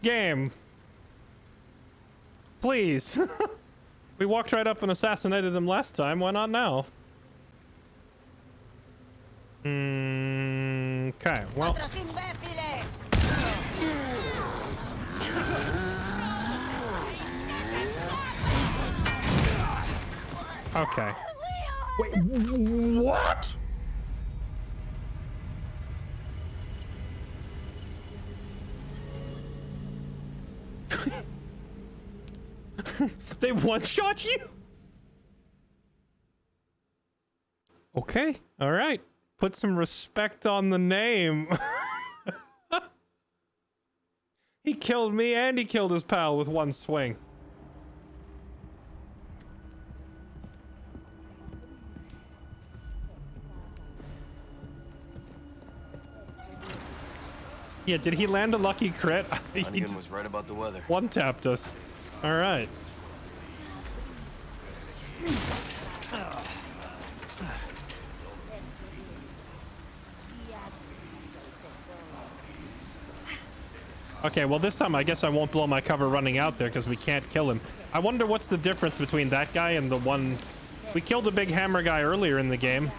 Game. Please. We walked right up and assassinated him last time. Why not now? Okay, well. Okay. Wait, what? They one-shot you? Okay, all right. Put some respect on the name. He killed me and he killed his pal with one swing. Yeah, did he land a lucky crit? Hunnigan was right about the weather. One-tapped us. All right. Okay, well this time I guess I won't blow my cover running out there because we can't kill him. I wonder what's the difference between that guy and the one... We killed a big hammer guy earlier in the game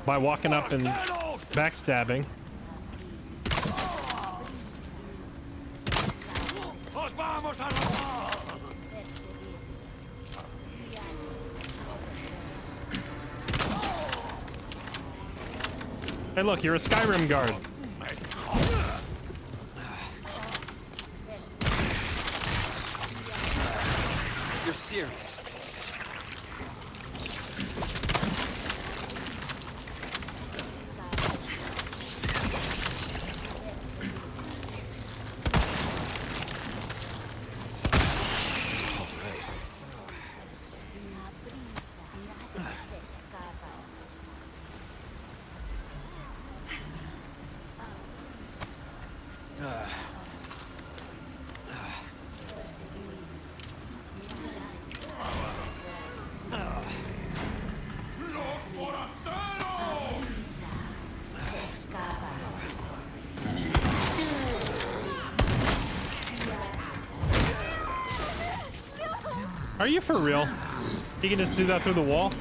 by walking up and backstabbing. Hey look, you're a Skyrim guard. You're serious. Are you for real? You can just do that through the wall?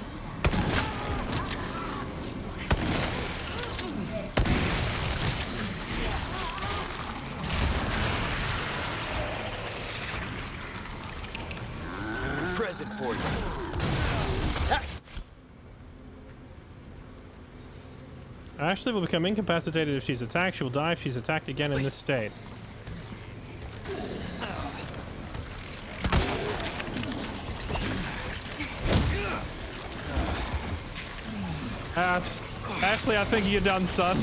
Present for you. Ashley will become incapacitated if she's attacked. She will die if she's attacked again in this state. Ashley, I think you're done, son.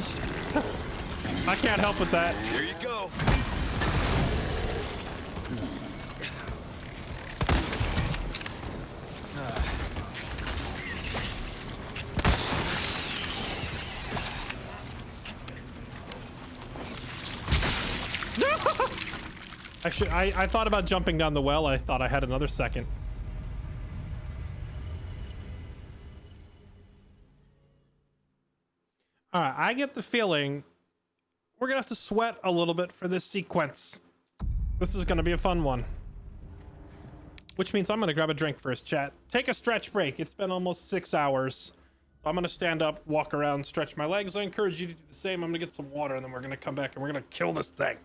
I can't help with that. Here you go. I thought about jumping down the well. I thought I had another second. All right, I get the feeling we're gonna have to sweat a little bit for this sequence. This is gonna be a fun one. Which means I'm gonna grab a drink first, chat. Take a stretch break. It's been almost 6 hours. So I'm gonna stand up, walk around, stretch my legs. I encourage you to do the same. I'm gonna get some water and then we're gonna come back and we're gonna kill this thing.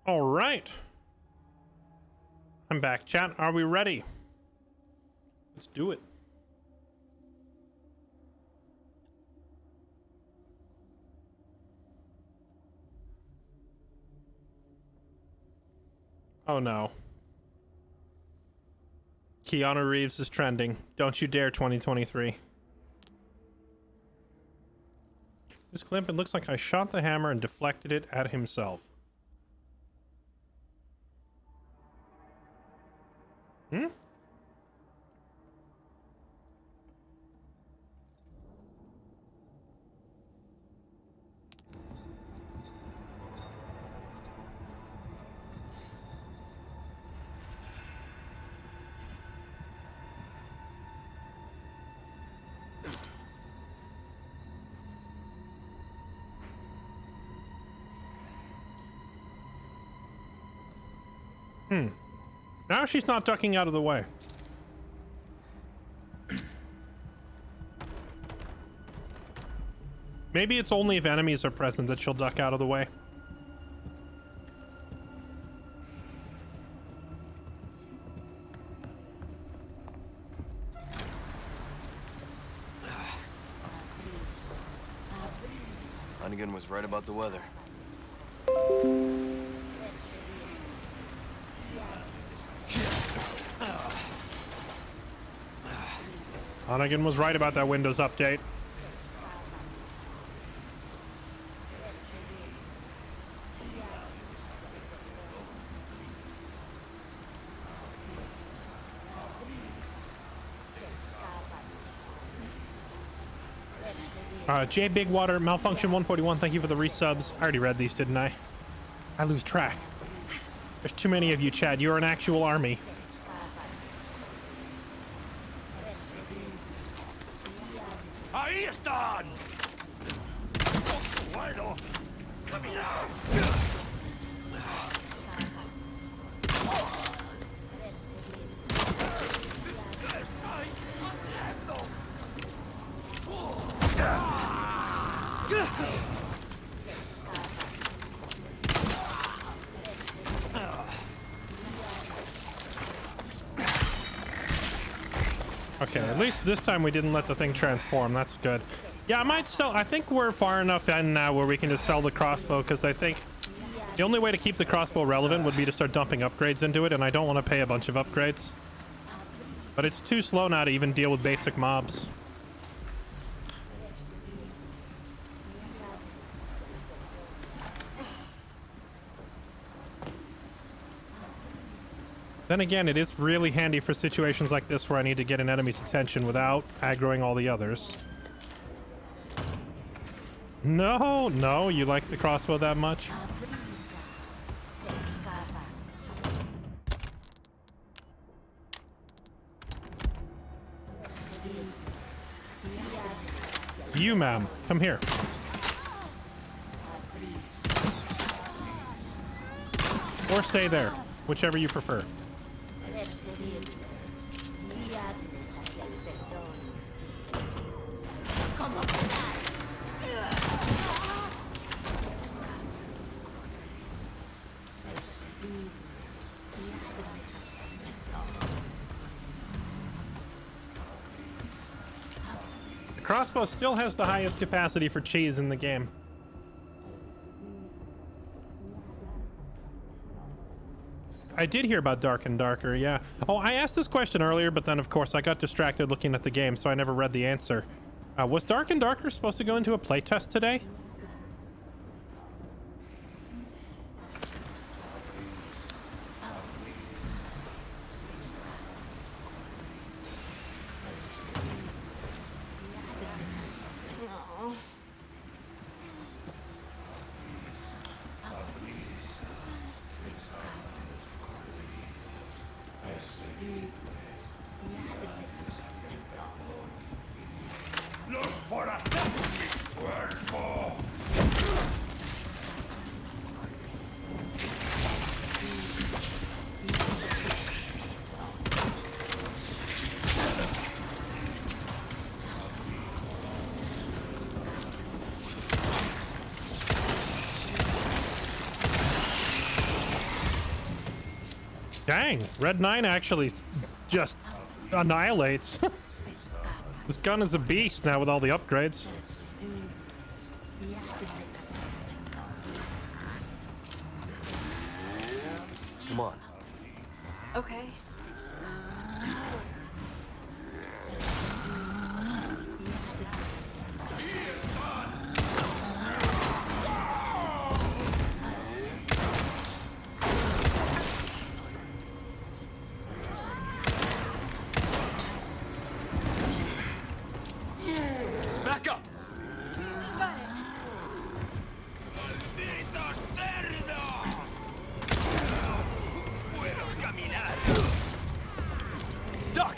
All right. I'm back, chat. Are we ready? Let's do it. Oh no. Keanu Reeves is trending. Don't you dare 2023. This clip, it looks like I shot the hammer and deflected it at himself. Hmm? Now she's not ducking out of the way. Maybe it's only if enemies are present that she'll duck out of the way. Hunnigan was right about the weather. Hunnigan was right about that Windows update. J Bigwater, Malfunction 141, thank you for the resubs. I already read these, didn't I? I lose track. There's too many of you, Chad. You're an actual army. ¡Ahí están! Bueno, caminar. Okay, at least this time we didn't let the thing transform. That's good. Yeah, I might sell. I think we're far enough in now where we can just sell the crossbow, because I think the only way to keep the crossbow relevant would be to start dumping upgrades into it, and I don't want to pay a bunch of upgrades. But it's too slow now to even deal with basic mobs. Then again, it is really handy for situations like this where I need to get an enemy's attention without aggroing all the others. No, no, you like the crossbow that much? You, ma'am, come here. Or stay there, whichever you prefer. The crossbow still has the highest capacity for cheese in the game. I did hear about Dark and Darker, yeah. Oh, I asked this question earlier, but then of course I got distracted looking at the game, so I never read the answer. Was Dark and Darker supposed to go into a playtest today? ¡Los forasteros! ¡Mi cuerpo! Dang, Red 9 actually just annihilates. This gun is a beast now with all the upgrades. Come on. Okay. Back up! Got it. ¡Malditos cerdos! ¡Puedo caminar! Duck!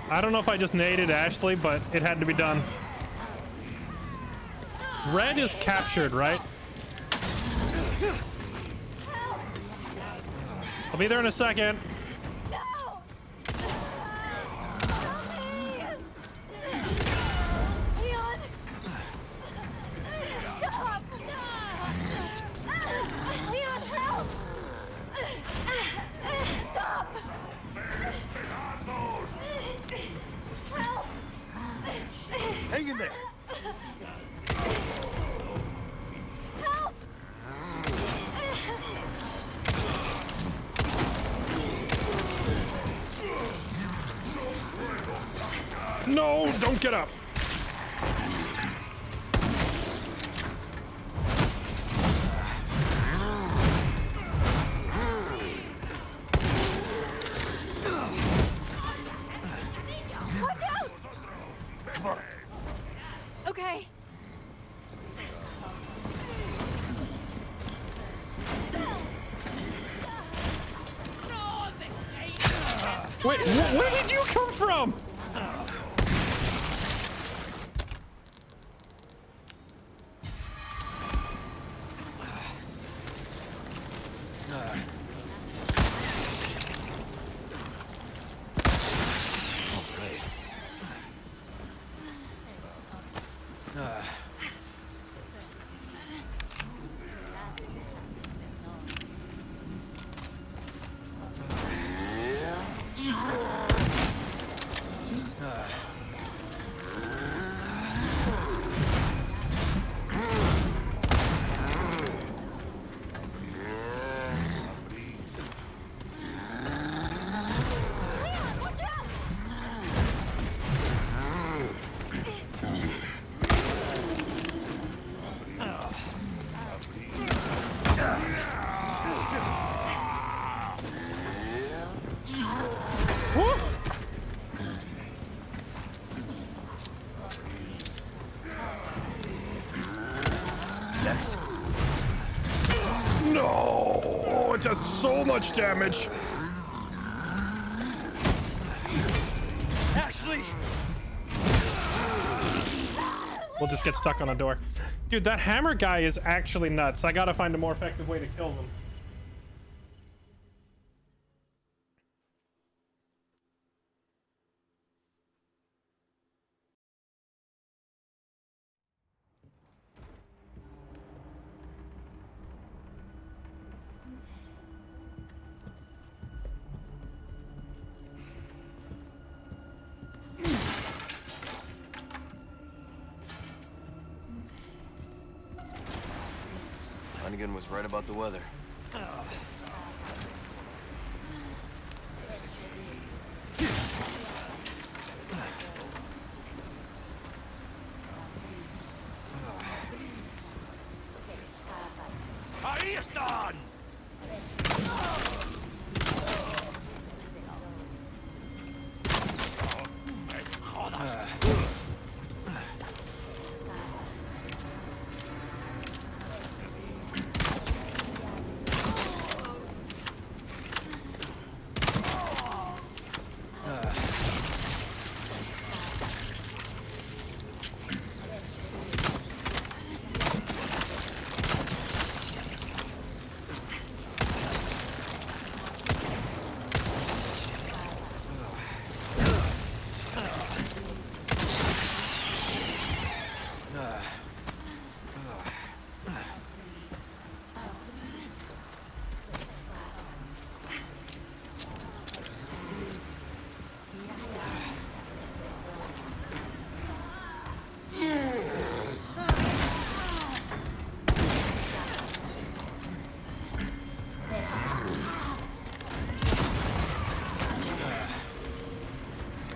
I don't know if I just naded Ashley, but it had to be done. Red is captured, right? I'll be there in a second. No! Leon! Stop! Leon, help! Hang in there. Help! No, don't get up. Watch out! Okay. Wait, where did you come from? No, it does so much damage. Ashley! We'll just get stuck on a door. Dude, that hammer guy is actually nuts. I gotta find a more effective way to kill them. Hunnigan was right about the weather. ¡Ahí están!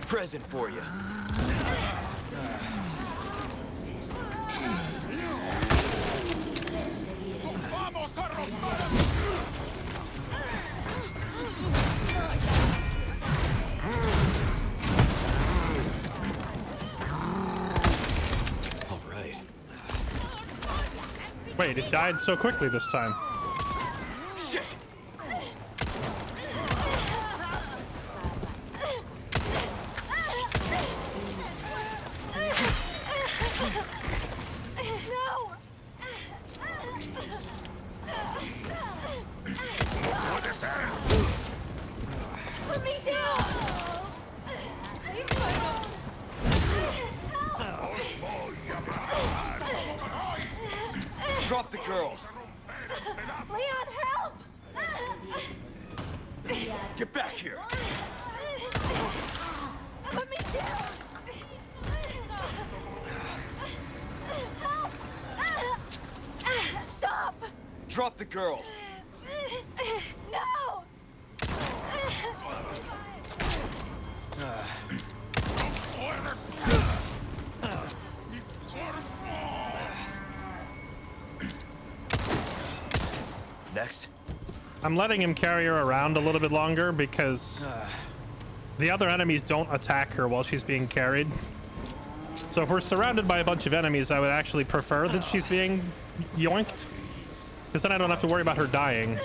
Present for you. All right. Wait, it died so quickly this time. Shit! No! Put me down! Drop the girl! Leon, help! Get back here! Put me down! Drop the girl. No! Next. I'm letting him carry her around a little bit longer because the other enemies don't attack her while she's being carried. So if we're surrounded by a bunch of enemies, I would actually prefer that she's being yoinked, because then I don't have to worry about her dying.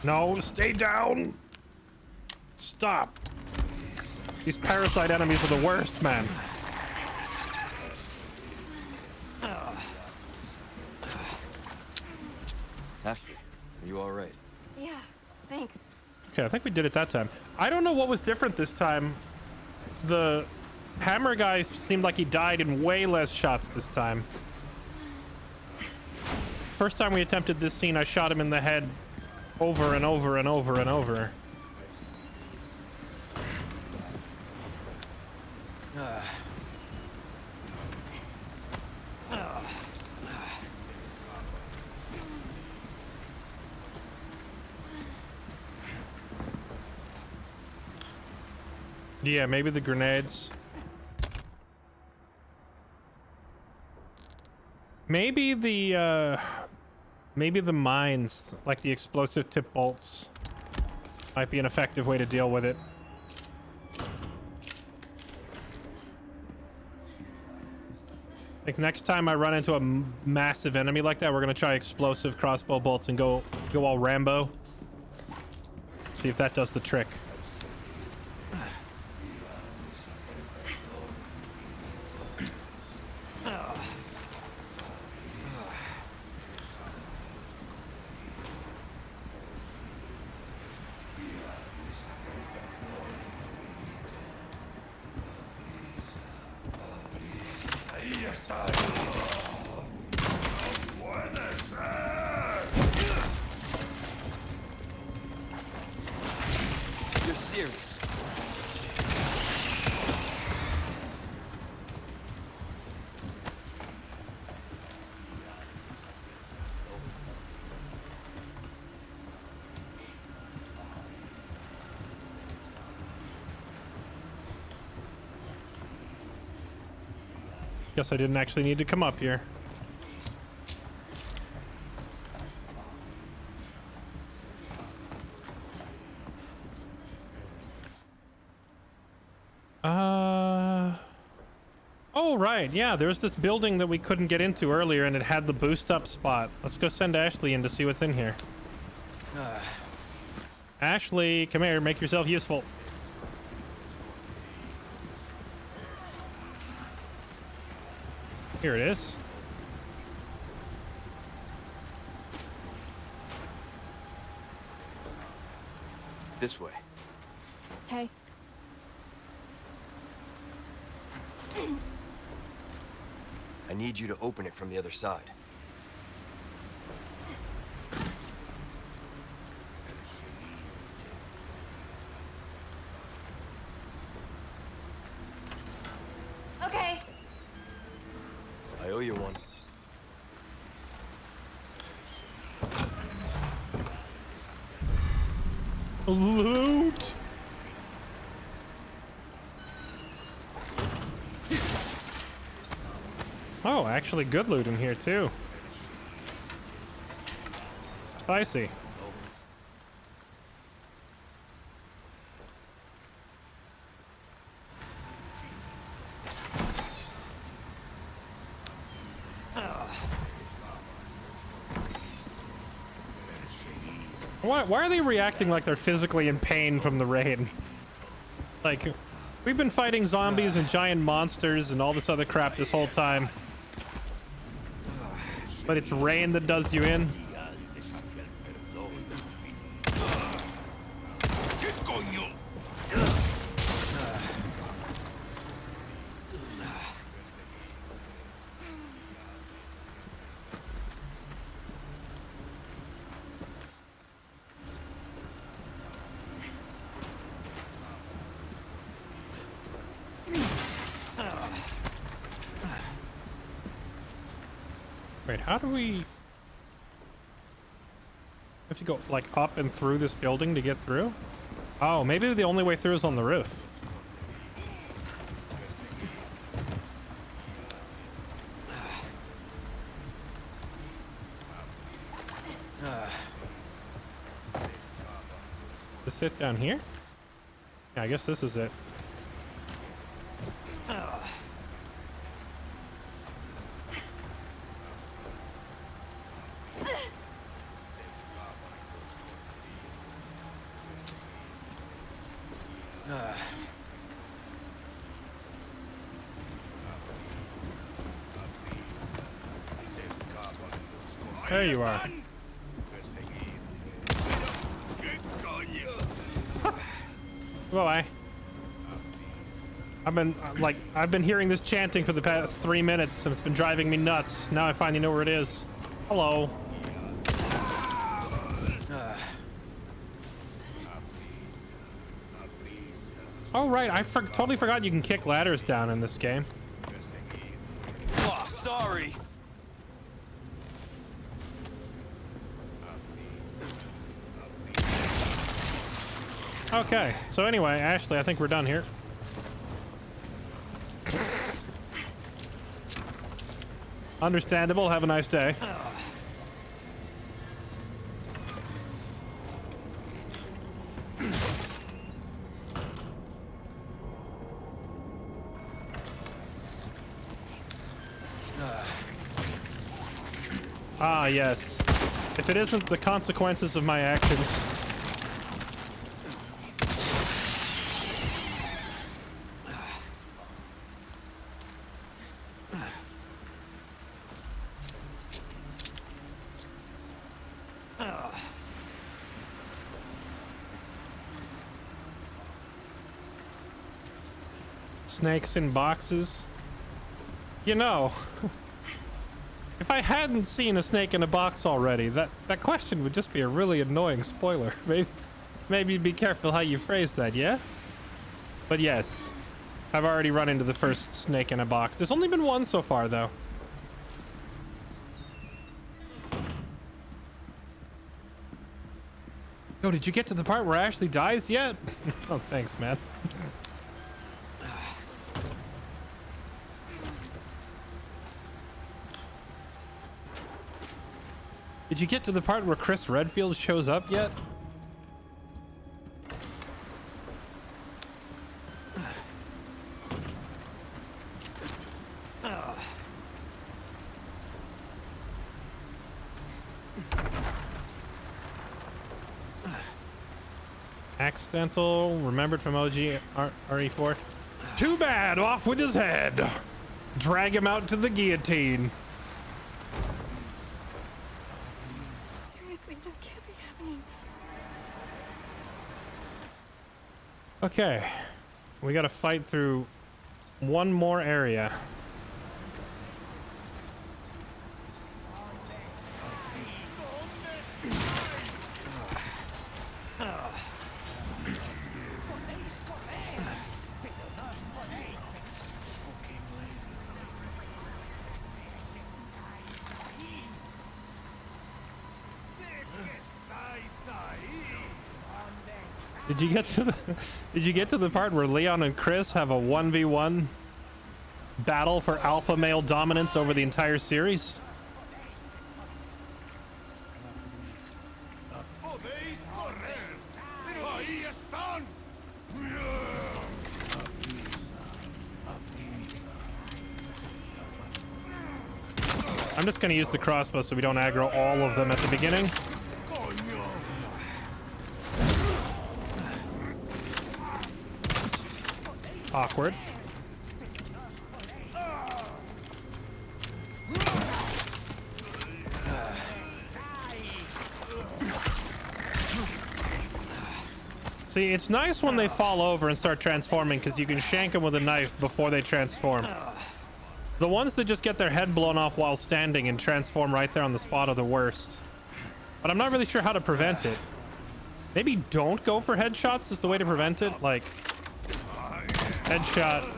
No, stay down. Stop. These parasite enemies are the worst, man. Ashley, are you all right? Yeah, thanks. Okay, I think we did it that time. I don't know what was different this time. The hammer guy seemed like he died in way less shots this time. First time we attempted this scene, I shot him in the head over and over and over and over. Yeah, maybe the grenades. Maybe the mines, like the explosive tip bolts, might be an effective way to deal with it. I think next time I run into a massive enemy like that, we're gonna try explosive crossbow bolts and go all Rambo. See if that does the trick. You're serious. Guess I didn't actually need to come up here. Oh, right. Yeah, there's this building that we couldn't get into earlier, and it had the boost up spot. Let's go send Ashley in to see what's in here. Ashley, come here. Make yourself useful. Here it is. This way. Okay. I need you to open it from the other side. Okay. I owe you one. Loot! Oh, actually good loot in here too. Spicy. Why are they reacting like they're physically in pain from the rain? Like, we've been fighting zombies and giant monsters and all this other crap this whole time. But it's rain that does you in. Wait, how do we... have to go, like, up and through this building to get through? Oh, maybe the only way through is on the roof. This it down here? Yeah, I guess this is it. There you are. Bye. I've been hearing this chanting for the past 3 minutes and it's been driving me nuts. Now I finally know where it is. Hello. Oh right, I totally forgot you can kick ladders down in this game. Oh, sorry. Okay, so anyway, Ashley, I think we're done here. Understandable. Have a nice day. Ah, yes. If it isn't the consequences of my actions. Snakes in boxes. You know, if I hadn't seen a snake in a box already, that question would just be a really annoying spoiler. Maybe be careful how you phrase that, yeah? But yes, I've already run into the first snake in a box. There's only been one so far, though. Oh, did you get to the part where Ashley dies yet? Oh, thanks, man. Did you get to the part where Chris Redfield shows up yet? Accidental, remembered from OG RE4. Too bad, off with his head. Drag him out to the guillotine. Seriously, this can't be happening. Okay, we gotta fight through one more area. Did you get to the part where Leon and Chris have a 1v1 battle for alpha male dominance over the entire series? I'm just gonna use the crossbow so we don't aggro all of them at the beginning. Awkward. See, it's nice when they fall over and start transforming because you can shank them with a knife before they transform. The ones that just get their head blown off while standing and transform right there on the spot are the worst. But I'm not really sure how to prevent it. Maybe don't go for headshots is the way to prevent it. Like, headshot.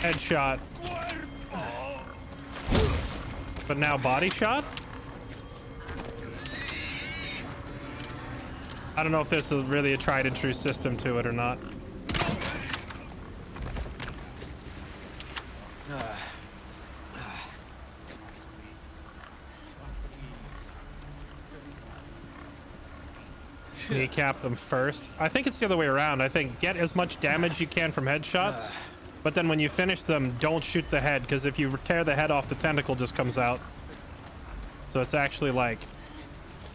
Headshot. But now body shot? I don't know if this is really a tried and true system to it or not. Kneecap them first. I think it's the other way around. I think get as much damage you can from headshots, but then when you finish them, don't shoot the head, because if you tear the head off, the tentacle just comes out. So it's actually like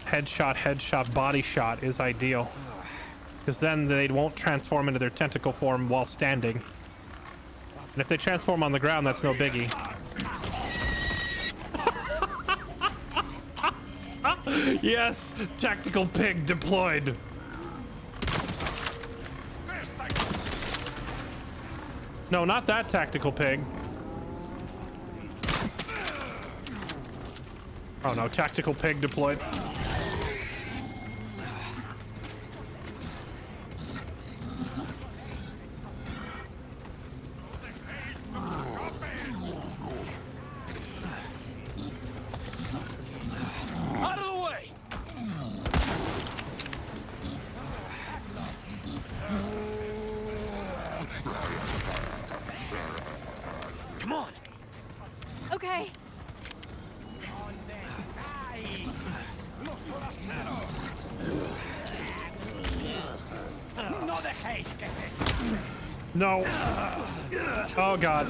headshot, body shot is ideal, because then they won't transform into their tentacle form while standing. And if they transform on the ground, that's no biggie. Yes, tactical pig deployed. No, not that tactical pig. Oh no, tactical pig deployed. Out of the way! Come on. Okay. No dejéis que se... No. Oh god.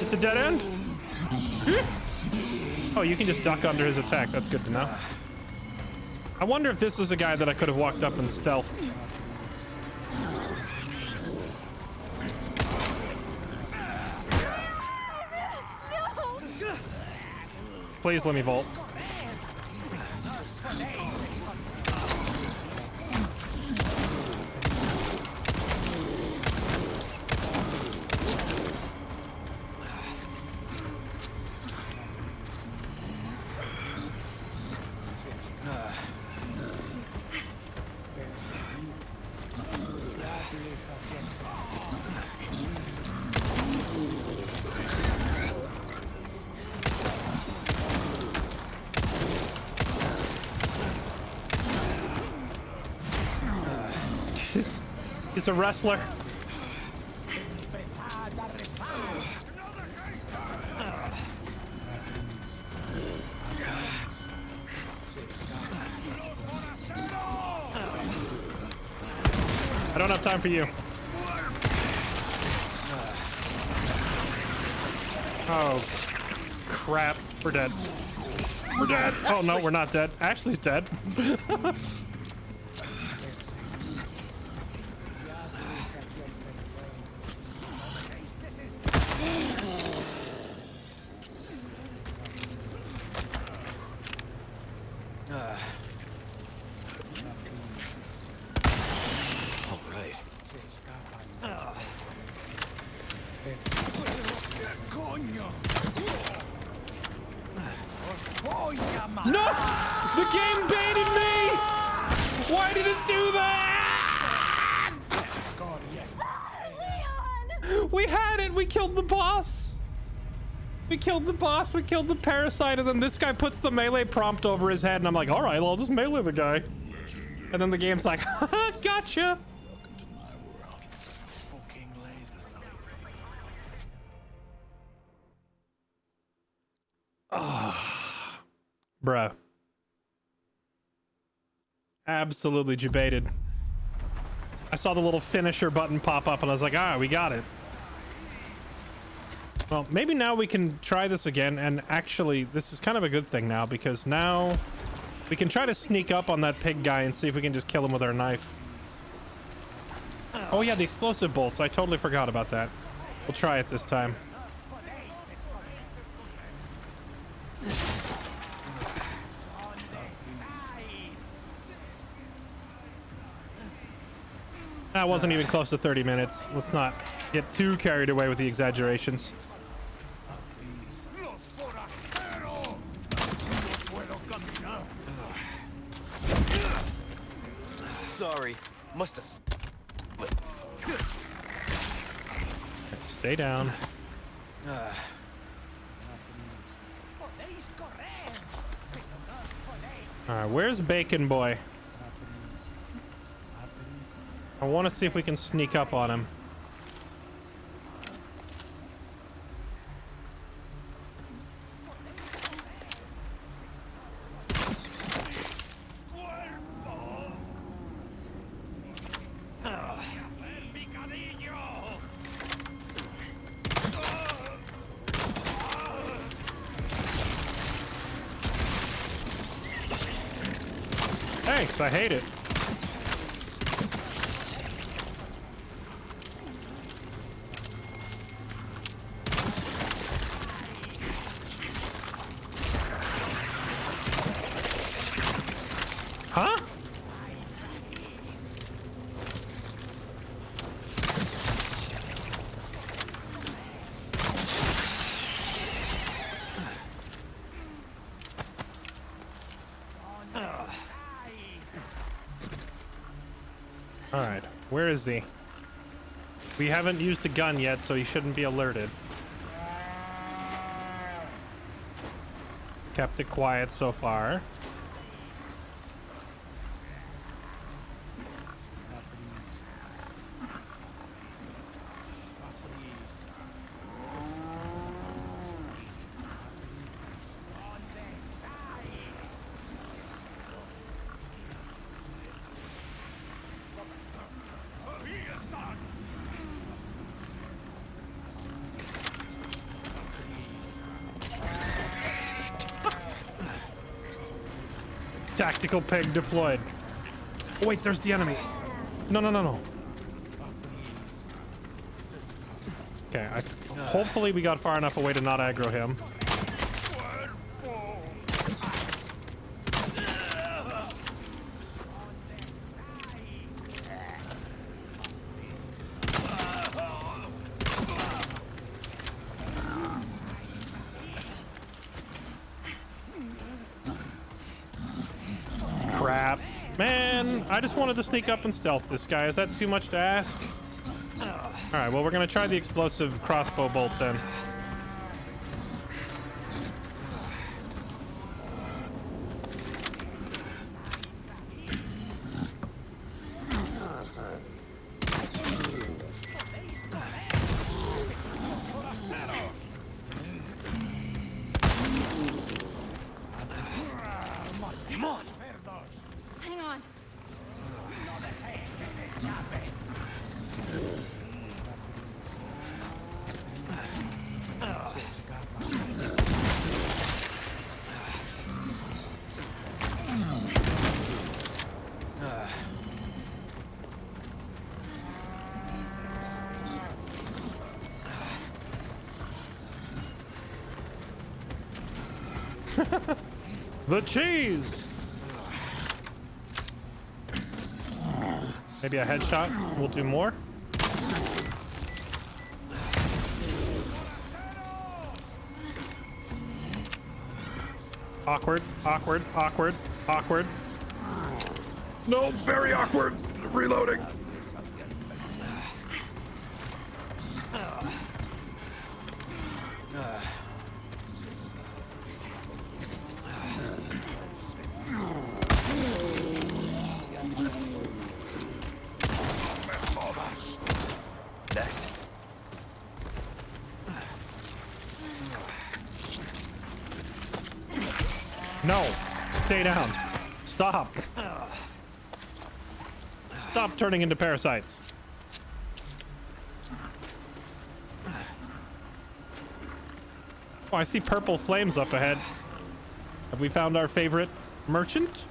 It's a dead end? Oh, you can just duck under his attack. That's good to know. I wonder if this is a guy that I could have walked up and stealthed. Please let me vault. He's a wrestler. I don't have time for you. Oh, crap. We're dead. We're dead. Oh, no, we're not dead. Ashley's dead. No! The game baited me! Why did it do that? We had it! We killed the boss! We killed the boss, we killed the parasite, and then this guy puts the melee prompt over his head, and I'm like, alright, well, I'll just melee the guy. And then the game's like, haha, gotcha! Welcome to my world. Fucking laser sights. Bruh. Absolutely debated. I saw the little finisher button pop up and I was like, ah, we got it. Well, maybe now we can try this again, and actually this is kind of a good thing now, because now we can try to sneak up on that pig guy and see if we can just kill him with our knife. Oh yeah, the explosive bolts. I totally forgot about that. We'll try it this time. That wasn't even close to 30 minutes. Let's not get too carried away with the exaggerations. Sorry. Must have split. Stay down. All right, where's Bacon Boy? I want to see if we can sneak up on him. Thanks, I hate it. Huh? All right, where is he? We haven't used a gun yet, so he shouldn't be alerted. Kept it quiet so far. Tactical peg deployed. Oh, wait, there's the enemy. No, no, no, no. Okay, hopefully we got far enough away to not aggro him. Crap. Man, I just wanted to sneak up and stealth this guy. Is that too much to ask? Alright, well, we're gonna try the explosive crossbow bolt then. Hang on. The cheese! Maybe a headshot will do more. Awkward, awkward, awkward, awkward. No, very awkward. Reloading. No, stay down. Stop. Stop turning into parasites. Oh, I see purple flames up ahead. Have we found our favorite merchant?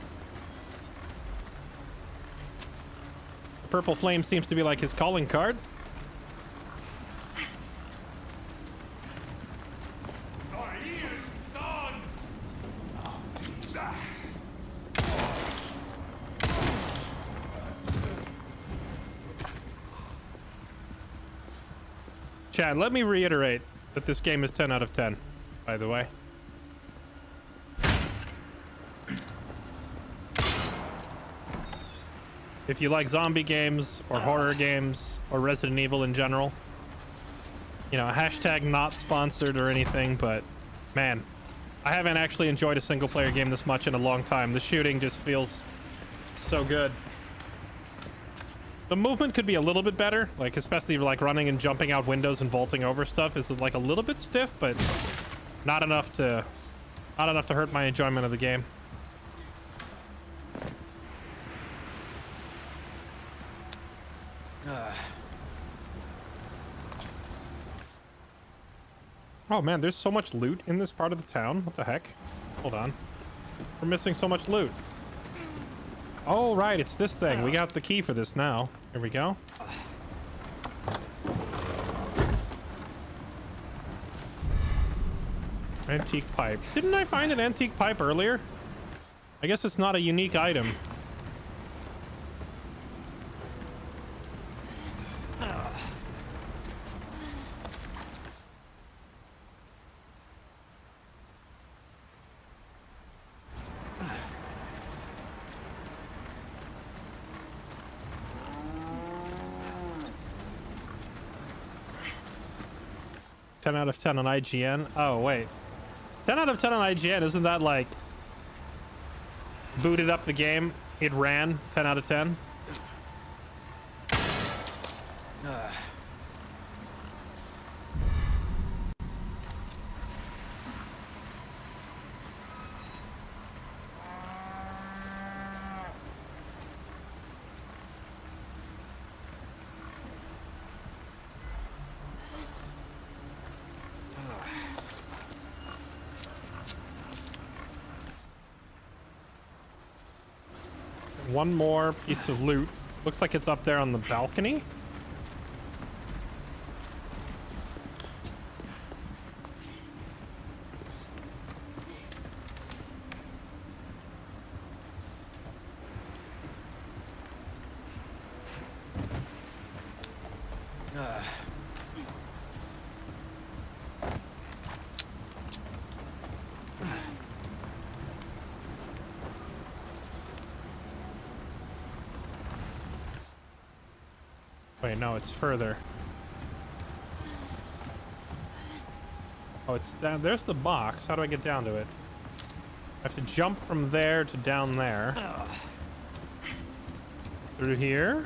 The purple flame seems to be like his calling card. Chad, let me reiterate that this game is 10 out of 10, by the way. If you like zombie games or horror games or Resident Evil in general, You know, hashtag not sponsored or anything, but man, I haven't actually enjoyed a single player game this much in a long time. The shooting just feels so good. The movement could be a little bit better, like especially like running and jumping out windows and vaulting over stuff is like a little bit stiff, but not enough to hurt my enjoyment of the game. Oh man, there's so much loot in this part of the town. What the heck? Hold on. We're missing so much loot. Oh, right, it's this thing. We got the key for this now. Here we go. Antique pipe. Didn't I find an antique pipe earlier? I guess it's not a unique item. Ten out of 10 on IGN. Oh, wait. 10 out of 10 on IGN. Isn't that like booted up the game? It ran 10 out of 10. One more piece of loot. Looks like it's up there on the balcony. Wait, no, it's further. Oh, it's down. There's the box. How do I get down to it? I have to jump from there to down there. Through here.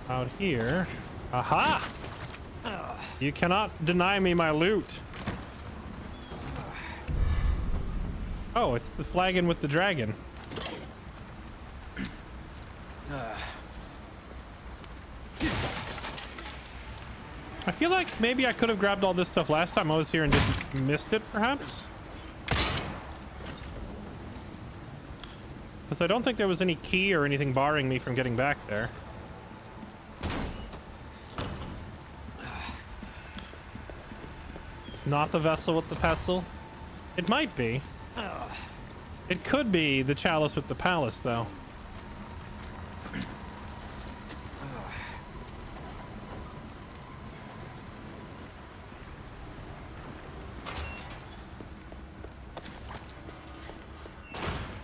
Out here. Aha! You cannot deny me my loot. Oh, it's the flagon with the dragon. I feel like maybe I could have grabbed all this stuff last time I was here and just missed it, perhaps? Because I don't think there was any key or anything barring me from getting back there. It's not the vessel with the pestle. It might be. It could be the chalice with the palace, though.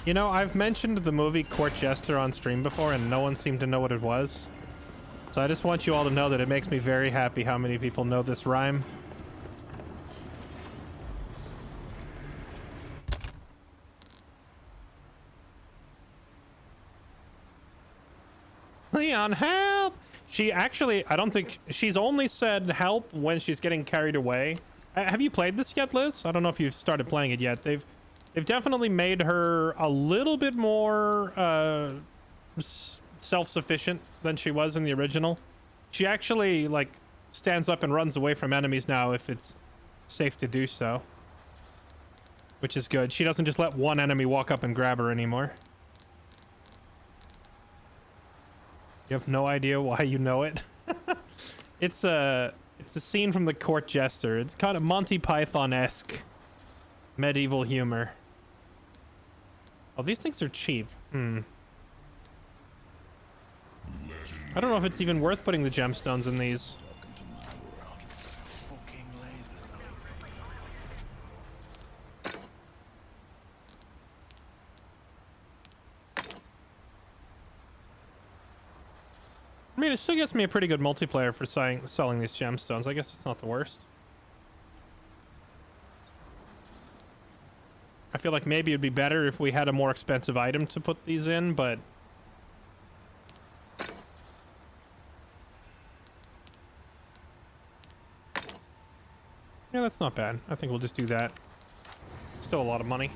You know, I've mentioned the movie Court Jester on stream before, and no one seemed to know what it was. So I just want you all to know that it makes me very happy how many people know this rhyme. Leon, help! She actually, I don't think, she's only said help when she's getting carried away. Have you played this yet, Liz? I don't know if you've started playing it yet. They've definitely made her a little bit more self-sufficient than she was in the original. She actually like stands up and runs away from enemies now if it's safe to do so, which is good. She doesn't just let one enemy walk up and grab her anymore. You have no idea why you know it. It's a scene from the Court Jester. It's kind of Monty Python-esque medieval humor. Oh, these things are cheap. I don't know if it's even worth putting the gemstones in these. I mean, it still gets me a pretty good multiplayer for selling these gemstones. I guess it's not the worst. I feel like maybe it'd be better if we had a more expensive item to put these in, but... yeah, that's not bad. I think we'll just do that. Still a lot of money.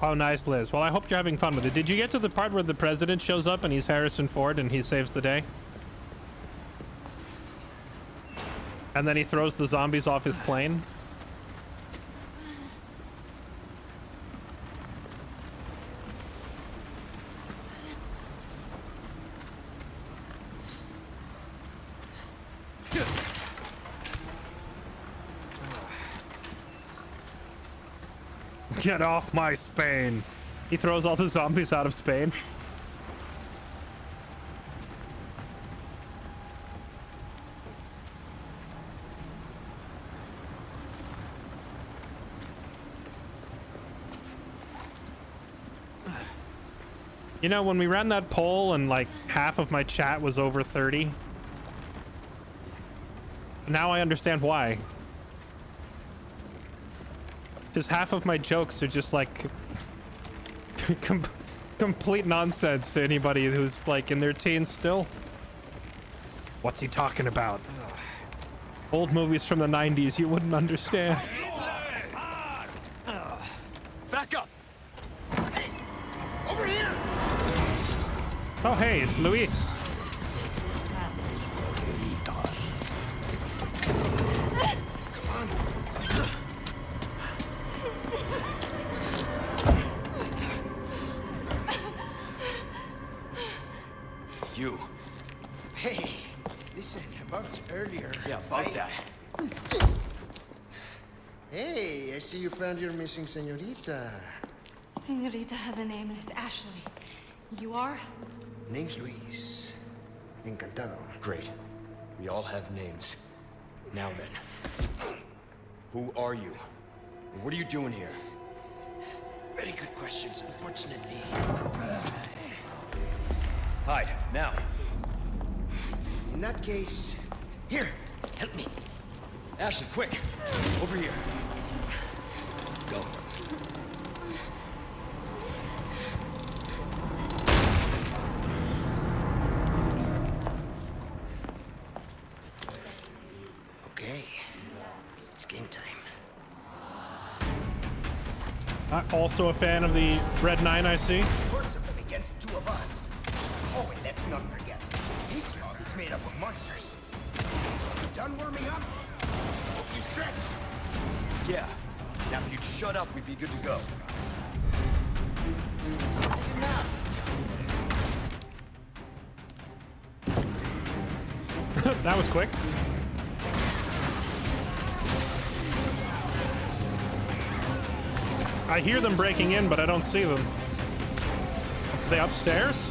Oh, nice, Liz. Well, I hope you're having fun with it. Did you get to the part where the president shows up and he's Harrison Ford and he saves the day? And then he throws the zombies off his plane? Get off my Spain. He throws all the zombies out of Spain. You know, when we ran that poll and like half of my chat was over 30, now I understand why. Just half of my jokes are just like complete nonsense to anybody who's like in their teens still. What's he talking about? Old movies from the 90s, you wouldn't understand. Back up! Over here! Oh, hey, it's Luis. You. Hey, listen, about earlier. Yeah, about that. Hey, I see you found your missing señorita. Señorita has a name and it's Ashley. You are? Name's Luis. Encantado. Great. We all have names. Now then. Who are you? And what are you doing here? Very good questions, unfortunately. Hide, now. In that case, here, help me. Ashley, quick! Over here. Go. Okay, it's game time. Also a fan of the Red 9, I see. Hordes of them against two of us. Oh, and let's not forget, this job is made up of monsters. Done warming up? Hope you stretched. Yeah. Now if you'd shut up, we'd be good to go. That was quick. I hear them breaking in, but I don't see them. Are they upstairs?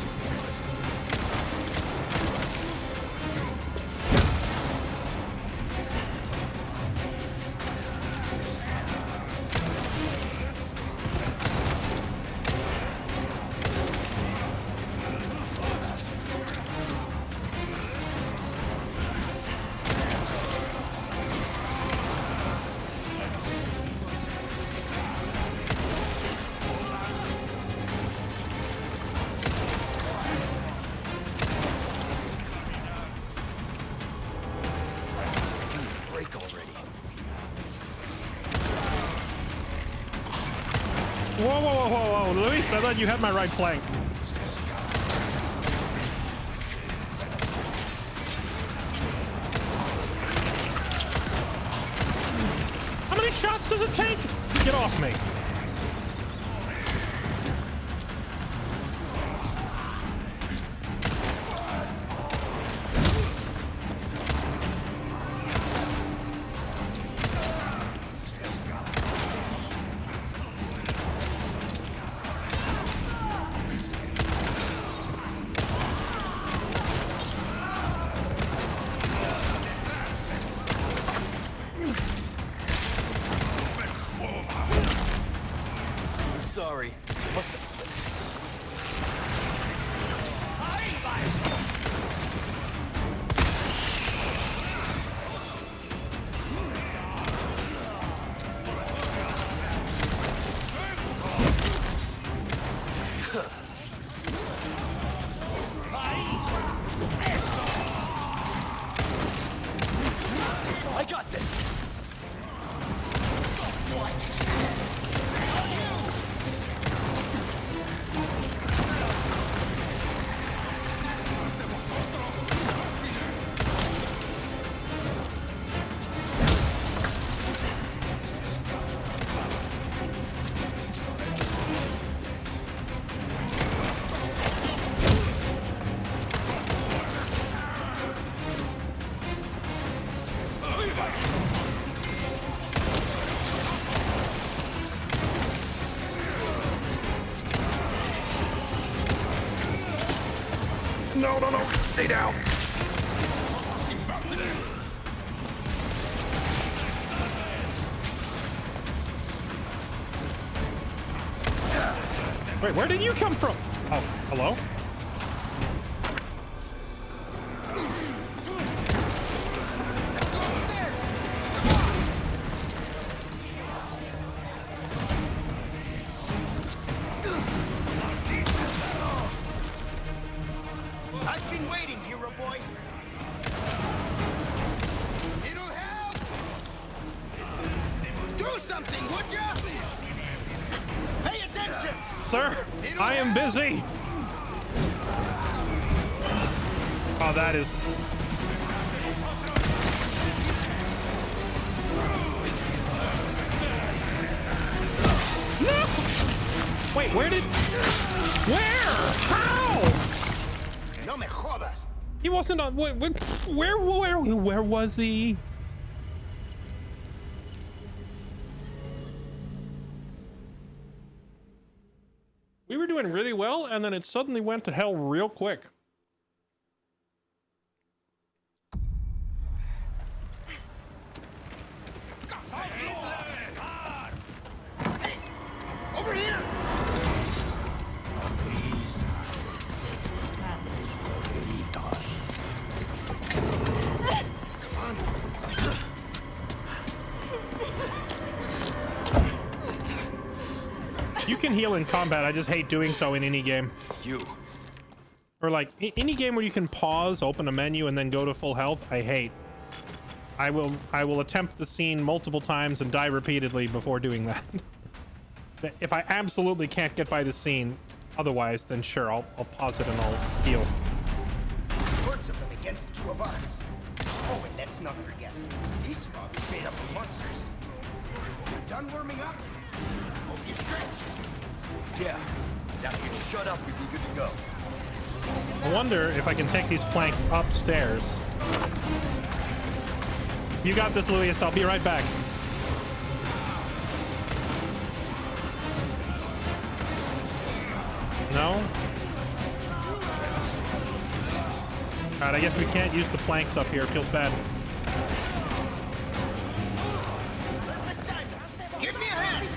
Break already. Whoa, whoa, whoa, whoa, whoa, Luis, I thought you had my right flank. How many shots does it take? Get off me. Sorry. Must have slipped. I got this. No, no, no. Stay down. Wait, where did you come from? Oh, hello? I've been waiting, hero boy. It'll help. Do something, would ya? Pay attention. Sir, I am busy. Oh, that is... No! Wait, where did... Where? How? No me jodas. He wasn't on... Where was he? We were doing really well, and then it suddenly went to hell real quick. Over here. You can heal in combat, I just hate doing so in any game. You. Or like, any game where you can pause, open a menu, and then go to full health, I hate. I will attempt the scene multiple times and die repeatedly before doing that. If I absolutely can't get by the scene, otherwise, then sure, I'll pause it and I'll heal. Hordes of them against two of us. Oh, and let's not forget, this mob is made up of monsters. You done warming up? Hope you stretch. Yeah. Now you can shut up, we'd be good to go. I wonder if I can take these planks upstairs. You got this, Luis. I'll be right back. No? Alright, I guess we can't use the planks up here. It feels bad. Give me a hand.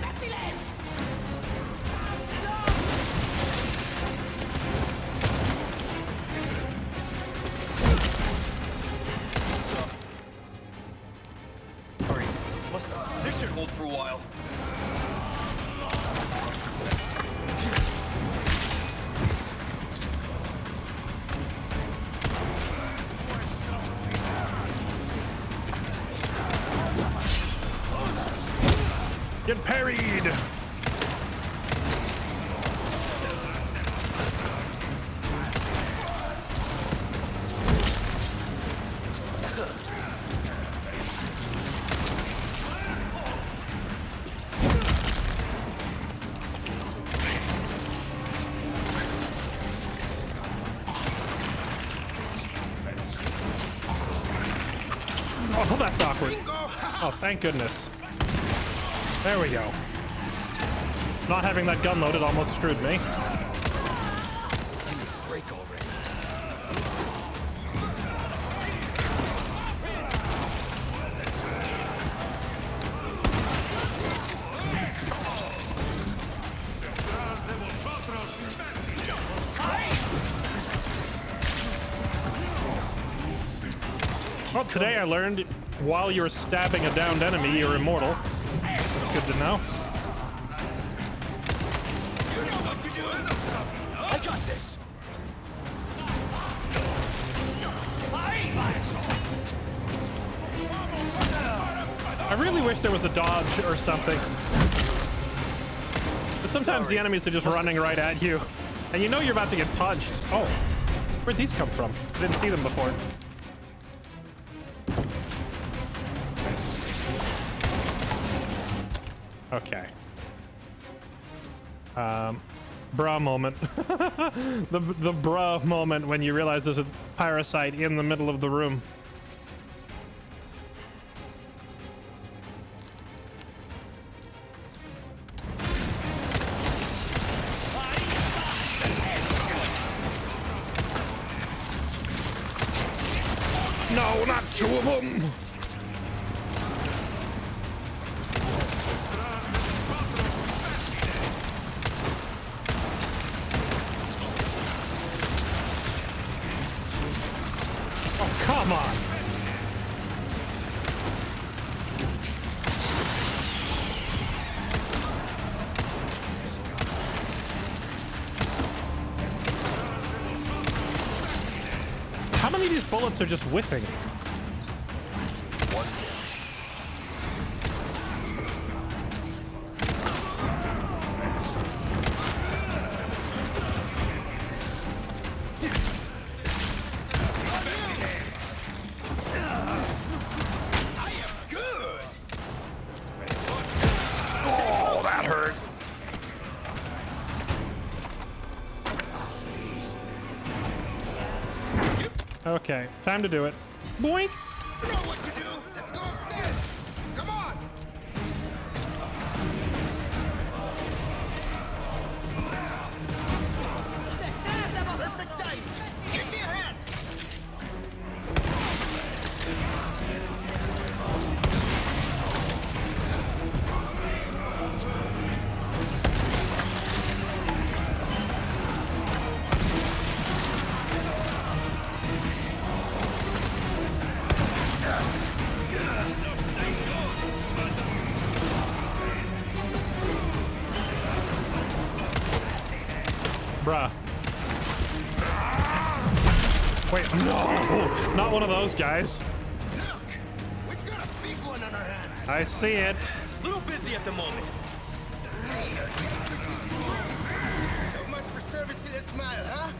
Hurry. Must have. This should hold for a while. Get parried! Oh, that's awkward. Oh, thank goodness. There we go. Not having that gun loaded almost screwed me. Break already. Today I learned while you're stabbing a downed enemy, you're immortal. That's good to know. You know what to do. I got this. I really wish there was a dodge or something. But sometimes the enemies are just running right at you. And you know you're about to get punched. Oh, where'd these come from? I didn't see them before. Okay. Bruh moment. the bruh moment when you realize there's a parasite in the middle of the room. No, not two of them. Oh, come on. How many of these bullets are just whiffing? Oh, that hurt. Okay, time to do it. Boink! You know what to do. Let's go upstairs. Come on. Perfect time. Give me a hand. Bruh. Wait, no! Not one of those guys. Look, we've got a big one on our hands. I see it. Little busy at the moment. So much for service to the smile, huh?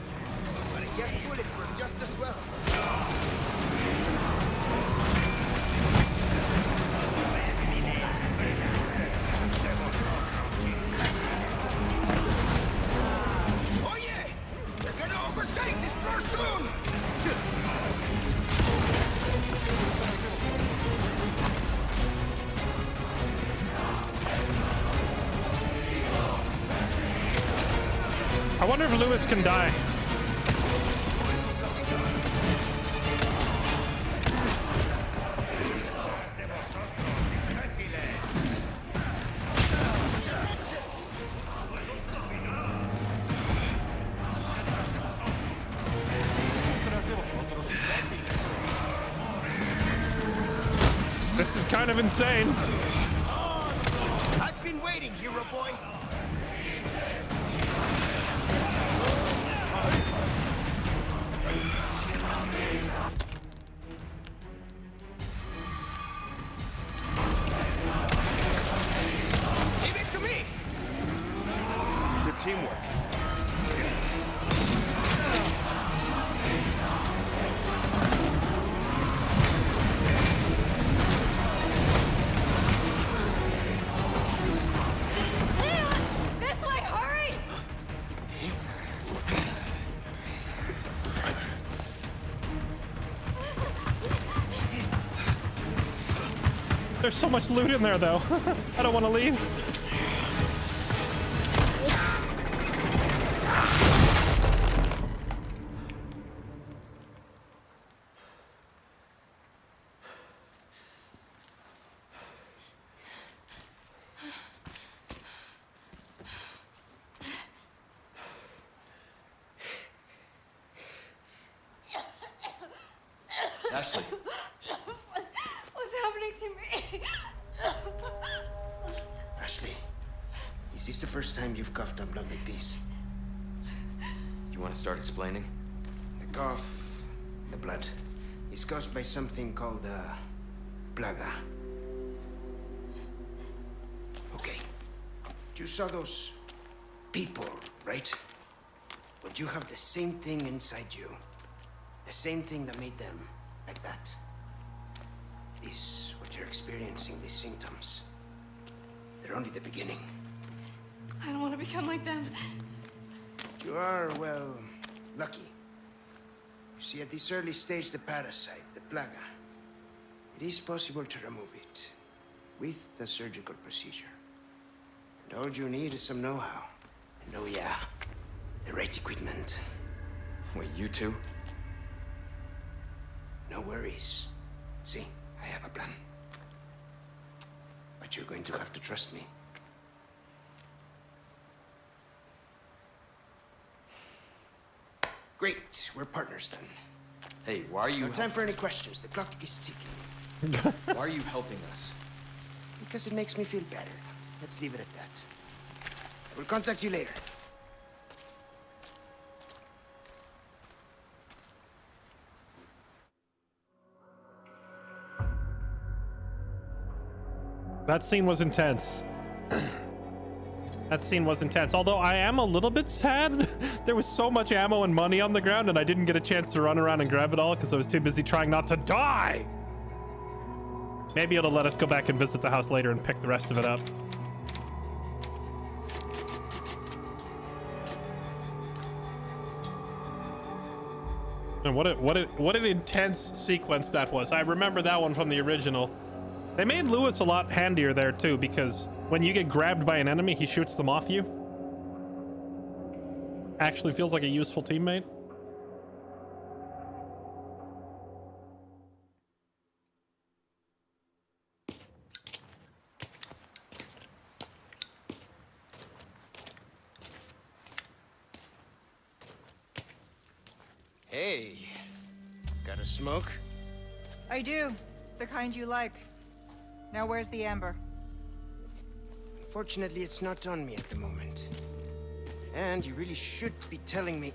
But I guess bullets were just as well. Oh yeah! We're gonna overtake this floor soon! I wonder if Lewis can die. This is kind of insane. I've been waiting, hero boy. Leave it to me. Good teamwork. Leon! This way, hurry! There's so much loot in there, though. I don't want to leave. Ashley, Is this the first time you've coughed on blood like this? You want to start explaining? The cough, the blood, is caused by something called plaga. Okay. You saw those people, right? But you have the same thing inside you. The same thing that made them like that. This, what you're experiencing, these symptoms, they're only the beginning. I don't want to become like them. You are, well, lucky. You see, at this early stage, the parasite, the plaga, it is possible to remove it with a surgical procedure. And all you need is some know-how. And oh yeah, the right equipment. Wait, you two? No worries. See, I have a plan. But you're going to have to trust me. Great, we're partners then. Hey, why are you... No time for any questions. The clock is ticking. Why are you helping us? Because it makes me feel better. Let's leave it at that. I will contact you later. That scene was intense. That scene was intense. Although I am a little bit sad. There was so much ammo and money on the ground and I didn't get a chance to run around and grab it all because I was too busy trying not to die. Maybe it'll let us go back and visit the house later and pick the rest of it up. And what an intense sequence that was. I remember that one from the original. They made Lewis a lot handier there too, because when you get grabbed by an enemy, he shoots them off you. Actually feels like a useful teammate. Hey, got a smoke? I do. The kind you like. Now where's the amber? Unfortunately, it's not on me at the moment. And you really should be telling me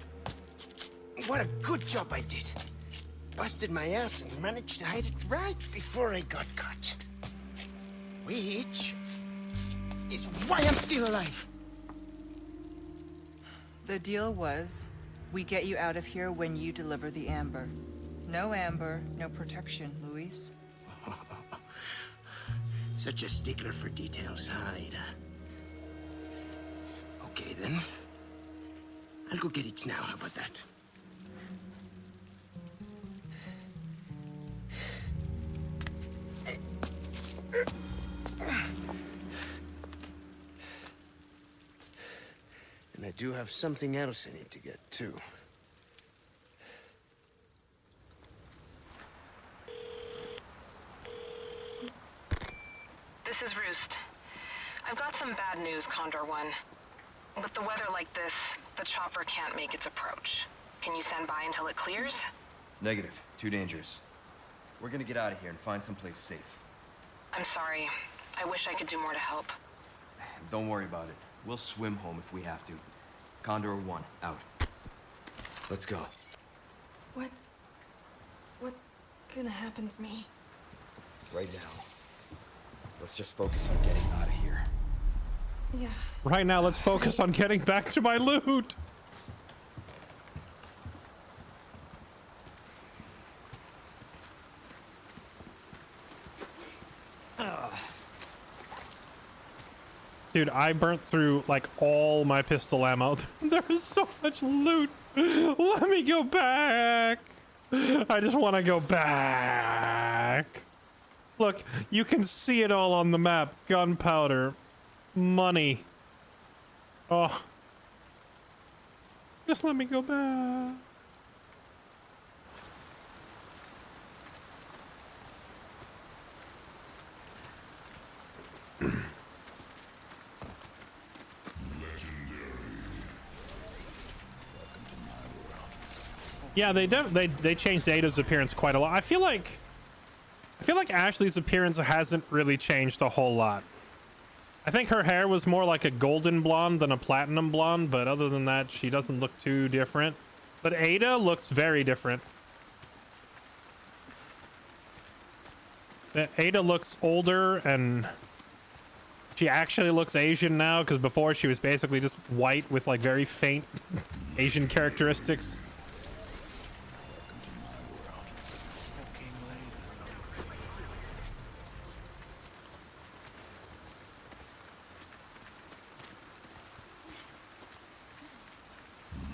what a good job I did. Busted my ass and managed to hide it right before I got caught. Which is why I'm still alive. The deal was, we get you out of here when you deliver the amber. No amber, no protection, Luis. Such a stickler for details, huh, Ada? Okay, then. I'll go get it now. How about that? And I do have something else I need to get, too. This is Roost. I've got some bad news, Condor One. With the weather like this, the chopper can't make its approach. Can you stand by until it clears? Negative. Too dangerous. We're gonna get out of here and find someplace safe. I'm sorry. I wish I could do more to help. Don't worry about it. We'll swim home if we have to. Condor 1, out. Let's go. What's gonna happen to me? Right now. Let's just focus on getting out of here. Yeah. Right now, let's focus on getting back to my loot. Dude, I burnt through like all my pistol ammo. There is so much loot. Let me go back. I just want to go back. Look, you can see it all on the map. Gunpowder. Money. Oh. Just let me go back. Yeah, they changed Ada's appearance quite a lot. I feel like Ashley's appearance hasn't really changed a whole lot. I think her hair was more like a golden blonde than a platinum blonde, but other than that, she doesn't look too different. But Ada looks very different. Ada looks older, and she actually looks Asian now, because before she was basically just white with like very faint Asian characteristics.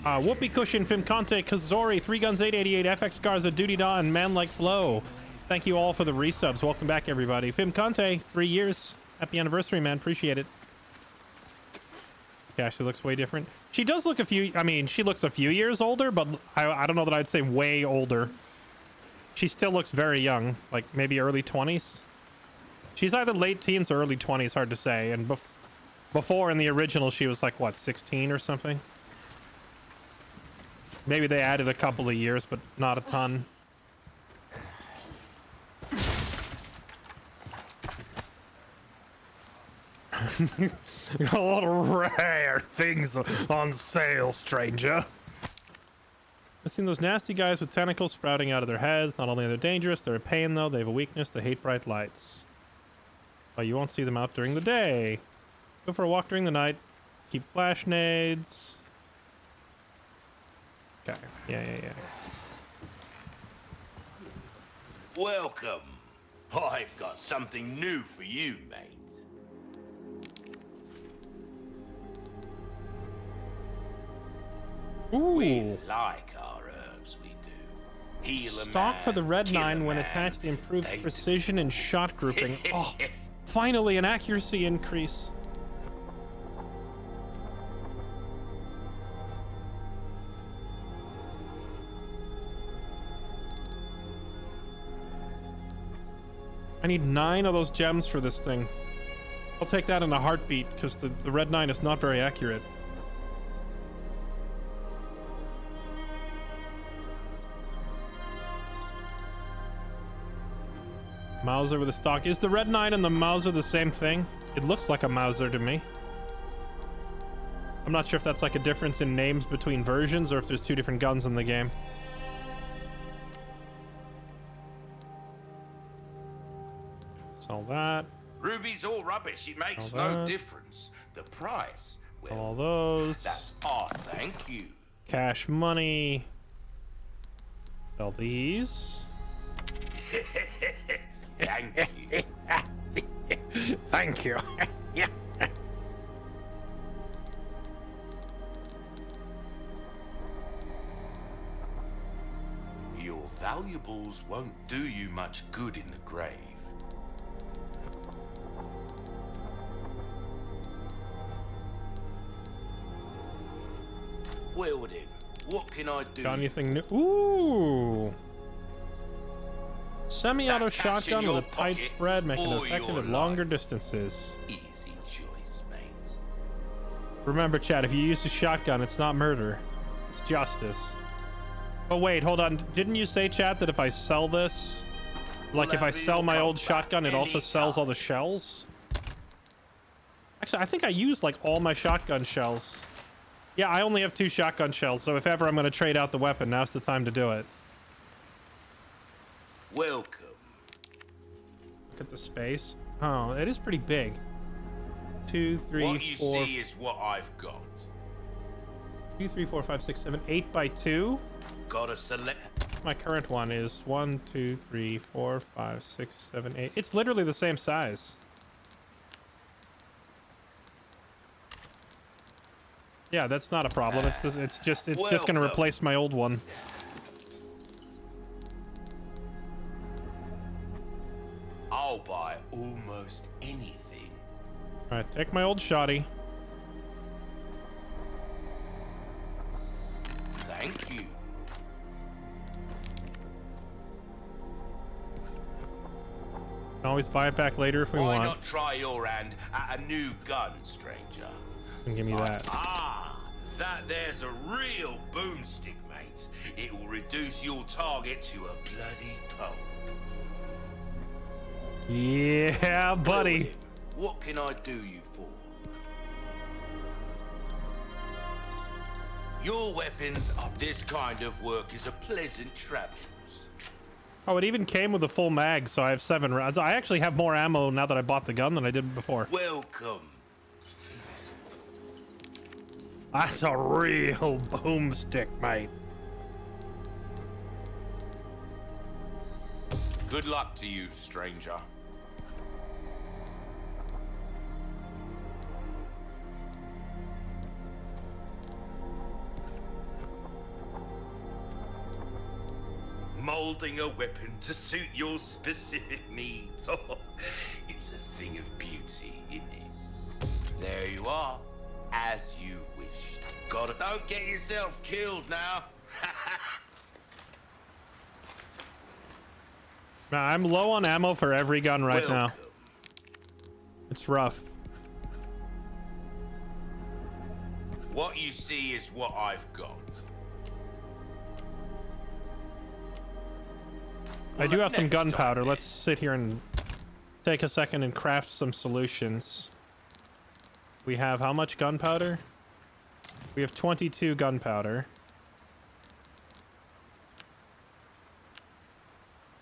Whoopee Cushion, Fimconte, Kazori, 3 Guns 888, FX Garza, Duty Da, and Man Like Flow. Thank you all for the resubs. Welcome back, everybody. Fimconte, 3 years. Happy anniversary, man. Appreciate it. Yeah, she looks way different. She does look she looks a few years older, but I don't know that I'd say way older. She still looks very young, like maybe early 20s. She's either late teens or early 20s, hard to say. And before in the original, she was like, what, 16 or something? Maybe they added a couple of years, but not a ton. A lot of rare things on sale, stranger. I've seen those nasty guys with tentacles sprouting out of their heads. Not only are they dangerous, they're a pain, though. They have a weakness. They hate bright lights. But you won't see them out during the day. Go for a walk during the night. Keep flash nades. Okay. Yeah. Welcome. I've got something new for you, mate. Ooh. We like our herbs, we do. Heal a Stock man, for the Red kill a 9 when man. attached improves They precision and shot grouping. Oh, finally an accuracy increase. I need 9 of those gems for this thing. I'll take that in a heartbeat, because the Red 9 is not very accurate. Mauser with a stock. Is the Red 9 and the Mauser the same thing? It looks like a Mauser to me. I'm not sure if that's like a difference in names between versions or if there's 2 different guns in the game. Sell that. Ruby's all rubbish. It makes Sell no that. difference. The price, well, All those. that's odd. Thank you. Cash money. Sell these. Thank you. Thank you. Yeah. Your valuables won't do you much good in the grave. Well then, what can I do? Got anything new? Ooh. Semi-auto That cash in shotgun your with a tight pocket spread, making it or effective your at longer life? distances. Easy choice, mate. Remember, Chad, if you use a shotgun, it's not murder. It's justice. Oh, wait, hold on. Didn't you say, Chad, that if I sell this... Like, if I sell my old shotgun, it also sells all the shells? Actually, I think I used, like, all my shotgun shells. Yeah, I only have 2 shotgun shells, so if ever I'm going to trade out the weapon, now's the time to do it. Welcome. Look at the space. Oh, it is pretty big. 2, 3, What you 4... see is what I've got. 2, 3, 4, 5, 6, 7, 8 by 2. Gotta select. My current one is 1, 2, 3, 4, 5, 6, 7, 8. It's literally the same size. Yeah, that's not a problem. It's just going to replace my old one. I'll buy almost anything. All right, take my old shotty. Thank you. Can always buy it back later if we Why want. not try your hand at a new gun, stranger? And give me that. That there's a real boomstick, mate. It will reduce your target to a bloody pulp. Yeah, buddy. What can I do you for? Your weapons of this kind of work is a pleasant travels. Oh, it even came with a full mag, so I have 7 rounds. I actually have more ammo now that I bought the gun than I did before. Welcome. That's a real boomstick, mate. Good luck to you, stranger. Molding a weapon to suit your specific needs. Oh, it's a thing of beauty, isn't it? There you are, as you wished. Don't get yourself killed now. Nah, I'm low on ammo for every gun right now. Welcome. It's rough. What you see is what I've got. I do have some Next time, gunpowder. then. Let's sit here and take a second and craft some solutions. We have how much gunpowder? We have 22 gunpowder.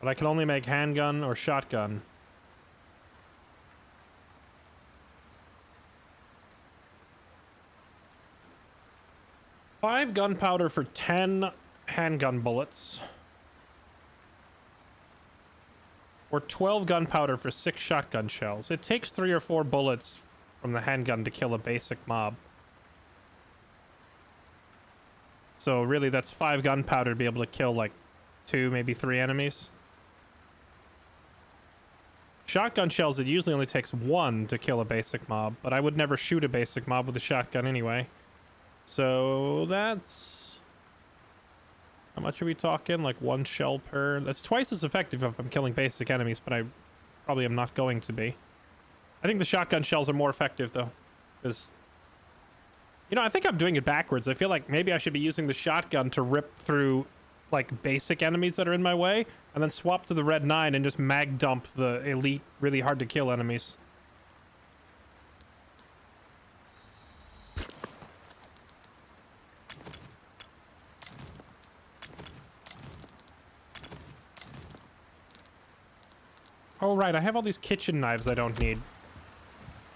But I can only make handgun or shotgun. Five gunpowder for 10 handgun bullets. Or 12 gunpowder for 6 shotgun shells. It takes 3 or 4 bullets from the handgun to kill a basic mob. So really that's 5 gunpowder to be able to kill like 2, maybe 3 enemies. Shotgun shells, it usually only takes 1 to kill a basic mob, but I would never shoot a basic mob with a shotgun anyway. So that's... how much are we talking? Like 1 shell per... that's twice as effective if I'm killing basic enemies, but I probably am not going to be. I think the shotgun shells are more effective though, because... you know, I think I'm doing it backwards. I feel like maybe I should be using the shotgun to rip through like basic enemies that are in my way, and then swap to the Red 9 and just mag dump the elite, really hard to kill enemies. Oh right, I have all these kitchen knives I don't need.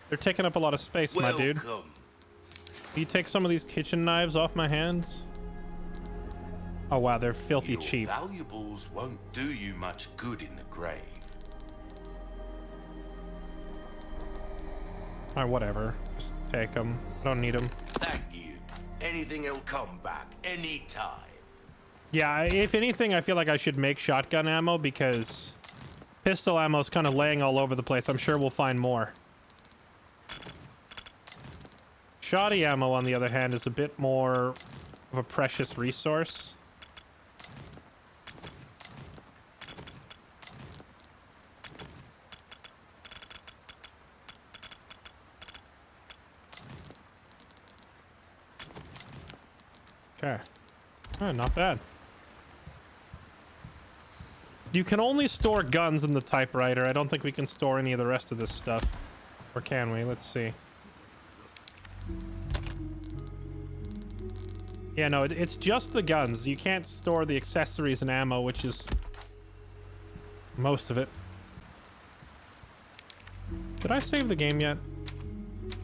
They're taking up a lot of space, my dude. Welcome. Can you take some of these kitchen knives off my hands? Oh wow, they're filthy Your cheap. valuables won't do you much good in the grave. Alright, whatever. Just take them. I don't need them. Thank you. Anything'll come back anytime. Yeah, if anything, I feel like I should make shotgun ammo because pistol ammo is kind of laying all over the place. I'm sure we'll find more. Shoddy ammo, on the other hand, is a bit more of a precious resource. Okay. Oh, not bad. You can only store guns in the typewriter. I don't think we can store any of the rest of this stuff. Or can we? Let's see. Yeah, no, it's just the guns. You can't store the accessories and ammo, which is most of it. Did I save the game yet?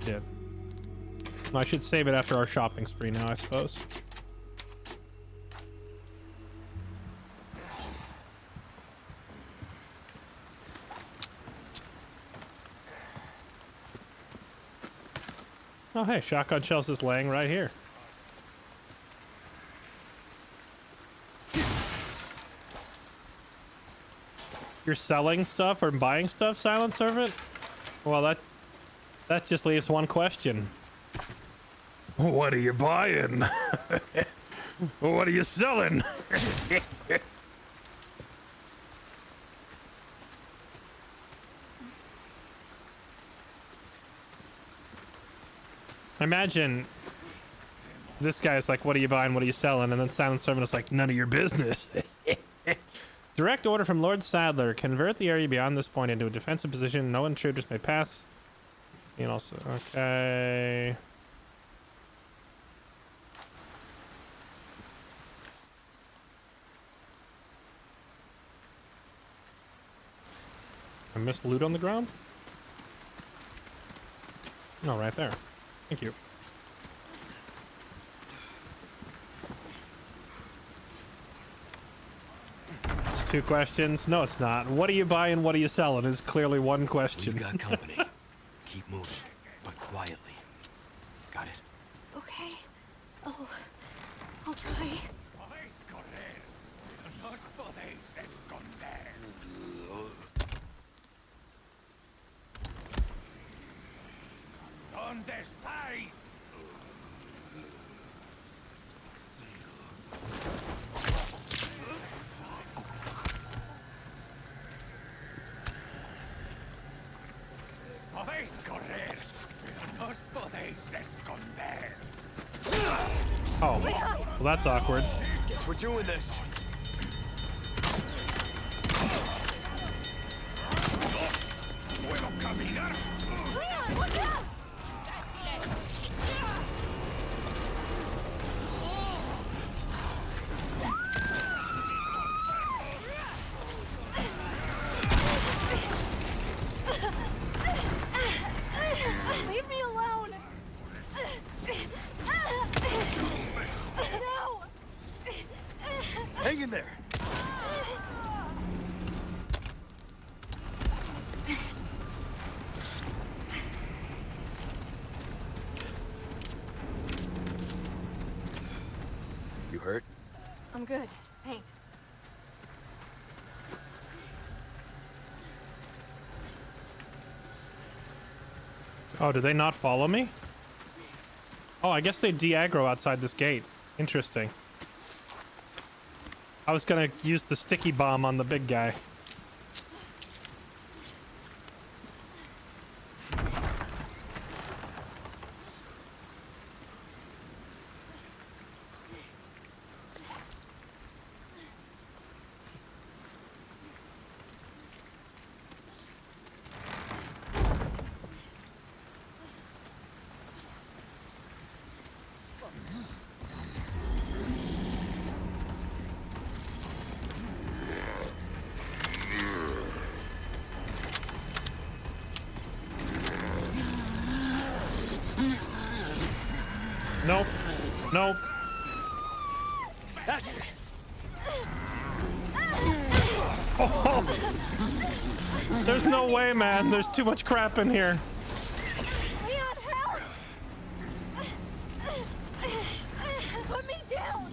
Did. No, I should save it after our shopping spree now, I suppose. Oh, hey, shotgun shells is laying right here. You're selling stuff or buying stuff, Silent Servant? Well, that just leaves one question. What are you buying? What are you selling? Imagine this guy's like, what are you buying? What are you selling? And then Silent Servant is like, none of your business. Direct order from Lord Sadler. Convert the area beyond this point into a defensive position. No intruders may pass. And also, okay. I missed loot on the ground? No, right there. Thank you. It's 2 questions. No, it's not. What are you buying? What are you selling? Is clearly 1 question. We've got company. Keep moving, but quietly. Got it? Okay. I'll try. ¿Dónde estáis? Podéis correr, pero no os podéis esconder. Oh, well, that's awkward. Guess we're doing this. Puedo caminar. Leon, watch out! Leave me alone! No! Hang in there. You hurt? I'm good, thanks. Oh, did they not follow me? Oh, I guess they de-aggro outside this gate. Interesting. I was gonna use the sticky bomb on the big guy. Nope. Nope. That's it. Oh. There's no way, man. There's too much crap in here. Leon, help! Put me down!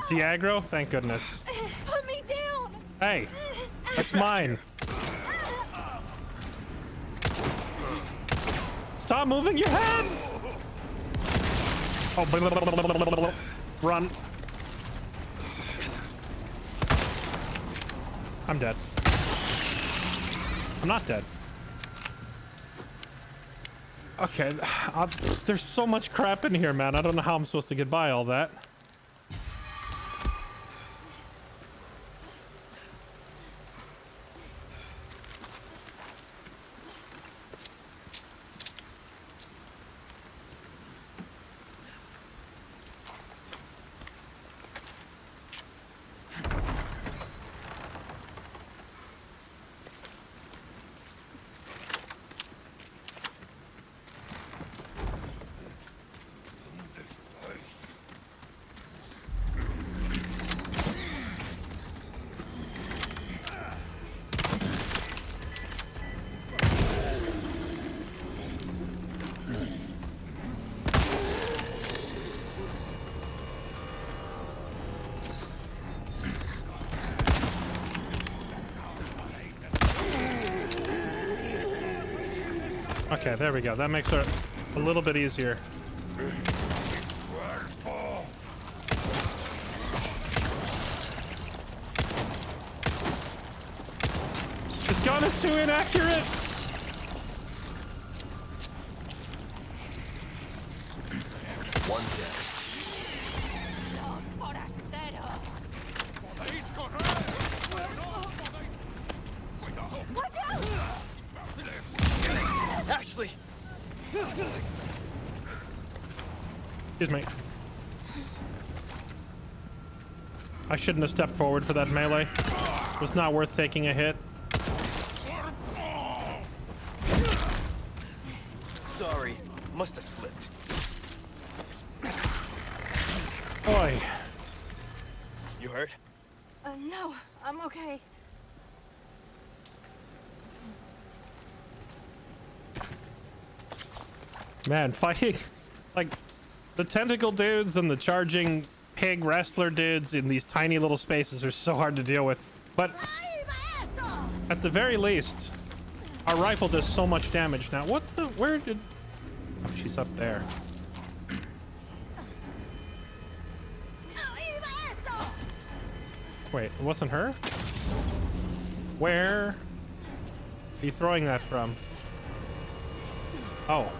De-aggro? Thank goodness. Put me down! Hey, that's mine. Stop moving your head! Oh, blah, blah, blah, blah, blah, blah, blah. Run. I'm dead. I'm not dead. Okay, there's so much crap in here, man. I don't know how I'm supposed to get by all that. Okay, there we go. That makes it a little bit easier. This gun is too inaccurate! One dead. Watch out! Excuse me. I shouldn't have stepped forward for that melee. It was not worth taking a hit. Sorry, must have slipped. Oi. You hurt? No, I'm okay. Man, fighting like the tentacle dudes and the charging pig wrestler dudes in these tiny little spaces are so hard to deal with. But at the very least, our rifle does so much damage now. What the? Where did? Oh, she's up there. Wait, it wasn't her? Where are you throwing that from? Oh.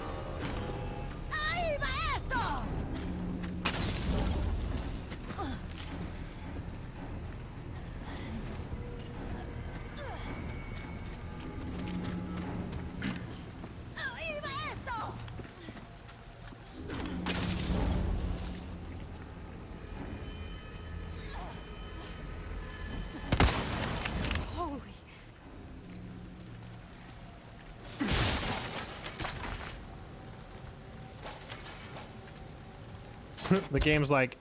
The game's like,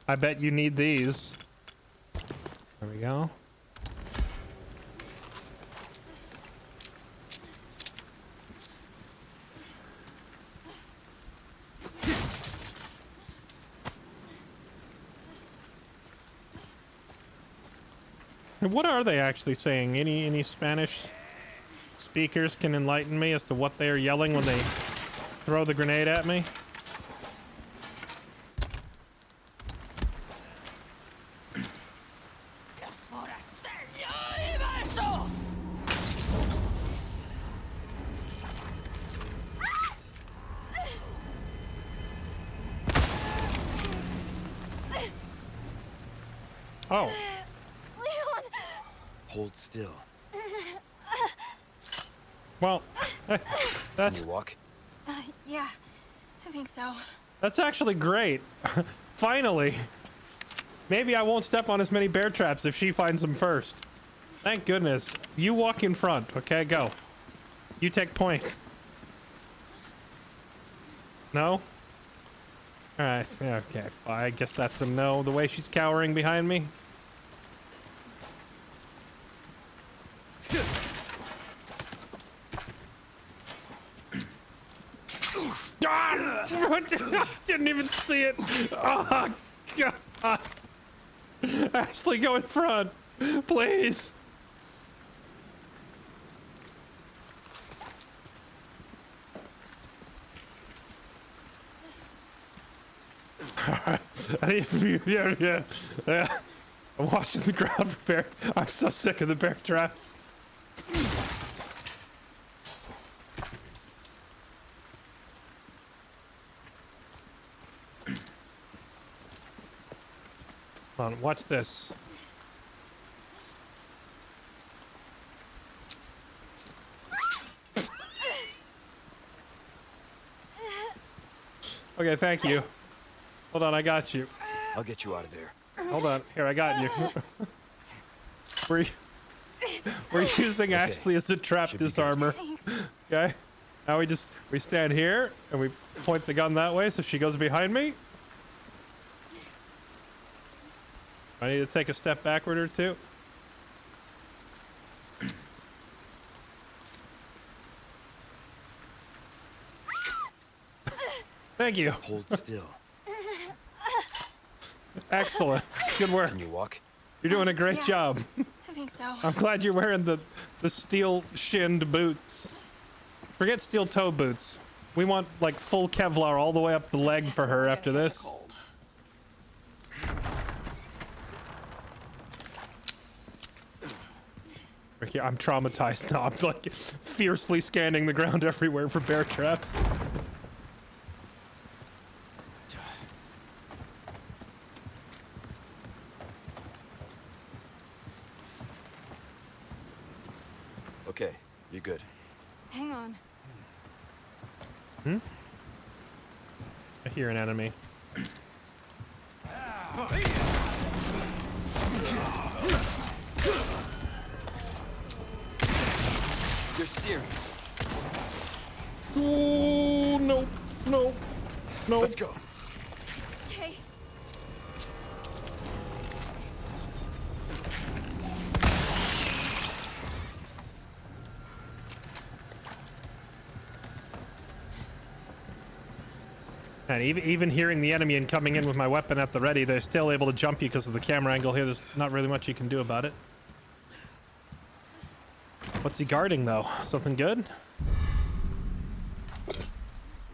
I bet you need these. There we go. What are they actually saying? Any Spanish speakers can enlighten me as to what they are yelling when they throw the grenade at me? Oh. Hold still. Well, that's... Can you walk? Yeah, I think so. That's actually great. Finally. Maybe I won't step on as many bear traps if she finds them first. Thank goodness. You walk in front, okay? Go. You take point. No? Alright, yeah, okay. I guess that's a no, the way she's cowering behind me. I didn't even see it. Oh, God. Ashley, go in front. Please. Yeah. I'm watching the ground for bear. I'm so sick of the bear traps. Hold on, watch this. Okay, thank you. Hold on, I got you. I'll get you out of there. Hold on, here, I got you. we're using Ashley as a trap disarmer. Okay? Now we stand here and we point the gun that way so she goes behind me. I need to take a step backward or two. Thank you. Hold still. Excellent. Good work. Can you walk? You're doing a great job. I think so. I'm glad you're wearing the steel shinned boots. Forget steel toe boots. We want like full Kevlar all the way up the leg for her after this. Okay, I'm traumatized now. I'm like fiercely scanning the ground everywhere for bear traps. Okay, you're good. Hang on. I hear an enemy. You're serious. Oh, no, no, no. Let's go. Okay. And even hearing the enemy and coming in with my weapon at the ready, they're still able to jump you because of the camera angle here. There's not really much you can do about it. What's he guarding, though? Something good?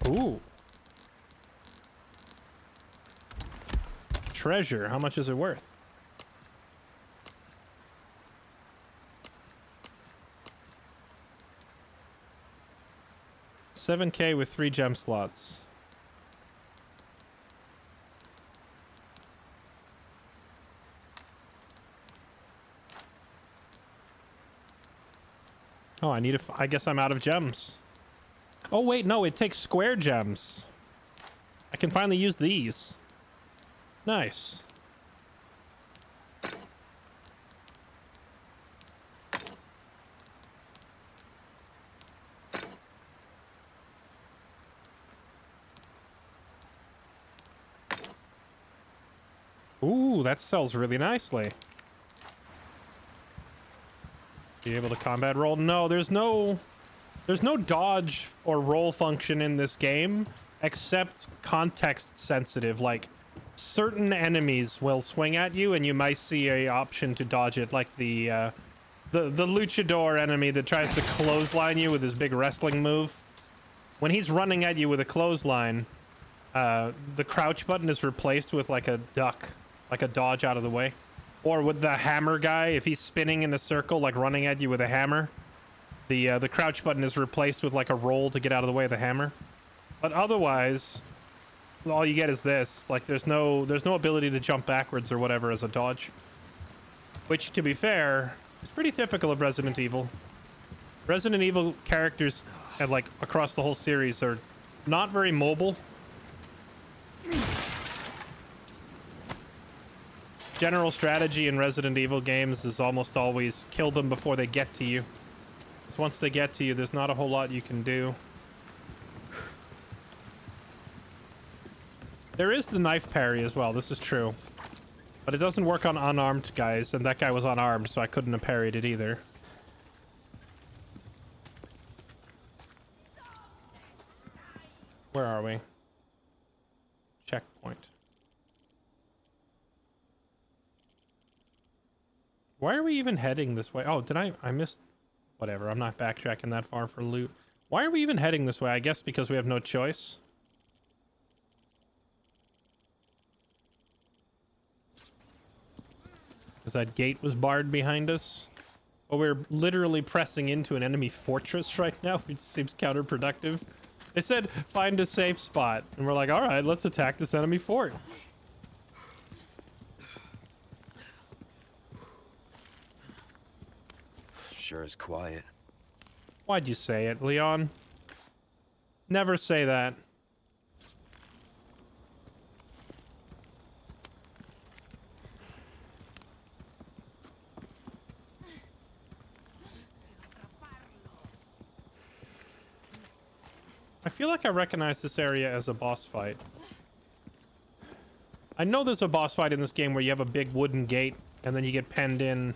Ooh. Treasure. How much is it worth? $7K with 3 gem slots. Oh, I need I guess I'm out of gems. Oh, wait, no, it takes square gems. I can finally use these. Nice. Ooh, that sells really nicely. Be able to combat roll? No, there's no dodge or roll function in this game, except context sensitive. Like, certain enemies will swing at you and you might see a option to dodge it, like the luchador enemy that tries to clothesline you with his big wrestling move. When he's running at you with a clothesline, the crouch button is replaced with like a duck, like a dodge out of the way. Or with the hammer guy, if he's spinning in a circle, like running at you with a hammer, the crouch button is replaced with like a roll to get out of the way of the hammer. But otherwise, all you get is this. Like, there's no ability to jump backwards or whatever as a dodge. Which, to be fair, is pretty typical of Resident Evil. Resident Evil characters, and like across the whole series, are not very mobile. General strategy in Resident Evil games is almost always kill them before they get to you. Because once they get to you, there's not a whole lot you can do. There is the knife parry as well, this is true. But it doesn't work on unarmed guys, and that guy was unarmed, so I couldn't have parried it either. Where are we? Checkpoint. Why are we even heading this way? Oh, did I missed... Whatever, I'm not backtracking that far for loot. Why are we even heading this way? I guess because we have no choice. Because that gate was barred behind us. But we're literally pressing into an enemy fortress right now, which seems counterproductive. They said, find a safe spot. And we're like, alright, let's attack this enemy fort. Sure is quiet. Why'd you say it, Leon? Never say that. I feel like I recognize this area as a boss fight. I know there's a boss fight in this game where you have a big wooden gate and then you get penned in.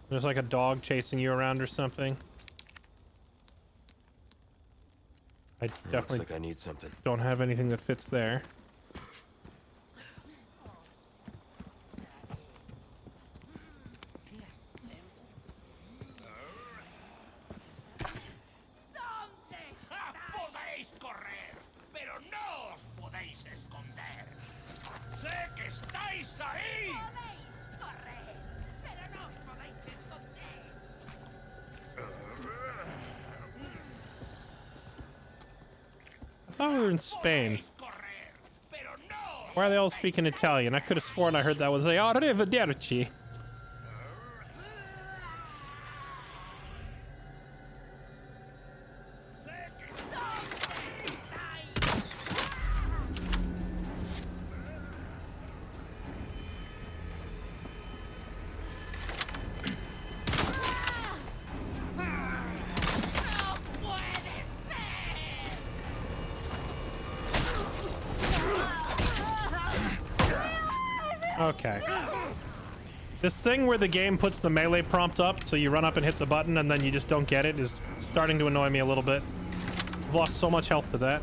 There's like a dog chasing you around or something. I definitely Looks like I need something. don't have anything that fits there. Podéis correr, pero no os podéis esconder. Sé que estáis ahí. Podéis correr, pero no os podéis esconder. I thought we were in Spain. Why are they all speaking Italian? I could have sworn I heard that was a arrivederci. Okay. This thing where the game puts the melee prompt up, so you run up and hit the button and then you just don't get it, is starting to annoy me a little bit. I've lost so much health to that.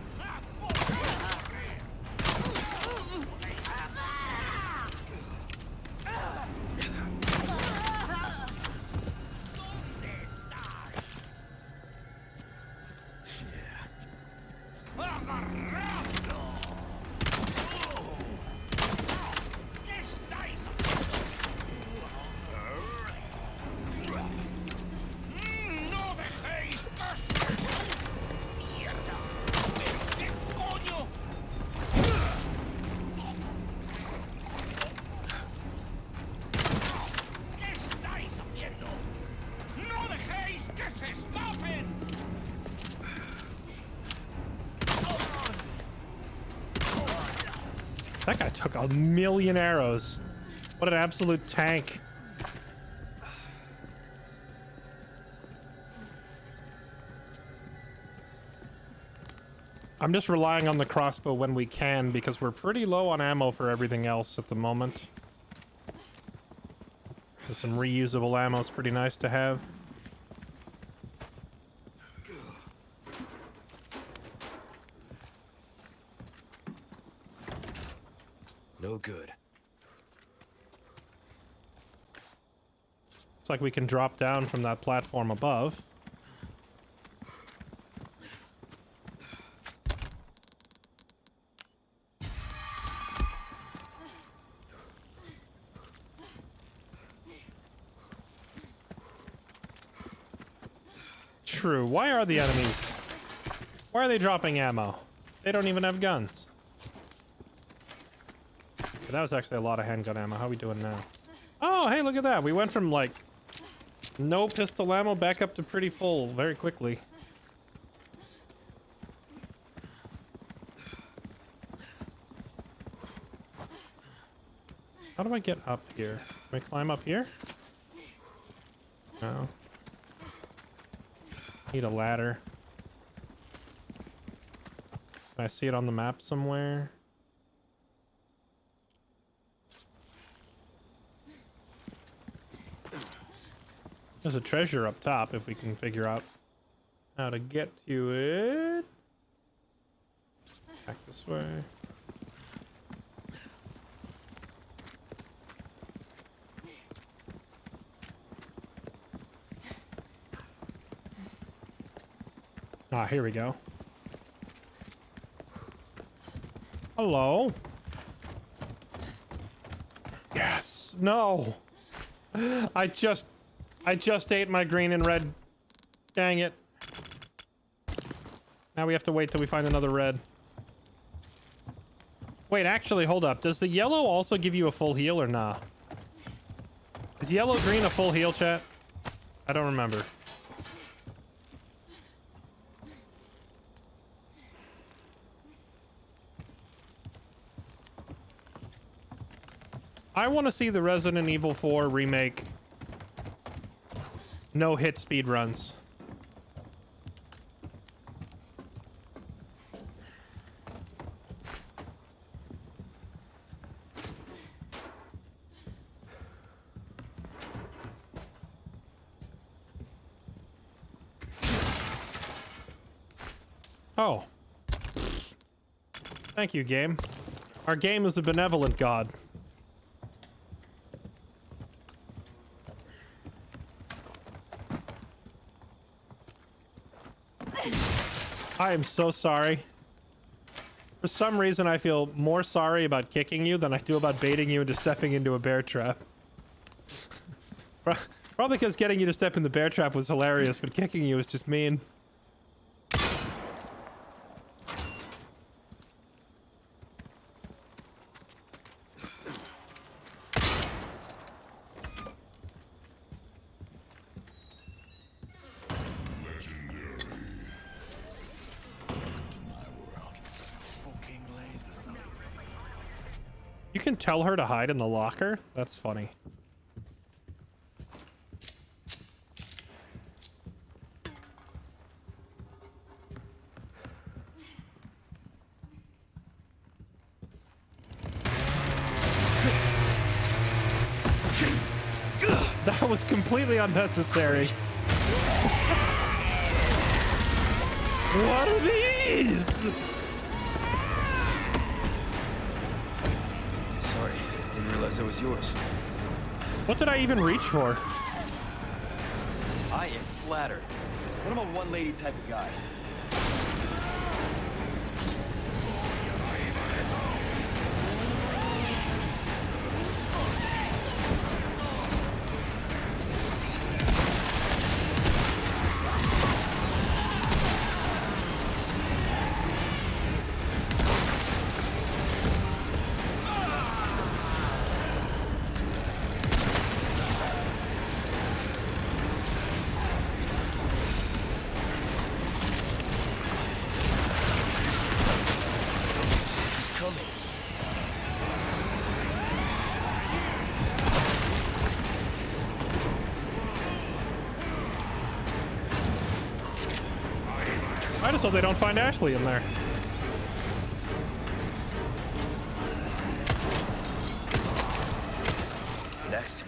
That guy took a million arrows. What an absolute tank. I'm just relying on the crossbow when we can because we're pretty low on ammo for everything else at the moment. There's some reusable ammo. It's pretty nice to have. No good. It's like we can drop down from that platform above. True. Why are the enemies? Why are they dropping ammo? They don't even have guns. That was actually a lot of handgun ammo. How are we doing now? Oh, hey, look at that. We went from, like, no pistol ammo back up to pretty full very quickly. How do I get up here? Can I climb up here? No. Need a ladder. Can I see it on the map somewhere? There's a treasure up top if we can figure out how to get to it. Back this way. Ah, here we go. Hello. Yes. No. I just ate my green and red. Dang it. Now we have to wait till we find another red. Wait, actually, hold up. Does the yellow also give you a full heal or nah? Is yellow green a full heal, chat? I don't remember. I want to see the Resident Evil 4 remake no hit speed runs. Oh. Thank you, game. Our game is a benevolent god. I am so sorry. For some reason, I feel more sorry about kicking you than I do about baiting you into stepping into a bear trap. Probably because getting you to step in the bear trap was hilarious, but kicking you was just mean. You can tell her to hide in the locker? That's funny. That was completely unnecessary. What are these? Sorry, didn't realize that was yours. What did I even reach for? I am flattered. But I'm a one-lady type of guy. I just hope they don't find Ashley in there. Next.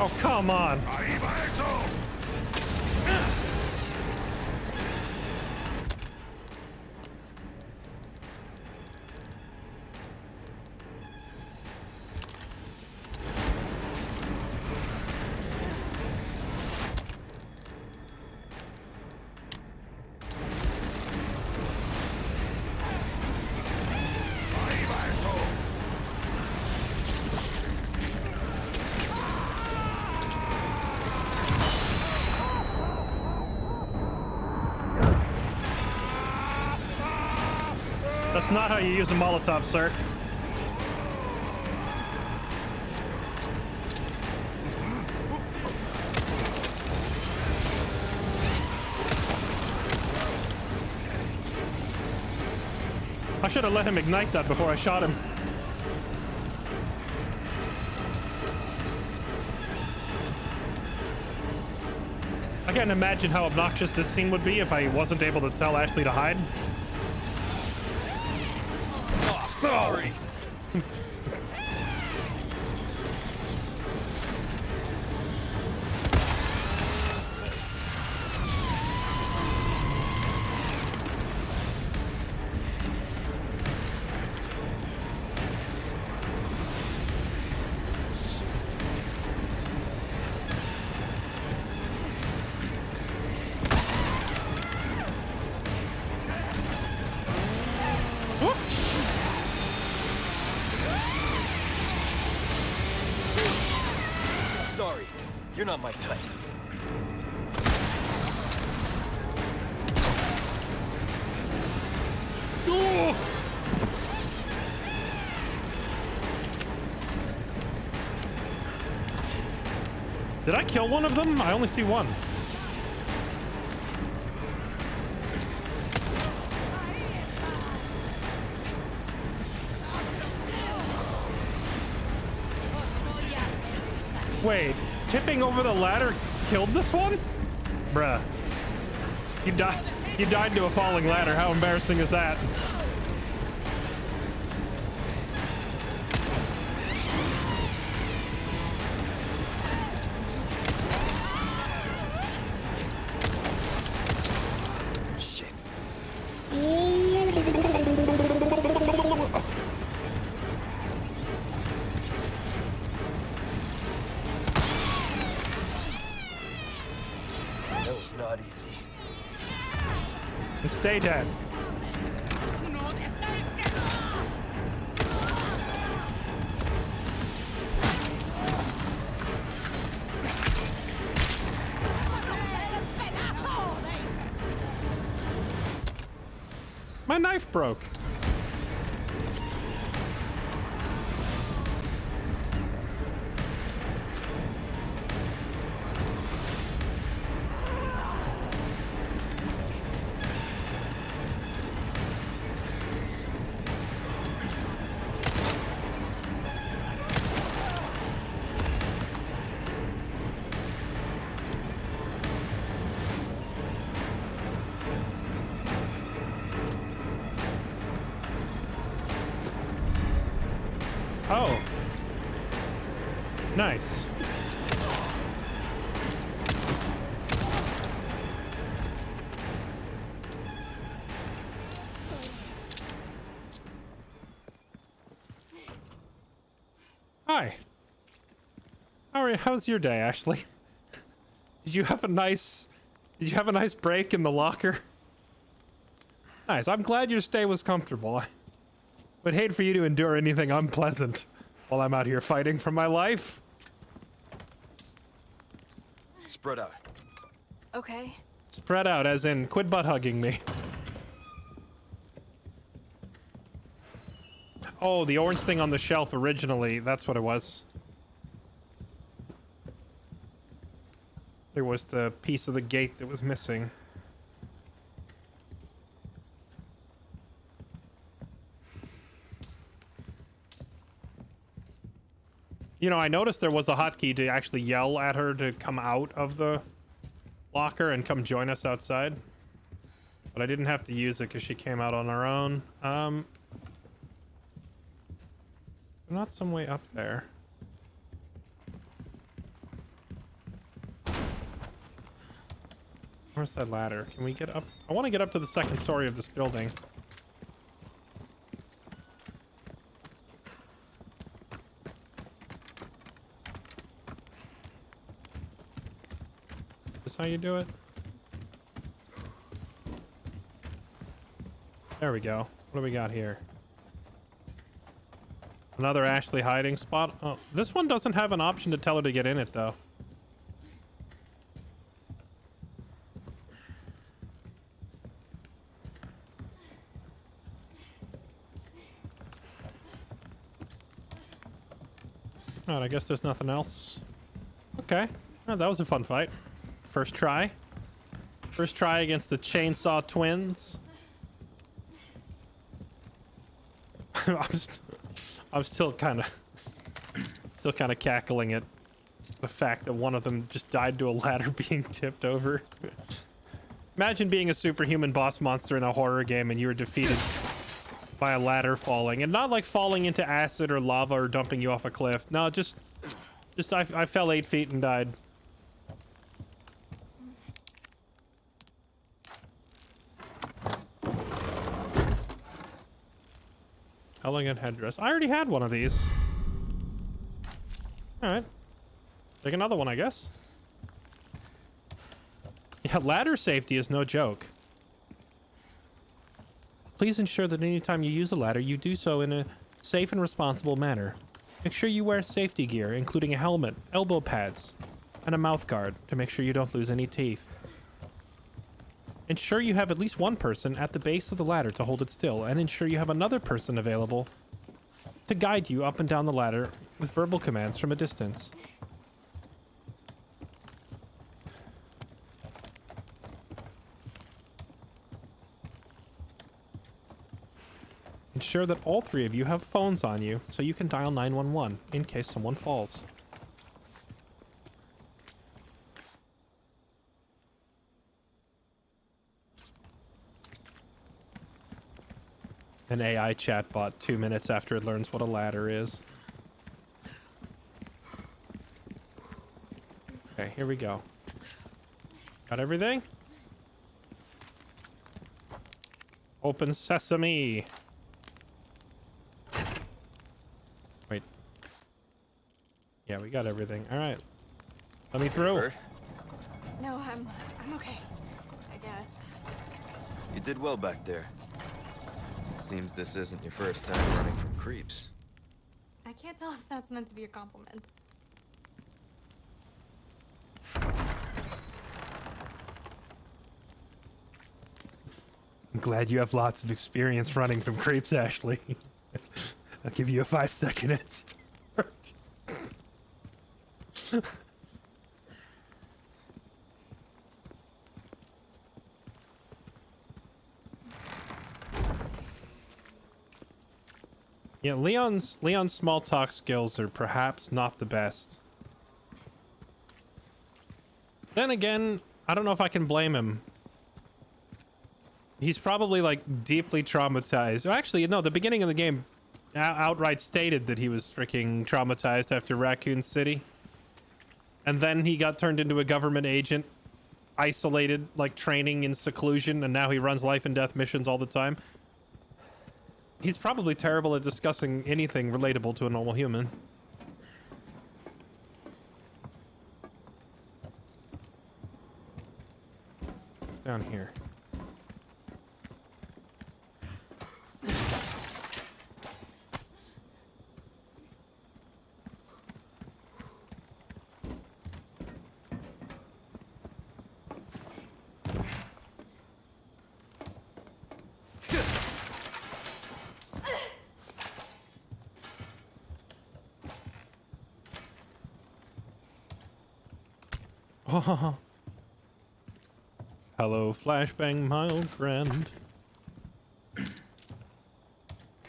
Oh, come on. That's not how you use a Molotov, sir. I should have let him ignite that before I shot him. I can't imagine how obnoxious this scene would be if I wasn't able to tell Ashley to hide. Oh, sorry. Sorry, you're not my type. Did I kill one of them? I only see one. Wait, tipping over the ladder killed this one? Bruh. You died to a falling ladder. How embarrassing is that? Shit. That was not easy. And stay dead. My knife broke. Oh. Nice. Hi. How's your day, Ashley? Did you have a nice break in the locker? Nice. I'm glad your stay was comfortable. I would hate for you to endure anything unpleasant while I'm out here fighting for my life. Spread out. Okay. Spread out, as in quit butt hugging me. Oh, the orange thing on the shelf originally, that's what it was. There was the piece of the gate that was missing. You know, I noticed there was a hotkey to actually yell at her to come out of the locker and come join us outside. But I didn't have to use it because she came out on her own. Not some way up there. Where's that ladder? Can we get up? I want to get up to the second story of this building. Is this how you do it? There we go. What do we got here? Another Ashley hiding spot. Oh, this one doesn't have an option to tell her to get in it, though. Alright, I guess there's nothing else. Okay. Oh, that was a fun fight. First try. First try against the Chainsaw Twins. I'm still kind of cackling at the fact that one of them just died to a ladder being tipped over. Imagine being a superhuman boss monster in a horror game and you were defeated by a ladder falling, and not like falling into acid or lava or dumping you off a cliff. No, just I fell 8 feet and died. Elegant headdress. I already had one of these. Alright. Take another one, I guess. Yeah, ladder safety is no joke. Please ensure that anytime you use a ladder, you do so in a safe and responsible manner. Make sure you wear safety gear, including a helmet, elbow pads, and a mouth guard to make sure you don't lose any teeth. Ensure you have at least one person at the base of the ladder to hold it still, and ensure you have another person available to guide you up and down the ladder with verbal commands from a distance. Ensure that all three of you have phones on you so you can dial 911 in case someone falls. An AI chatbot 2 minutes after it learns what a ladder is. Okay, here we go. Got everything? Open sesame. Wait. Yeah, we got everything. All right. Let me through. No, I'm okay. I guess. You did well back there. Seems this isn't your first time running from creeps. I can't tell if that's meant to be a compliment. I'm glad you have lots of experience running from creeps, Ashley. I'll give you a 5-second head start. Yeah, Leon's small talk skills are perhaps not the best. Then again, I don't know if I can blame him. He's probably like deeply traumatized. Or actually, no, the beginning of the game outright stated that he was freaking traumatized after Raccoon City. And then he got turned into a government agent, isolated, like training in seclusion, and now he runs life and death missions all the time. He's probably terrible at discussing anything relatable to a normal human. What's down here? Oh. Hello, flashbang, my old friend.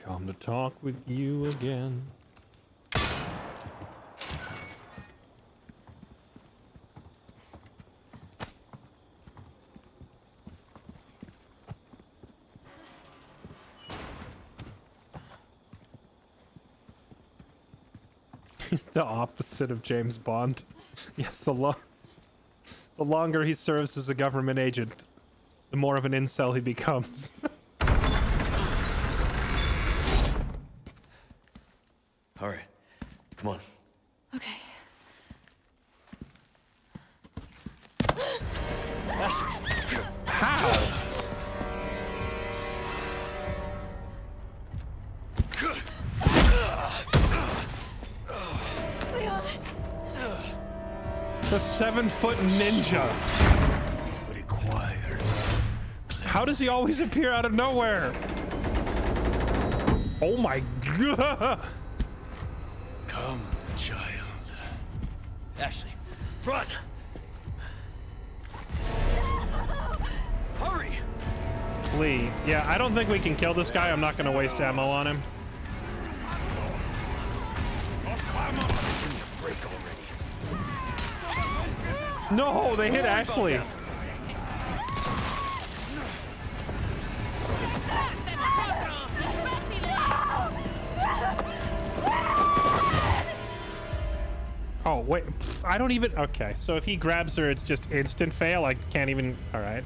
Come to talk with you again. The opposite of James Bond. Yes, the longer he serves as a government agent, the more of an incel he becomes. All right, come on. Okay. How? Leon. The 7-foot ninja. Requires. How does he always appear out of nowhere? Oh my god. Come, child. Ashley, run! Hurry! Lee, yeah, I don't think we can kill this guy. I'm not going to waste ammo on him. Break already. No, they hit Ashley. Oh, wait. I don't even... Okay, so if he grabs her, it's just instant fail? I can't even... All right.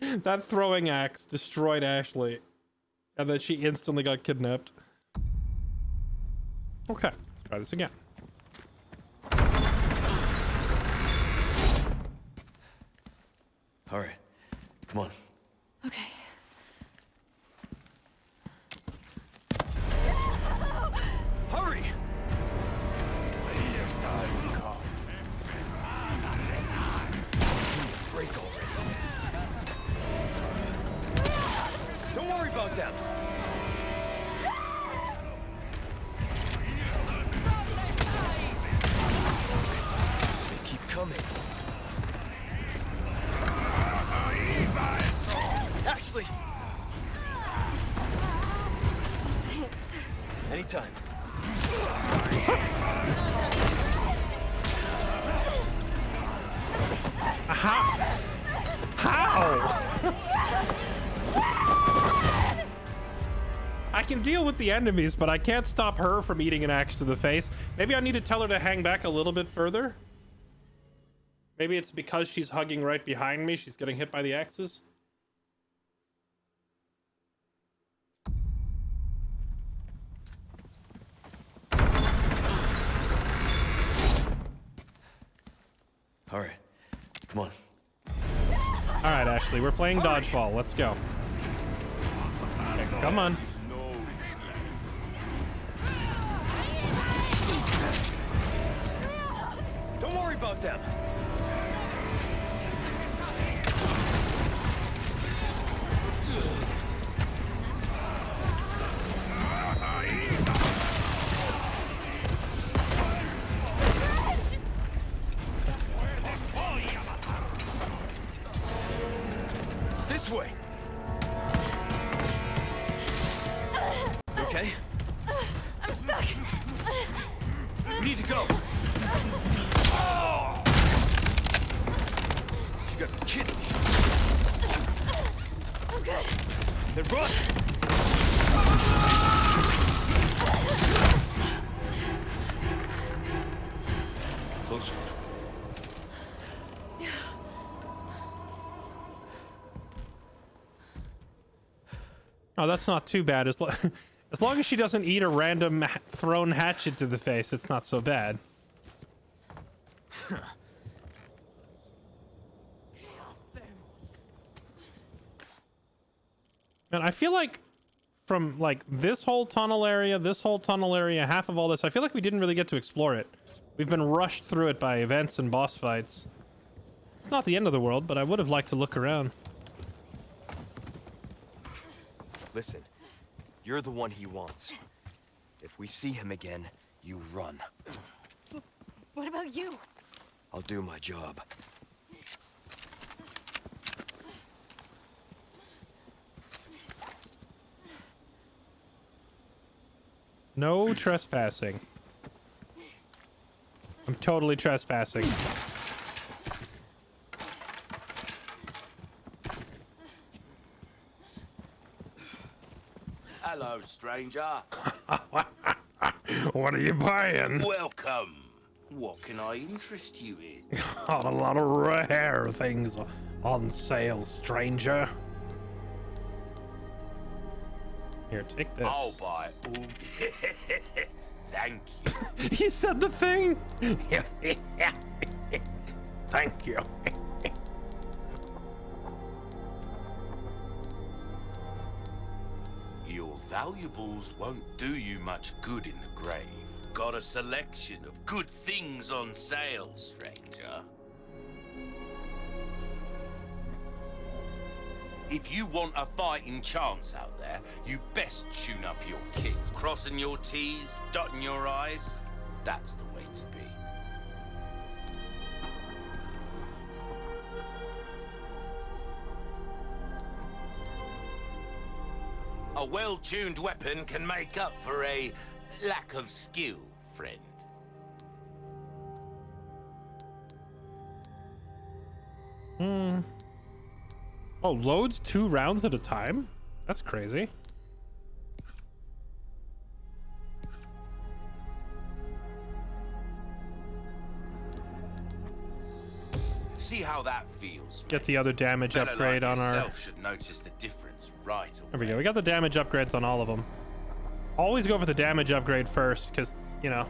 That throwing axe destroyed Ashley. And then she instantly got kidnapped. Okay, let's try this again. All right, come on. Okay. Hurry! Break already. Don't worry about them. They keep coming. Ashley! Thanks. Anytime. How? I can deal with the enemies, but I can't stop her from eating an axe to the face. Maybe I need to tell her to hang back a little bit further. Maybe it's because she's hugging right behind me. She's getting hit by the axes. All right, come on. All right, Ashley, we're playing dodgeball. Let's go. Okay, come on. Don't worry about them. need to go. Oh! You gotta be kidding me. I'm good. Then run! Closer. Oh, that's not too bad. As long as she doesn't eat a random thrown hatchet to the face, it's not so bad. And I feel like from like this whole tunnel area, half of all this, I feel like we didn't really get to explore it. We've been rushed through it by events and boss fights. It's not the end of the world, but I would have liked to look around. Listen, you're the one he wants. If we see him again, you run. What about you? I'll do my job. No trespassing. I'm totally trespassing. Hello, stranger. What are you buying? Welcome. What can I interest you in? Got a lot of rare things on sale, stranger. Here, take this. I'll buy all. Thank you. He said the thing. Thank you. Your valuables won't do you much good in the grave. Got a selection of good things on sale, stranger. If you want a fighting chance out there, you best tune up your kit. Crossing your T's, dotting your I's, that's the way to be. A well-tuned weapon can make up for a lack of skill, friend. Oh, loads 2 rounds at a time? That's crazy. See how that feels. Get the other damage Fella upgrade like on our... yourself should notice the difference right away. There we go. We got the damage upgrades on all of them. Always go for the damage upgrade first, because, you know,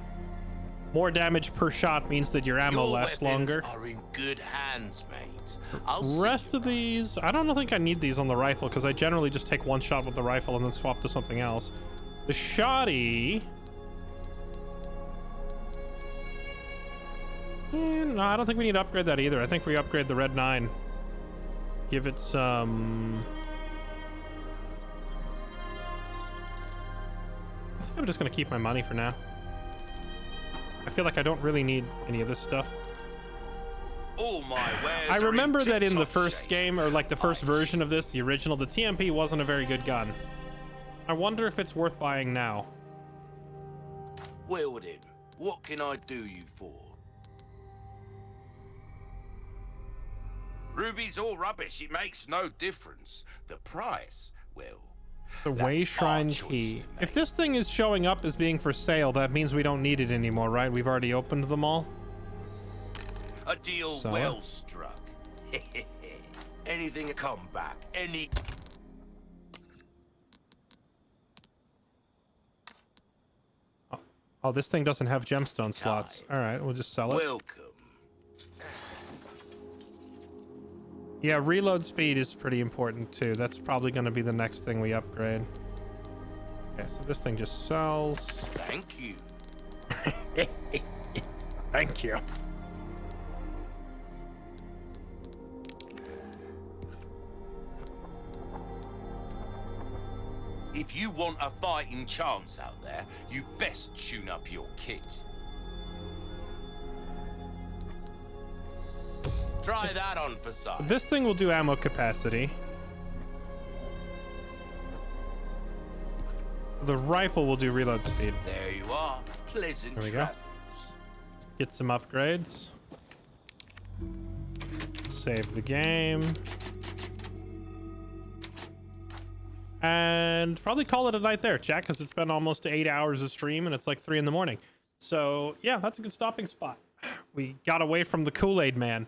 more damage per shot means that your ammo lasts longer. Are in good hands, mate. Rest of these, I don't think I need these on the rifle, because I generally just take one shot with the rifle and then swap to something else. The shotty... no, I don't think we need to upgrade that either. I think we upgrade the Red 9. Give it some... I think I'm just going to keep my money for now. I feel like I don't really need any of this stuff. All my wares I are remember that in the tip-top first shape. game, or like the first version of this, the original, the TMP wasn't a very good gun. I wonder if it's worth buying now. Well then, what can I do you for? Ruby's all rubbish, it makes no difference. The price, well... The Way Shrine key. If this thing is showing up as being for sale, that means we don't need it anymore, right? We've already opened them all. A deal So? well struck. Anything to come back, any... Oh, this thing doesn't have gemstone slots. All right, we'll just sell it. Welcome. Yeah, reload speed is pretty important too. That's probably going to be the next thing we upgrade. Okay, so this thing just sells. Thank you. Thank you. If you want a fighting chance out there, you best tune up your kit. Try that on for size. This thing will do ammo capacity. The rifle will do reload speed. There you are. Pleasant There we go. travels. Get some upgrades. Save the game. And probably call it a night there, chat, because it's been almost 8 hours of stream and it's like 3 in the morning. So yeah, that's a good stopping spot. We got away from the Kool-Aid man.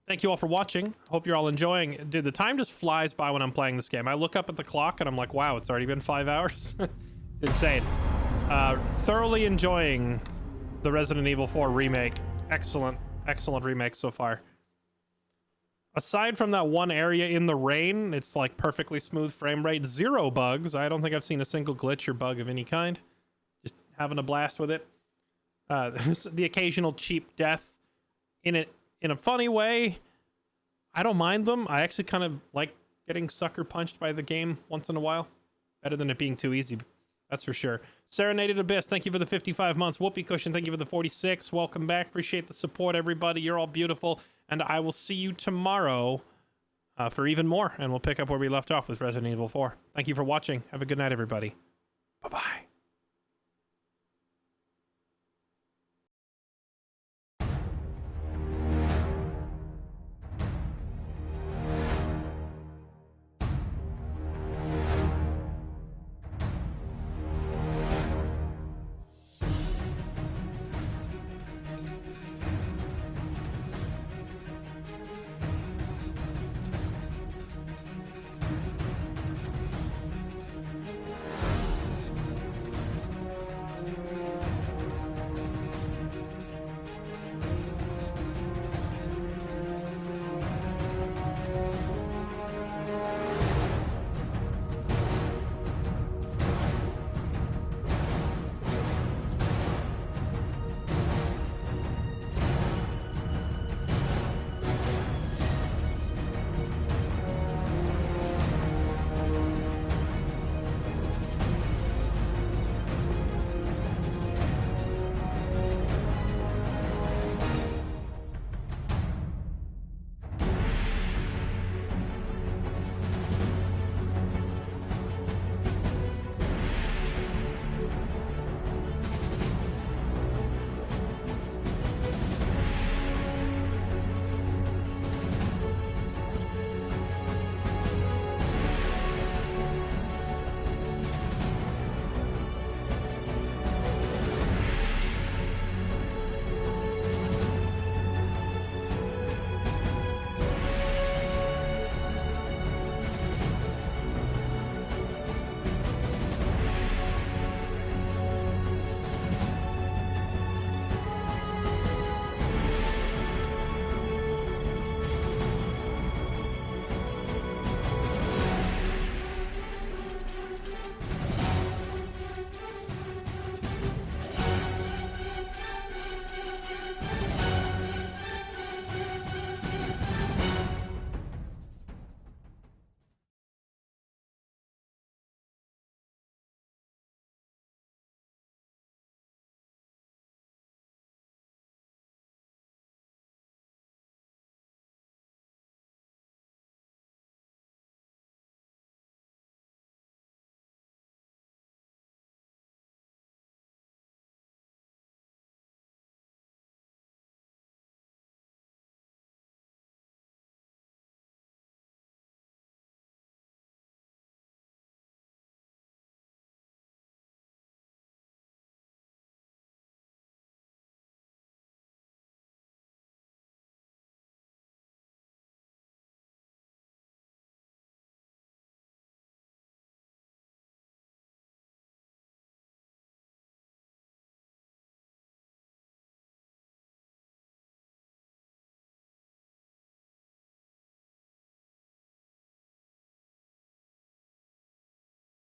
Thank you all for watching. Hope you're all enjoying. Dude, the time just flies by when I'm playing this game. I look up at the clock and I'm like, wow, it's already been 5 hours. It's insane. Thoroughly enjoying the Resident Evil 4 remake. Excellent remake so far. Aside from that one area in the rain, it's like perfectly smooth frame rate, 0 bugs. I don't think I've seen a single glitch or bug of any kind. Just having a blast with it. The occasional cheap death in a funny way. I don't mind them. I actually kind of like getting sucker punched by the game once in a while. Better than it being too easy. That's for sure. Serenaded Abyss, thank you for the 55 months. Whoopee Cushion, thank you for the 46. Welcome back. Appreciate the support, everybody. You're all beautiful. And I will see you tomorrow for even more. And we'll pick up where we left off with Resident Evil 4. Thank you for watching. Have a good night, everybody. Bye-bye.